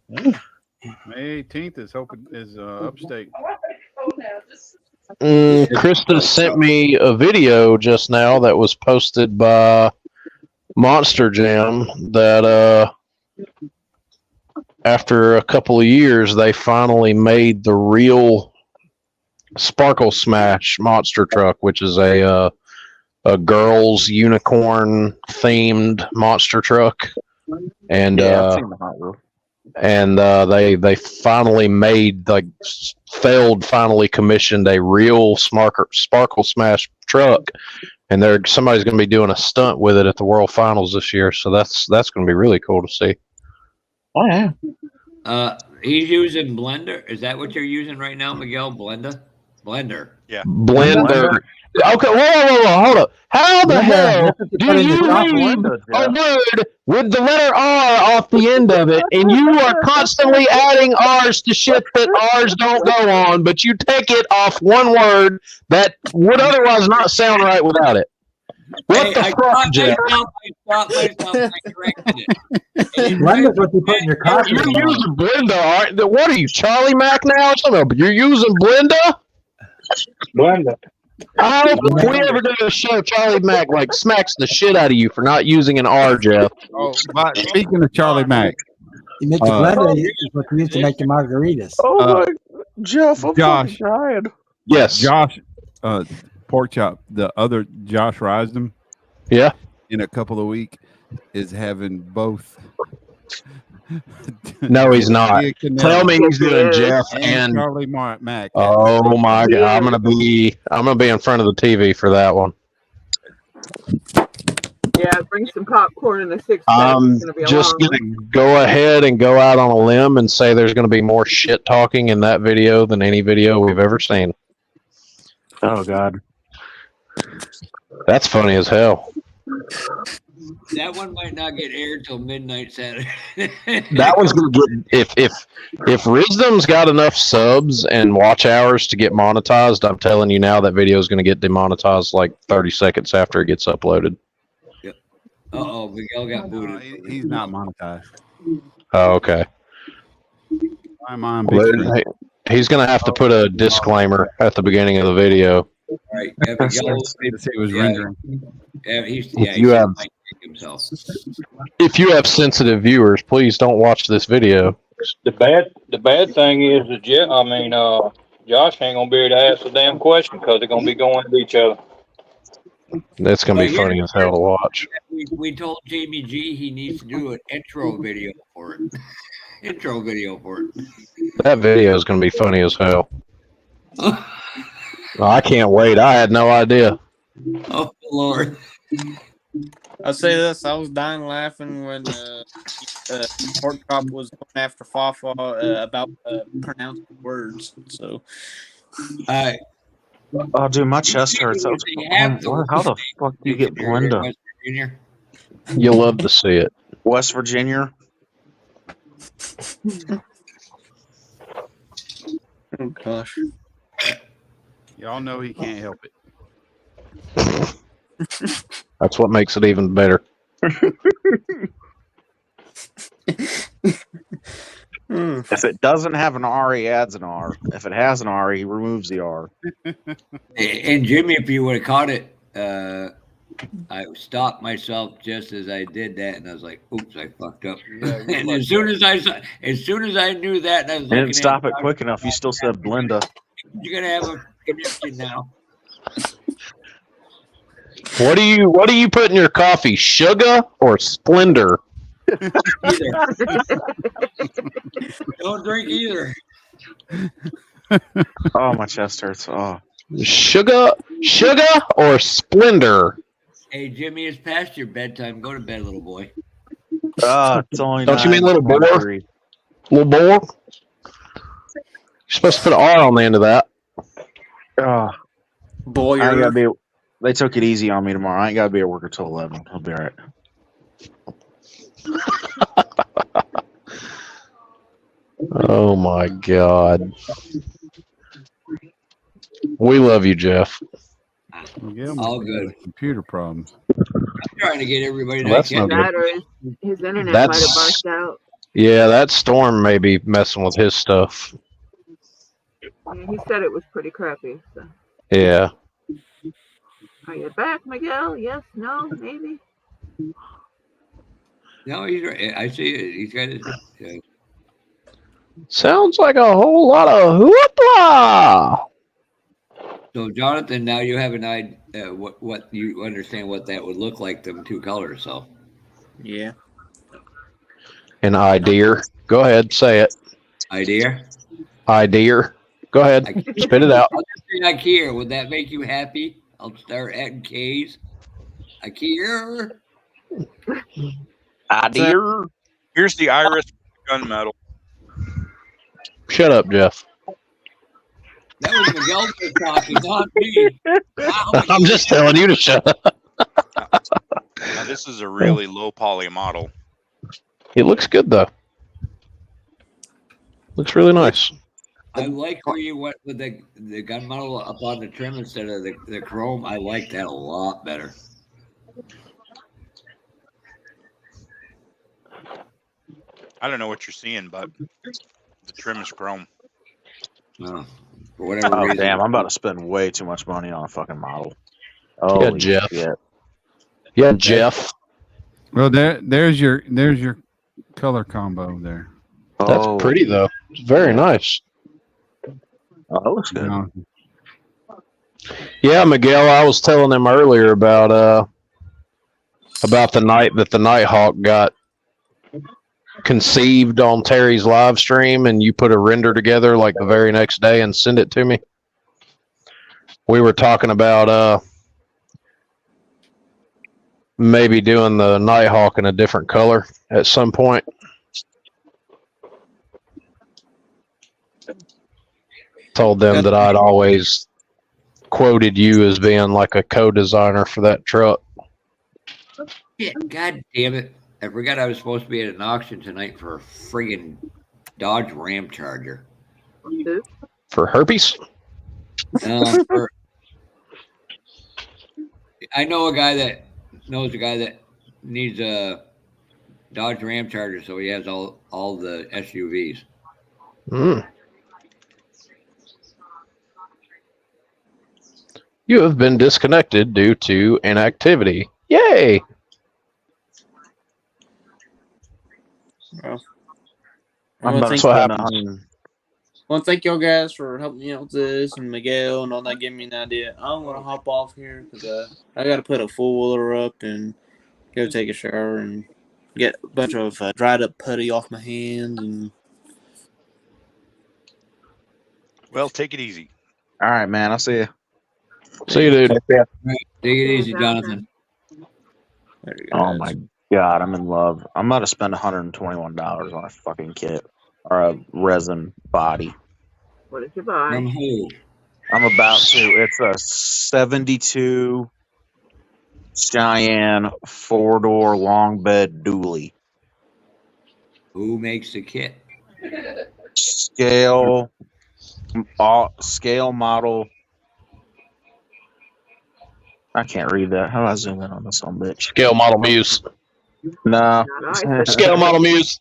May 18th is upstate. Krista sent me a video just now that was posted by Monster Jam that after a couple of years they finally made the real Sparkle Smash monster truck, which is a girls unicorn themed monster truck, and Yeah, I've seen the Hot Wheel. and they finally finally commissioned a real Sparkle Smash truck, and somebody's going to be doing a stunt with it at the World Finals this year. So that's going to be really cool to see. Oh yeah. He's using Blender. Is that what you're using right now, Miguel? Blender. Yeah. Blender. Okay, whoa, hold up. How the hell do you read a word with the letter R off the end of it, and you are constantly adding R's to shit that R's don't go on, but you take it off one word that would otherwise not sound right without it? What the fuck, Jeff? I corrected it. Blender's what you put in your coffee. You're using Blender. What are you, Charlie Mac now or something? You're using Blender? Blender. I hope if we ever do a show, Charlie Mac smacks the shit out of you for not using an R, Jeff. Oh, but speaking of Charlie Mac, You make your blender is what you use to make your margaritas. Oh my, Jeff, I'm Josh. fucking tired. Yes, Josh, Pork Chop, the other Josh Risdom, yeah, in a couple of weeks is having both. No, he's not. Tell me he's doing Jeff and Charlie Mac. Oh my God, I'm gonna be in front of the TV for that one. Yeah, bring some popcorn and a six-pack. I'm just gonna go ahead and go out on a limb and say there's gonna be more shit talking in that video than any video we've ever seen. Oh God, that's funny as hell. That one might not get aired till midnight Saturday. That one's gonna get if Rizdom's got enough subs and watch hours to get monetized. I'm telling you now that video is gonna get demonetized like 30 seconds after it gets uploaded. Uh-oh, Miguel got booted. He's not monetized. Oh, okay. He's gonna have to put a disclaimer at the beginning of the video. Right. Yeah, Miguel, it was rendering. Yeah, If you have sensitive viewers, please don't watch this video. The bad thing is that Josh ain't gonna be able to ask a damn question because they're gonna be going to each other. That's gonna be funny as hell to watch. We told Jamie G he needs to do an intro video for it. That video is gonna be funny as hell. I can't wait. I had no idea. Oh Lord. I'll say this: I was dying laughing when Pork Chop was going after Fafa about pronouncing words. So, oh, dude, my chest hurts. How the fuck do you get Blender? You'll love to see it. West Virginia. Oh gosh. Y'all know he can't help it. That's what makes it even better. If it doesn't have an R, he adds an R. If it has an R, he removes the R. And Jimmy, if you would have caught it, I stopped myself just as I did that, and I was like, "Oops, I fucked up." And as soon as I knew that, and I was Didn't stop it quick enough. You still said Blenda. You're gonna have a connection now. What do you put in your coffee? Sugar or Splendor? Don't drink either. Oh, my chest hurts. Oh, sugar or Splendor? Hey, Jimmy, it's past your bedtime. Go to bed, little boy. It's only. Don't you mean little boar? Little boar? You're supposed to put an R on the end of that. Boy, I gotta be. They took it easy on me tomorrow. I ain't gotta be at work until 11. I'll be all right. Oh my God. We love you, Jeff. All good. Computer problems. I'm trying to get everybody to That's no good. His internet might have burst out. Yeah, that storm may be messing with his stuff. Yeah, he said it was pretty crappy. So. Yeah. Are you back, Miguel? Yes, no, maybe. No, he's right. I see it. He's got it. Sounds like a whole lot of hoopla. So, Jonathan, now you have an idea what you understand what that would look like, them two colors. So, Yeah. An idea. Go ahead, say it. idea. Idea. Go ahead, spit it out. I'll just say IKEA. Would that make you happy? I'll start adding K's. IKEA. Idea. Here's the iris gunmetal. Shut up, Jeff. That was Miguel just talking, not me. Wow, I'm just telling you to shut up. Now, this is a really low poly model. It looks good though. Looks really nice. I like where you went with the gunmetal up on the trim instead of the chrome. I like that a lot better. I don't know what you're seeing, but the trim is chrome. For whatever Oh reason. damn! I'm about to spend way too much money on a fucking model. Yeah, Oh Jeff. shit. Yeah, Jeff. Well, there's your color combo there. That's pretty though. It's very nice. Oh, that looks good. Yeah, Miguel, I was telling him earlier about the night that the Nighthawk got conceived on Terry's live stream, and you put a render together like the very next day and send it to me. We were talking about maybe doing the Nighthawk in a different color at some point. Told them that I'd always quoted you as being like a co-designer for that truck. Shit, God damn it. I forgot I was supposed to be at an auction tonight for a friggin' Dodge Ram Charger. For herpes? I know a guy that knows a guy that needs a Dodge Ram Charger, so he has all the SUVs. You have been disconnected due to inactivity. Yay! Well, That's what happened. Well, thank y'all guys for helping me out with this, and Miguel and all that giving me an idea. I'm gonna hop off here because I gotta put a four-wheeler up and go take a shower and get a bunch of dried up putty off my hands. And Well, take it easy. All right, man. I'll see you. See you, dude. Take it easy, Jonathan. Oh my god, I'm in love. I'm about to spend $121 on a fucking kit or a resin body. What did you buy? From who? I'm about to. It's a 72 Cheyenne 4-door long bed dually. Who makes the kit? Scale model. I can't read that. How do I zoom in on this one, bitch? Scale model Muse. No. Scale model Muse.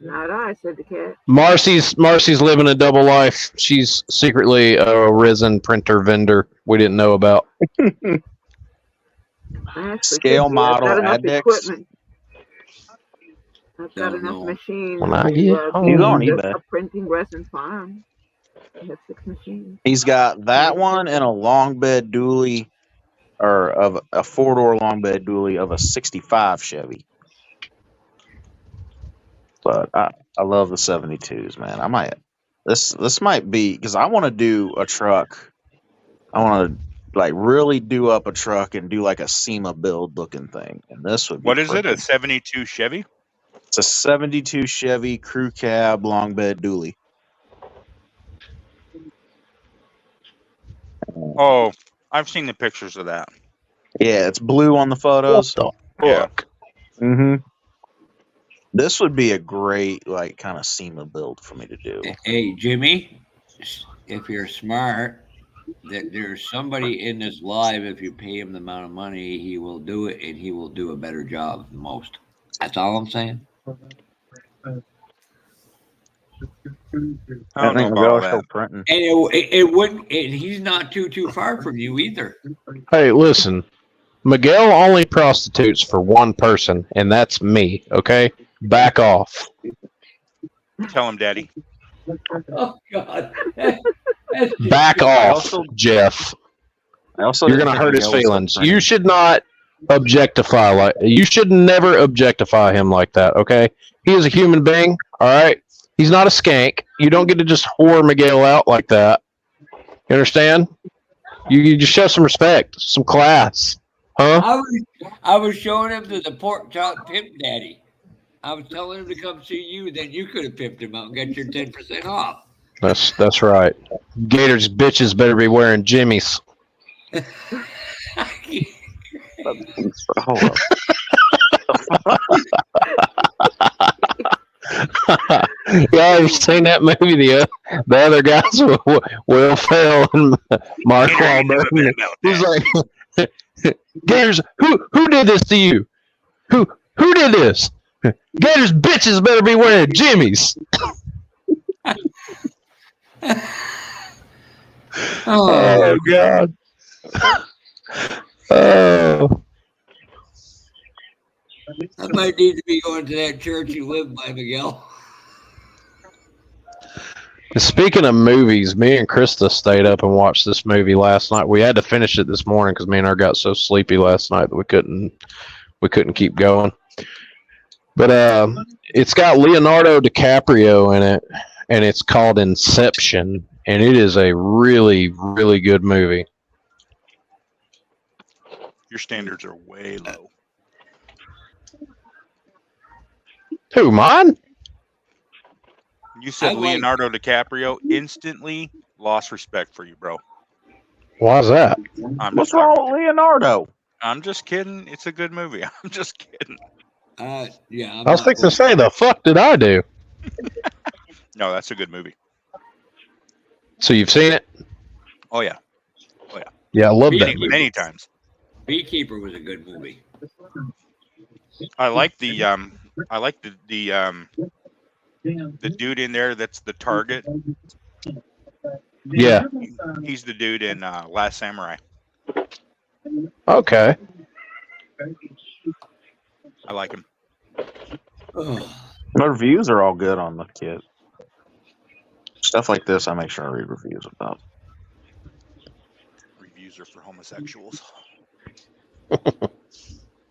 Not I, said the cat. Marcy's living a double life. She's secretly a resin printer vendor we didn't know about. Scale model Addex. Equipment. I've got enough machines. When I get home. He's on eBay. A printing resin farm. I have 6 machines. He's got that one and a long bed dually, or of a 4-door long bed dually of a 65 Chevy. But I love the 72s, man. I might this might be because I want to do a truck. I want to like really do up a truck and do like a SEMA build looking thing. And this would be What is it? A perfect. 72 Chevy? It's a 72 Chevy crew cab long bed dually. Oh, I've seen the pictures of that. Yeah, it's blue on the photos. Yeah. Mm-hmm. This would be a great like kind of SEMA build for me to do. Hey, Jimmy, if you're smart, there's somebody in this live, if you pay him the amount of money, he will do it, and he will do a better job than most. That's all I'm saying. I don't know about that. Printing. And it wouldn't. And he's not too far from you either. Hey, listen. Miguel only prostitutes for one person, and that's me, okay? Back off. Tell him, Daddy. Oh God. Back off, Jeff. I also You're didn't gonna think hurt his Miguel was feelings. upsetting. You should not objectify like. You should never objectify him like that. Okay, he is a human being. All right, he's not a skank. You don't get to just whore Miguel out like that. You understand? You just show some respect, some class, huh? I was showing him to the pork chop pimp daddy. I was telling him to come see you, then you could have pimped him out and got your 10% off. That's right. Gators bitches better be wearing jimmies. Hold up. Yeah, I've seen that movie. The other guys with Will Ferrell and Mark Wahlberg. He's like, Gators, who did this to you? Who did this? Gators bitches better be wearing jimmies. Oh God. Oh. I might need to be going to that church you live by, Miguel. Speaking of movies, me and Krista stayed up and watched this movie last night. We had to finish it this morning because me and her got so sleepy last night that we couldn't keep going. But it's got Leonardo DiCaprio in it, and it's called Inception, and it is a really, really good movie. Your standards are way low. Who, mine? You said Leonardo DiCaprio, instantly lost respect for you, bro. Why's that? What's wrong with Leonardo? I'm just kidding. It's a good movie. I'm just kidding. Yeah. I was fixing to say, the fuck did I do? No, that's a good movie. So you've seen it? Oh yeah. Yeah, I love that movie. Many times. Beekeeper was a good movie. I like the dude in there that's the target. Yeah. He's the dude in Last Samurai. Okay. I like him. My reviews are all good on the kid. Stuff like this, I make sure I read reviews about. Reviews are for homosexuals.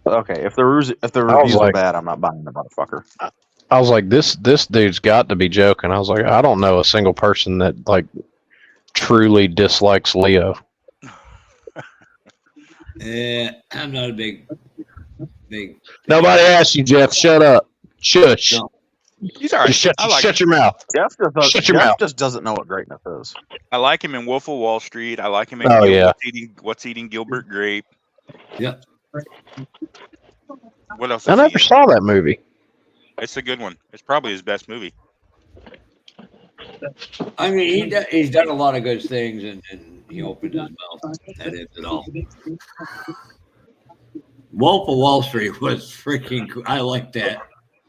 Okay, if the reviews are bad, I'm not buying the motherfucker. I was like, this dude's got to be joking. I was like, I don't know a single person that like truly dislikes Leo. I'm not a big. Nobody asked you, Jeff. Shut up. Shush. No. He's all right. Just shut your mouth. Jeff just doesn't know what greatness is. I like him in Wolf of Wall Street. I like him in What's Eating Gilbert Grape. Yep. What else? I never saw that movie. It's a good one. It's probably his best movie. I mean, he's done a lot of good things, and he opened his mouth. That is it all. Wolf of Wall Street was freaking cool. I like that.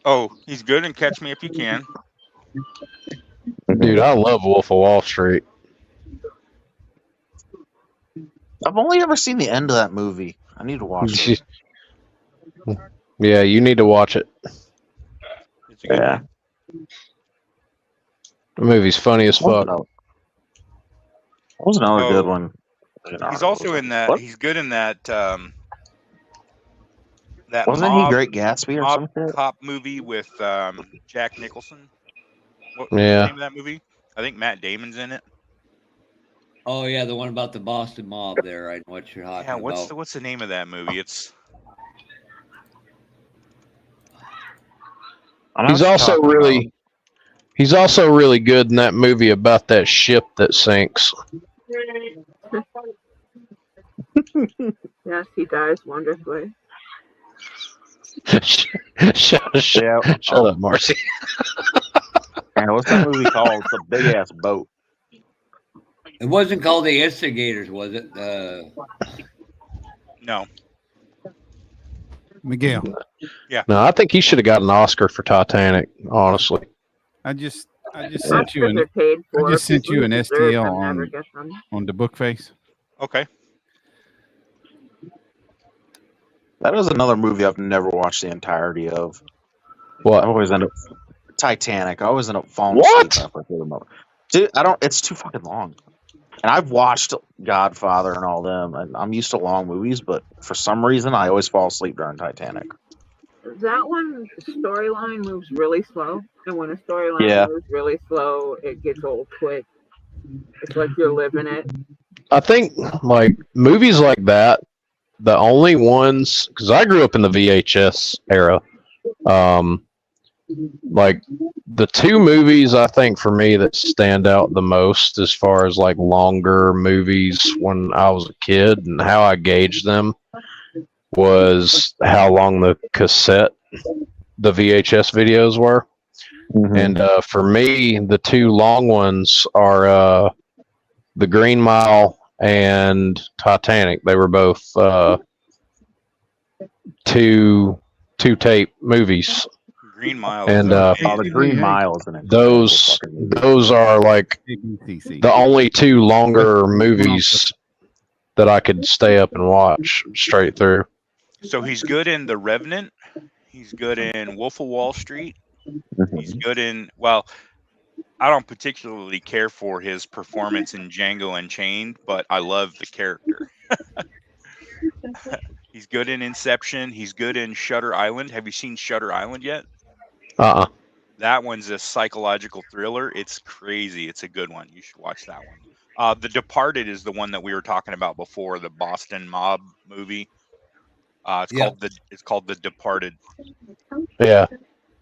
Oh, he's good in Catch Me If You Can. Dude, I love Wolf of Wall Street. I've only ever seen the end of that movie. I need to watch it. Yeah, you need to watch it. It's a good Yeah. The movie's funny as fuck. What was another good one? He's also in that. What? He's good in that. That Wasn't he Great Gatsby or mob something? cop movie with Jack Nicholson? What's the Yeah. name of that movie? I think Matt Damon's in it. Oh yeah, the one about the Boston mob. There, I know what you're talking Yeah, about. what's the name of that movie? It's He's also really good in that movie about that ship that sinks. Yes, he dies wonderfully. Shut up, Marcy. And what's that movie called? It's a big ass boat. It wasn't called The Instigators, was it? no. Miguel. Yeah. No, I think he should have got an Oscar for Titanic. Honestly. I just sent you an Oscars are paid for. I just sent People you who an deserve STL them never get them. on the book face. Okay. That is another movie I've never watched the entirety of. What? I always end up Titanic. I always end up falling What? asleep halfway through the movie. Dude, it's too fucking long. And I've watched Godfather and all them, and I'm used to long movies, but for some reason, I always fall asleep during Titanic. That one storyline moves really slow, and when a storyline Yeah. moves really slow, it gets old quick. It's like you're living it. I think like movies like that, the only ones, because I grew up in the VHS era, like the two movies I think for me that stand out the most as far as like longer movies when I was a kid and how I gauged them was how long the VHS videos were. Mm-hmm. And for me, the two long ones are The Green Mile and Titanic. They were both two tape movies. Green Mile. And the Green Mile is an those are like the only two longer movies that I could stay up and watch straight through. So he's good in The Revenant. He's good in Wolf of Wall Street. He's good in, well, I don't particularly care for his performance in Django Unchained, but I love the character. He's good in Inception. He's good in Shutter Island. Have you seen Shutter Island yet? That one's a psychological thriller. It's crazy. It's a good one. You should watch that one. The Departed is the one that we were talking about before, the Boston mob movie. It's called The Departed. Yeah.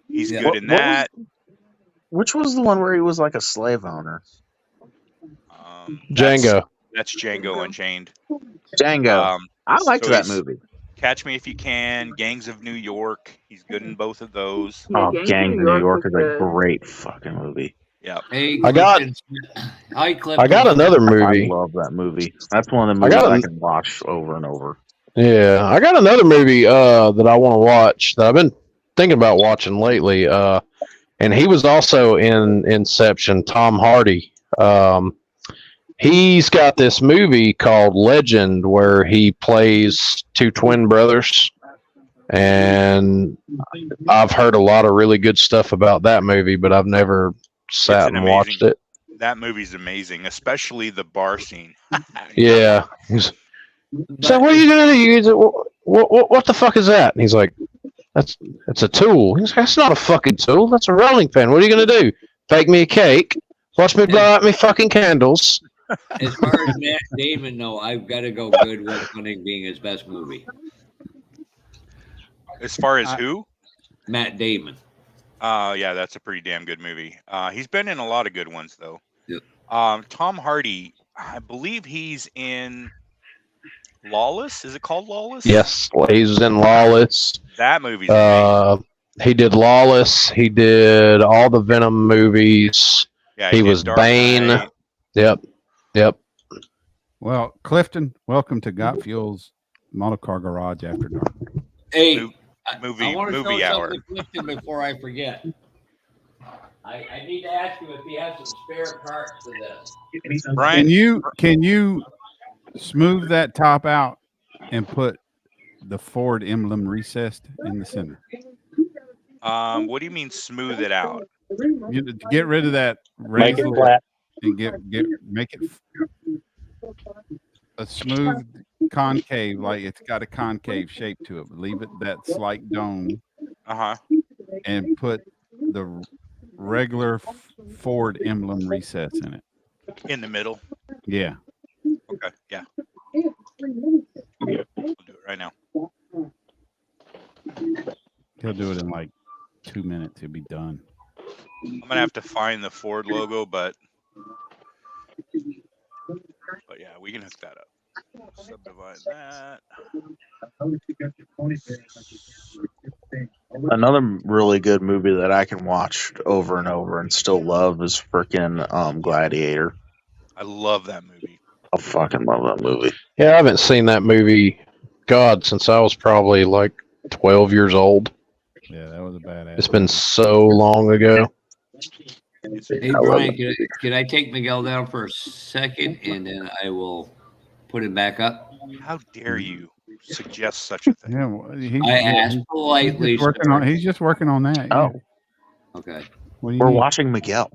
He's good in that. Which was the one where he was like a slave owner? Django. That's Django Unchained. Django. I liked that movie. Catch Me If You Can, Gangs of New York. He's good in both of those. Oh, Gangs of New York is a great fucking movie. Yeah. Hey, I got another movie. I love that movie. That's one of the movies I can watch over and over. Yeah, I got another movie that I want to watch that I've been thinking about watching lately. And he was also in Inception, Tom Hardy. He's got this movie called Legend where he plays two twin brothers. And I've heard a lot of really good stuff about that movie, but I've never sat and watched it. That movie's amazing, especially the bar scene. Yeah. So what are you gonna do? What the fuck is that? And he's like, That's a tool. He's like, that's not a fucking tool. That's a rolling pin. What are you gonna do? Bake me a cake? Watch me blow out me fucking candles? As far as Matt Damon, though, I've got to go Good Will Hunting being his best movie. As far as who? Matt Damon. Yeah, that's a pretty damn good movie. He's been in a lot of good ones, though. Yep. Tom Hardy, I believe he's in Lawless. Is it called Lawless? Yes, he's in Lawless. That movie's amazing. He did Lawless. He did all the Venom movies. Yeah, he was Dark Bane. Knight. Yep. Well, Clifton, welcome to Got Fuels Model Car Garage After Dark. Hey, movie I want to movie show hour. something to Clifton before I forget. I need to ask him if he has some spare parts for this. Brian, Can you smooth that top out and put the Ford emblem recessed in the center? What do you mean smooth it out? Get rid of that Make it raised flat. and make it a smooth concave, like it's got a concave shape to it. Leave it that slight dome. And put the regular Ford emblem recess in it. In the middle. Yeah. Okay. Yeah. We'll do it right now. He'll do it in like 2 minutes. He'll be done. I'm gonna have to find the Ford logo, but yeah, we can hook that up. Subdivide that. Another really good movie that I can watch over and over and still love is freaking Gladiator. I love that movie. I fucking love that movie. Yeah, I haven't seen that movie, God, since I was probably like 12 years old. Yeah, that was a badass. It's been so long ago. Hey, Brian, can I take Miguel down for a second and then I will put him back up? How dare you suggest such a thing? Yeah, well, I asked politely. He's just working on that. Yeah. Oh, okay. What do you we're need? watching Miguel.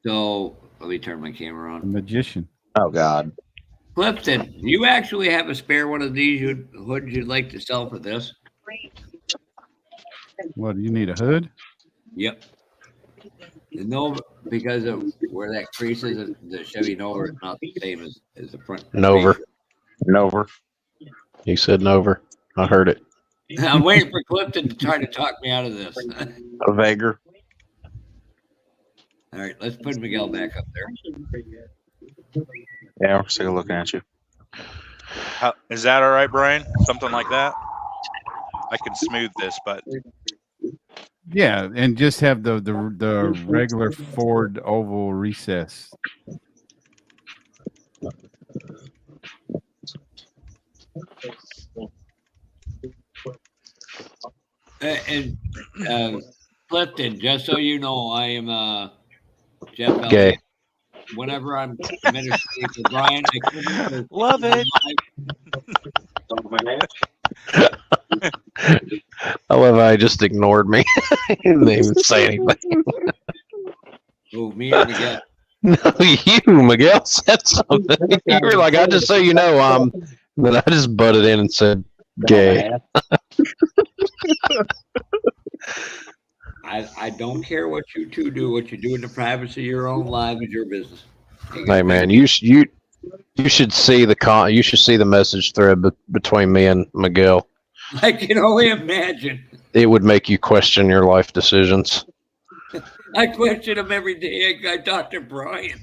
So let me turn my camera A on. magician. Oh God. Clifton, you actually have a spare one of these hoods you'd like to sell for this? What, do you need a hood? Yep. The Nova, because of where that crease is, the Chevy Nova is not the same as the front. Nover. Nover. He said Nover. I heard it. I'm waiting for Clifton to try to talk me out of this. A Vager. All right, let's put Miguel back up there. Yeah, we're still looking at you. Is that all right, Brian? Something like that? I can smooth this, but Yeah, and just have the regular Ford oval recess. And Clifton, just so you know, I am Jeff. Gay. Whenever I'm administrating for Brian, I love it. I love how he just ignored me. He didn't even say anything. Oh, me or Miguel? No, you, Miguel, said something. You were like, I just so you know, then I just butted in and said, gay. I don't care what you two do. What you do in the privacy of your own life is your business. Hey man, you should see the message thread between me and Miguel. I can only imagine. It would make you question your life decisions. I question him every day. I talk to Brian.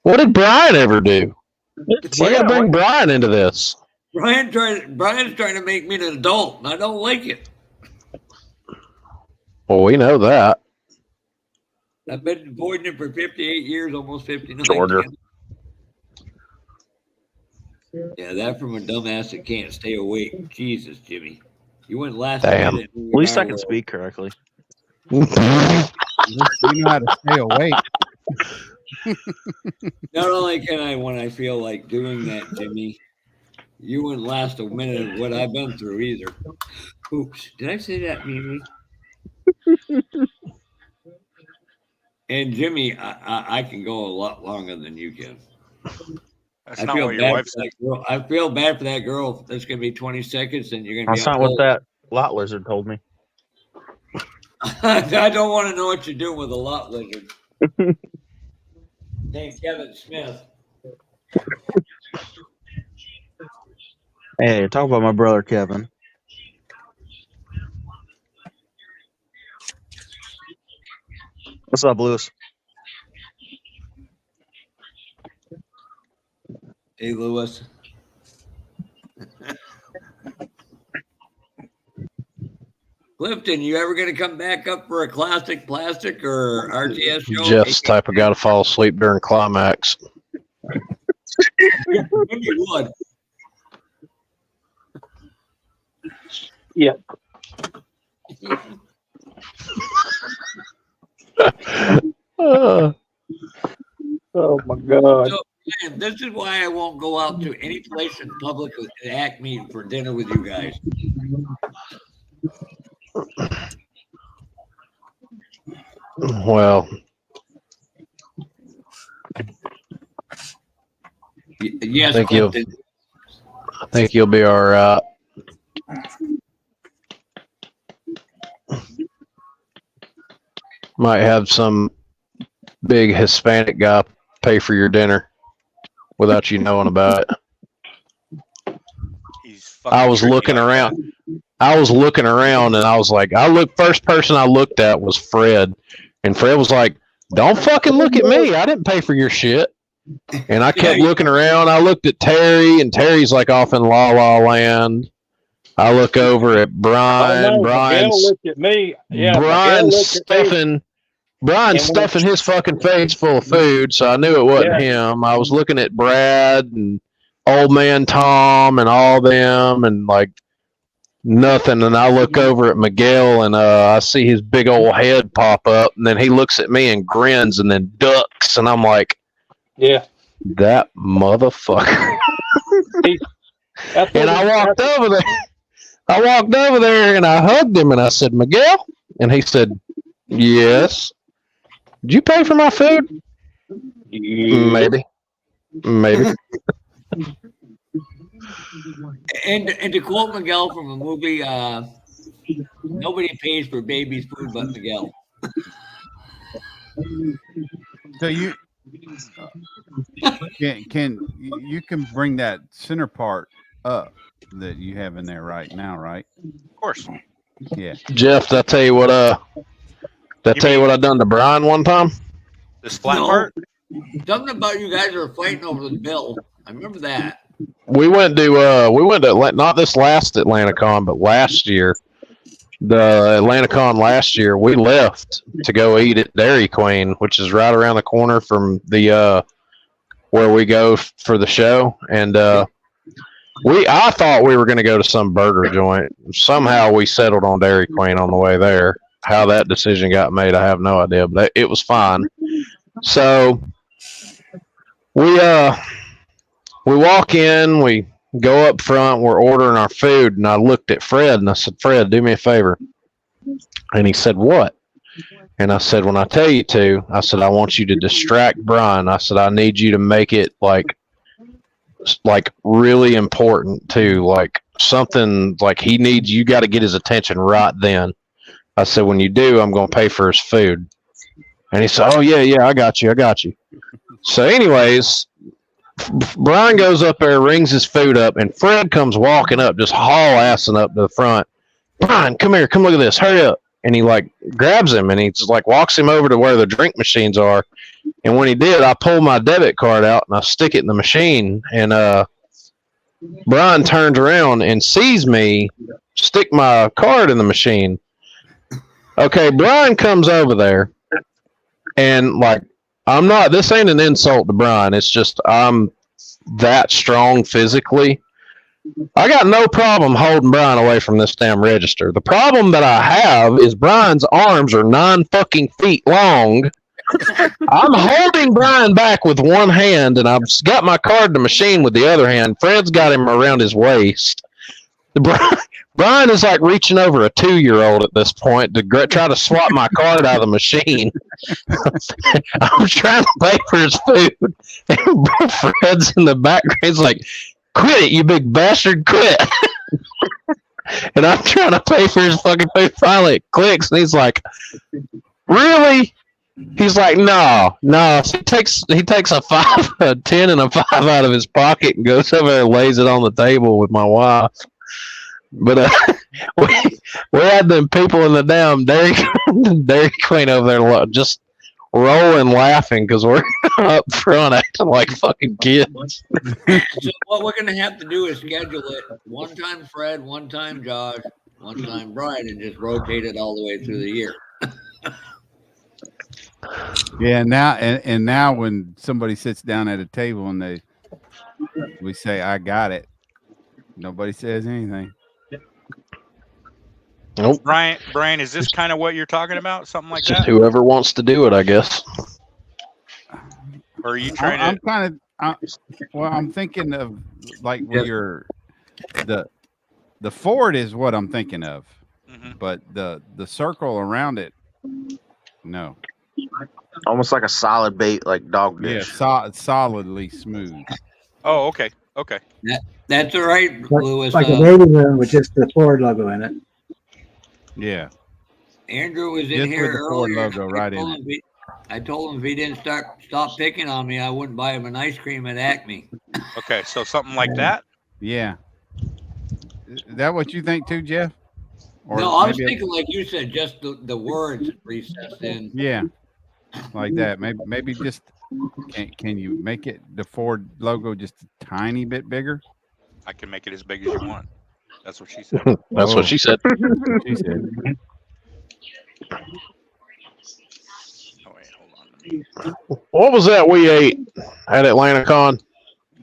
What did Brian ever do? Why gotta bring Brian into this? Brian's trying to make me an adult, and I don't like it. Well, we know that. I've been avoiding it for 58 years, almost 59. Georgia. Yeah, that from a dumbass that can't stay awake. Jesus, Jimmy. You went last Damn. minute. At least I can speak correctly. You know how to stay awake. Not only can I when I feel like doing that, Jimmy, you wouldn't last a minute of what I've been through either. Oops, did I say that meanly? And Jimmy, I can go a lot longer than you can. That's not what your wife said. I feel bad for that girl. That's going to be 20 seconds, and you're going to be. That's not what that lot lizard told me. I don't want to know what you're doing with a lot lizard. Named Kevin Smith. Hey, talk about my brother Kevin. What's up, Lewis? Hey, Lewis. Clifton, you ever going to come back up for a classic plastic or RTS show? Jeff's type of guy to fall asleep during climax. You would. Yeah. Oh my God. So, man, this is why I won't go out to any place in public at Acme for dinner with you guys. Well, yes, I think you'll be all right. Might have some big Hispanic guy pay for your dinner without you knowing about it. I was looking around. And I was like, first person I looked at was Fred. And Fred was like, don't fucking look at me. I didn't pay for your shit. And I kept looking around. I looked at Terry, and Terry's like off in La La Land. I look over at Brian. Brian's looked at me. Yeah, Brian's stuffing his fucking face full of food, so I knew it wasn't him. I was looking at Brad and Old Man Tom and all them, and like nothing. And I look over at Miguel, and I see his big old head pop up, and then he looks at me and grins, and then ducks, and I'm like, yeah, that motherfucker. And I walked over there. And I hugged him, and I said, Miguel? And he said, yes. Did you pay for my food? Maybe. And to quote Miguel from a movie, nobody pays for baby's food but Miguel. So you can you can bring that center part up that you have in there right now, right? Of course. Yeah. Jeff, did I tell you what I done to Brian one time? This flat part? Something about you guys are fighting over the bill. I remember that. We went to not this last AtlantaCon, but last year. The AtlantaCon last year, we left to go eat at Dairy Queen, which is right around the corner from the where we go for the show. And I thought we were going to go to some burger joint. Somehow we settled on Dairy Queen on the way there. How that decision got made, I have no idea, but it was fine. So we walk in, we go up front, we're ordering our food, and I looked at Fred and I said, Fred, do me a favor. And he said, what? And I said, when I tell you to, I said, I want you to distract Brian. I said, I need you to make it like really important too, like something like you got to get his attention right then. I said, when you do, I'm going to pay for his food. And he said, oh yeah, I got you. So anyways, Brian goes up there, rings his food up, and Fred comes walking up, just haul-assing up to the front. Brian, come here, come look at this, hurry up. And he like grabs him and he just like walks him over to where the drink machines are. And when he did, I pull my debit card out and I stick it in the machine. And Brian turns around and sees me stick my card in the machine. Okay, Brian comes over there and like, this ain't an insult to Brian. It's just I'm that strong physically. I got no problem holding Brian away from this damn register. The problem that I have is Brian's arms are 9 fucking feet long. I'm holding Brian back with one hand, and I've got my card in the machine with the other hand. Fred's got him around his waist. Brian is like reaching over a 2-year-old at this point to try to swap my card out of the machine. I'm trying to pay for his food. And Fred's in the background. He's like, quit it, you big bastard, quit. And I'm trying to pay for his fucking food. Finally, it clicks, and he's like, really? He's like, no. So he takes a 5, a 10, and a 5 out of his pocket and goes over there and lays it on the table with my wife. But we had them people in the damn Dairy Queen over there just rolling laughing because we're up front acting like fucking kids. So what we're going to have to do is schedule it one time Fred, one time Josh, one time Brian, and just rotate it all the way through the year. Yeah, now when somebody sits down at a table and we say, I got it, nobody says anything. Nope. Brian, is this kind of what you're talking about? Something like Just that? whoever wants to do it, I guess. Or are you trying I'm kind of I'm thinking of like where the Ford is what I'm thinking of, but the circle around it, no. Almost like a solid bait, like dog dish. Yeah, solidly smooth. Oh, okay. That's all right, Lewis. Like a waiting room with just the Ford logo in it. Yeah. Andrew was Just in here with the Ford earlier. logo right in it. I told him if he didn't stop picking on me, I wouldn't buy him an ice cream at Acme. Okay, so something like that? Yeah. Is that what you think too, Jeff? Or No, I was maybe thinking like you said, just the words recessed in. Yeah, like that. Maybe just can you make it the Ford logo just a tiny bit bigger? I can make it as big as you want. That's what she said. That's what she said. She said. Oh, wait, hold on. What was that we ate at AtlantaCon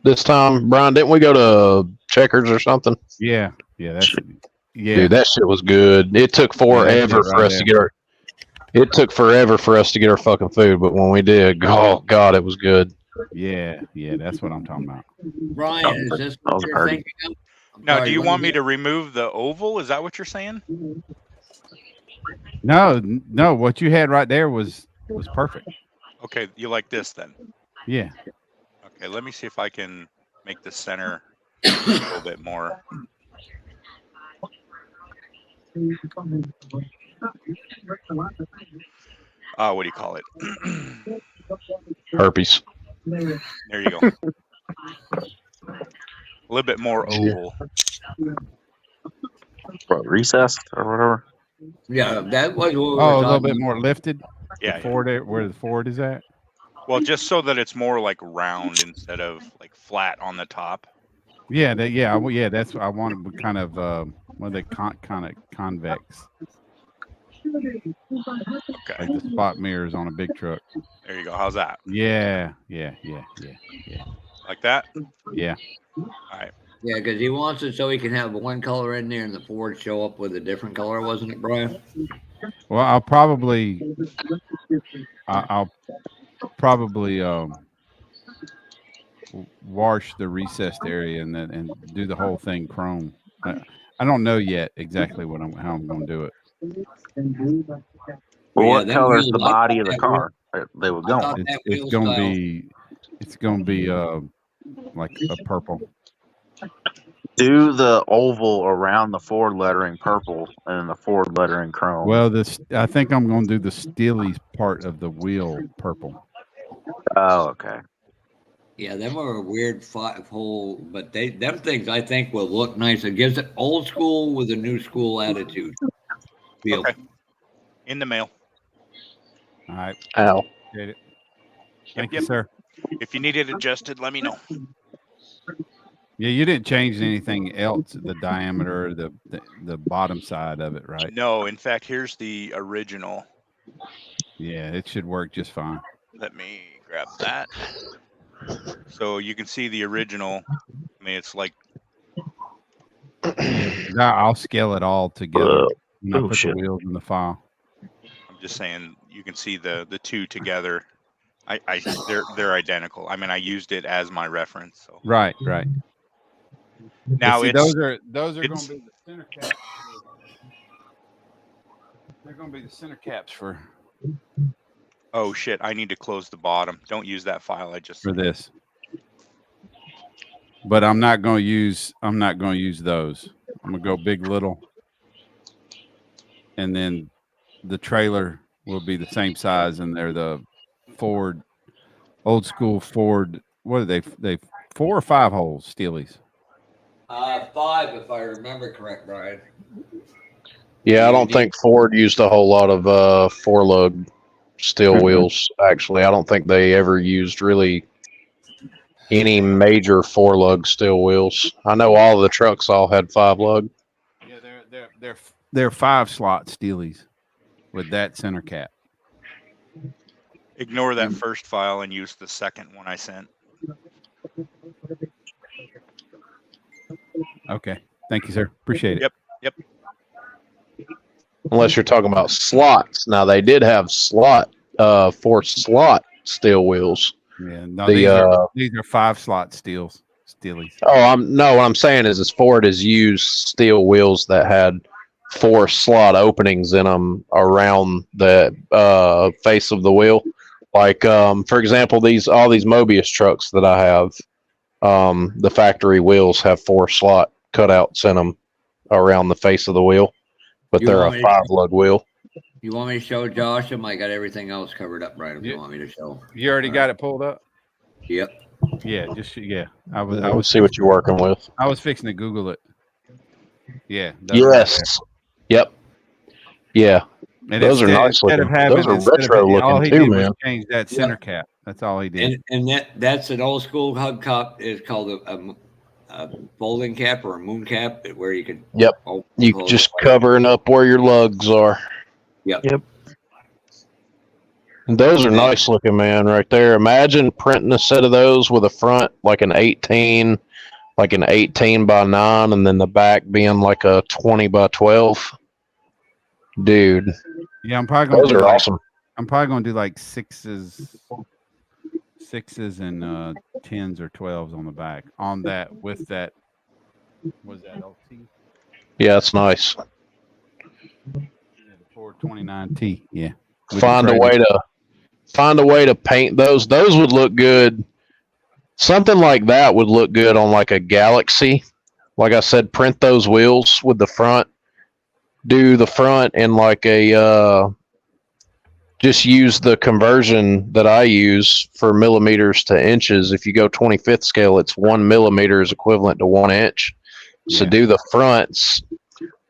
this time, Brian? Didn't we go to Checkers or something? Yeah. That's Dude, that shit was good. It took forever for us to get our. It took forever for us to get our fucking food, but when we did, oh god, it was good. Yeah, that's what I'm talking about. Brian, is this what you're thinking of? Now, do you want me to remove the oval? Is that what you're saying? No. What you had right there was perfect. Okay, you like this then? Yeah. Okay, let me see if I can make the center a little bit more. What do you call it? Herpes. There you go. A little bit more oval. What, recessed or whatever? Yeah, that was what we were Oh, a little talking bit about. more lifted. Yeah, The Ford, where the Ford is at. Well, just so that it's more like round instead of like flat on the top. Yeah, that's what I want. Kind of what are they kind of convex, Okay. like the spot mirrors on a big truck. There you go. How's that? Yeah. Like that? Yeah. All right. Yeah, because he wants it so he can have one color in there and the Ford show up with a different color, wasn't it, Brian? Well, I'll probably wash the recessed area and do the whole thing chrome. I don't know yet exactly how I'm going to do it. Well, Yeah, what them color is wheels, the I thought body of the that wheel- car that they were I going? thought that It's wheel going to style. be like a purple. Do the oval around the Ford lettering purple and the Ford lettering chrome. Well, I think I'm going to do the Steely's part of the wheel purple. Oh, okay. Yeah, them are a weird hole, but them things I think will look nice. It gives it old school with a new school attitude. Feel. Okay. In the mail. All right. Ow. Appreciate it. Thank you, sir. If you need it adjusted, let me know. Yeah, you didn't change anything else, the diameter, the bottom side of it, right? No, in fact, here's the original. Yeah, it should work just fine. Let me grab that. So you can see the original. I mean, it's like. I'll scale it all together when I put shit. the wheels in the file. I'm just saying you can see the two together. They're identical. I mean, I used it as my reference. So. Right. Now see, it's those are going to be the center caps. They're going to be the center caps for. Oh shit! I need to close the bottom. Don't use that file. I just for this. But I'm not going to use those. I'm going to go big little, and then the trailer will be the same size, and they're the Ford, old school Ford. What are they 4 or 5 holes Steelies? 5, if I remember correct, Brian. Yeah, I don't think Ford used a whole lot of 4-lug steel wheels. Actually, I don't think they ever used really any major 4-lug steel wheels. I know all the trucks all had 5-lug. Yeah, they're 5-slot Steelies with that center cap. ignore that first file and use the second one I sent. Okay, thank you, sir. Appreciate it. Yep. Unless you're talking about slots. Now they did have 4-slot steel wheels. Yeah, no, these are 5-slot Steelies. What I'm saying is Ford has used steel wheels that had 4-slot openings in them around the face of the wheel. Like, for example, all these Mobius trucks that I have, the factory wheels have 4-slot cutouts in them around the face of the wheel, but they're a 5-lug wheel. You want me to show Josh them? I got everything else covered up, right? If you want me to show. You already got it pulled up? Yep. Yeah, I Let's was see what you're working with. I was fixing to Google it. Yeah. Yes. Yep. Yeah. And those are nice looking. Those are retro looking too, man. Change that center cap. That's all he did. And that's an old school hubcap. It's called a folding cap or a moon cap, where you can. Yep. You just covering up where your lugs are. Yep. And those are nice looking, man, right there. Imagine printing a set of those with a front like an 18 by 9, and then the back being like a 20 by 12. Dude. Yeah, I'm probably gonna those are awesome. I'm probably gonna do like 6s and 10s or 12s on the back on that with that. Was that LT? Yeah, it's nice. Yeah, the 429T. Yeah. Find a way find a way to paint those. Those would look good. Something like that would look good on like a Galaxy. Like I said, print those wheels with the front. Do the front in like a just use the conversion that I use for millimeters to inches. If you go 25th scale, it's 1 millimeter is equivalent to 1 inch. So do the fronts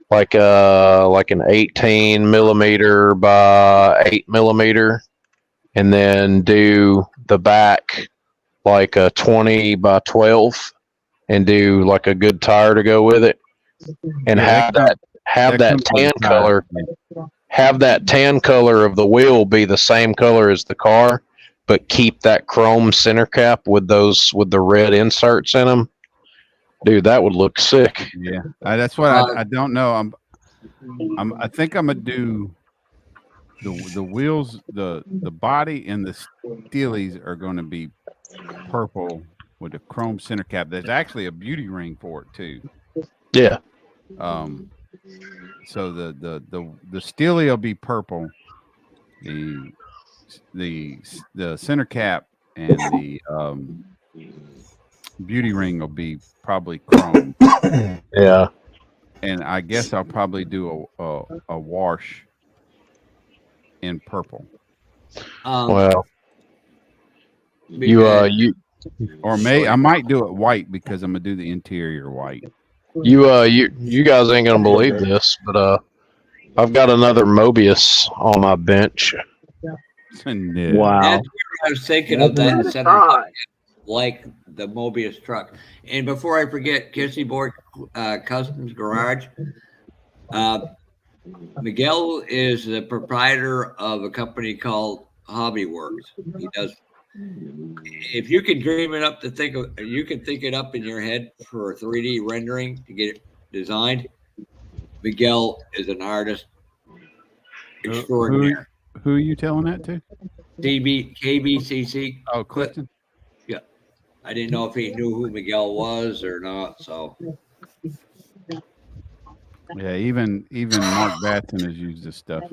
like an 18 millimeter by 8 millimeter, and then do the back like a 20 by 12, and do like a good tire to go with it, and have that tan color. Have that tan color of the wheel be the same color as the car, but keep that chrome center cap with the red inserts in them. Dude, that would look sick. Yeah, that's what I don't know. I think I'm gonna do the wheels, the body and the steelies are going to be purple with a chrome center cap. There's actually a beauty ring for it too. Yeah. So the steely will be purple. The center cap and the beauty ring will be probably chrome. Yeah. And I guess I'll probably do a wash in purple. Well, I might do it white because I'm gonna do the interior white. You guys ain't gonna believe this, but I've got another Mobius on my bench. Yeah. Wow. That's where I was thinking of that center, like the Mobius truck. And before I forget, Kissy Boy Customs Garage. Miguel is the proprietor of a company called Hobby Works. He does. If you can dream it up you can think it up in your head for a 3D rendering to get it designed. Miguel is an artist extraordinary. Who are you telling that to? KBCC. Oh, Clifton. Yeah, I didn't know if he knew who Miguel was or not. So yeah, even Mark Batson has used this stuff.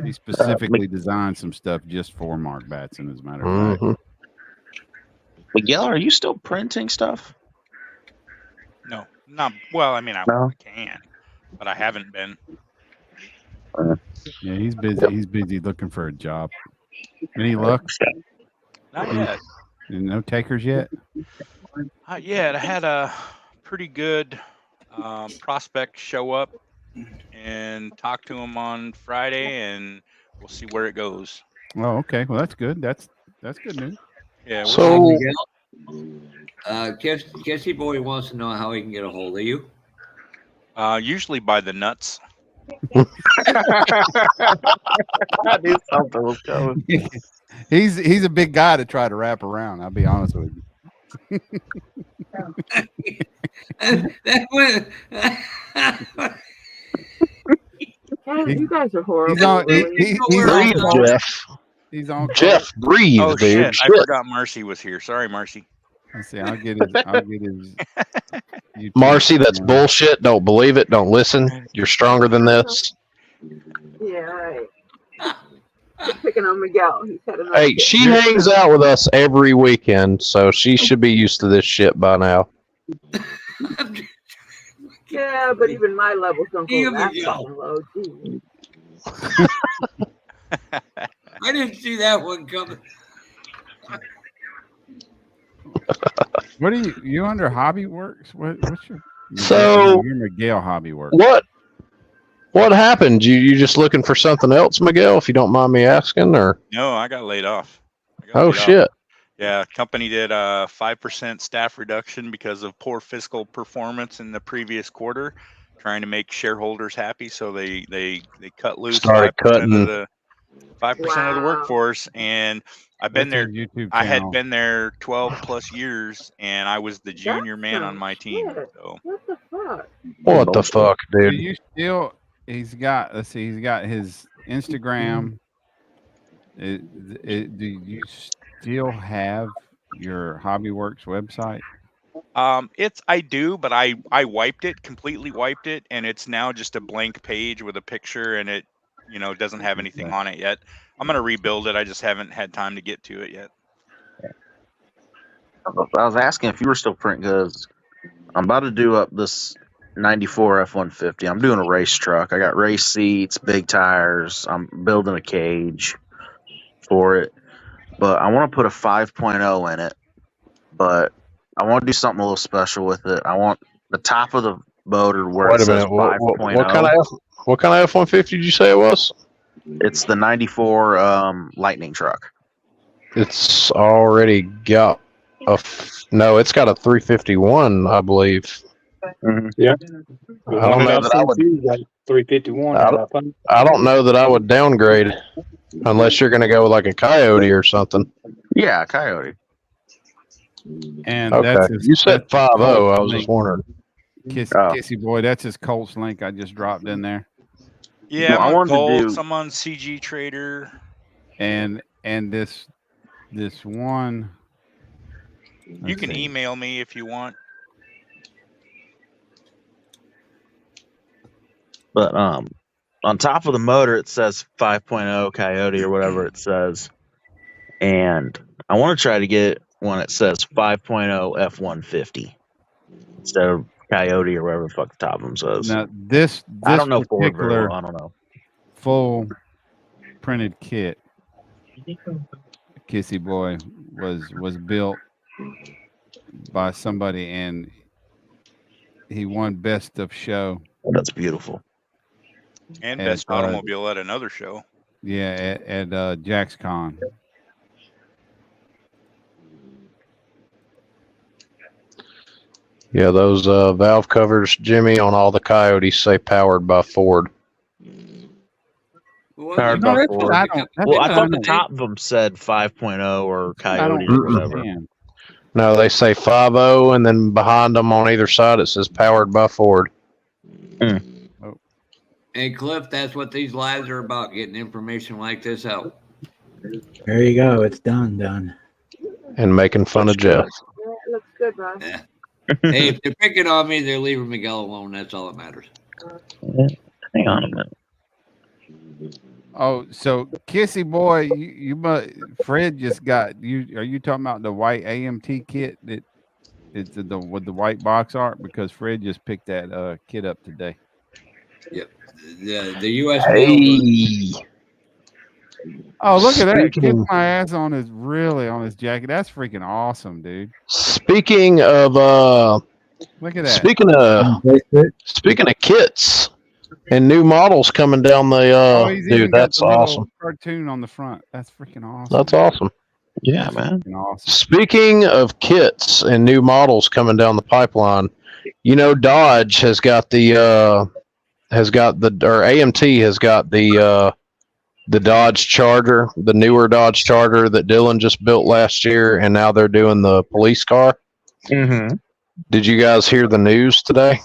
He specifically designed some stuff just for Mark Batson, as a matter of fact. Miguel, are you still printing stuff? No, not well. I mean, I can, but I haven't been. Yeah, he's busy. He's busy looking for a job. Any luck? Not yet. No takers yet? Not yet. I had a pretty good prospect show up and talk to him on Friday, and we'll see where it goes. Oh, okay. Well, that's good. That's good news. Yeah. So, Kissy Boy wants to know how he can get a hold of you. Usually by the nuts. I knew something was coming. He's a big guy to try to wrap around. I'll be honest with you. You guys are horrible. He's on. Breathe, Jeff. He's on. Jeff, breathe, Oh dude. shit! I forgot Marcy was here. Sorry, Marcy. Let's see. I'll get his. Marcy, that's bullshit. Don't believe it. Don't listen. You're stronger than this. Yeah, right. You're picking on Miguel. He's had enough. Hey, she hangs out with us every weekend, so she should be used to this shit by now. Yeah, but even my levels don't go that fucking low. Geez. I didn't see that one coming. What are you under Hobby Works? What's your? So you're Miguel Hobby Works. What happened? You just looking for something else, Miguel? If you don't mind me asking, or No, I got laid off. shit. Yeah, company did a 5% staff reduction because of poor fiscal performance in the previous quarter, trying to make shareholders happy. So they cut loose Started 5% cutting of the 5% of the workforce, and I've been there. I had been there 12 plus years, and I was the junior man on my team. So What the fuck? What the fuck, Do dude? you still? He's got. Let's see. He's got his Instagram. Do you still have your HobbyWorks website? I do, but I completely wiped it, and it's now just a blank page with a picture, and You know, it doesn't have anything on it yet. I'm gonna rebuild it. I just haven't had time to get to it yet. I was asking if you were still printing because I'm about to do up this 94 F-150. I'm doing a race truck. I got race seats, big tires. I'm building a cage for it. But I want to put a 5.0 in it. But I want to do something a little special with it. I want the top of the motor where Wait it a says minute. 5.0. What kind of F-150 did you say it was? It's the 94 Lightning truck. It's already got no. It's got a 351, I believe. Mm-hmm. Yeah. I don't know that I would. 351. I don't know that I would downgrade unless you're going to go with like a Coyote or something. Yeah, Coyote. And Okay, that's his, you said that's his 5.0. I Colts was link. just wondering. Kissy boy, that's his Colts link I just dropped in there. Yeah, Well, I I'm on wanted to Colts. do- I'm on CG Trader. And this one. You can email me if you want. But on top of the motor it says 5.0 Coyote or whatever it says, and I want to try to get one that says 5.0 F-150 instead of Coyote or whatever the fuck the top of them says. Now this I don't know Ford very particular well. I don't know. full printed kit, Kissy boy, was built by somebody, and he won best of show. Oh, that's beautiful. And At, best automobile at another show. Yeah, at JaxCon. Yeah, those valve covers, Jimmy, on all the Coyotes say powered by Ford. Powered by Ford. I thought the top of them said 5.0 or Coyote or whatever. No, they say 5.0, and then behind them on either side it says powered by Ford. Hey, Cliff, that's what these lives are about, getting information like this out. There you go. It's done. And making fun of Jeff. Yeah, it looks good, Russ. Hey, if they're picking on me, they're leaving Miguel alone. That's all that matters. Hang on a minute. Oh, so Kissy boy, you must. Fred just got you. Are you talking about the white AMT kit that it's the with the white box art? Because Fred just picked that kit up today. Yep, the U.S. Hey. Oh, look at that! Speaking- Kiss my ass on his jacket. That's freaking awesome, dude. Speaking of Look at that. Speaking of kits and new models coming down the he's even dude, got that's the little awesome. cartoon on the front. That's freaking awesome. That's awesome. Yeah, man. Freaking awesome. Speaking of kits and new models coming down the pipeline, you know Dodge has got the AMT has got the Dodge Charger, the newer Dodge Charger that Dylan just built last year, and now they're doing the police car. Mm-hmm. Did you guys hear the news today?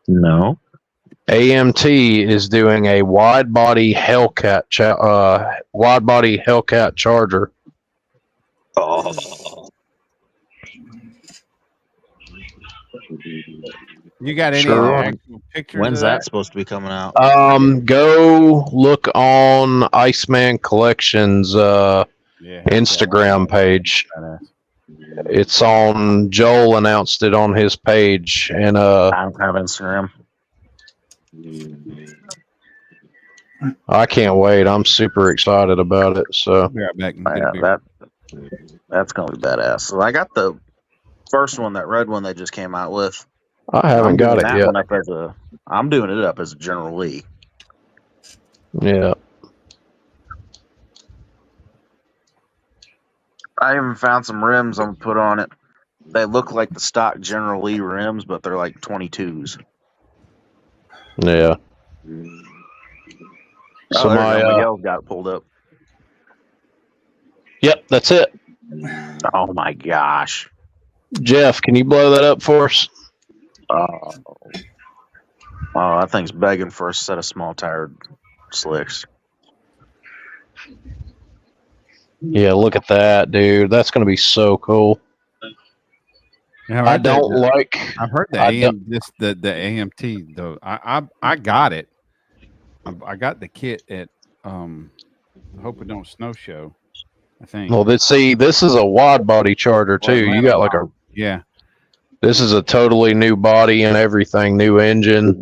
No. AMT is doing a wide body Hellcat Charger. Oh. You got any Sure. actual pictures? When's of that supposed to be coming out? Go look on Iceman Collections Instagram page. It's on. Joel announced it on his page, and I don't have Instagram. I can't wait. I'm super excited about it. So Be right back. That's gonna be badass. So I got the first one, that red one they just came out with. I haven't got it yet. I'm doing it up as a General Lee. Yeah. I even found some rims I'm gonna put on it. They look like the stock General Lee rims, but they're like 22s. Yeah. So Miguel's got it pulled up. Yep, that's it. Oh my gosh. Jeff, can you blow that up for us? Oh, that thing's begging for a set of small tired slicks. Yeah, look at that, dude. That's going to be so cool. Yeah, I don't like. I've heard the I the AMT though. I got it, I got the kit at Hope It Don't Snow Show, I think. Well, this is a wide body charger too. You got like a yeah. This is a totally new body and everything, new engine.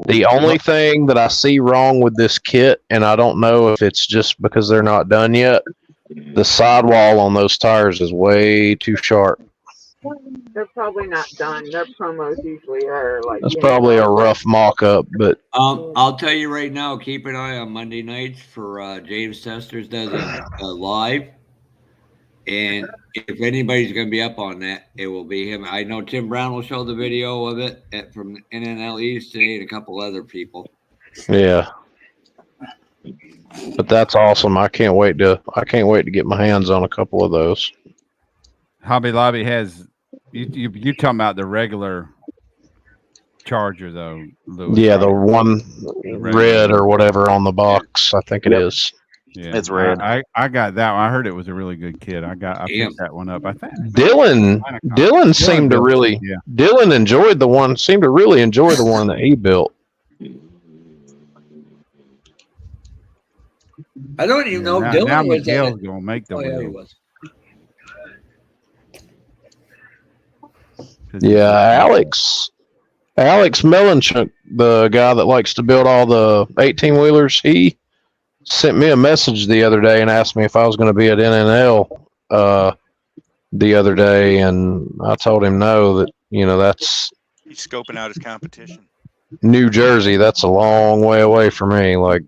The only thing that I see wrong with this kit, and I don't know if it's just because they're not done yet, the sidewall on those tires is way too sharp. They're probably not done. Their promos usually are like. That's probably a rough mock-up, but I'll tell you right now. Keep an eye on Monday nights for James Testers does a live, and if anybody's going to be up on that, it will be him. I know Tim Brown will show the video of it from NNL East today, and a couple other people. yeah. But that's awesome. I can't wait to get my hands on a couple of those. Hobby Lobby has you talking about the regular charger though, Louis, Yeah, right? the one red or whatever on the box. I think it is. Yeah, It's red. I got that one. I heard it was a really good kit. I picked that one up. I think Dylan seemed to really Dylan enjoyed the one. Seemed to really enjoy the one that he built. I don't even know if now Dylan was Miguel's gonna make the yeah, he wheel. was. Yeah, Alex Melanchuk, the guy that likes to build all the 18-wheelers, he sent me a message the other day and asked me if I was going to be at NNL the other day, and I told him no, that that's He's scoping out his competition. New Jersey. That's a long way away for me. Like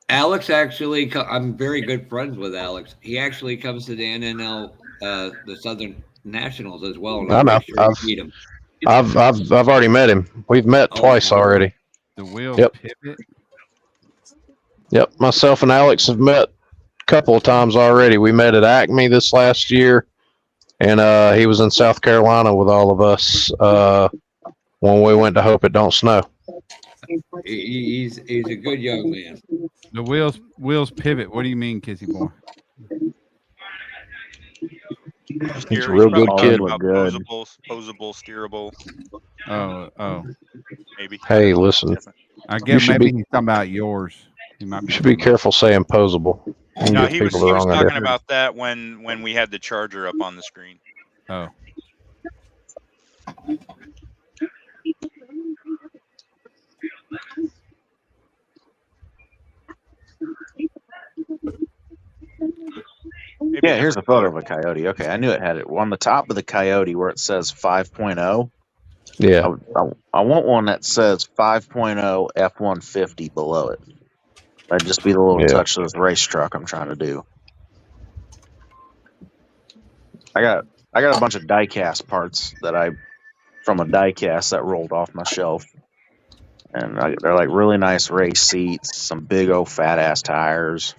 Alex actually, I'm very good friends with Alex. He actually comes to the NNL, the Southern Nationals as well. And I know. sure you meet him. I've already met him. We've met twice already. The wheel pivot. Yep, myself and Alex have met a couple of times already. We met at Acme this last year, and he was in South Carolina with all of us when we went to Hope It Don't Snow. He's a good young man. The wheels pivot. What do you mean, Kissy boy? He's a real good kid. Posable, steerable. Oh. Maybe. Hey, listen. I guess maybe he's talking about yours. You should be careful saying posable. No, he was talking about that when we had the charger up on the screen. Oh. Yeah, here's a photo of a Coyote. Okay, I knew it had it. On the top of the Coyote where it says 5.0. Yeah. I want one that says 5.0 F-150 below it. That'd just be the little touch of this race truck I'm trying to do. I got a bunch of diecast parts from a diecast that rolled off my shelf. And they're like really nice race seats, some big old fat ass tires.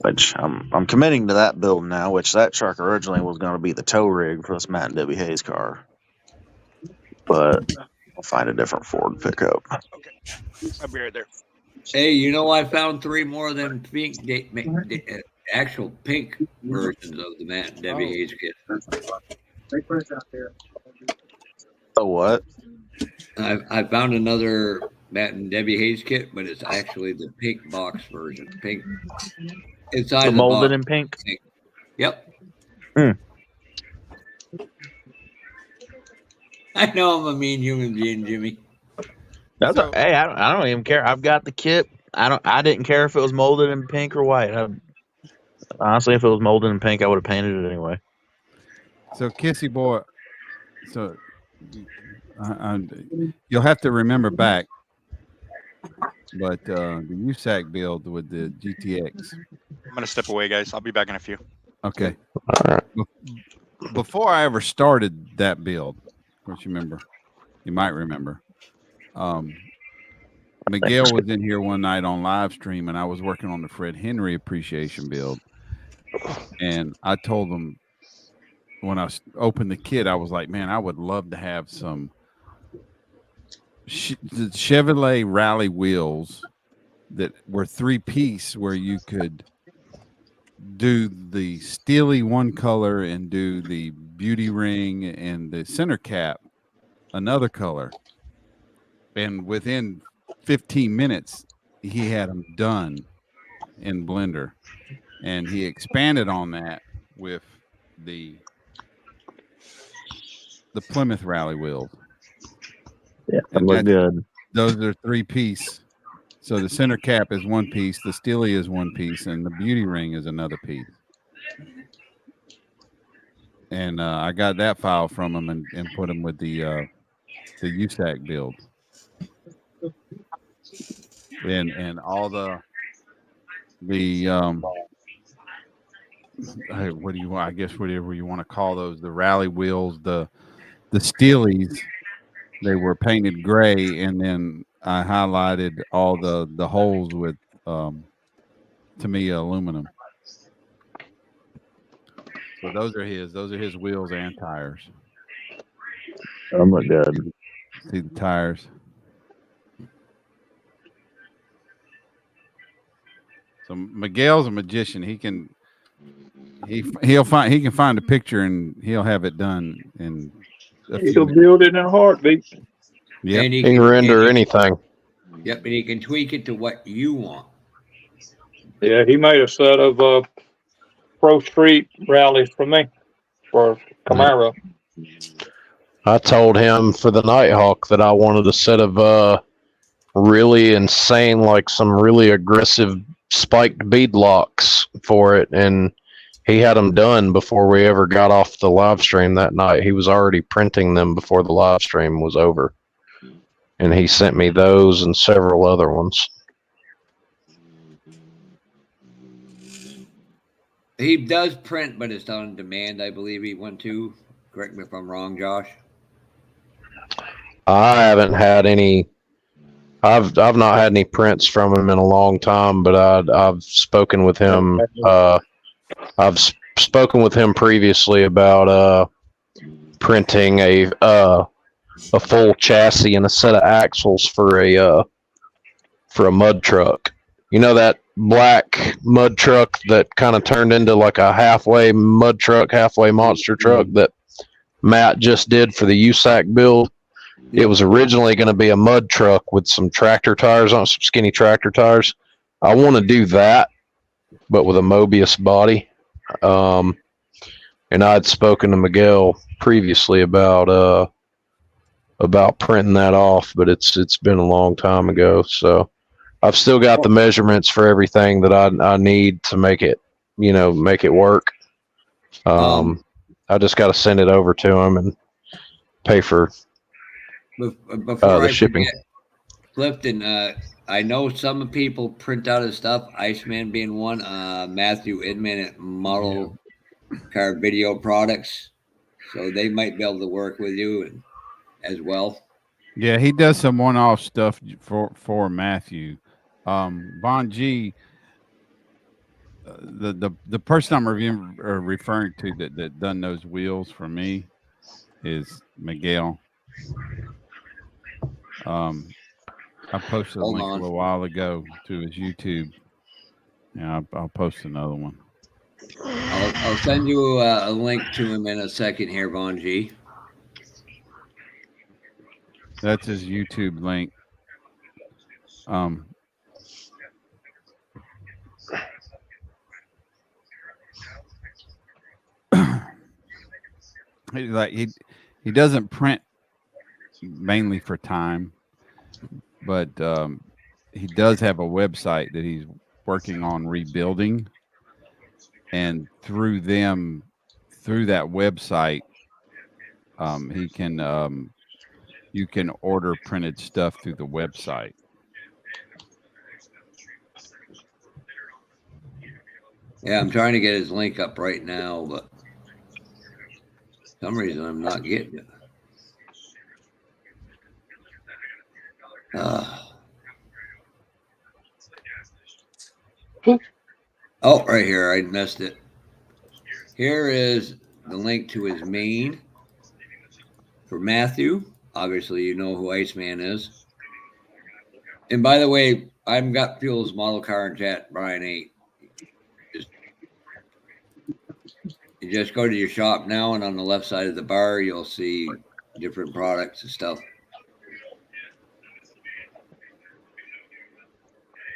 Which I'm committing to that build now, which that truck originally was going to be the tow rig for this Matt and Debbie Hayes car. But I'll find a different Ford pickup. Okay. I'll be right there. Hey, I found 3 more of them pink, actual pink versions of the Matt and Debbie Hayes kit. Oh, what? I found another Matt and Debbie Hayes kit, but it's actually the pink box version. Pink. Inside the molded box. in pink? Yep. Hmm. I know I'm a mean human being, Jimmy. Hey, I don't even care. I've got the kit. I didn't care if it was molded in pink or white. Honestly, if it was molded in pink, I would have painted it anyway. So, Kissy boy, you'll have to remember back, but the USAC build with the GTX. I'm gonna step away, guys. I'll be back in a few. Okay. All right. Before I ever started that build, which you might remember, Miguel was in here one night on live stream, and I was working on the Fred Henry appreciation build, and I told him when I opened the kit, I was like, man, I would love to have some Chevrolet rally wheels that were 3-piece, where you could do the Steely one color and do the beauty ring and the center cap another color. And within 15 minutes, he had them done in Blender. And he expanded on that with the Plymouth Rally wheels. Yeah, that And looked good. Those are 3-piece. So the center cap is 1 piece, the Steely is 1 piece, and the beauty ring is another piece. And I got that file from him and put him with the USAC build. And all the what do you want? I guess whatever you want to call those, the rally wheels, the Steelies, they were painted gray, and then I highlighted all the holes with Tamiya aluminum. So those are his wheels and tires. Look good. See the tires. So Miguel's a magician. He can find a picture and he'll have it done in a few He'll minutes. build it in a heartbeat. Yep. And He can render anything. Yep, and he can tweak it to what you want. Yeah, he made a set of Pro Street rallies for me for Camaro. I told him for the Nighthawk that I wanted a set of really insane, like some really aggressive spiked bead locks for it, and he had them done before we ever got off the live stream that night. He was already printing them before the live stream was over, and he sent me those and several other ones. He does print, but it's on demand, I believe he went to. Correct me if I'm wrong, Josh. I haven't had any. I've not had any prints from him in a long time, but I've spoken with him. I've spoken with him previously about printing a full chassis and a set of axles for a mud truck. You know that black mud truck that kind of turned into like a halfway mud truck, halfway monster truck that Matt just did for the USAC build? It was originally going to be a mud truck with some tractor tires on, some skinny tractor tires. I want to do that, but with a Mobius body. And I'd spoken to Miguel previously about printing that off, but it's been a long time ago. So I've still got the measurements for everything that I need to make it work. I just got to send it over to him and pay for Before the shipping. Forget, Clifton, I know some people print out his stuff, Iceman being one, Matthew Inman at Model Car Video Products. So they might be able to work with you as well. Yeah, he does some one-off stuff for Matthew. Von G, the person I'm referring to that done those wheels for me is Miguel. I posted a link a little while ago to his YouTube. Yeah, I'll post another one. I'll send you a link to him in a second here, Von G. That's his YouTube link. He doesn't print mainly for time, but he does have a website that he's working on rebuilding, and through that website, you can order printed stuff through the website. Yeah, I'm trying to get his link up right now, but for some reason I'm not getting it. Oh, right here. I missed it. Here is the link to his main for Matthew. Obviously, you know who Iceman is. And by the way, I've got Fuels Model Car and Chat, Brian 8. Just You just go to your shop now, and on the left side of the bar, you'll see different products and stuff.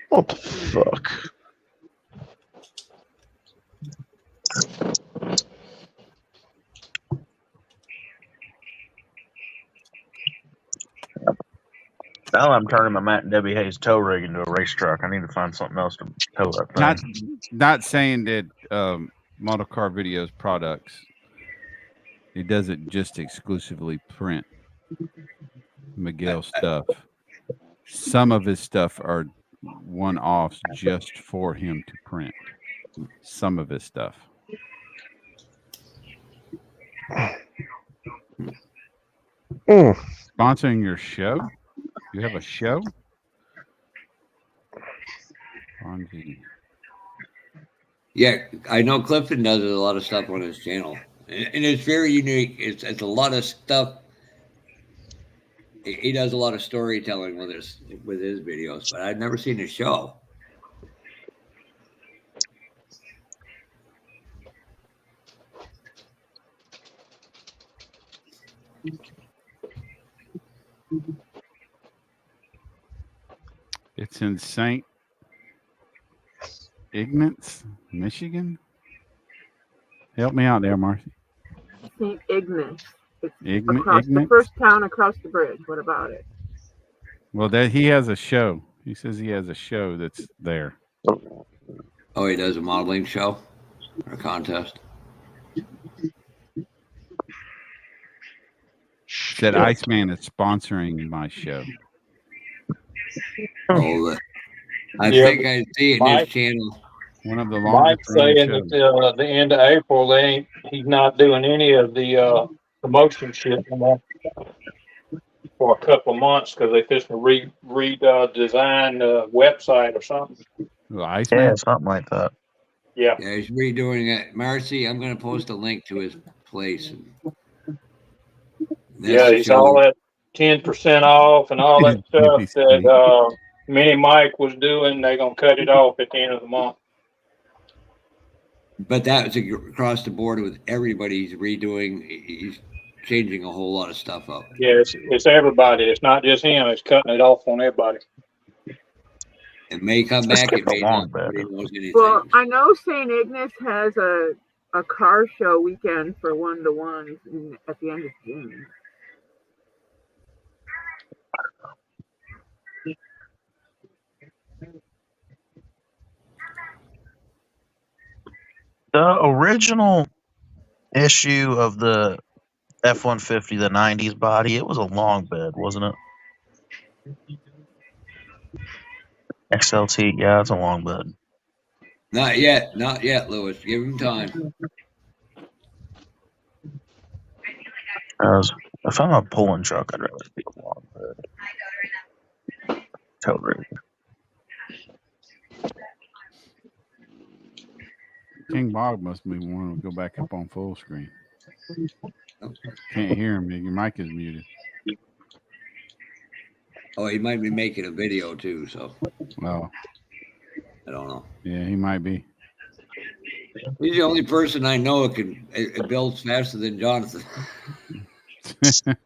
What the fuck? Now I'm turning my Matt and Debbie Hayes tow rig into a race truck. I need to find something else to tow that thing. Not saying that Model Car Videos products, it doesn't just exclusively print Miguel stuff. Some of his stuff are one-offs just for him to print. Some of his stuff. Sponsoring your show? You have a show? Yeah, I know Clifton does a lot of stuff on his channel, and it's very unique. It's a lot of stuff. He does a lot of storytelling with his videos, but I've never seen his show. It's in St. Ignace, Michigan. Help me out there, Marcy. St. Ignace. It's Ignace? the first town across the bridge. What about it? Well, he has a show. He says he has a show that's there. Oh, he does a modeling show or contest. Said Iceman is sponsoring my show. Oh, I think I see it in his channel. One of the Mike's longest saying shows. that the end of April, he's not doing any of the promotion shit anymore for a couple of months because they just redesign the website or something. Yeah, something like that. Yeah. Yeah, he's redoing it. Marcy, I'm going to post a link to his place. Yeah, he's all that 10% off and all that stuff that Mini Mike was doing. They're going to cut it off at the end of the month. But that was across the board with everybody. He's redoing. He's changing a whole lot of stuff up. Yeah, it's everybody. It's not just him. It's cutting it off on everybody. It may come back. It may not. Nobody knows anything. Well, I know St. Ignace has a car show weekend for 1-to-1s at the end of June. The original issue of the F-150, the 90s body, it was a long bed, wasn't it? XLT, yeah, it's a long bed. Not yet, Lewis. Give him time. If I'm a pulling truck, I'd rather be a long bed. Tow rig. King Bob must be wanting to go back up on full screen. Can't hear him. Your mic is muted. Oh, he might be making a video too, so. Oh. I don't know. Yeah, he might be. He's the only person I know that can builds faster than Jonathan.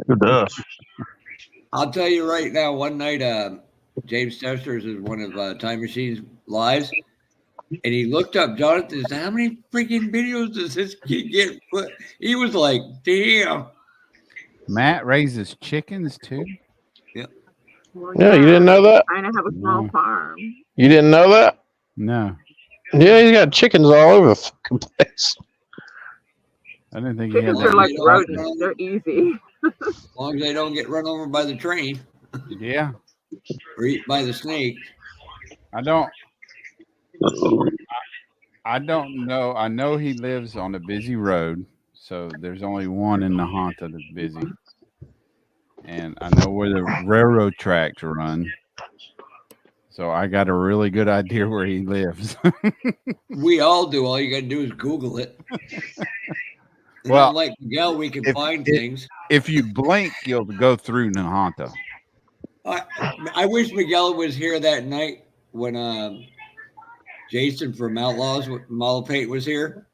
Who does? I'll tell you right now, one night, James Testers is one of Time Machine's lives, and he looked up Jonathan and said, how many freaking videos does this kid get put? He was like, damn. Matt raises chickens too? Yep. Well, Yeah, you didn't know that? I have a small farm. You didn't know that? No. Yeah, he's got chickens all over the fucking place. I didn't think he had Chickens that. are like rodents. They're easy. As long as they don't get run over by the train. Yeah. Or eaten by the snake. I don't know. I know he lives on a busy road, so there's only one in Nahanta that's busy. And I know where the railroad tracks run. So I got a really good idea where he lives. We all do. All you got to do is Google it. Well, like Miguel, we can find things. If you blink, you'll go through Nahanta. I wish Miguel was here that night when Jason from Outlaws Model Paint was here.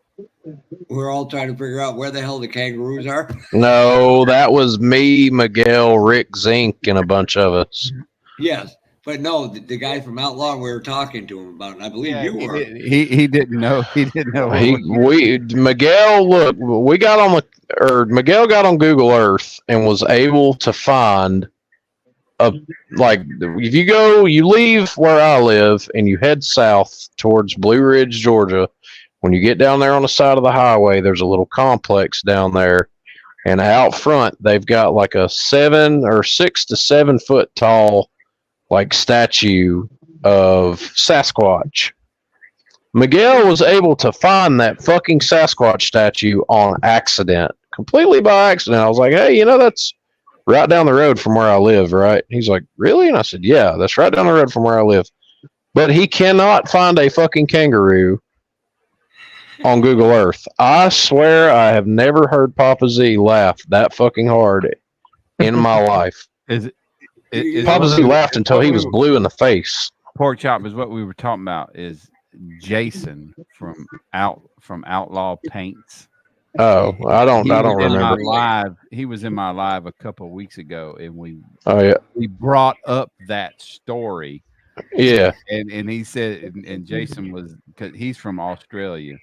we're all trying to figure out where the hell the kangaroos are. No, that was me, Miguel, Rick Zink, and a bunch of us. Yes, but no, the guy from Outlaw, we were talking to him about it, and I believe you were. He didn't know. He didn't know. Miguel, look, Miguel got on Google Earth and was able to find if you leave where I live and you head south towards Blue Ridge, Georgia. When you get down there on the side of the highway, there's a little complex down there, and out front they've got like a 6 to 7 foot tall statue of Sasquatch. Miguel was able to find that fucking Sasquatch statue on accident, completely by accident. I was like, hey, that's right down the road from where I live, right? He's like, really? And I said, yeah, that's right down the road from where I live. But he cannot find a fucking kangaroo on Google Earth. I swear I have never heard Papa Z laugh that fucking hard in my life. Papa Z laughed until he was blue in the face. Pork chop is what we were talking about. Is Jason from Outlaw Paints? Oh, I don't remember. He was in my live a couple of weeks ago, and we brought up that story. Yeah, and he said, and Jason was, because he's from Australia.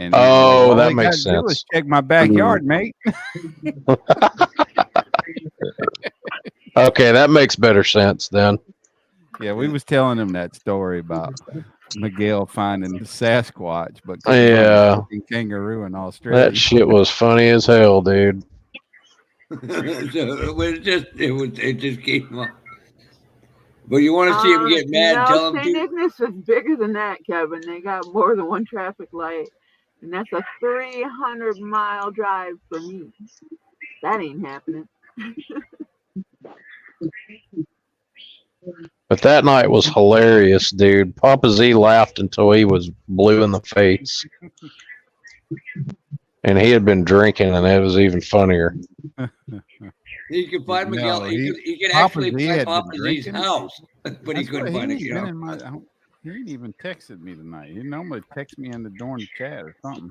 And that makes sense. Check my backyard, mate. Okay, that makes better sense then. Yeah, we was telling him that story about Miguel finding the Sasquatch, but kangaroo in Australia. That shit was funny as hell, dude. It just came up. But you want to see him get mad? Tell him. St. Ignace is bigger than that, Kevin. They got more than one traffic light, and that's a 300-mile drive for me. That ain't happening. But that night was hilarious, dude. Papa Z laughed until he was blue in the face. And he had been drinking, and it was even funnier. You could find Miguel. He could actually find Papa Z's house, but he couldn't find it. He ain't even texted me tonight. He normally texts me in the door in chat or something.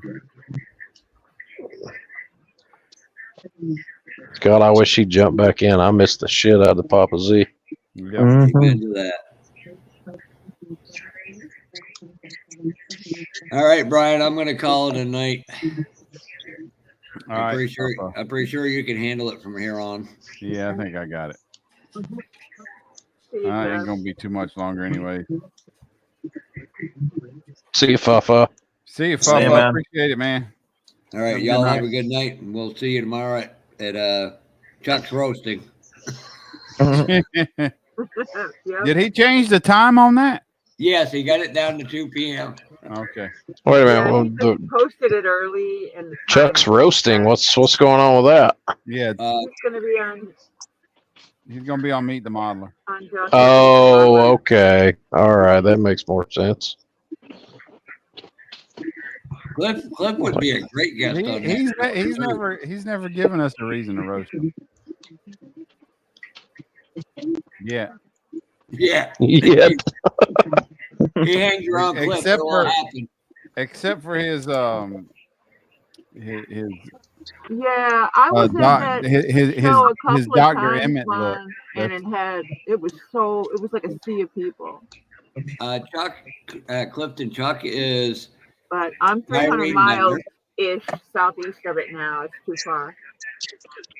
God, I wish he'd jump back in. I missed the shit out of the Papa Z. Yeah, amen to that. All right, Brian, I'm going to call it a night. I'm pretty sure you can handle it from here on. Yeah, I think I got it. Ain't gonna be too much longer anyway. See you, Fafa. See you, Fafa. Appreciate it, man. All right, y'all have a good night, and we'll see you tomorrow at Chuck's Roasting. Did he change the time on that? Yes, he got it down to 2 p.m. Okay. Wait a minute. Yeah, he posted it early, and Chuck's Roasting. What's going on with that? Yeah, he's gonna be on. He's gonna be on Meet the Modeler. Oh, okay. All right, that makes more sense. Cliff would be a great guest on that. He's never given us a reason to roast him. Yeah. Yeah. Yep. He hangs around Cliff. Except for his Yeah, I was in that show a couple his of Dr. times, Emmett look. and it was like a sea of people. Clifton Chuck is. But I'm 300 miles ish southeast of it now. It's too far.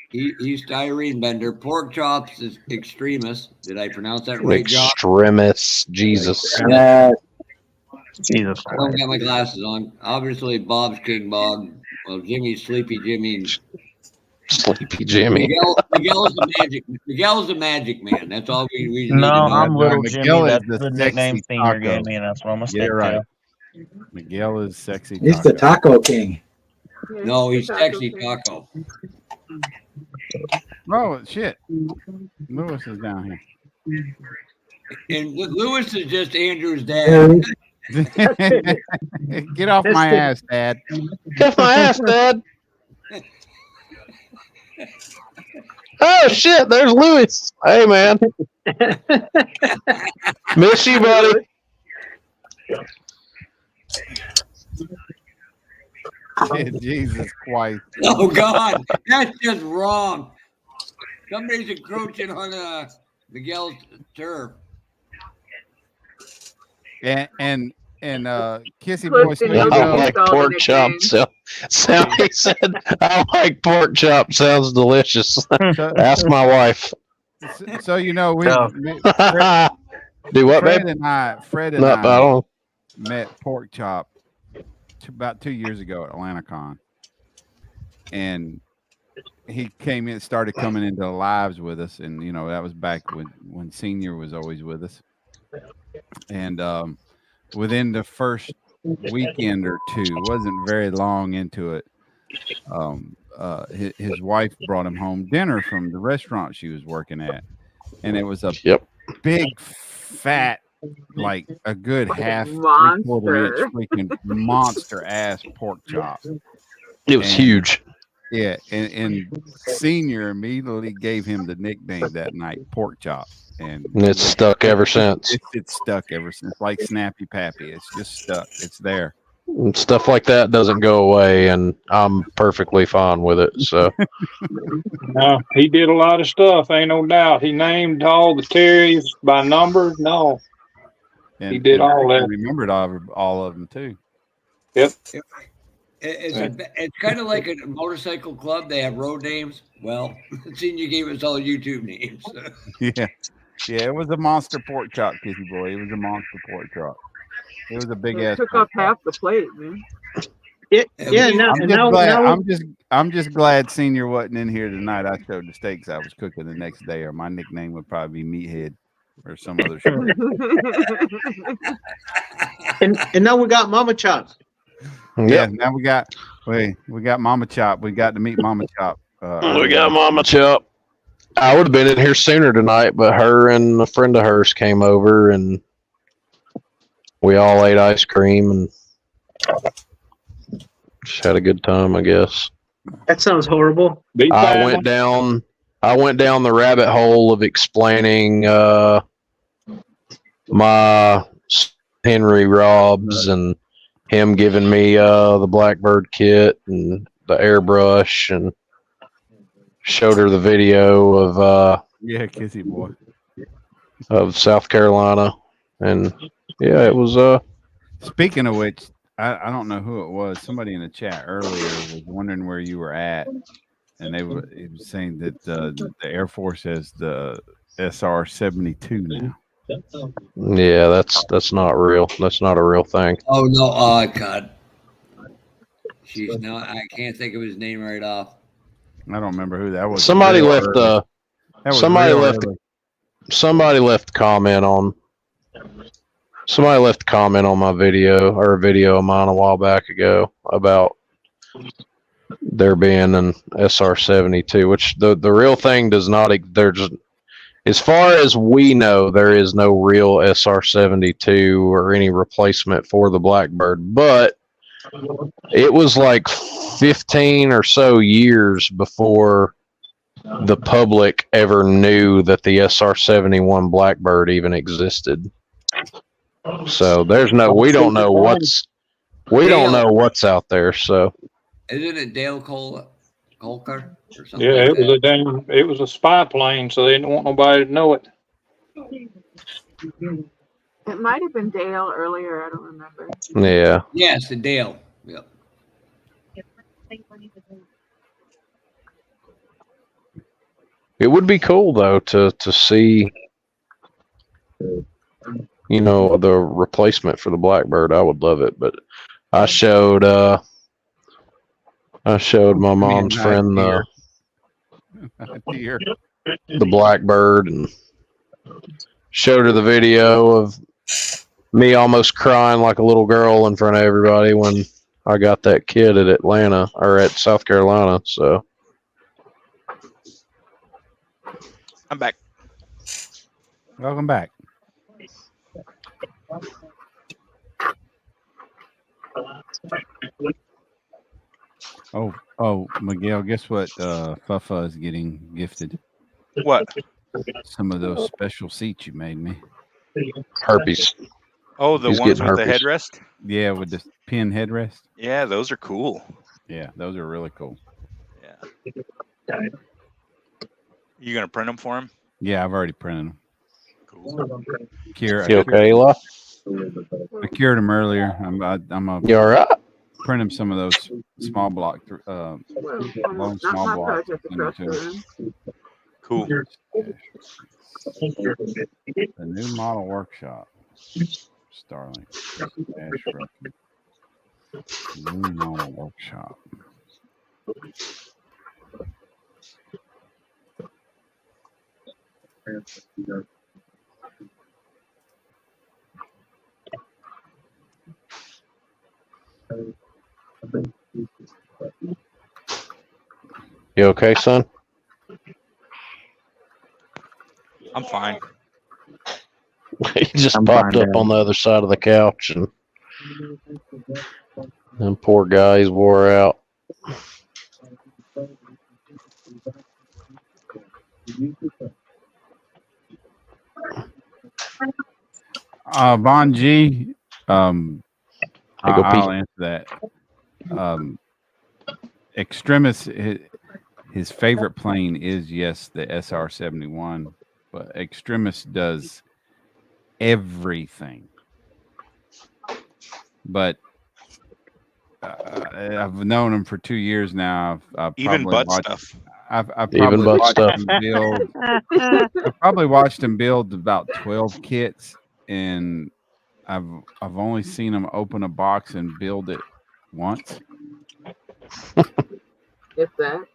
He's Styrene Bender. Pork Chops is Extremis. Did I pronounce that right, John? Extremis. Jesus. Jesus I don't got my glasses on. Obviously, Bob's King Bob. Well, Jimmy's Sleepy Jimmy. Sleepy Jimmy. Miguel's the magic man. That's all we need to know. I'm Little Miguel Jimmy. That's the nickname Senior gave me, and that's what I'm going to stick right. to. Miguel is sexy. He's the Taco King. No, he's sexy Taco. Oh, shit. Lewis is down here. And Lewis is just Andrew's dad. Get off my ass, Dad. Get off my ass, Dad. Oh, shit. There's Lewis. Hey, man. Miss you, buddy. Jesus Christ. Oh God, that's just wrong. Somebody's encroaching on Miguel's turf. And Kissy Boy, so you I know, like pork chop. He said, I like pork chop. Sounds delicious. Ask my wife. So you know, we do what, Fred babe? and No, I I don't. met Pork Chop about 2 years ago at AtlantaCon, and he came in, started coming into the lives with us, and you know that was back when Senior was always with us, and within the first weekend or two, wasn't very long into it, his wife brought him home dinner from the restaurant she was working at, and it was a big fat, like a good half 3/4 inch freaking monster ass pork chop. It was huge. Yeah, and Senior immediately gave him the nickname that night, Pork Chop, and it's stuck ever since. It's stuck ever since, like Snappy Pappy. It's just stuck. It's there. And stuff like that doesn't go away, and I'm perfectly fine with it. So, No, he did a lot of stuff. Ain't no doubt. He named all the terriers by number. No, he did all that. Remembered all of them too. Yep. It's kind of like a motorcycle club. They have road names. Well, Senior gave us all YouTube names. Yeah. It was a monster pork chop, Kissy Boy. It was a monster pork chop. It was a big ass. Took up half the plate, man. I'm just glad Senior wasn't in here tonight. I showed the steaks I was cooking the next day, or my nickname would probably be Meathead or some other shit. and now we got Mama Chops. Yeah, now we got Mama Chop. We got to meet Mama Chop. we got Mama Chop. I would have been in here sooner tonight, but her and a friend of hers came over, and we all ate ice cream and just had a good time, I guess. That sounds horrible. I went down the rabbit hole of explaining my Henry Robs and him giving me the Blackbird kit and the airbrush, and showed her the video of Kissy Boy of South Carolina, and yeah, it was Speaking of which, I don't know who it was. Somebody in the chat earlier was wondering where you were at, and he was saying that the Air Force has the SR-72 now. Yeah, that's not real. That's not a real thing. Oh no! Oh God! She's not. I can't think of his name right off. I don't remember who that was. Somebody left somebody left a comment on my video, or a video of mine a while back ago, about there being an SR-72, which the real thing does not. There's, as far as we know, there is no real SR-72 or any replacement for the Blackbird, but it was like 15 or so years before the public ever knew that the SR-71 Blackbird even existed. So we don't know what's out there. So Isn't it Dale Colker or something? Yeah, like it was a spy plane, so they didn't want nobody to know it. It might have been Dale earlier. I don't remember. yeah. Yes, the Dale. Yep. It would be cool though to see, you know, the replacement for the Blackbird. I would love it, but I showed my mom's friend the Blackbird, and showed her the video of me almost crying like a little girl in front of everybody when I got that kid at Atlanta, or at South Carolina. So I'm back. Welcome back. Oh, Miguel, guess what Fuffa is getting gifted? What? Some of those special seats you made me. Herpes. Oh, the He's ones getting with the herpes. headrest? Yeah, with the pin headrest. Yeah, those are cool. Yeah, those are really cool. Yeah. You gonna print them for him? Yeah, I've already printed them. Cool. You okay, Eli? I cured them earlier. I'm You all right? print him some of those small block, long Not small my blocks. project to Send them trust to him. him. Cool. The new model workshop. Starlink. Dash Rocky. New model workshop. You okay, son? I'm fine. He just I'm popped fine, up Dad. on the other side of the couch, and poor guy, he's wore out. Bon G, Hey, go I'll pee. answer that. Extremis, his favorite plane is, yes, the SR-71, but Extremis does everything. But I've known him for 2 years now. I've Even probably butt watched, stuff. I've Even probably butt watched stuff. him build. I've probably watched him build about 12 kits, and I've only seen him open a box and build it once. If that.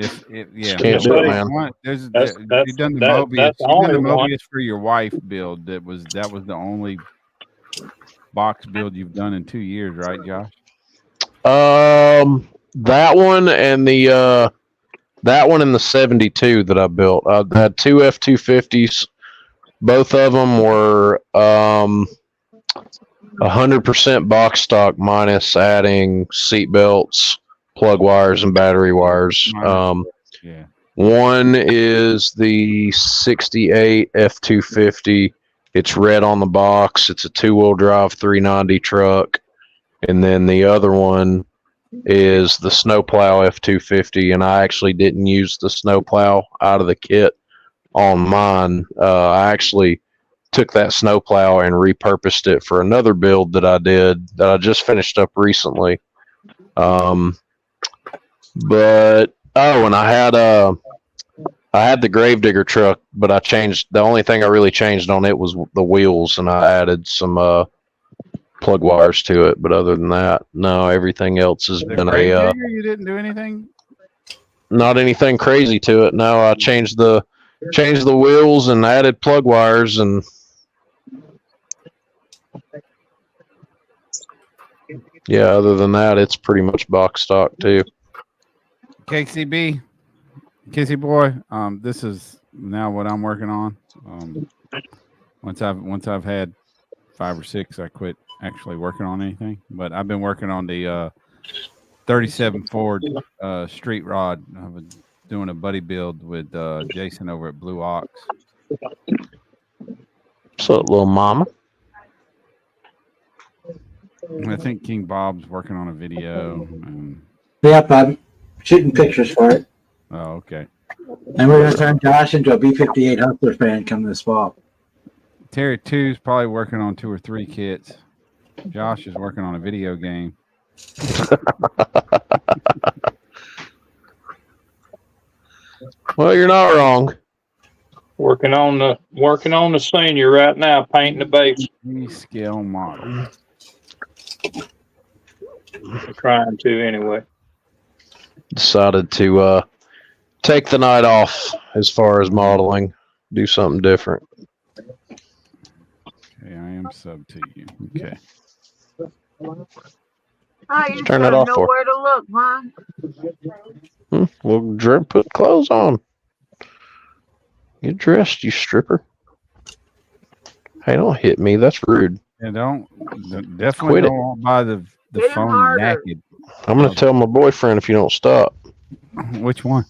Just Yeah, can't do it, man. There's That's you've done the that's Mobius. the You've done only the one. Mobius for your wife build. That was the only box build you've done in 2 years, right, Josh? That one and the 72 that I built. I had two F-250s. Both of them were 100% box stock minus adding seat belts, plug wires, and battery wires. Yeah. One is the 68 F-250. It's red on the box. It's a two-wheel drive 390 truck. And then the other one is the snowplow F-250, and I actually didn't use the snowplow out of the kit on mine. I actually took that snowplow and repurposed it for another build that I did that I just finished up recently. And I had the Gravedigger truck, but I changed. The only thing I really changed on it was the wheels, and I added some plug wires to it. But other than that, no, everything else has been Gravedigger, you didn't do anything? not anything crazy to it. No, I changed the wheels and added plug wires, and yeah, other than that, it's pretty much box stock too. KCB, Kissy boy. This is now what I'm working on. Once I've had 5 or 6, I quit actually working on anything. But I've been working on the 37 Ford street rod. I've been doing a buddy build with Jason over at Blue Ox. What's up, little mama? I think King Bob's working on a video. Yep, I'm shooting pictures for it. Oh, okay. And we're going to turn Josh into a B-58 Hustler fan come this fall. Terry 2's probably working on 2 or 3 kits. Josh is working on a video game. Well, you're not wrong. Working on the senior right now, painting the base. Scale model. Trying to anyway. Decided to take the night off as far as modeling, do something different. Okay, I am sub to you. Okay. Oh, you Turn just that off know for. where to look, huh? Well, put clothes on. Get dressed, you stripper. Hey, don't hit me. That's rude. Yeah, definitely Quit it. don't buy the phone harder. naked. I'm gonna tell my boyfriend if you don't stop. Which one?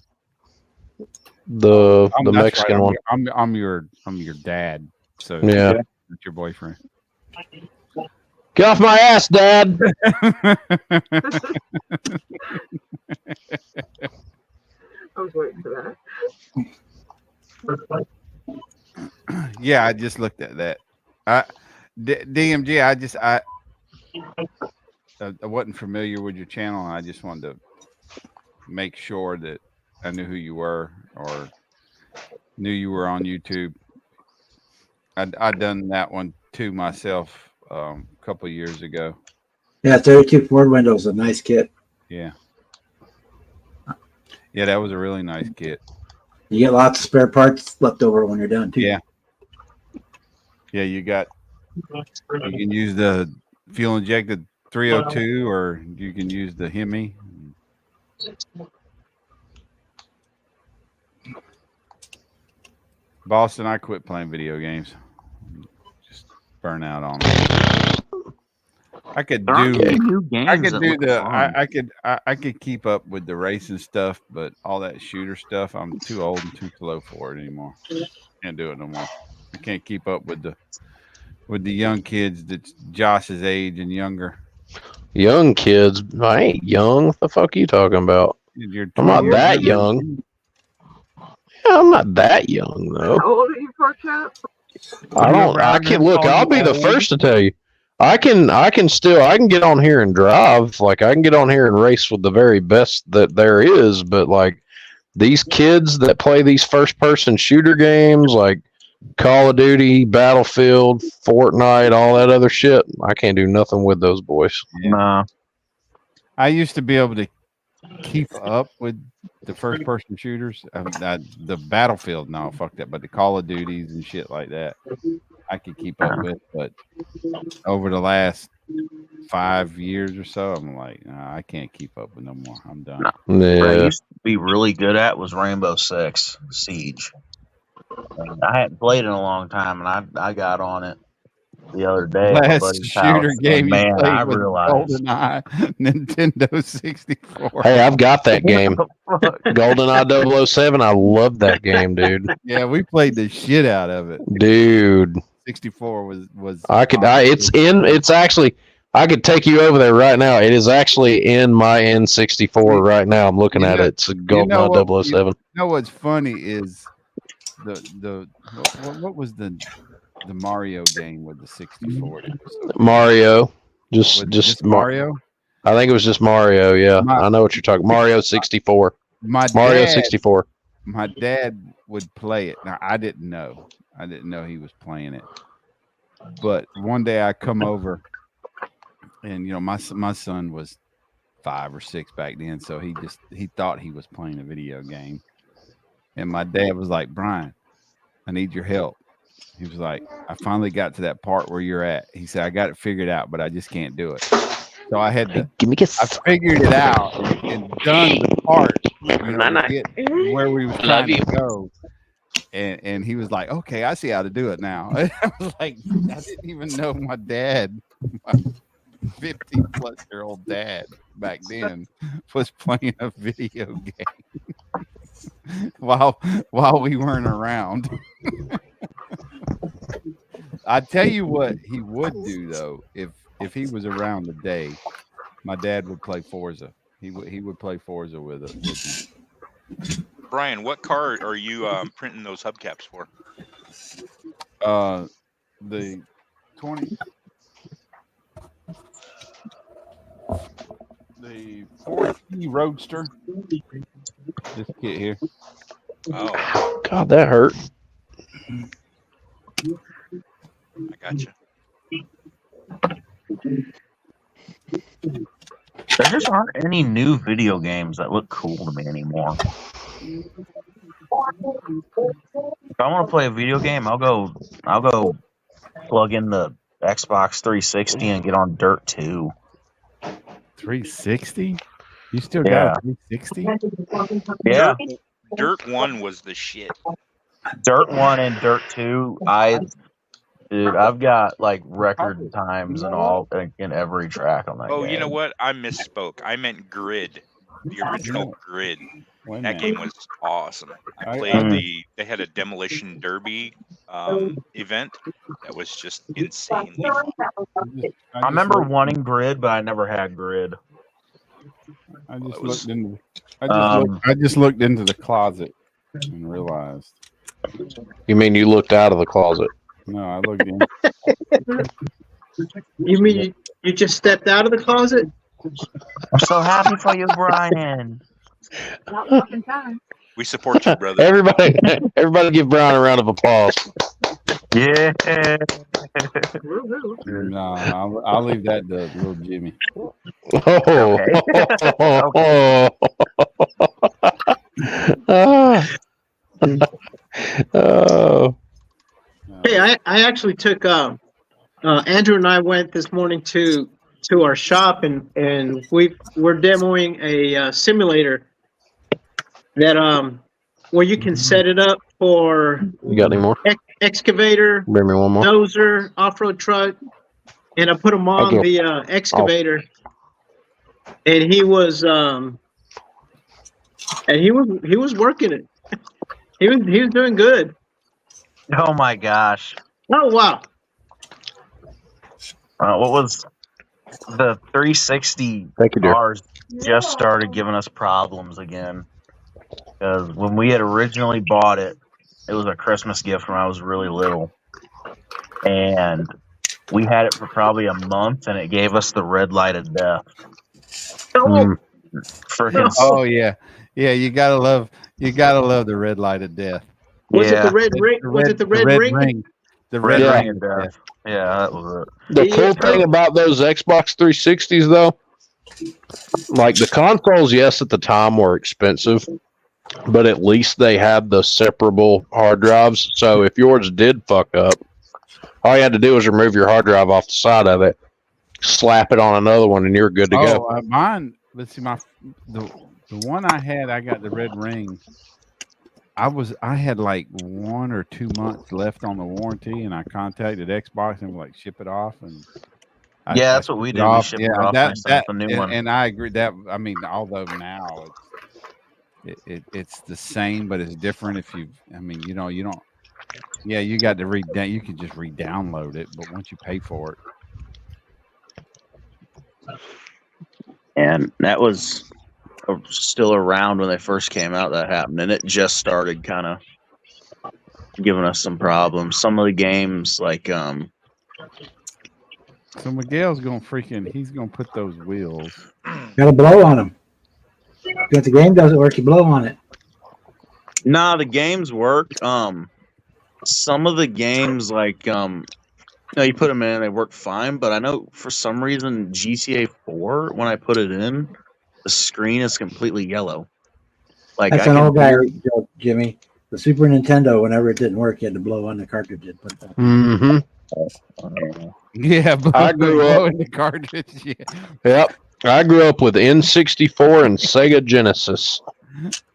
The That's Mexican right. one. I'm your dad. So Yeah. that's your boyfriend. Get off my ass, Dad. I was waiting for that. Yeah, I just looked at that. DMG, I wasn't familiar with your channel, and I just wanted to make sure that I knew who you were or knew you were on YouTube. I done that one too myself a couple of years ago. Yeah, 32 Ford windows, a nice kit. Yeah. Yeah, that was a really nice kit. You get lots of spare parts left over when you're done too. Yeah. Yeah, you can use the fuel injected 302 or you can use the Hemi. Boston, I quit playing video games. Just burn out on them. I could keep up with the racing stuff, but all that shooter stuff, I'm too old and too slow for it anymore. Can't do it no more. I can't keep up with the young kids that's Josh's age and younger. Young kids? I ain't young. What the fuck are you talking about? I'm not that young. Yeah, I'm not that young though. How old are you, Pork Chop? I can look. I'll be the first to tell you. I can get on here and drive. Like I can get on here and race with the very best that there is. But like these kids that play these first-person shooter games, like Call of Duty, Battlefield, Fortnite, all that other shit, I can't do nothing with those boys. Nah. I used to be able to keep up with the first-person shooters. The Battlefield, no, fuck that. But the Call of Duties and shit like that, I could keep up with. But over the last 5 years or so, I'm like, nah, I can't keep up with no more. I'm done. What I used to be really good at was Rainbow Six Siege. And I hadn't played in a long time, and I got on it the other day. Last shooter game you played I was realized. GoldenEye, Nintendo 64. Hey, I've got that game. GoldenEye 007. I love that game, dude. Yeah, we played the shit out of it. Dude. 64 was. It's actually. I could take you over there right now. It is actually in my N64 right now. I'm looking at it. It's a GoldenEye 007. You know what's funny is what was the Mario game with the 64? Mario. Just Mario? I think it was just Mario, yeah. I know what you're talking. Mario 64. Mario 64. My dad would play it. Now I didn't know. I didn't know he was playing it. But one day I come over and my son was 5 or 6 back then, so he thought he was playing a video game. And my dad was like, "Brian, I need your help." He was like, "I finally got to that part where you're at." He said, "I got it figured out, but I just can't do it." So I had to. I figured it out and done the part to get where we was trying to go. And he was like, "Okay, I see how to do it now." I was like, I didn't even know my dad, my 50-plus-year-old dad back then, was playing a video game while we weren't around. I tell you what he would do though, if he was around today, my dad would play Forza. He would play Forza with us. Brian, what car are you printing those hubcaps for? The 20. The 4T Roadster. This kit here. Oh. God, that hurt. I gotcha. There just aren't any new video games that look cool to me anymore. If I want to play a video game, I'll go plug in the Xbox 360 and get on Dirt 2. 360? You still got a 360? Yeah. Dirt 1 was the shit. Dirt 1 and Dirt 2, I've got like record times and all in every track on that game. You know what? I misspoke. I meant Grid. the original No. Grid. Wait a That minute. game was awesome. I I played they had a demolition derby event that was just insanely fun. I remember wanting Grid, but I never had Grid. I just it was- looked into. I just looked into the closet and realized. You mean you looked out of the closet? No, I looked in. You mean you just stepped out of the closet? I'm so happy for you, Brian. Not fucking time. We support you, brother. Everybody give Brian a round of applause. Yeah. No, I'll leave that to little Jimmy. Oh. Hey, I actually took Andrew and I went this morning to our shop and we're demoing a simulator that where you can set it up for You got any more? Excavator, Bring me one more. dozer, off-road truck, and I put him on Okay. the excavator, and he was working it. He was doing good. Oh my gosh. Oh wow. What was the 360 Thank you, dear. R's just started giving us problems again. Because when we had originally bought it, it was a Christmas gift when I was really little. And we had it for probably a month, and it gave us the red light of death. Freaking Oh yeah, you gotta love the red light of death. Was it the red ring? Was it the red ring? The red red ring ring of death. Yeah, that was it. The cool thing about those Xbox 360s, though, like the consoles, yes, at the time were expensive, but at least they had the separable hard drives. So if yours did fuck up, all you had to do was remove your hard drive off the side of it, slap it on another one, and you're good to go. Mine. Let's see, the one I had, I got the red ring. I had like 1 or 2 months left on the warranty, and I contacted Xbox and like ship it off. And that's what we did. We shipped it off and sent the new one. And I agree that although now it's the same, but it's different. If you don't. Yeah, you got to you can just re-download it, but once you pay for it. And that was still around when they first came out. That happened, and it just started kind of giving us some problems. Some of the games, like So Miguel's he's gonna put those wheels. Got to blow on them. If the game doesn't work, you blow on it. Nah, the games work. Some of the games, like you put them in, they work fine. But I know for some reason GTA 4, when I put it in, the screen is completely yellow. Like That's an old guy joke, Jimmy. The Super Nintendo, whenever it didn't work, you had to blow on the cartridge. Mm-hmm. Yeah, I grew up in the cartridge. Yeah. Yep, I grew up with N64 and Sega Genesis.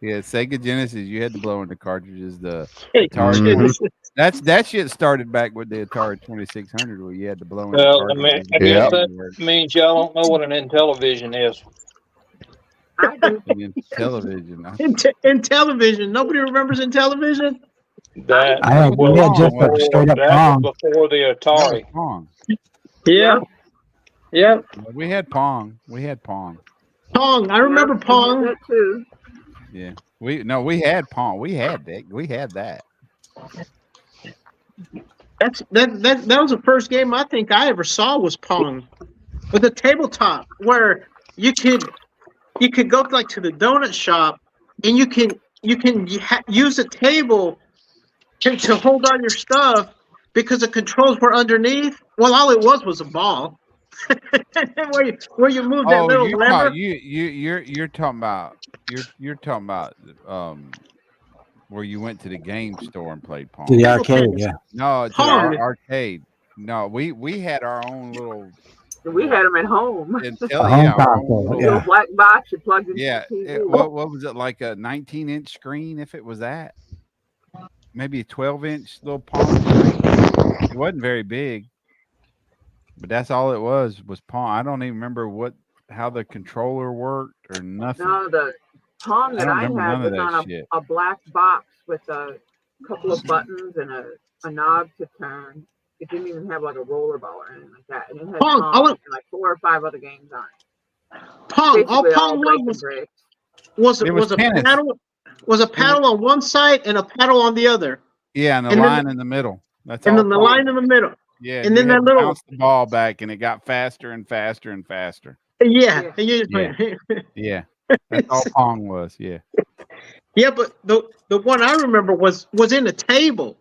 Yeah, Sega Genesis. You had to blow in the cartridges. The Mhm. that shit started back with the Atari 2600, where you had to blow in. Well, the I cartridges. guess that means y'all don't know what an Intellivision is. In television. In television, nobody remembers in television. That I had was just before, straight up that Pong. was before the Atari. Pong. Yeah, yeah. We had Pong. We had Pong. Pong. I remember Pong. That too. Yeah. We had Pong. We had that. We had that. That was the first game I think I ever saw was Pong, with a tabletop where you could go like to the donut shop and you can use a table to hold on your stuff because the controls were underneath. Well, all it was a ball. where you move that little lever. You're talking about where you went to the game store and played Pong. To the arcade, yeah. No, to our arcade. No, we had our own little. We had them at home. Little black box you plugged into Yeah. the TV. What was it, like a 19-inch screen? If it was that, maybe a 12-inch little Pong screen. It wasn't very big, but that's all it was Pong. I don't even remember what how the controller worked or nothing. No, the Pong that I remember had none of was that on shit. a black box with a couple of buttons and a knob to turn. It didn't even have like a roller ball or anything like that. And it had Pong, Pong and like 4 or 5 other games on it. Pong, all Basically Pong break was and break. was a tennis. paddle, was a paddle on one side and a paddle on the other. Yeah, and the And then- line in the middle. That's And all. then the Pong. line in the middle. Yeah, and you then had that to little bounce the ball back, and it got faster and faster and faster. yeah. And you just Yeah, that's all Pong was. Yeah. Yeah, but the one I remember was in a table.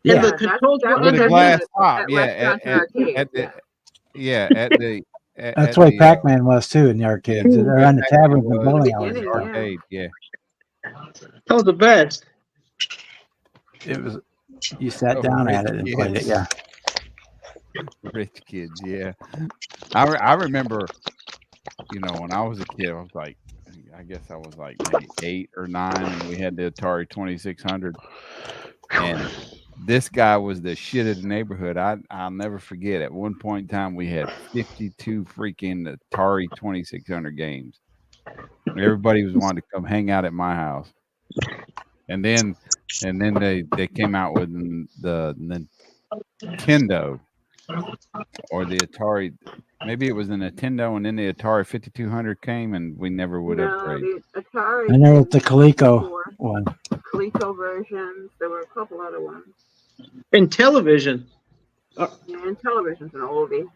Yeah. And the controls were With a underneath. glass top. at Yeah, restaurants and arcades, at the That's the way Pac-Man was too in the arcades. They're on the taverns and bowling alleys. arcade. Yeah. That was the best. It was. You sat down at it and played it. Yeah. Rich kids. Yeah. I remember. You know, when I was a kid, I was like, I guess I was like maybe 8 or 9, and we had the Atari 2600. And this guy was the shit of the neighborhood. I'll never forget. At one point in time, we had 52 freaking Atari 2600 games. Everybody was wanting to come hang out at my house. And then they came out with the Nintendo or the Atari. Maybe it was the Nintendo, and then the Atari 5200 came, and we never would upgrade. The Atari. I know the Coleco one. Coleco versions. There were a couple other ones. In television. Yeah, and television's an oldie.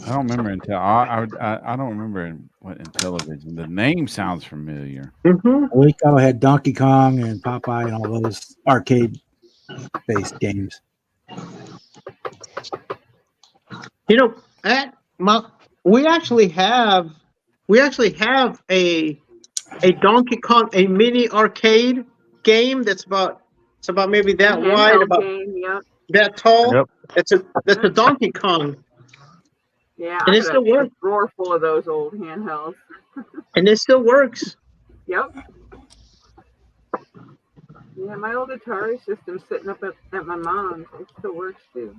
I don't remember I don't remember what in television. The name sounds familiar. Coleco had Donkey Kong and Popeye and all those arcade-based games. You know, we actually have a Donkey Kong, a mini arcade game that's about maybe that wide, about that tall. Yep. That's a Donkey Kong. Yeah, And I it still got a works. drawer full of those old handhelds. And it still works. Yep. Yeah, my old Atari system's sitting up at my mom's. It still works too.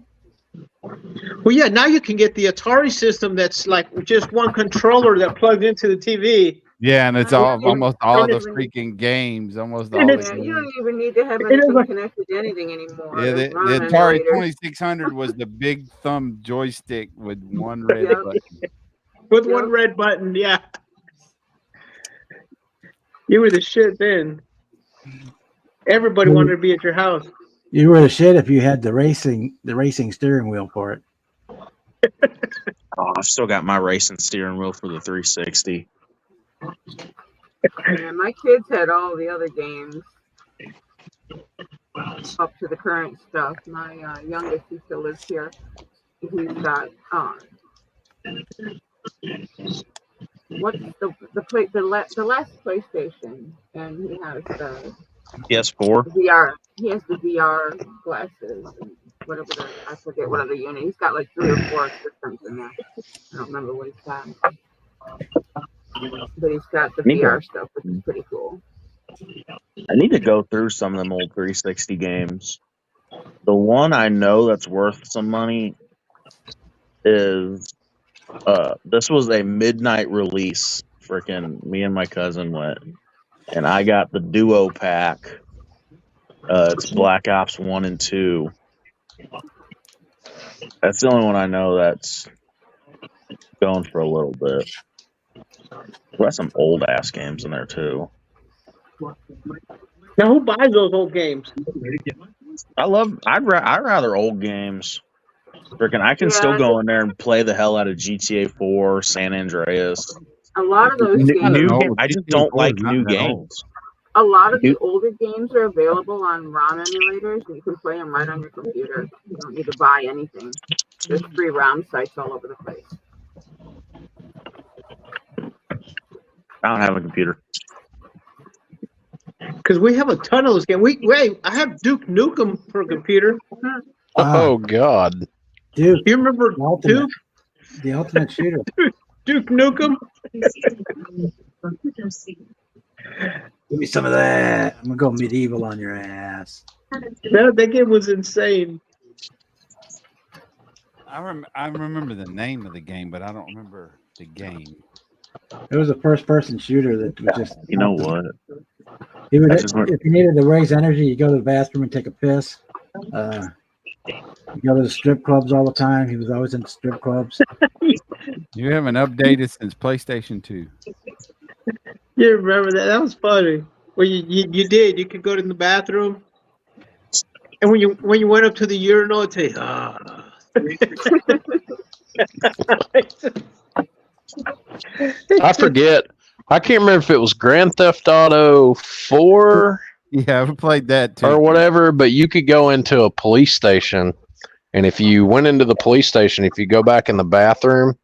Well, yeah, now you can get the Atari system that's like just one controller that plugs into the TV. Yeah, and it's almost all and the it's- freaking games. Almost and all the it's- Yeah, you games. don't even need to have It is anything like- connected to anything anymore. Yeah, There's the ROM Atari emulators. 2600 was the big thumb joystick with one red Yep. button. With one red button, yeah. You were the shit then. Everybody wanted to be at your house. You were the shit if you had the racing steering wheel for it. Oh, I've still got my racing steering wheel for the 360. Yeah, my kids had all the other games up to the current stuff. My youngest, he still lives here. He's got what's the last PlayStation, and he has the PS4. VR. He has the VR glasses and whatever I forget what other unit. He's got like 3 or 4 systems in there. I don't remember what he's got. But he's got the VR stuff, which is pretty cool. I need to go through some of them old 360 games. The one I know that's worth some money is this was a midnight release. Freaking me and my cousin went, and I got the duo pack. It's Black Ops 1 and 2. That's the only one I know that's going for a little bit. Got some old ass games in there too. Now, who buys those old games? I'd rather old games. Freaking, I can still go in there and play the hell out of GTA 4, San Andreas. A lot of those games. I just don't like new games. A lot of the older games are available on ROM emulators, and you can play them right on your computer. You don't need to buy anything. There's free ROM sites all over the place. I don't have a computer. Because we have a ton of those games. I have Duke Nukem for a computer. Oh God, Duke! You remember Duke? The ultimate shooter. Duke Nukem. Give me some of that. I'm gonna go medieval on your ass. That game was insane. I remember the name of the game, but I don't remember the game. It was a first-person shooter that was just. You know what? He would, That's just what- if you needed to raise energy, you go to the bathroom and take a piss. You go to the strip clubs all the time. He was always in strip clubs. You haven't updated since PlayStation 2. You remember that? That was funny. When you did, you could go to the bathroom, and when you went up to the urinal, it'd say, "Ah." I forget. I can't remember if it was Grand Theft Auto 4. Yeah, I've played that too. Or whatever, but you could go into a police station, and if you went into the police station, if you go back in the bathroom,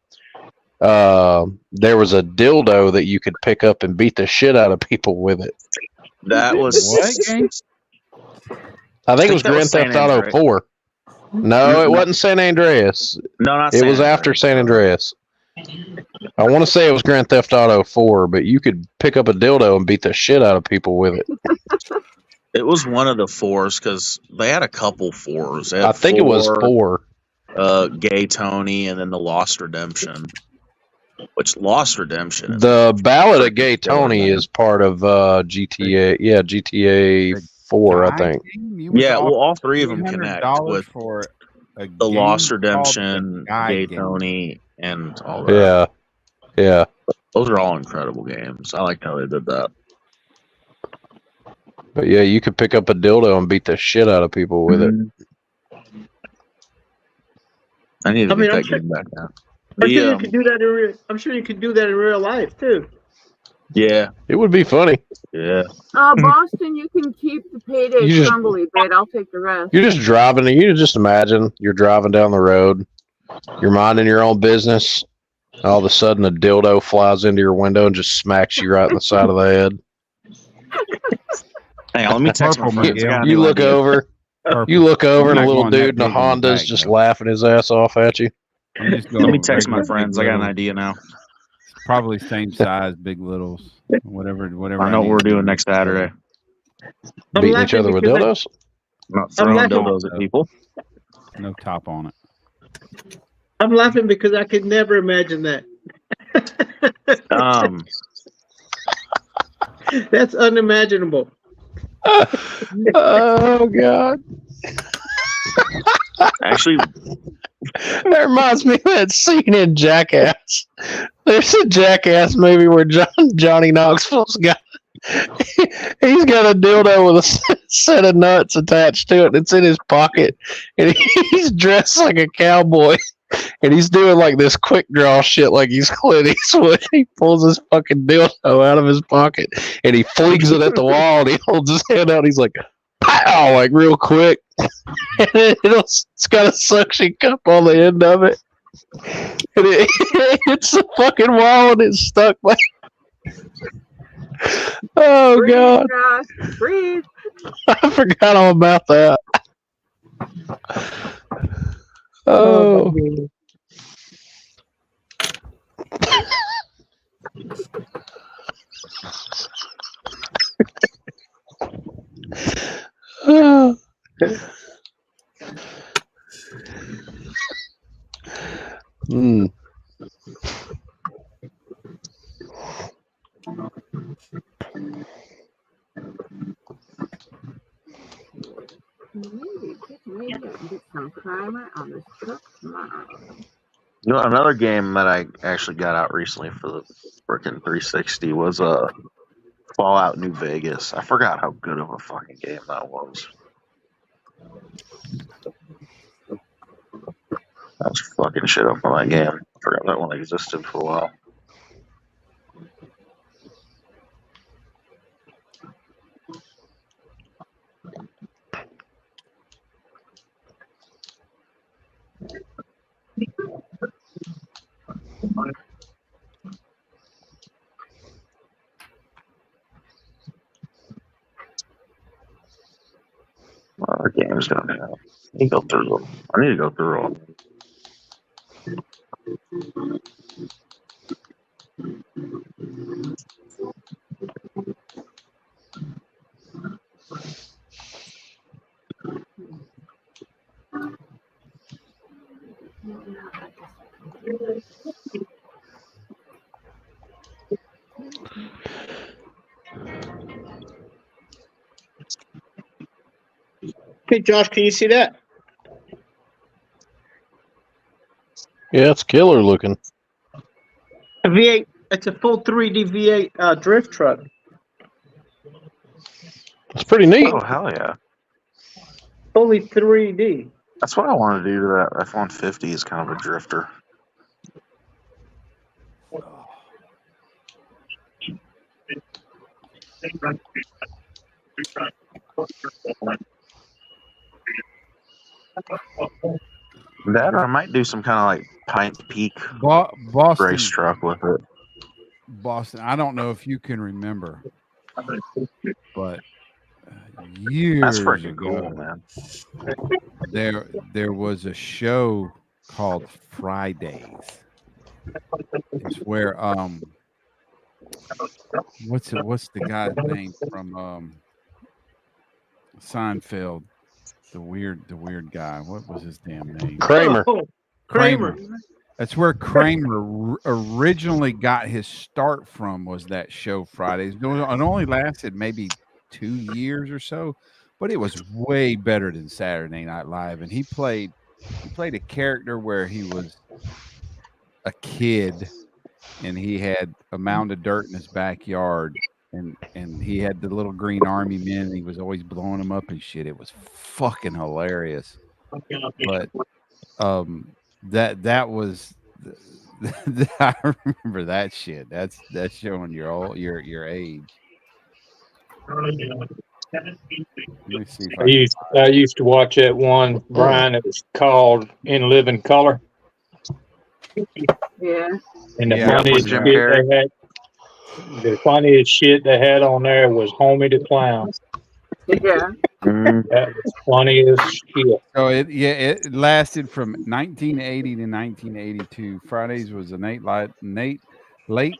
there was a dildo that you could pick up and beat the shit out of people with it. That was what game? I think it was that Grand was San Theft Auto Andreas. 4. No, it wasn't San Andreas. No, not It San was after Andreas. San Andreas. I want to say it was Grand Theft Auto 4, but you could pick up a dildo and beat the shit out of people with it. It was one of the 4s because they had a couple 4s. They had I think it was 4. Gay Tony, and then the Lost Redemption. Which Lost Redemption? The Ballad of Gay Tony is part of GTA. Yeah, GTA 4, I think. Yeah, well, all three of them connect $300 with for a the Lost game called Redemption, The Guy Gay Game. Tony, and all that. Yeah. Those are all incredible games. I like how they did that. But yeah, you could pick up a dildo and beat the shit out of people with it. I need to get that sure- game back now. I'm sure you could do that in real. I'm sure you could do that in real life too. Yeah, it would be funny. Yeah. Boston, you can keep the payday You just- crumbly bit. I'll take the rest. You're just driving. You just imagine you're driving down the road. You're minding your own business. All of a sudden, a dildo flies into your window and just smacks you right in the side of the head. Hang on, let me text my friends. I got a You new look idea. over. Purple. You look over, and a You're not little going that dude in a big on the Honda's back, just though. laughing his ass off at you. You just go Let me text my regular friends. big I got an littles. idea now. Probably same size, big littles, whatever. I know what need we're to doing do. next Saturday. I'm Beating each laughing other with because dildos. Not throwing laughing. dildos at people. No top on it. I'm laughing because I could never imagine that. That's unimaginable. Oh God! Actually, that reminds me of that scene in Jackass. There's a Jackass movie where Johnny Knoxville's got he's got a dildo with a set of nuts attached to it. And it's in his pocket, and he's dressed like a cowboy. And he's doing like this quick draw shit like he's Clint Eastwood. He pulls his fucking dildo out of his pocket and he flings it at the wall and he holds his hand out and he's like, pow, like real quick. And it's got a suction cup on the end of it. And it hits the fucking wall and it's stuck like. Oh, Breathe, God. Josh, breathe. I forgot all about that. Oh. Hmm. Maybe I can get some primer on this truck tomorrow. You know, another game that I actually got out recently for the frickin' 360 was Fallout New Vegas. I forgot how good of a fucking game that was. I was fucking shit up on that game. I forgot that one existed for a while. What other games don't have? I need to go through them. I need to go through them. Hey, Josh, can you see that? Yeah, it's killer looking. A V8. It's a full 3D V8 drift truck. It's pretty neat. Oh hell yeah! Only 3D. That's what I want to do to that F-150. Is kind of a drifter. That, or I might do some kind of like Pint Peak Boston race truck with it. Boston. I don't know if you can remember, but years That's freaking ago, cool, man. there was a show called Fridays. It's where what's the guy's name from Seinfeld? The weird guy. What was his damn name? Kramer. Oh, Kramer. That's where Kramer originally got his start from, was that show Fridays. It only lasted maybe 2 years or so, but it was way better than Saturday Night Live. And he played a character where he was a kid and he had a mound of dirt in his backyard. And he had the little green army men, and he was always blowing them up and shit. It was fucking hilarious. But that was I remember that shit. That's showing your age. Let me see if I used to watch that one, Brian. It was called In Living Color. Yeah. And Yeah, the funniest shit they had on there was Homie the Clown. Yeah. That was funny as shit. So it lasted from 1980 to 1982. Fridays was a late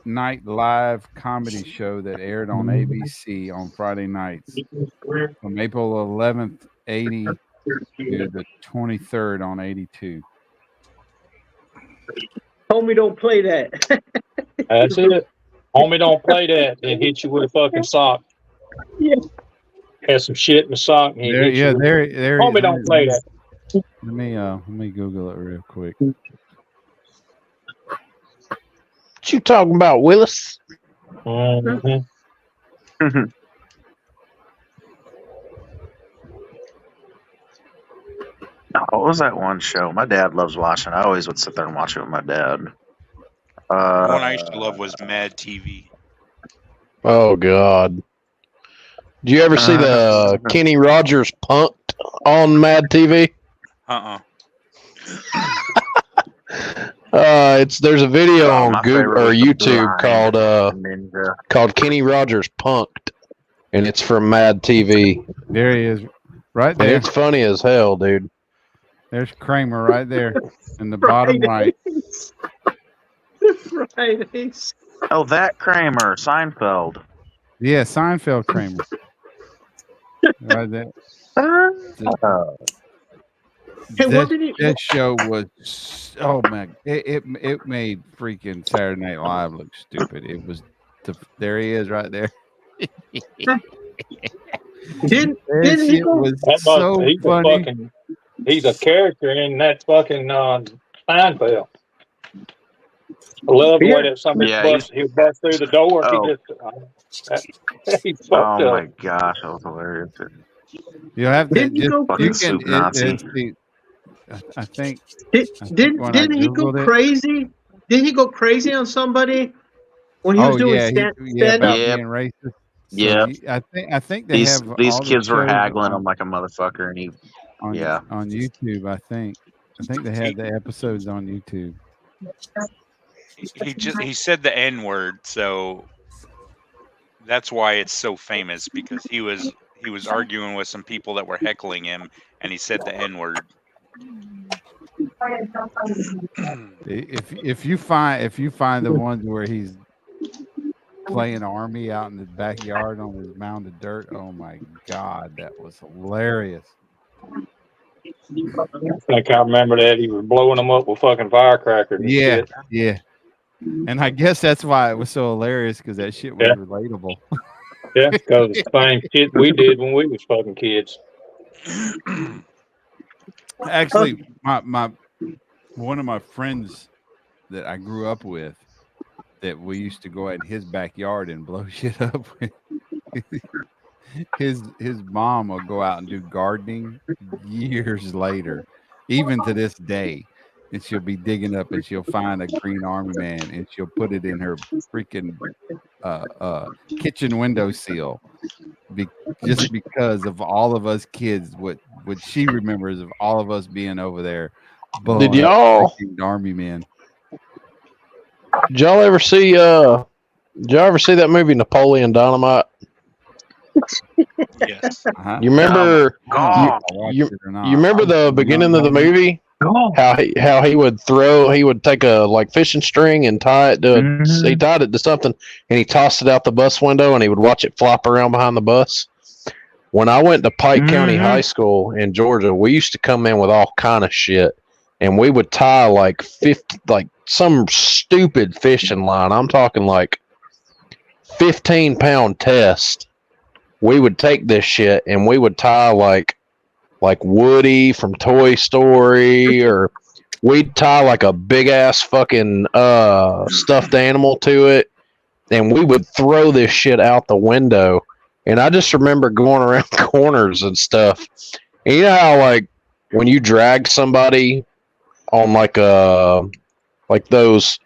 night live comedy show that aired on ABC on Friday nights from April 11th, 80 to the 23rd on 82. Homie, don't play that. That's it. Homie, don't play that. It hit you with a fucking sock. Yeah. Has some shit in the sock. And There Homie, don't play that. Let me Google it real quick. What you talking about, Willis? Mm-hmm. What was that one show? My dad loves watching. I always would sit there and watch it with my dad. The one I used to love was Mad TV. Oh God! Did you ever see the Kenny Rogers Punked on Mad TV? There's a video on Google or YouTube called Kenny Rogers Punked, and it's from Mad TV. There he is, right And there. it's funny as hell, dude. There's Kramer right there in the bottom right. Fridays. Oh, that Kramer, Seinfeld. Yeah, Seinfeld Kramer. Right there. Hey, what did he? That show was man, it made freaking Saturday Night Live look stupid. It was there he is right there. Didn't he go? He's funny. He's a character in that fucking Seinfeld. I love the way that somebody he bust through the door. He fucked up. My gosh, that was hilarious. You have to. Didn't he go? I think. Didn't he go crazy? Didn't he go crazy on somebody when he was doing stand up? Being racist. So Yeah, I think they these have these all the kids were shows haggling him like a motherfucker, and he on YouTube. I think they had the episodes on YouTube. He said the N word, so that's why it's so famous, because he was arguing with some people that were heckling him, and he said the N word. If you find the ones where he's playing army out in the backyard on his mound of dirt, oh my God, that was hilarious. I think I remember that he was blowing them up with fucking firecrackers. And shit. Yeah. And I guess that's why it was so hilarious, because that shit was relatable. Yeah, because it's the same shit we did when we was fucking kids. Actually, my one of my friends that I grew up with, that we used to go out in his backyard and blow shit up with. His mom will go out and do gardening years later, even to this day, and she'll be digging up and she'll find a green army man and she'll put it in her freaking kitchen windowsill, just because of all of us kids, what she remembers of all of us being over there blowing Did y'all up freaking army men. Did y'all ever see that movie Napoleon Dynamite? Yes. You remember? You remember the beginning of the movie? How he would take a like fishing string and tie it to he tied it to something and he tossed it out the bus window and he would watch it flop around behind the bus. When I went to Pike County High School in Georgia, we used to come in with all kind of shit, and we would tie like some stupid fishing line. I'm talking like 15-pound test. We would take this shit and we would tie like Woody from Toy Story, or we'd tie like a big ass fucking stuffed animal to it, and we would throw this shit out the window. And I just remember going around corners and stuff. And you know how like when you drag somebody on like those,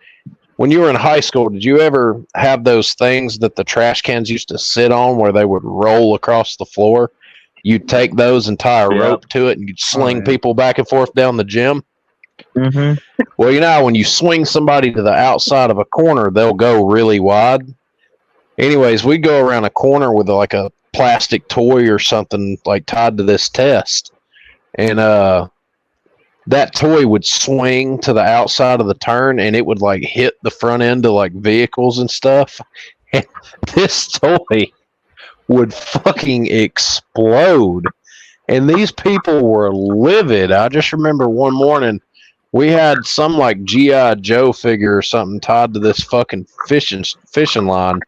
when you were in high school, did you ever have those things that the trash cans used to sit on where they would roll across the floor? You'd take those and tie a rope to it and you'd sling people back and forth down the gym. Well, you know, when you swing somebody to the outside of a corner, they'll go really wide. Anyways, we'd go around a corner with like a plastic toy or something like tied to this test. And that toy would swing to the outside of the turn and it would like hit the front end of like vehicles and stuff. And this toy would fucking explode. And these people were livid. I just remember one morning we had some like G.I. Joe figure or something tied to this fucking fishing line.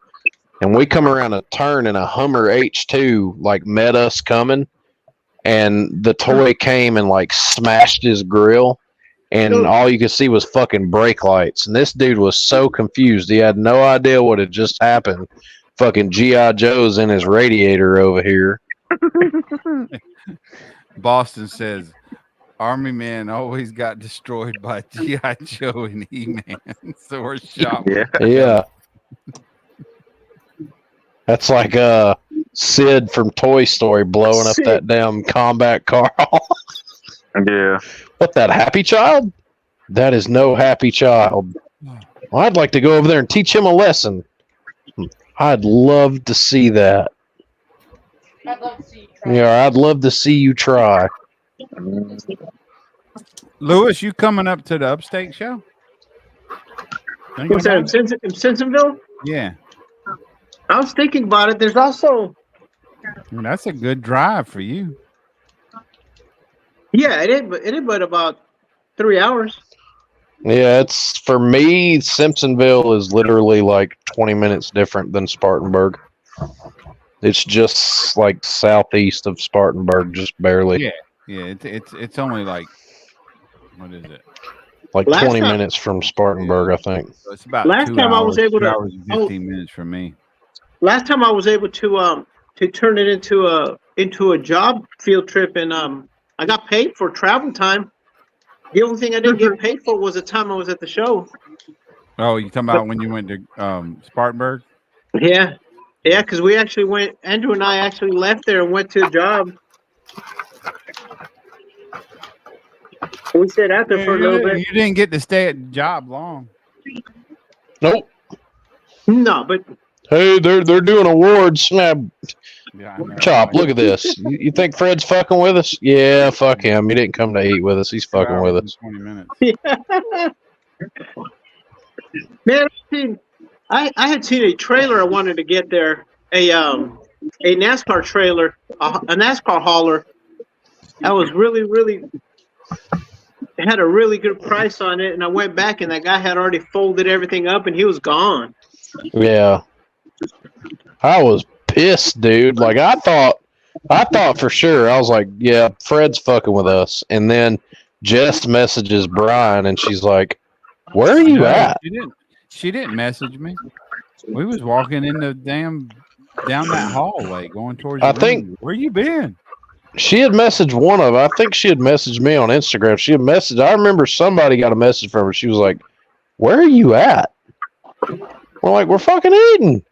And we come around a turn and a Hummer H2 like met us coming. And the toy came and like smashed his grill, and all you could see was fucking brake lights. And this dude was so confused; he had no idea what had just happened. Fucking G.I. Joe's in his radiator over here. Boston says, "Army man always got destroyed by G.I. Joe and He-Man, so we're shot." Yeah. That's like Sid from Toy Story blowing up that damn combat car. Yeah. What, that happy child? That is no happy child. Well, I'd like to go over there and teach him a lesson. I'd love to see that. I'd love to see you try. Yeah, I'd love to see you try. Lewis, you coming up to the Upstate show? What's that, in Simpsonville? Yeah. I was thinking about it. There's also... Well, that's a good drive for you. Yeah, it is but about 3 hours. Yeah, it's for me, Simpsonville is literally like 20 minutes different than Spartanburg. It's just like southeast of Spartanburg, just barely. Yeah. It's only like, what is it? Like 20 minutes from Spartanburg, I think. So it's about last 2 time hours, I was able 2 to. hours and 15 minutes from me. Last time I was able to turn it into a job field trip, and I got paid for travel time. The only thing I didn't get paid for was the time I was at the show. Oh, you talking about when you went to Spartanburg? Yeah, because we actually went. Andrew and I actually left there and went to a job. We stayed out there for a little bit. You didn't get to stay at the job long. Nope. No, but hey, they're doing awards. Chop, look at this. You think Fred's fucking with us? Yeah, fuck him. He didn't come to eat with us. He's fucking with us. 20 minutes. Man, I had seen a trailer I wanted to get there. A NASCAR trailer, a NASCAR hauler. That was really had a really good price on it, and I went back and that guy had already folded everything up and he was gone. Yeah. I was pissed, dude. Like I thought I thought for sure. I was like, yeah, Fred's fucking with us. And then Jess messages Brian, and she's like, "Where are you No, at?" She didn't message me. We was walking in the down that hallway going towards I the think room. Where you been? she had messaged one of them. I think she had messaged me on Instagram. She had messaged. I remember somebody got a message from her. She was like, "Where are you at?" We're like, "We're fucking eating."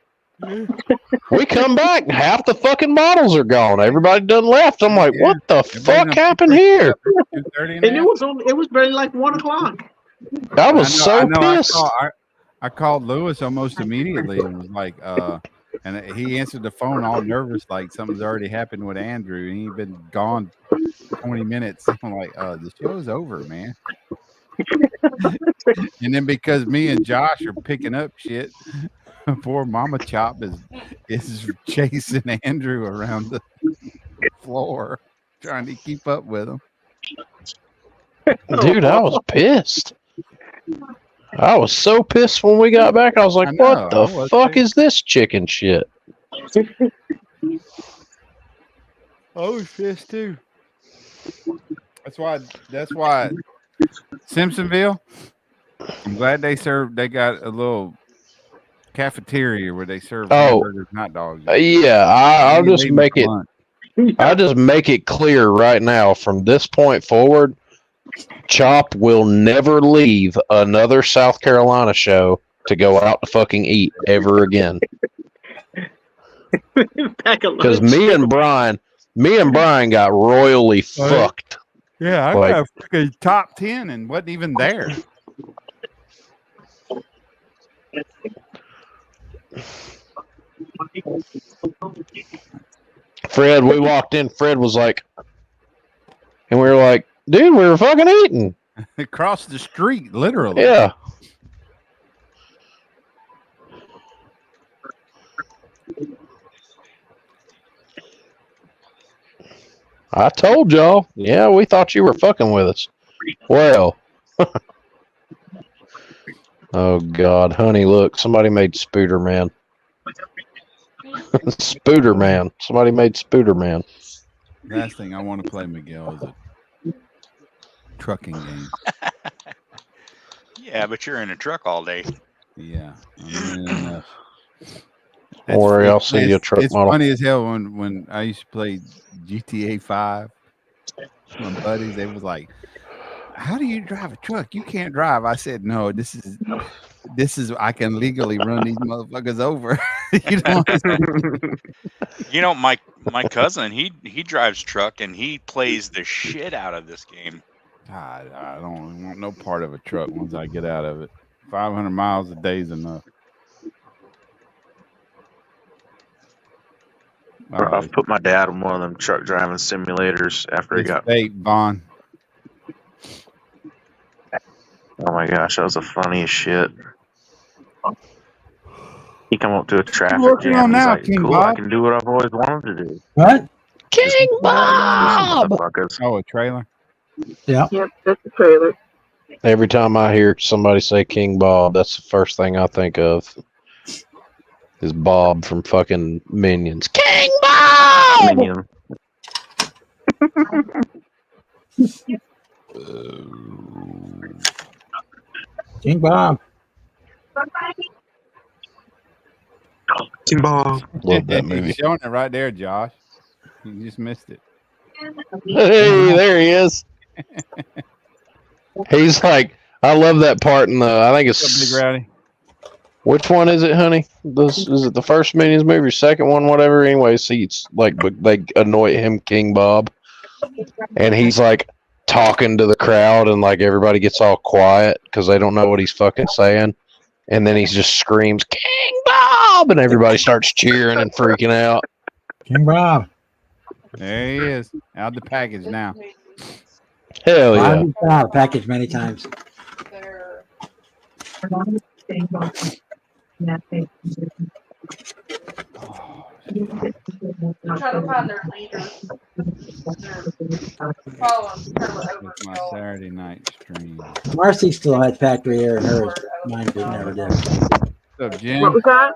We come back, half the fucking models are gone. Everybody done left. I'm like, what the fuck happened here? And it was barely like 1 o'clock. I was so pissed. I called Lewis almost immediately and was like, and he answered the phone all nervous, like something's already happened with Andrew, and he'd been gone 20 minutes. I'm like, the show's over, man. And then because me and Josh are picking up shit, poor Mama Chop is chasing Andrew around the floor, trying to keep up with him. Dude, I was pissed. I was so pissed when we got back. I was like, what the fuck is this chicken shit? I was pissed too. That's why Simpsonville, I'm glad they got a little cafeteria where they serve hamburgers and hot dogs. Yeah, I'll just make it clear right now from this point forward, Chop will never leave another South Carolina show to go out to fucking eat ever again. Because me and Brian got royally fucked. Yeah, I got a top 10 and wasn't even there. Fred, we walked in. Fred was like, and we were like, dude, we were fucking eating. Across the street, literally. Yeah. I told y'all. Yeah, we thought you were fucking with us. Well. Oh, God. Honey, look. Somebody made Spooder Man. Spooder Man. Somebody made Spooder Man. Last thing I want to play, Miguel, is a trucking game. Yeah, but you're in a truck all day. Yeah. Don't worry, I'll see you a truck model. It's funny as hell when I used to play GTA 5. My buddies, they was like, how do you drive a truck? You can't drive. I said, no, this is I can legally run these motherfuckers over. You know, my cousin, he drives truck and he plays the shit out of this game. God, I don't want no part of a truck once I get out of it. 500 miles a day is enough. Bro, I've put my dad on one of them truck driving simulators after he got fake, Vaughn. Oh my gosh, that was the funniest shit. He come up to a traffic jam. He's now, like, King cool, Bob? I can do what I've always wanted to do. What? King Bob! Oh, a trailer? Yeah. Yep, that's the trailer. Every time I hear somebody say King Bob, that's the first thing I think of. Is Bob from fucking Minions. King Bob! Minion. King Bob. King Bob. Love that movie. He's showing it right there, Josh. You just missed it. Hey, there he is. He's like, I love that part in the, I think it's Big Rowdy. Which one is it, honey? Is it the first Minions movie or second one, whatever? Anyway, see, it's like they anoint him King Bob. And he's like talking to the crowd and like everybody gets all quiet because they don't know what he's fucking saying. And then he just screams, King Bob! And everybody starts cheering and freaking out. King Bob. There he is. Out the package now. Hell yeah. I've been out of the package many times. I'm trying to find their leader. It's my Saturday night stream. Marcy still had factory air in hers. Mine did never did. What's up, Jim? What was that?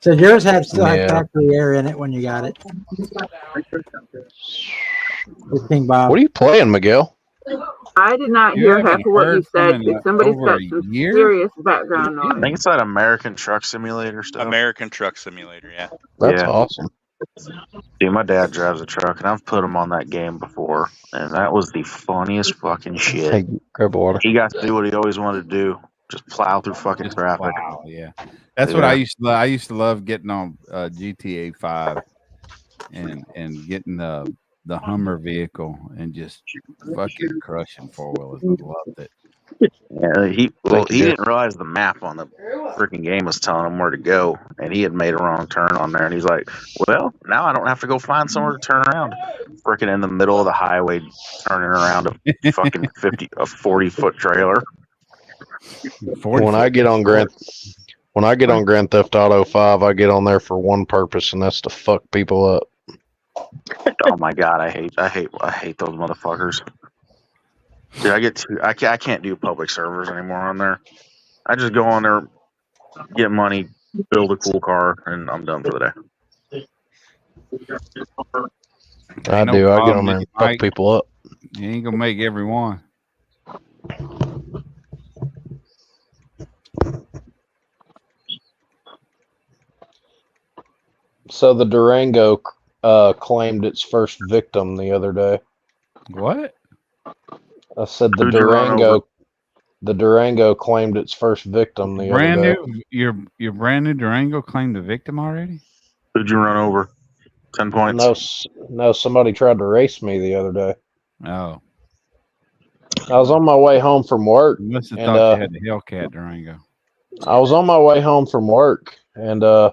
So yours still had Yeah. factory air in it when you got it. Good thing, Bob. What are you playing, Miguel? I did not You hear half haven't of what you heard from said. in Somebody's over got a some year? serious background I noise. think it's that American Truck Simulator stuff. American Truck Simulator, yeah. That's Yeah. awesome. Dude, my dad drives a truck, and I've put him on that game before, and that was the funniest fucking shit. Hey, grab water. He got to do what he always wanted to do, just plow through fucking Just traffic. plow, yeah. That's what I used to love. I used to love getting on GTA 5 and getting the Hummer vehicle and just fucking crushing four-wheelers. I loved it. Yeah, he Thank you, dear. didn't realize the map on the freaking game was telling him where to go, and he had made a wrong turn on there, and he's like, well, now I don't have to go find somewhere to turn around. Freaking in the middle of the highway, turning around a fucking 40-foot trailer. When I get on Grand Theft Auto 5, I get on there for one purpose, and that's to fuck people up. Oh my god, I hate those motherfuckers. Dude, I can't do public servers anymore on there. I just go on there, get money, build a cool car, and I'm done for the day. I No do. I get problem, on there and Mike. fuck people up. You ain't gonna make everyone. So the Durango claimed its first victim the other day. What? I said the Who'd you run over? Durango claimed its first victim the other day. Your brand new Durango claimed the victim already? Who'd you run over? 10 points? No, somebody tried to race me the other day. Oh. I was on my way home from work. You must have and, thought you had the Hellcat Durango. I was on my way home from work, and I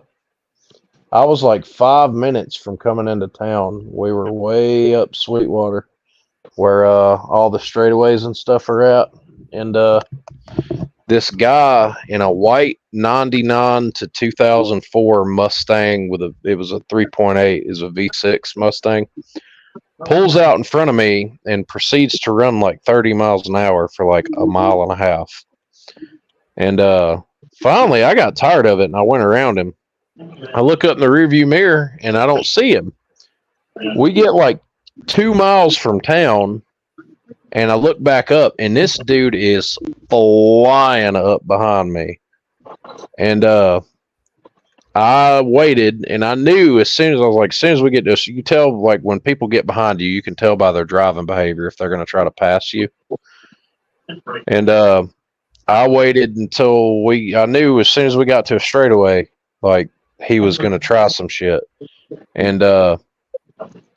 was like 5 minutes from coming into town. We were way up Sweetwater, where all the straightaways and stuff are at. And this guy in a white 99 to 2004 Mustang it was a 3.8, is a V6 Mustang, pulls out in front of me and proceeds to run like 30 miles an hour for like a mile and a half. And finally, I got tired of it, and I went around him. I look up in the rearview mirror, and I don't see him. We get like 2 miles from town, and I look back up, and this dude is flying up behind me. And I waited, and I knew as soon as we get this, you can tell, like, when people get behind you, you can tell by their driving behavior if they're going to try to pass you. And I waited until I knew as soon as we got to a straightaway, like, he was going to try some shit. And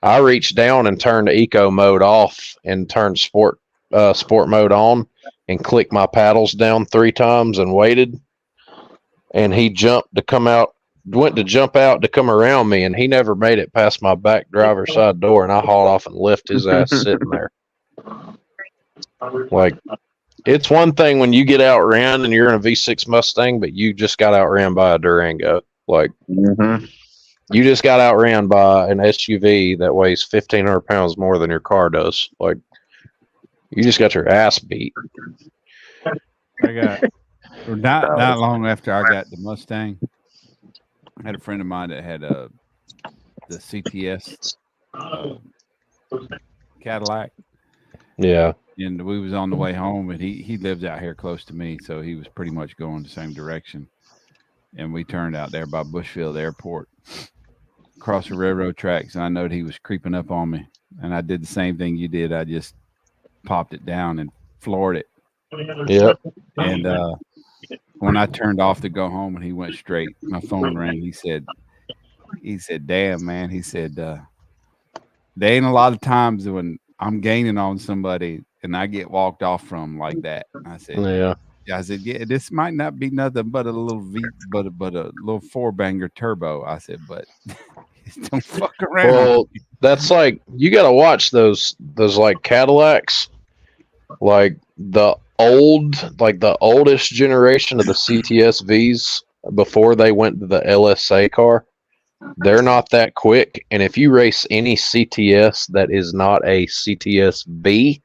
I reached down and turned the eco mode off and turned sport mode on and clicked my paddles down 3 times and waited. And he went to jump out to come around me, and he never made it past my back driver's side door, and I hauled off and left his ass sitting there. Like, it's one thing when you get outran and you're in a V6 Mustang, but you just got outran by a Durango. Like, you just got outran by an SUV that weighs 1,500 pounds more than your car does. Like, you just got your ass beat. Not long after I got the Mustang, I had a friend of mine that had the CTS Cadillac. Yeah. And we was on the way home, and he lives out here close to me, so he was pretty much going the same direction. And we turned out there by Bushfield Airport, across the railroad tracks, and I knowed he was creeping up on me. And I did the same thing you did. I just popped it down and floored it. Yep. And when I turned off to go home and he went straight, my phone rang. He said, damn, man. He said, there ain't a lot of times when I'm gaining on somebody and I get walked off from like that. I said, yeah, this might not be nothing but a little but a little 4-banger turbo. I said, but don't fuck around. Well, that's like, you got to watch those like Cadillacs, like the oldest generation of the CTS-Vs before they went to the LSA car. They're not that quick, and if you race any CTS that is not a CTS-V,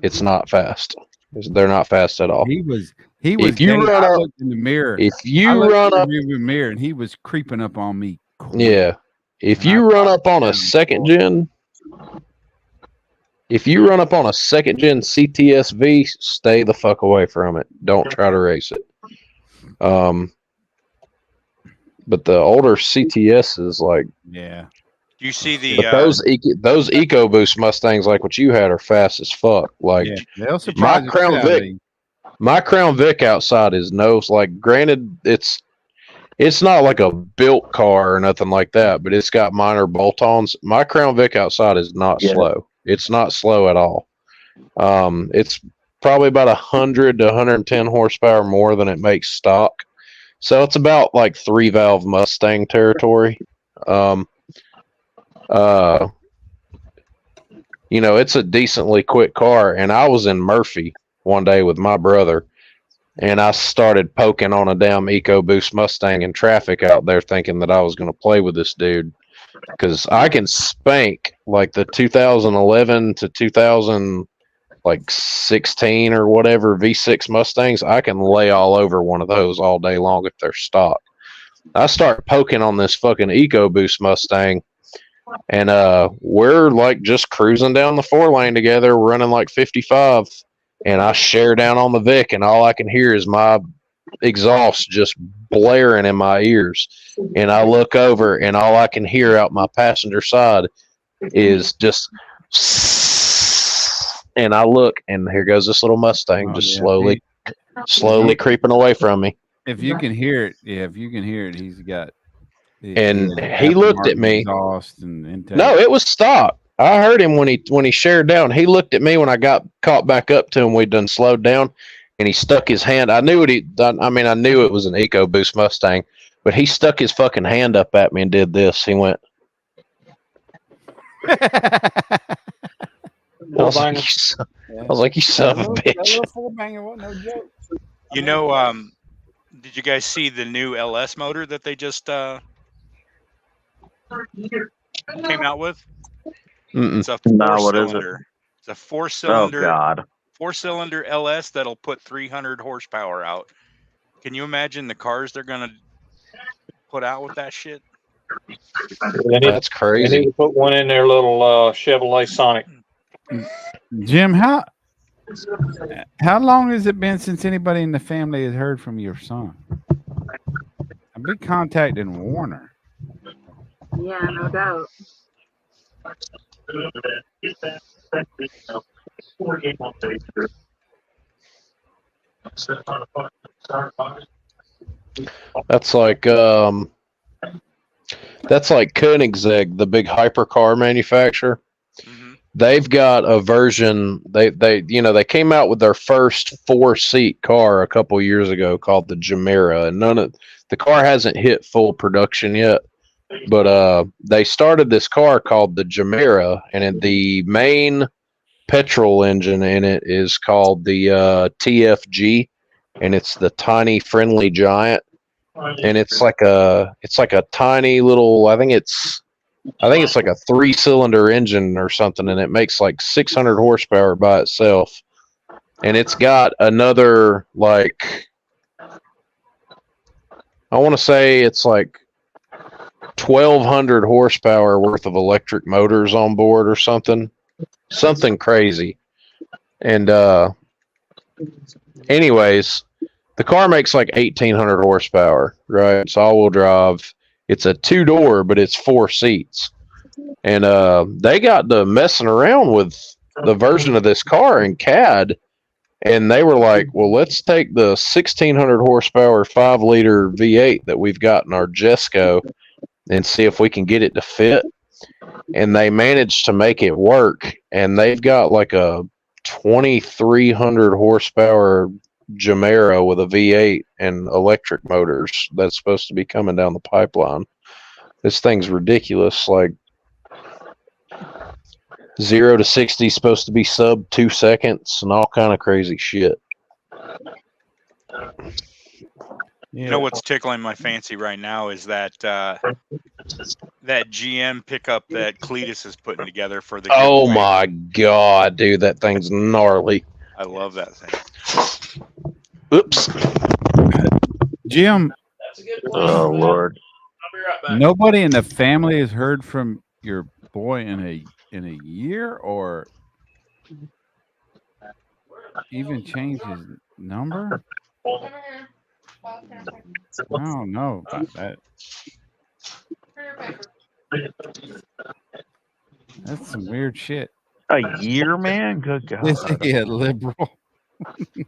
it's not fast. They're not fast at all. He was If you dating. run I up, looked in the mirror. if I you looked run in the up, rearview mirror, and he was creeping up on me. Quick. yeah. If And I you run dropped up on down a the second floor. gen, if you run up on a second gen CTSV, stay the fuck away from it. Don't try to race it. But the older CTS is like, Yeah. Do you see the? but those EcoBoost Mustangs like what you had are fast as fuck. Like Yeah, they'll my surprise the shit Crown out of Vic, you. my Crown Vic outside is like. Granted, it's not like a built car or nothing like that, but it's got minor bolt-ons. My Crown Vic outside is not slow. It's not slow at all. It's probably about 100 to 110 horsepower more than it makes stock. So it's about like 3-valve Mustang territory. You know, it's a decently quick car. And I was in Murphy one day with my brother, and I started poking on a damn EcoBoost Mustang in traffic out there, thinking that I was going to play with this dude, because I can spank like the 2011 to 2016 or whatever V6 Mustangs. I can lay all over one of those all day long if they're stock. I start poking on this fucking EcoBoost Mustang, and we're like just cruising down the 4-lane together, running like 55, and I share down on the Vic, and all I can hear is my exhaust just blaring in my ears. And I look over, and all I can hear out my passenger side is just, and I look, and here goes this little Mustang, just slowly creeping away from me. If you can hear it, he's got. And he looked at me. Exhaust and No, it was stock. I heard him when he shared down. He looked at me when I got caught back up to him. We'd done slowed down, and he stuck his hand. I knew what he'd done. I mean, I knew it was an EcoBoost Mustang, but he stuck his fucking hand up at me and did this. He went. I was like, you son of a bitch. That little 4-banger wasn't no joke. You know, did you guys see the new LS motor that they just came out with? It's a 4-cylinder. It's a 4-cylinder. Oh God. 4-cylinder LS that'll put 300 horsepower out. Can you imagine the cars they're gonna put out with that shit? That's crazy. They need to put one in their little Chevrolet Sonic. Jim, how long has it been since anybody in the family has heard from your son? I've been contacting Warner. Yeah, no doubt. That's like Koenigsegg, the big hypercar manufacturer. They've got a version. They came out with their first 4-seat car a couple years ago called the Chimera, and the car hasn't hit full production yet. But they started this car called the Chimera, and the main petrol engine in it is called the TFG, and it's the Tiny Friendly Giant, and it's like a tiny little. I think it's like a 3-cylinder engine or something, and it makes like 600 horsepower by itself, and it's got another like, I want to say it's like 1,200 horsepower worth of electric motors on board or something crazy. And anyways, the car makes like 1,800 horsepower, right? It's all-wheel drive. It's a 2-door, but it's 4 seats. And they got to messing around with the version of this car in CAD, and they were like, well, let's take the 1,600 horsepower 5-liter V8 that we've got in our Jesco and see if we can get it to fit. And they managed to make it work, and they've got like a 2,300 horsepower Chimera with a V8 and electric motors that's supposed to be coming down the pipeline. This thing's ridiculous. Like 0 to 60 is supposed to be sub 2 seconds and all kind of crazy shit. You know what's tickling my fancy right now is that that GM pickup that Cletus is putting together for the Oh giveaway. my god, dude, that thing's gnarly. I love that thing. Oops. Jim. That's a good Oh point. Lord. I'll be right back. Nobody in the family has heard from your boy in a year, or even changed his number. I don't know about that. That's some weird shit. A year, man? Good God. Is he a liberal?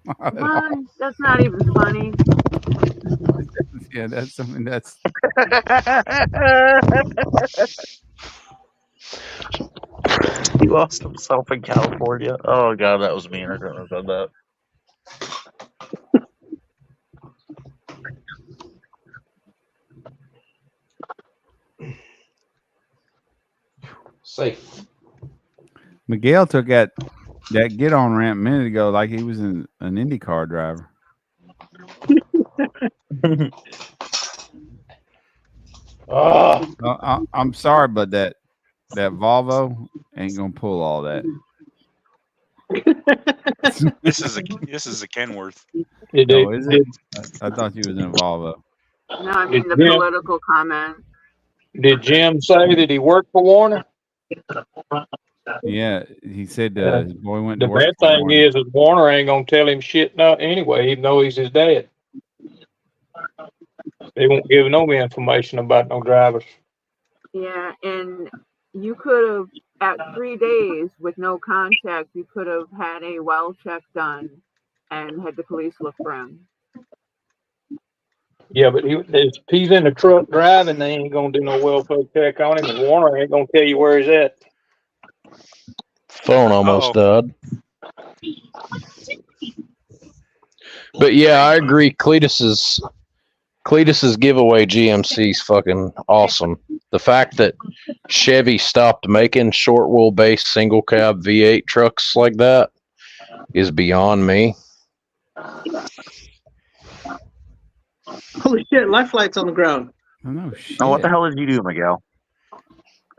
Not at all. Mom, that's not even funny. Yeah, that's something that's. He lost himself in California. Oh God, that was mean. I couldn't have done that. Safe. Miguel took that get on ramp a minute ago like he was an IndyCar driver. I'm sorry, but that Volvo ain't gonna pull all that. This is a Kenworth. No, is it? I thought you was in a Volvo. No, I mean the political comment. Did Jim say that he worked for Warner? Yeah, he said his boy went to The work. bad thing is that Warner ain't gonna tell him shit anyway, even though he's his dad. They won't give no information about no drivers. Yeah, and you could have, at 3 days with no contact, you could have had a well check done and had the police look for him. Yeah, but if he's in the truck driving, they ain't gonna do no welfare check on him, and Warner ain't gonna tell you where he's at. Phone almost died. But yeah, I agree. Cletus's giveaway GMC is fucking awesome. The fact that Chevy stopped making short wheelbase single cab V8 trucks like that is beyond me. Holy shit, life flight's on the ground. Oh, no shit. Oh, what the hell did you do, Miguel?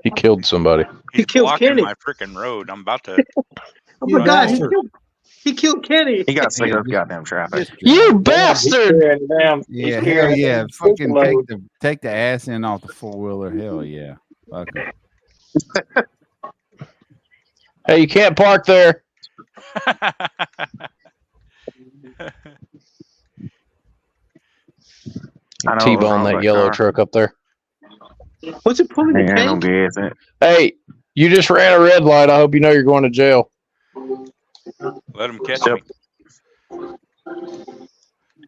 He killed somebody. He's killed blocking Kenny. my freaking road. I'm about to. Oh my god, he killed Kenny. He got sick of goddamn traffic. You bastard! Yeah, hell yeah. Fucking take the ass in off the 4-wheeler. Hell yeah. Fuck it. Hey, you can't park there. T-bone that yellow truck up there. What's it pulling the tank? Hey, you just ran a red light. I hope you know you're going to jail. Let him catch me. They're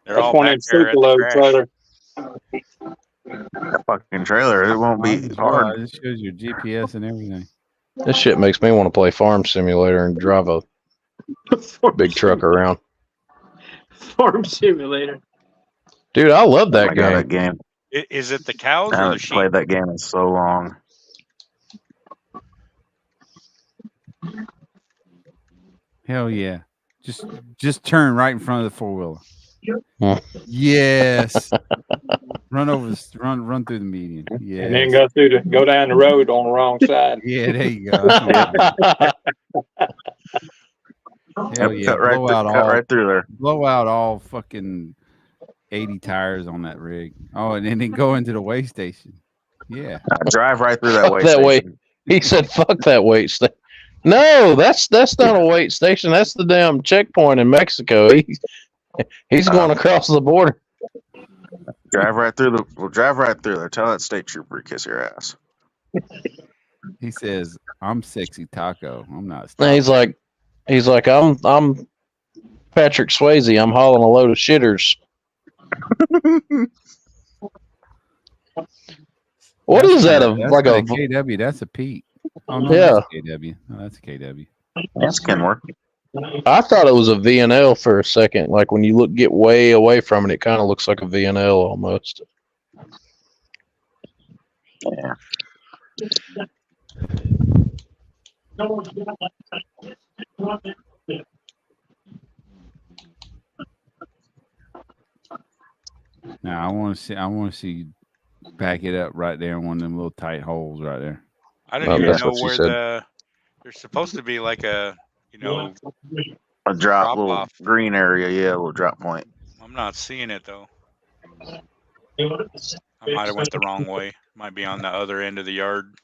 That's all one back of there them at the load crash. trailer. That fucking trailer, it won't be hard. It shows your GPS and everything. This shit makes me want to play Farm Simulator and drive a big truck around. Farm Simulator. Dude, I love that I got game. that game. Is it the cows I or the haven't sheep? played that game in so long. Hell yeah. Just turn right in front of the 4-wheeler. Hmm. Yes. run through the median. Yeah. And then go down the road on the wrong side. Yeah, there you go. Hell yeah. Cut right through there. Blow out all fucking 80 tires on that rig. Oh, and then go into the weigh station. Yeah. Drive right through that Fuck way. that station. He said, "Fuck that weight station." No, that's not a weight station. That's the damn checkpoint in Mexico. He's going across the border. Drive right through there. Tell that state trooper to kiss your ass. He says, "I'm sexy taco. I'm not." And he's like, I'm Patrick Swayze. I'm hauling a load of shitters. What is that? Like a KW? That's a Pete. Oh no, yeah, that's a KW. No, that's a KW. That's Kenworth. I thought it was a V&L for a second. Like when you get way away from it, it kind of looks like a V&L almost. Yeah. Now I want to see you back it up right there in one of them little tight holes right there. I didn't even know where there's supposed to be like a drop little off green area, yeah, a little drop point. I'm not seeing it though. I might have went the wrong way. Might be on the other end of the yard.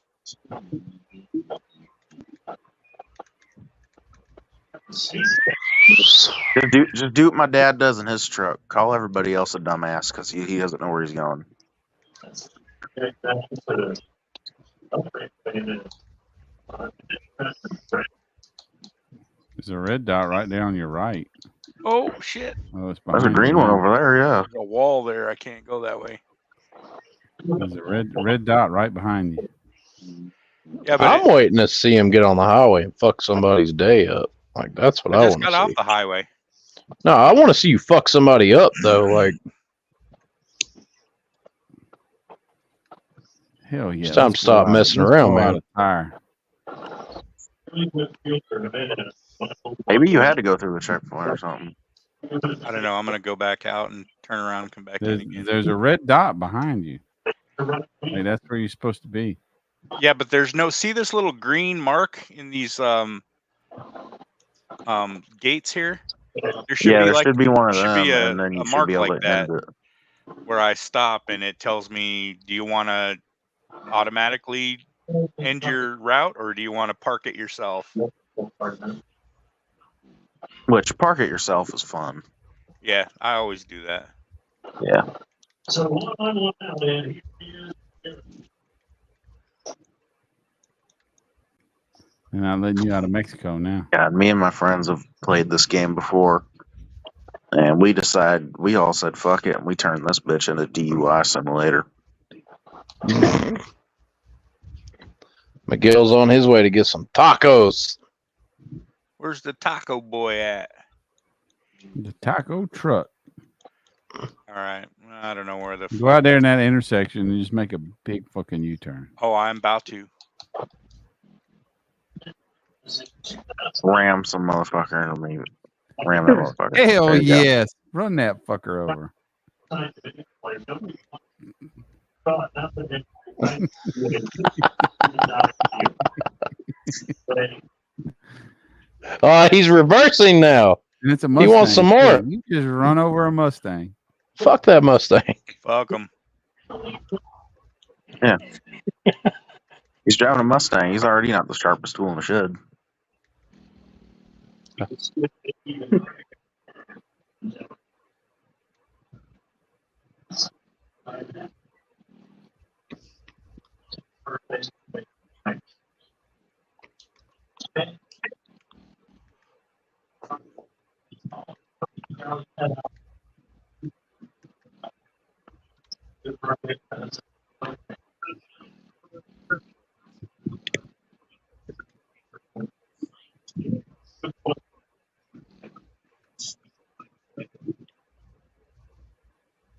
Just do what my dad does in his truck. Call everybody else a dumbass because he doesn't know where he's going. There's a red dot right there on your right. Oh shit! Oh, it's There's a behind green you one now. over there. Yeah. There's a wall there. I can't go that way. There's a red dot right behind you. Yeah, but I'm waiting to see him get on the highway and fuck somebody's day up. Like that's what I just want got to off see. the highway. No, I want to see you fuck somebody up though. Like Hell yeah! it's time let's to stop blow out- messing let's around, blow out man. a tire. Maybe you had to go through the checkpoint or something. I don't know. I'm gonna go back out and turn around and come back in again. There's a red dot behind you. Like that's where you're supposed to be. Yeah, but there's no. See this little green mark in these gates here? There should be There like should be one of should be them, a and then you should mark be able like to that end it. where I stop and it tells me, do you want to automatically end your route or do you want to park it yourself? Which park it yourself is fun. Yeah, I always do that. Yeah. They're not letting you out of Mexico now. Yeah, me and my friends have played this game before, and we all said fuck it, and we turned this bitch into DUI simulator. Miguel's on his way to get some tacos. Where's the taco boy at? The taco truck. All right. I don't know where the Go out there in that intersection and just make a big fucking U-turn. Oh, I'm about to. Ram some motherfucker into me. Ram that motherfucker. Hell There you go. yes. Run that fucker over. Oh, he's reversing now. And it's a He Mustang. wants some more. too. You just run over a Mustang. Fuck that Mustang. Fuck him. Yeah. He's driving a Mustang. He's already not the sharpest tool in the shed.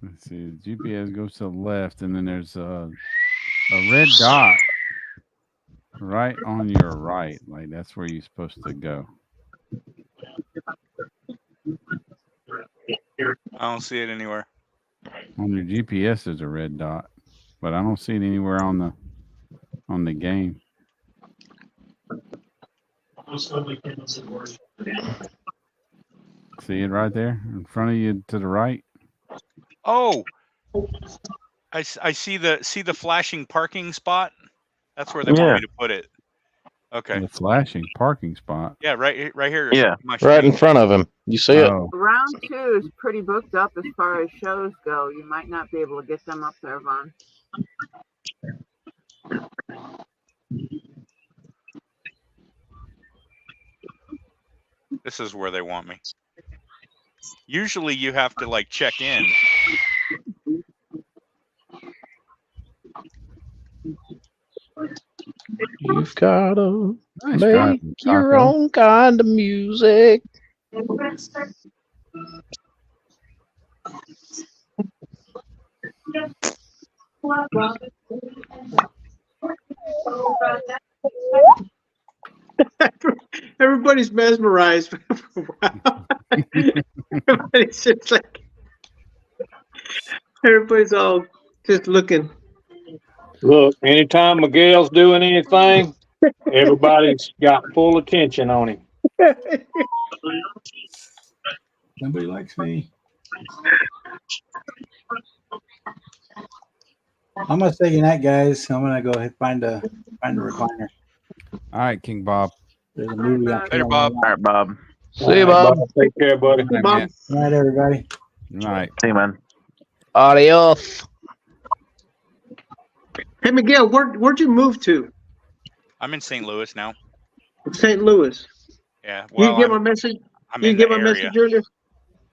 Let's see. The GPS goes to the left, and then there's a red dot right on your right. Like that's where you're supposed to go. I don't see it anywhere. On your GPS, there's a red dot, but I don't see it anywhere on the game. See it right there in front of you to the right. Oh, I see the flashing parking spot. That's where they want me to put it. Okay. The flashing parking spot. Yeah, right here. Yeah, My right in front of him. You see it? Round 2 is pretty booked up as far as shows go. You might not be able to get them up there, Vaughn. This is where they want me. Usually you have to like check in. You've got to Nice make driving, your Taco. own kind of music. Everybody's mesmerized. Everybody's just like, everybody's all just looking. Look, anytime Miguel's doing anything, everybody's got full attention on him. Nobody likes me. I'm gonna say goodnight, guys. I'm gonna go ahead find a recliner. All right, King Bob. There's a movie I'm Later, Bob. All right, Bob. See you, Bob. Take care, buddy. Good night, man. Good night, everybody. Good night. See you, man. Adios. Hey, Miguel, where'd you move to? I'm in St. Louis now. St. Louis. Yeah. You Well, get my message. I'm You in get the my area. message earlier.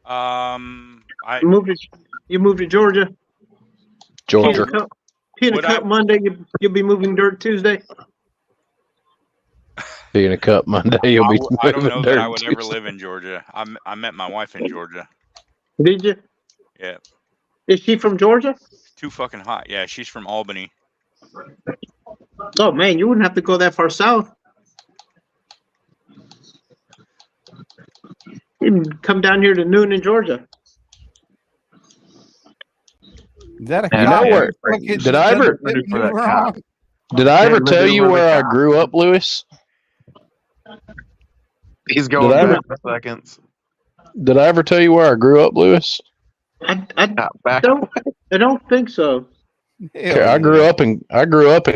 I You moved to Georgia. Georgia. Peanut Would Cup Monday. You'll be moving dirt Tuesday. Being a cup Monday, you'll be I don't know moving that dirt I would ever Tuesday. live in Georgia. I met my wife in Georgia. Did you? Yeah. Is she from Georgia? Too fucking hot. Yeah, she's from Albany. Oh man, you wouldn't have to go that far south. You can come down here to noon in Georgia. Is that a You cop? know where? Did I ever? Did I ever tell you where I grew up, Lewis? He's going back for seconds. Did I ever tell you where I grew up, Lewis? I don't think so. I grew up in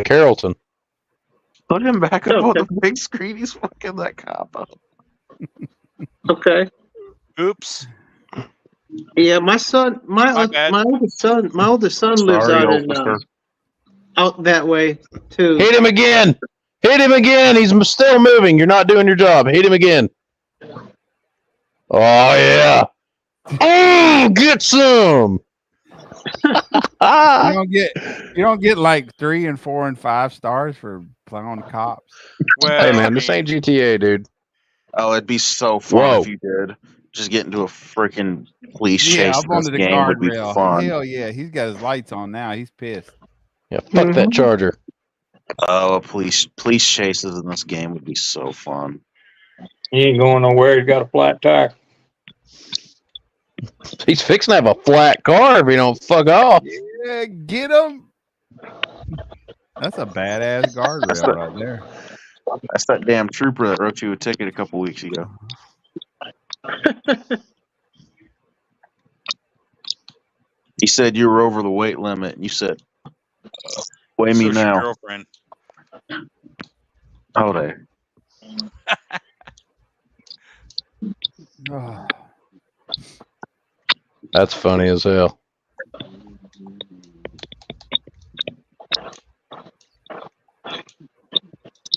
Carrollton. Put him back up on the big screen. He's fucking that cop up. Okay. Oops. Yeah, my oldest son lives out that way too. Hit him again! Hit him again! He's still moving. You're not doing your job. Hit him again. Oh yeah. Oh, get some. You don't get like 3 and 4 and 5 stars for plowing cops. Well, hey man, this ain't GTA, dude. Oh, it'd be so fun if you did. Just get into a freaking police chase up in this onto the game would be guardrail. fun. Hell yeah, he's got his lights on now. He's pissed. Yeah, fuck that Charger. Oh, police chases in this game would be so fun. He ain't going nowhere. He's got a flat tire. He's fixing to have a flat car if he don't fuck off. Yeah, get him. That's a badass guardrail right there. That's that damn trooper that wrote you a ticket a couple weeks ago. He said you were over the weight limit, and you said, "Weigh me So's your now." girlfriend. Hold on. That's funny as hell.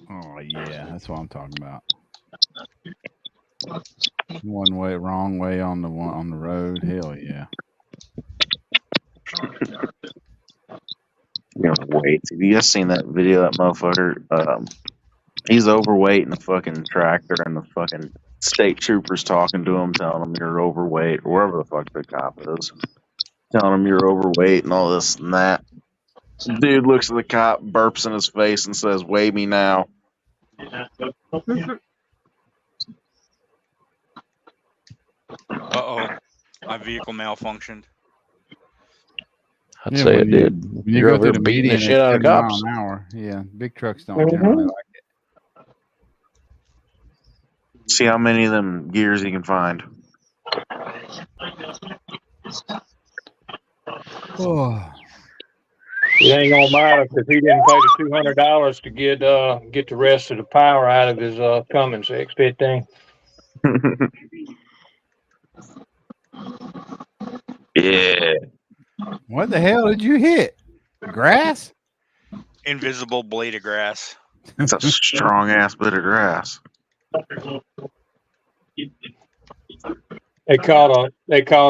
Oh yeah, that's what I'm talking about. One way, wrong way on the road. Hell yeah. You know, weight. Have you guys seen that video of that motherfucker? He's overweight in the fucking tractor, and the fucking state troopers talking to him, telling him you're overweight, or wherever the fuck the cop is, telling him you're overweight and all this and that. Dude looks at the cop, burps in his face, and says, "Weigh me now." Uh-oh. My vehicle malfunctioned. I'd say it did. You're over there beating the shit out of cops. 10 miles an hour. Yeah, big trucks don't generally like it. See how many of them gears he can find. Oh. It ain't gonna matter because he didn't pay the $200 to get the rest of the power out of his Cummins X15. Yeah. What the hell did you hit? Grass? Invisible blade of grass. That's a strong ass bit of grass. They caught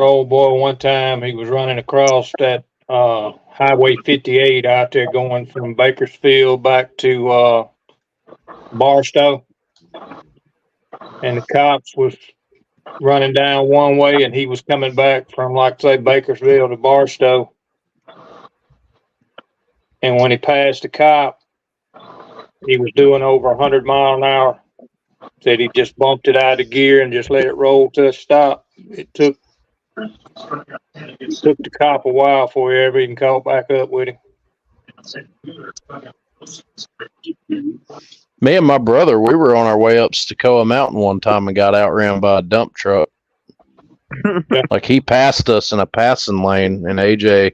old boy one time. He was running across that Highway 58 out there going from Bakersfield back to Barstow, and the cops was running down one way, and he was coming back from, like, say, Bakersfield to Barstow. And when he passed the cop, he was doing over 100 miles an hour. Said he just bumped it out of gear and just let it roll to a stop. It took the cop a while before he ever even caught back up with him. Me and my brother, we were on our way up Stokoa Mountain one time and got outran by a dump truck. Like he passed us in a passing lane, and AJ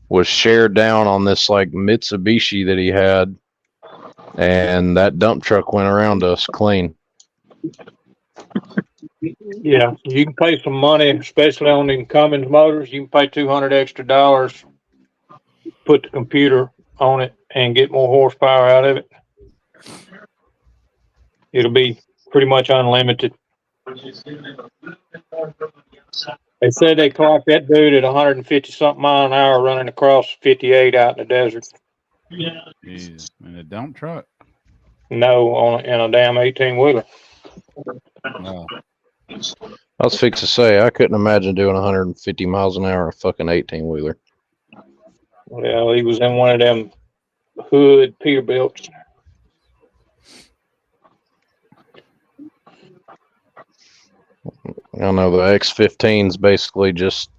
was shared down on this like Mitsubishi that he had, and that dump truck went around us clean. Yeah, you can pay some money, especially on the Cummins motors. You can pay $200 extra, put the computer on it, and get more horsepower out of it. It'll be pretty much unlimited. They said they clocked that dude at 150 something mile an hour running across 58 out in the desert. Jesus, in a dump truck. No, in a damn 18-wheeler. Wow. I was fixed to say I couldn't imagine doing 150 miles an hour in a fucking 18-wheeler. Well, he was in one of them hood Peterbilts. I know the X15s basically just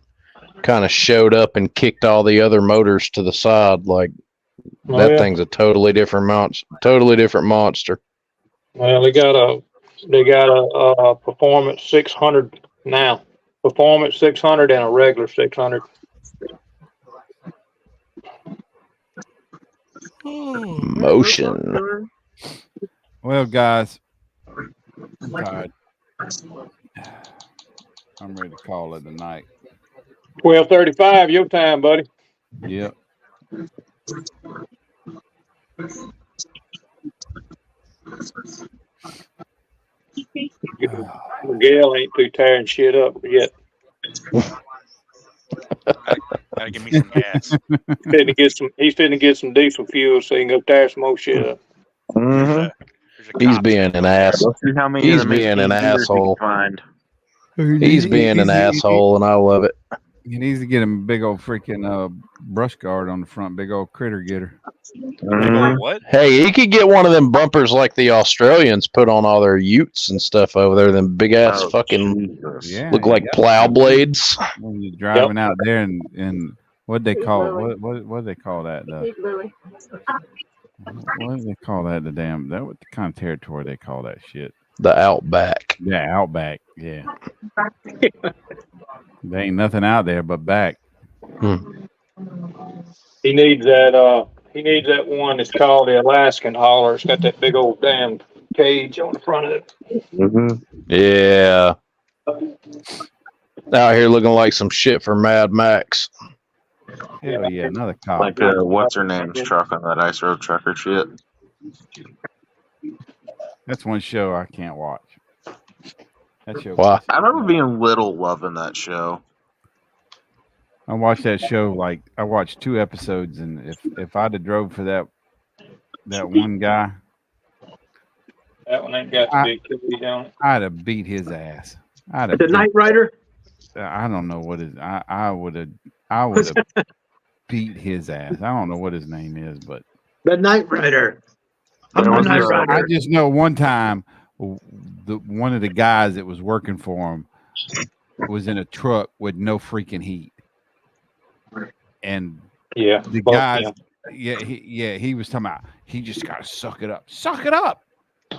kind of showed up and kicked all the other motors to the side. Like that thing's a totally different monster. Well, they got a Performance 600 now. Performance 600 and a regular 600. Motion. Well, guys, I'm tired. I'm ready to call it a night. 12:35, your time, buddy. Yep. Miguel ain't through tearing shit up yet. Gotta give me some gas. He's finna get some diesel fuel so he can go tear some more shit up. Mm-hmm. He's being an ass. He's being an asshole. He's being an asshole, and I love it. He needs to get him a big old freaking brush guard on the front, big old critter getter. What? Hey, he could get one of them bumpers like the Australians put on all their utes and stuff over there. Them big ass fucking look like plow blades. When you're driving out there and what they call it? What they call that? What do they call that? What kind of territory they call that shit? The Outback. Yeah, Outback. Yeah. There ain't nothing out there but back. He needs that. He needs that one that's called the Alaskan hauler. It's got that big old damn cage on the front of it. Mm-hmm. Yeah. Out here looking like some shit for Mad Max. Hell yeah, another cop. Like what's her name's truck on that ice road trucker shit. That's one show I can't watch. That show. Wow. I remember being little loving that show. I watched that show I watched 2 episodes, and if I'd have drove for that one guy, That one ain't got the big kitty down it. I'd have beat his ass. The Knight Rider. I don't know what his. I would have beat his ass. I don't know what his name is, but The Knight Rider. I just know one time one of the guys that was working for him was in a truck with no freaking heat. And the guys, he was talking about he just got to suck it up. Suck it up.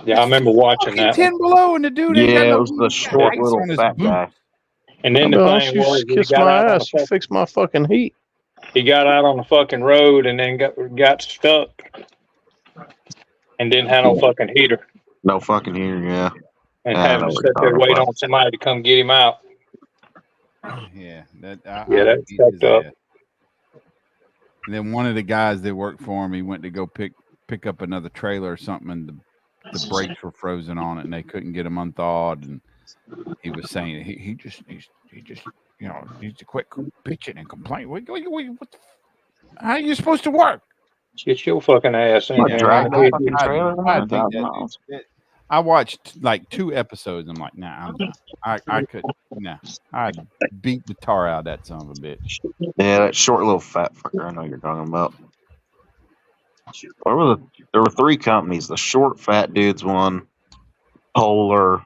Yeah, I remember watching that. 10 below, and the dude ain't got no it was the short little fat guy. And then the thing was, kiss my ass, fix my fucking heat. He got out on the fucking road and then got stuck and didn't have no fucking heater. No fucking heater, yeah. And having to sit there wait on somebody to come get him out. Yeah, that's fucked up. And then one of the guys that worked for him, he went to go pick up another trailer or something, and the brakes were frozen on it, and they couldn't get them unthawed. And he was saying he just needs to quit bitching and complaining. How are you supposed to work? Get your fucking ass in there. I watched like 2 episodes. I'm like, nah, I couldn't. Nah, I'd beat the tar out of that son of a bitch. Yeah, that short little fat fucker. I know what you're talking about. There were 3 companies. The short fat dudes one, Polar,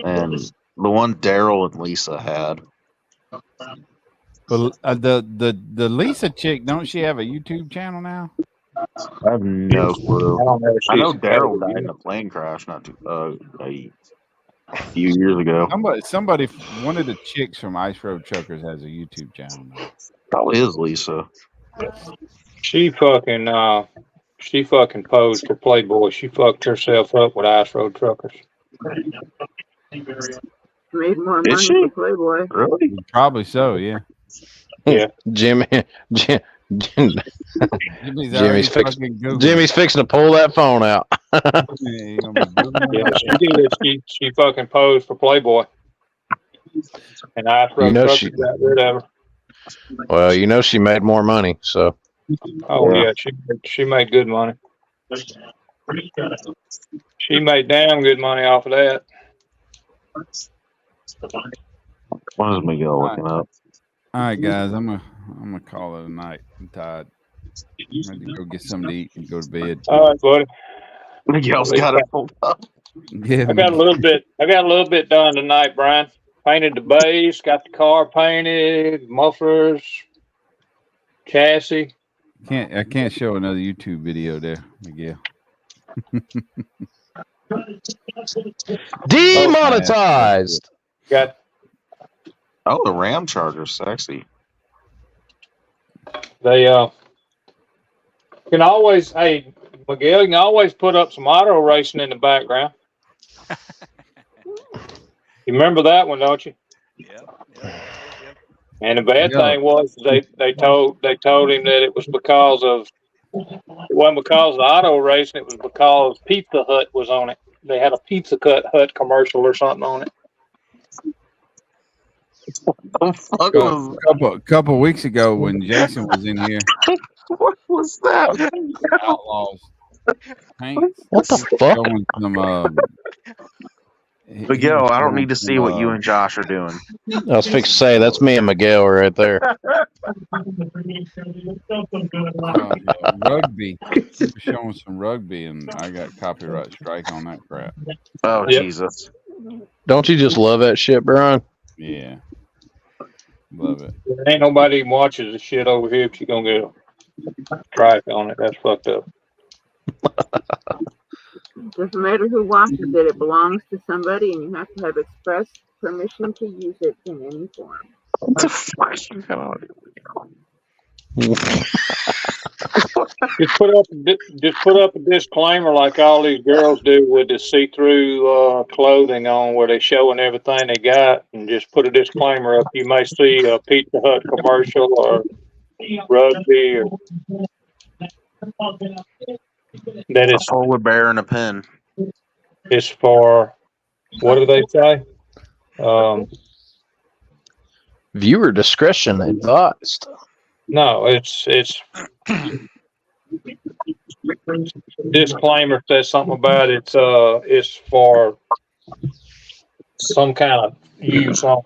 and the one Daryl and Lisa had. But the Lisa chick, don't she have a YouTube channel now? I have no clue. I know Daryl died in a plane crash. a few years ago. Somebody, one of the chicks from Ice Road Truckers has a YouTube channel now. Probably is Lisa. She fucking posed for Playboy. She fucked herself up with Ice Road Truckers. Made more Did money she? for Playboy. Really? Probably so, yeah. Yeah. Jimmy's already fixing fucking Googling. Jimmy's fixing to pull that phone out. Yeah, she did. She fucking posed for Playboy. And Ice Road Truckers got rid of her. Well, you know she made more money, so. Oh yeah, she made good money. She made damn good money off of that. What is Miguel looking up? All right, guys, I'm gonna call it a night. I'm tired. I'm ready to go get something to eat and go to bed. All right, buddy. Miguel's got it pulled up. Yeah, I got a little bit done tonight, Brian. Painted the base, got the car painted, mufflers, chassis. I can't show another YouTube video there, Miguel. Demonetized. Got the Ram Charger's sexy. They can always, hey Miguel, you can always put up some auto racing in the background. You remember that one, don't you? Yeah. And the bad thing was they told him that it was because of it wasn't because of the auto racing, it was because Pizza Hut was on it. They had a Pizza Hut commercial or something on it. A couple weeks ago when Jason was in here. What was that? Outlaws. Paints. What the fuck? Miguel, I don't need to see what you and Josh are doing. I was fixing to say, that's me and Miguel right there. Rugby. Showing some rugby, and I got copyright strike on that crap. Oh, Yep. Jesus. Don't you just love that shit, Brian? Yeah. Love it. Ain't nobody even watches the shit over here if you're gonna get a strike on it. That's fucked up. Doesn't matter who watches it, it belongs to somebody, and you have to have express permission to use it in any form. What the fuck you got? Just put up a disclaimer like all these girls do with the see-through clothing on, where they showing everything they got, and just put a disclaimer up. You may see a Pizza Hut commercial or rugby, or that it's a polar bear and a pen. It's for, what do they say? Viewer discretion advised. No, it's disclaimer says something about it's for some kind of use on.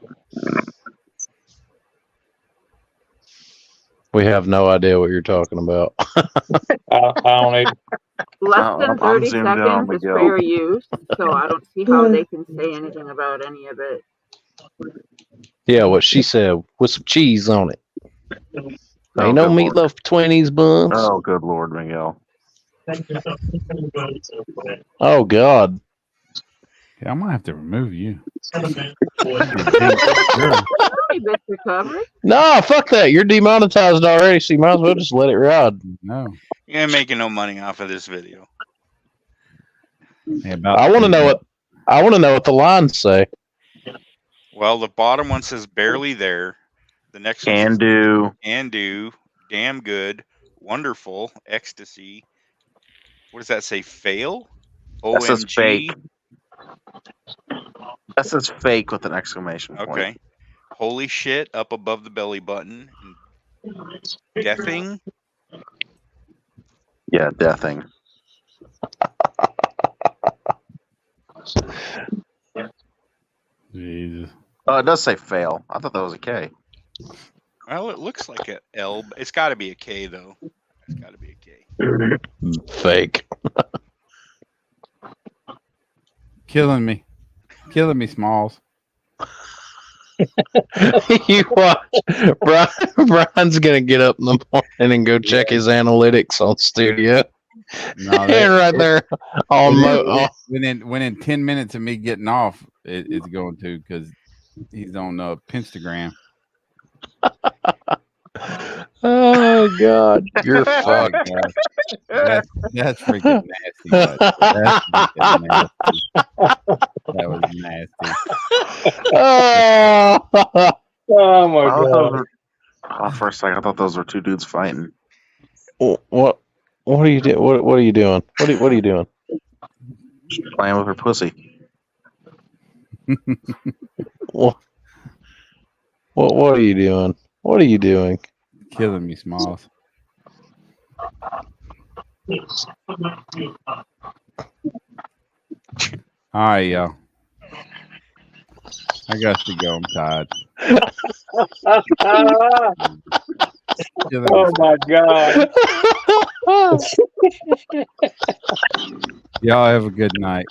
We have no idea what you're talking about. I don't even. Less than 30 seconds is fair use, so I don't see how they can say anything about any of it. Yeah, what she said with some cheese on it. Ain't no meatloaf between these buns. Oh, good Lord, Miguel. Oh, God. Yeah, I'm going to have to remove you. No, fuck that. You're demonetized already, so you might as well just let it ride. No. You ain't making no money off of this video. Yeah, I want to know what the lines say. Well, the bottom one says barely there. The next one Can says do. Can do. Damn good. Wonderful. Ecstasy. What does that say? Fail? That says OMG? fake. That says fake with an exclamation point. Okay. Holy shit up above the belly button. Deathing? Yeah, deathing. Jesus. Oh, it does say fail. I thought that was a K. Well, it looks like a L. It's got to be a K, though. It's got to be a K. Fake. Killing me, Smalls. You watch. Brian's gonna get up in the morning and go check his analytics on Studio. No, and right there on within 10 minutes of me getting off, it's going to because he's on Pinstagram. Oh God, you're Oh, fucked. God. That's freaking nasty. Bud. That's freaking nasty. That was nasty. Oh my God! For a second, I thought those were two dudes fighting. What are you doing? What are you doing? What are you doing? She's playing with her pussy. What are you doing? What are you doing? Killing me, Smalls. All right, y'all. I got to go. I'm tired. Oh my God. Y'all have a good night.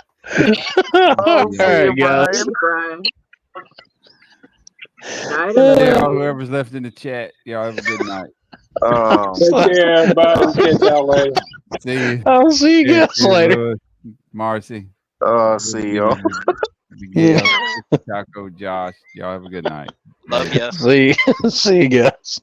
Oh, All right, guys. Yeah, whoever's left in the chat, y'all have a good night. Take care, everybody. Catch y'all later. See you. I'll see you guys later. Marcy. See y'all. Miguel, Taco, Josh. Y'all have a good night. Love ya. See you guys.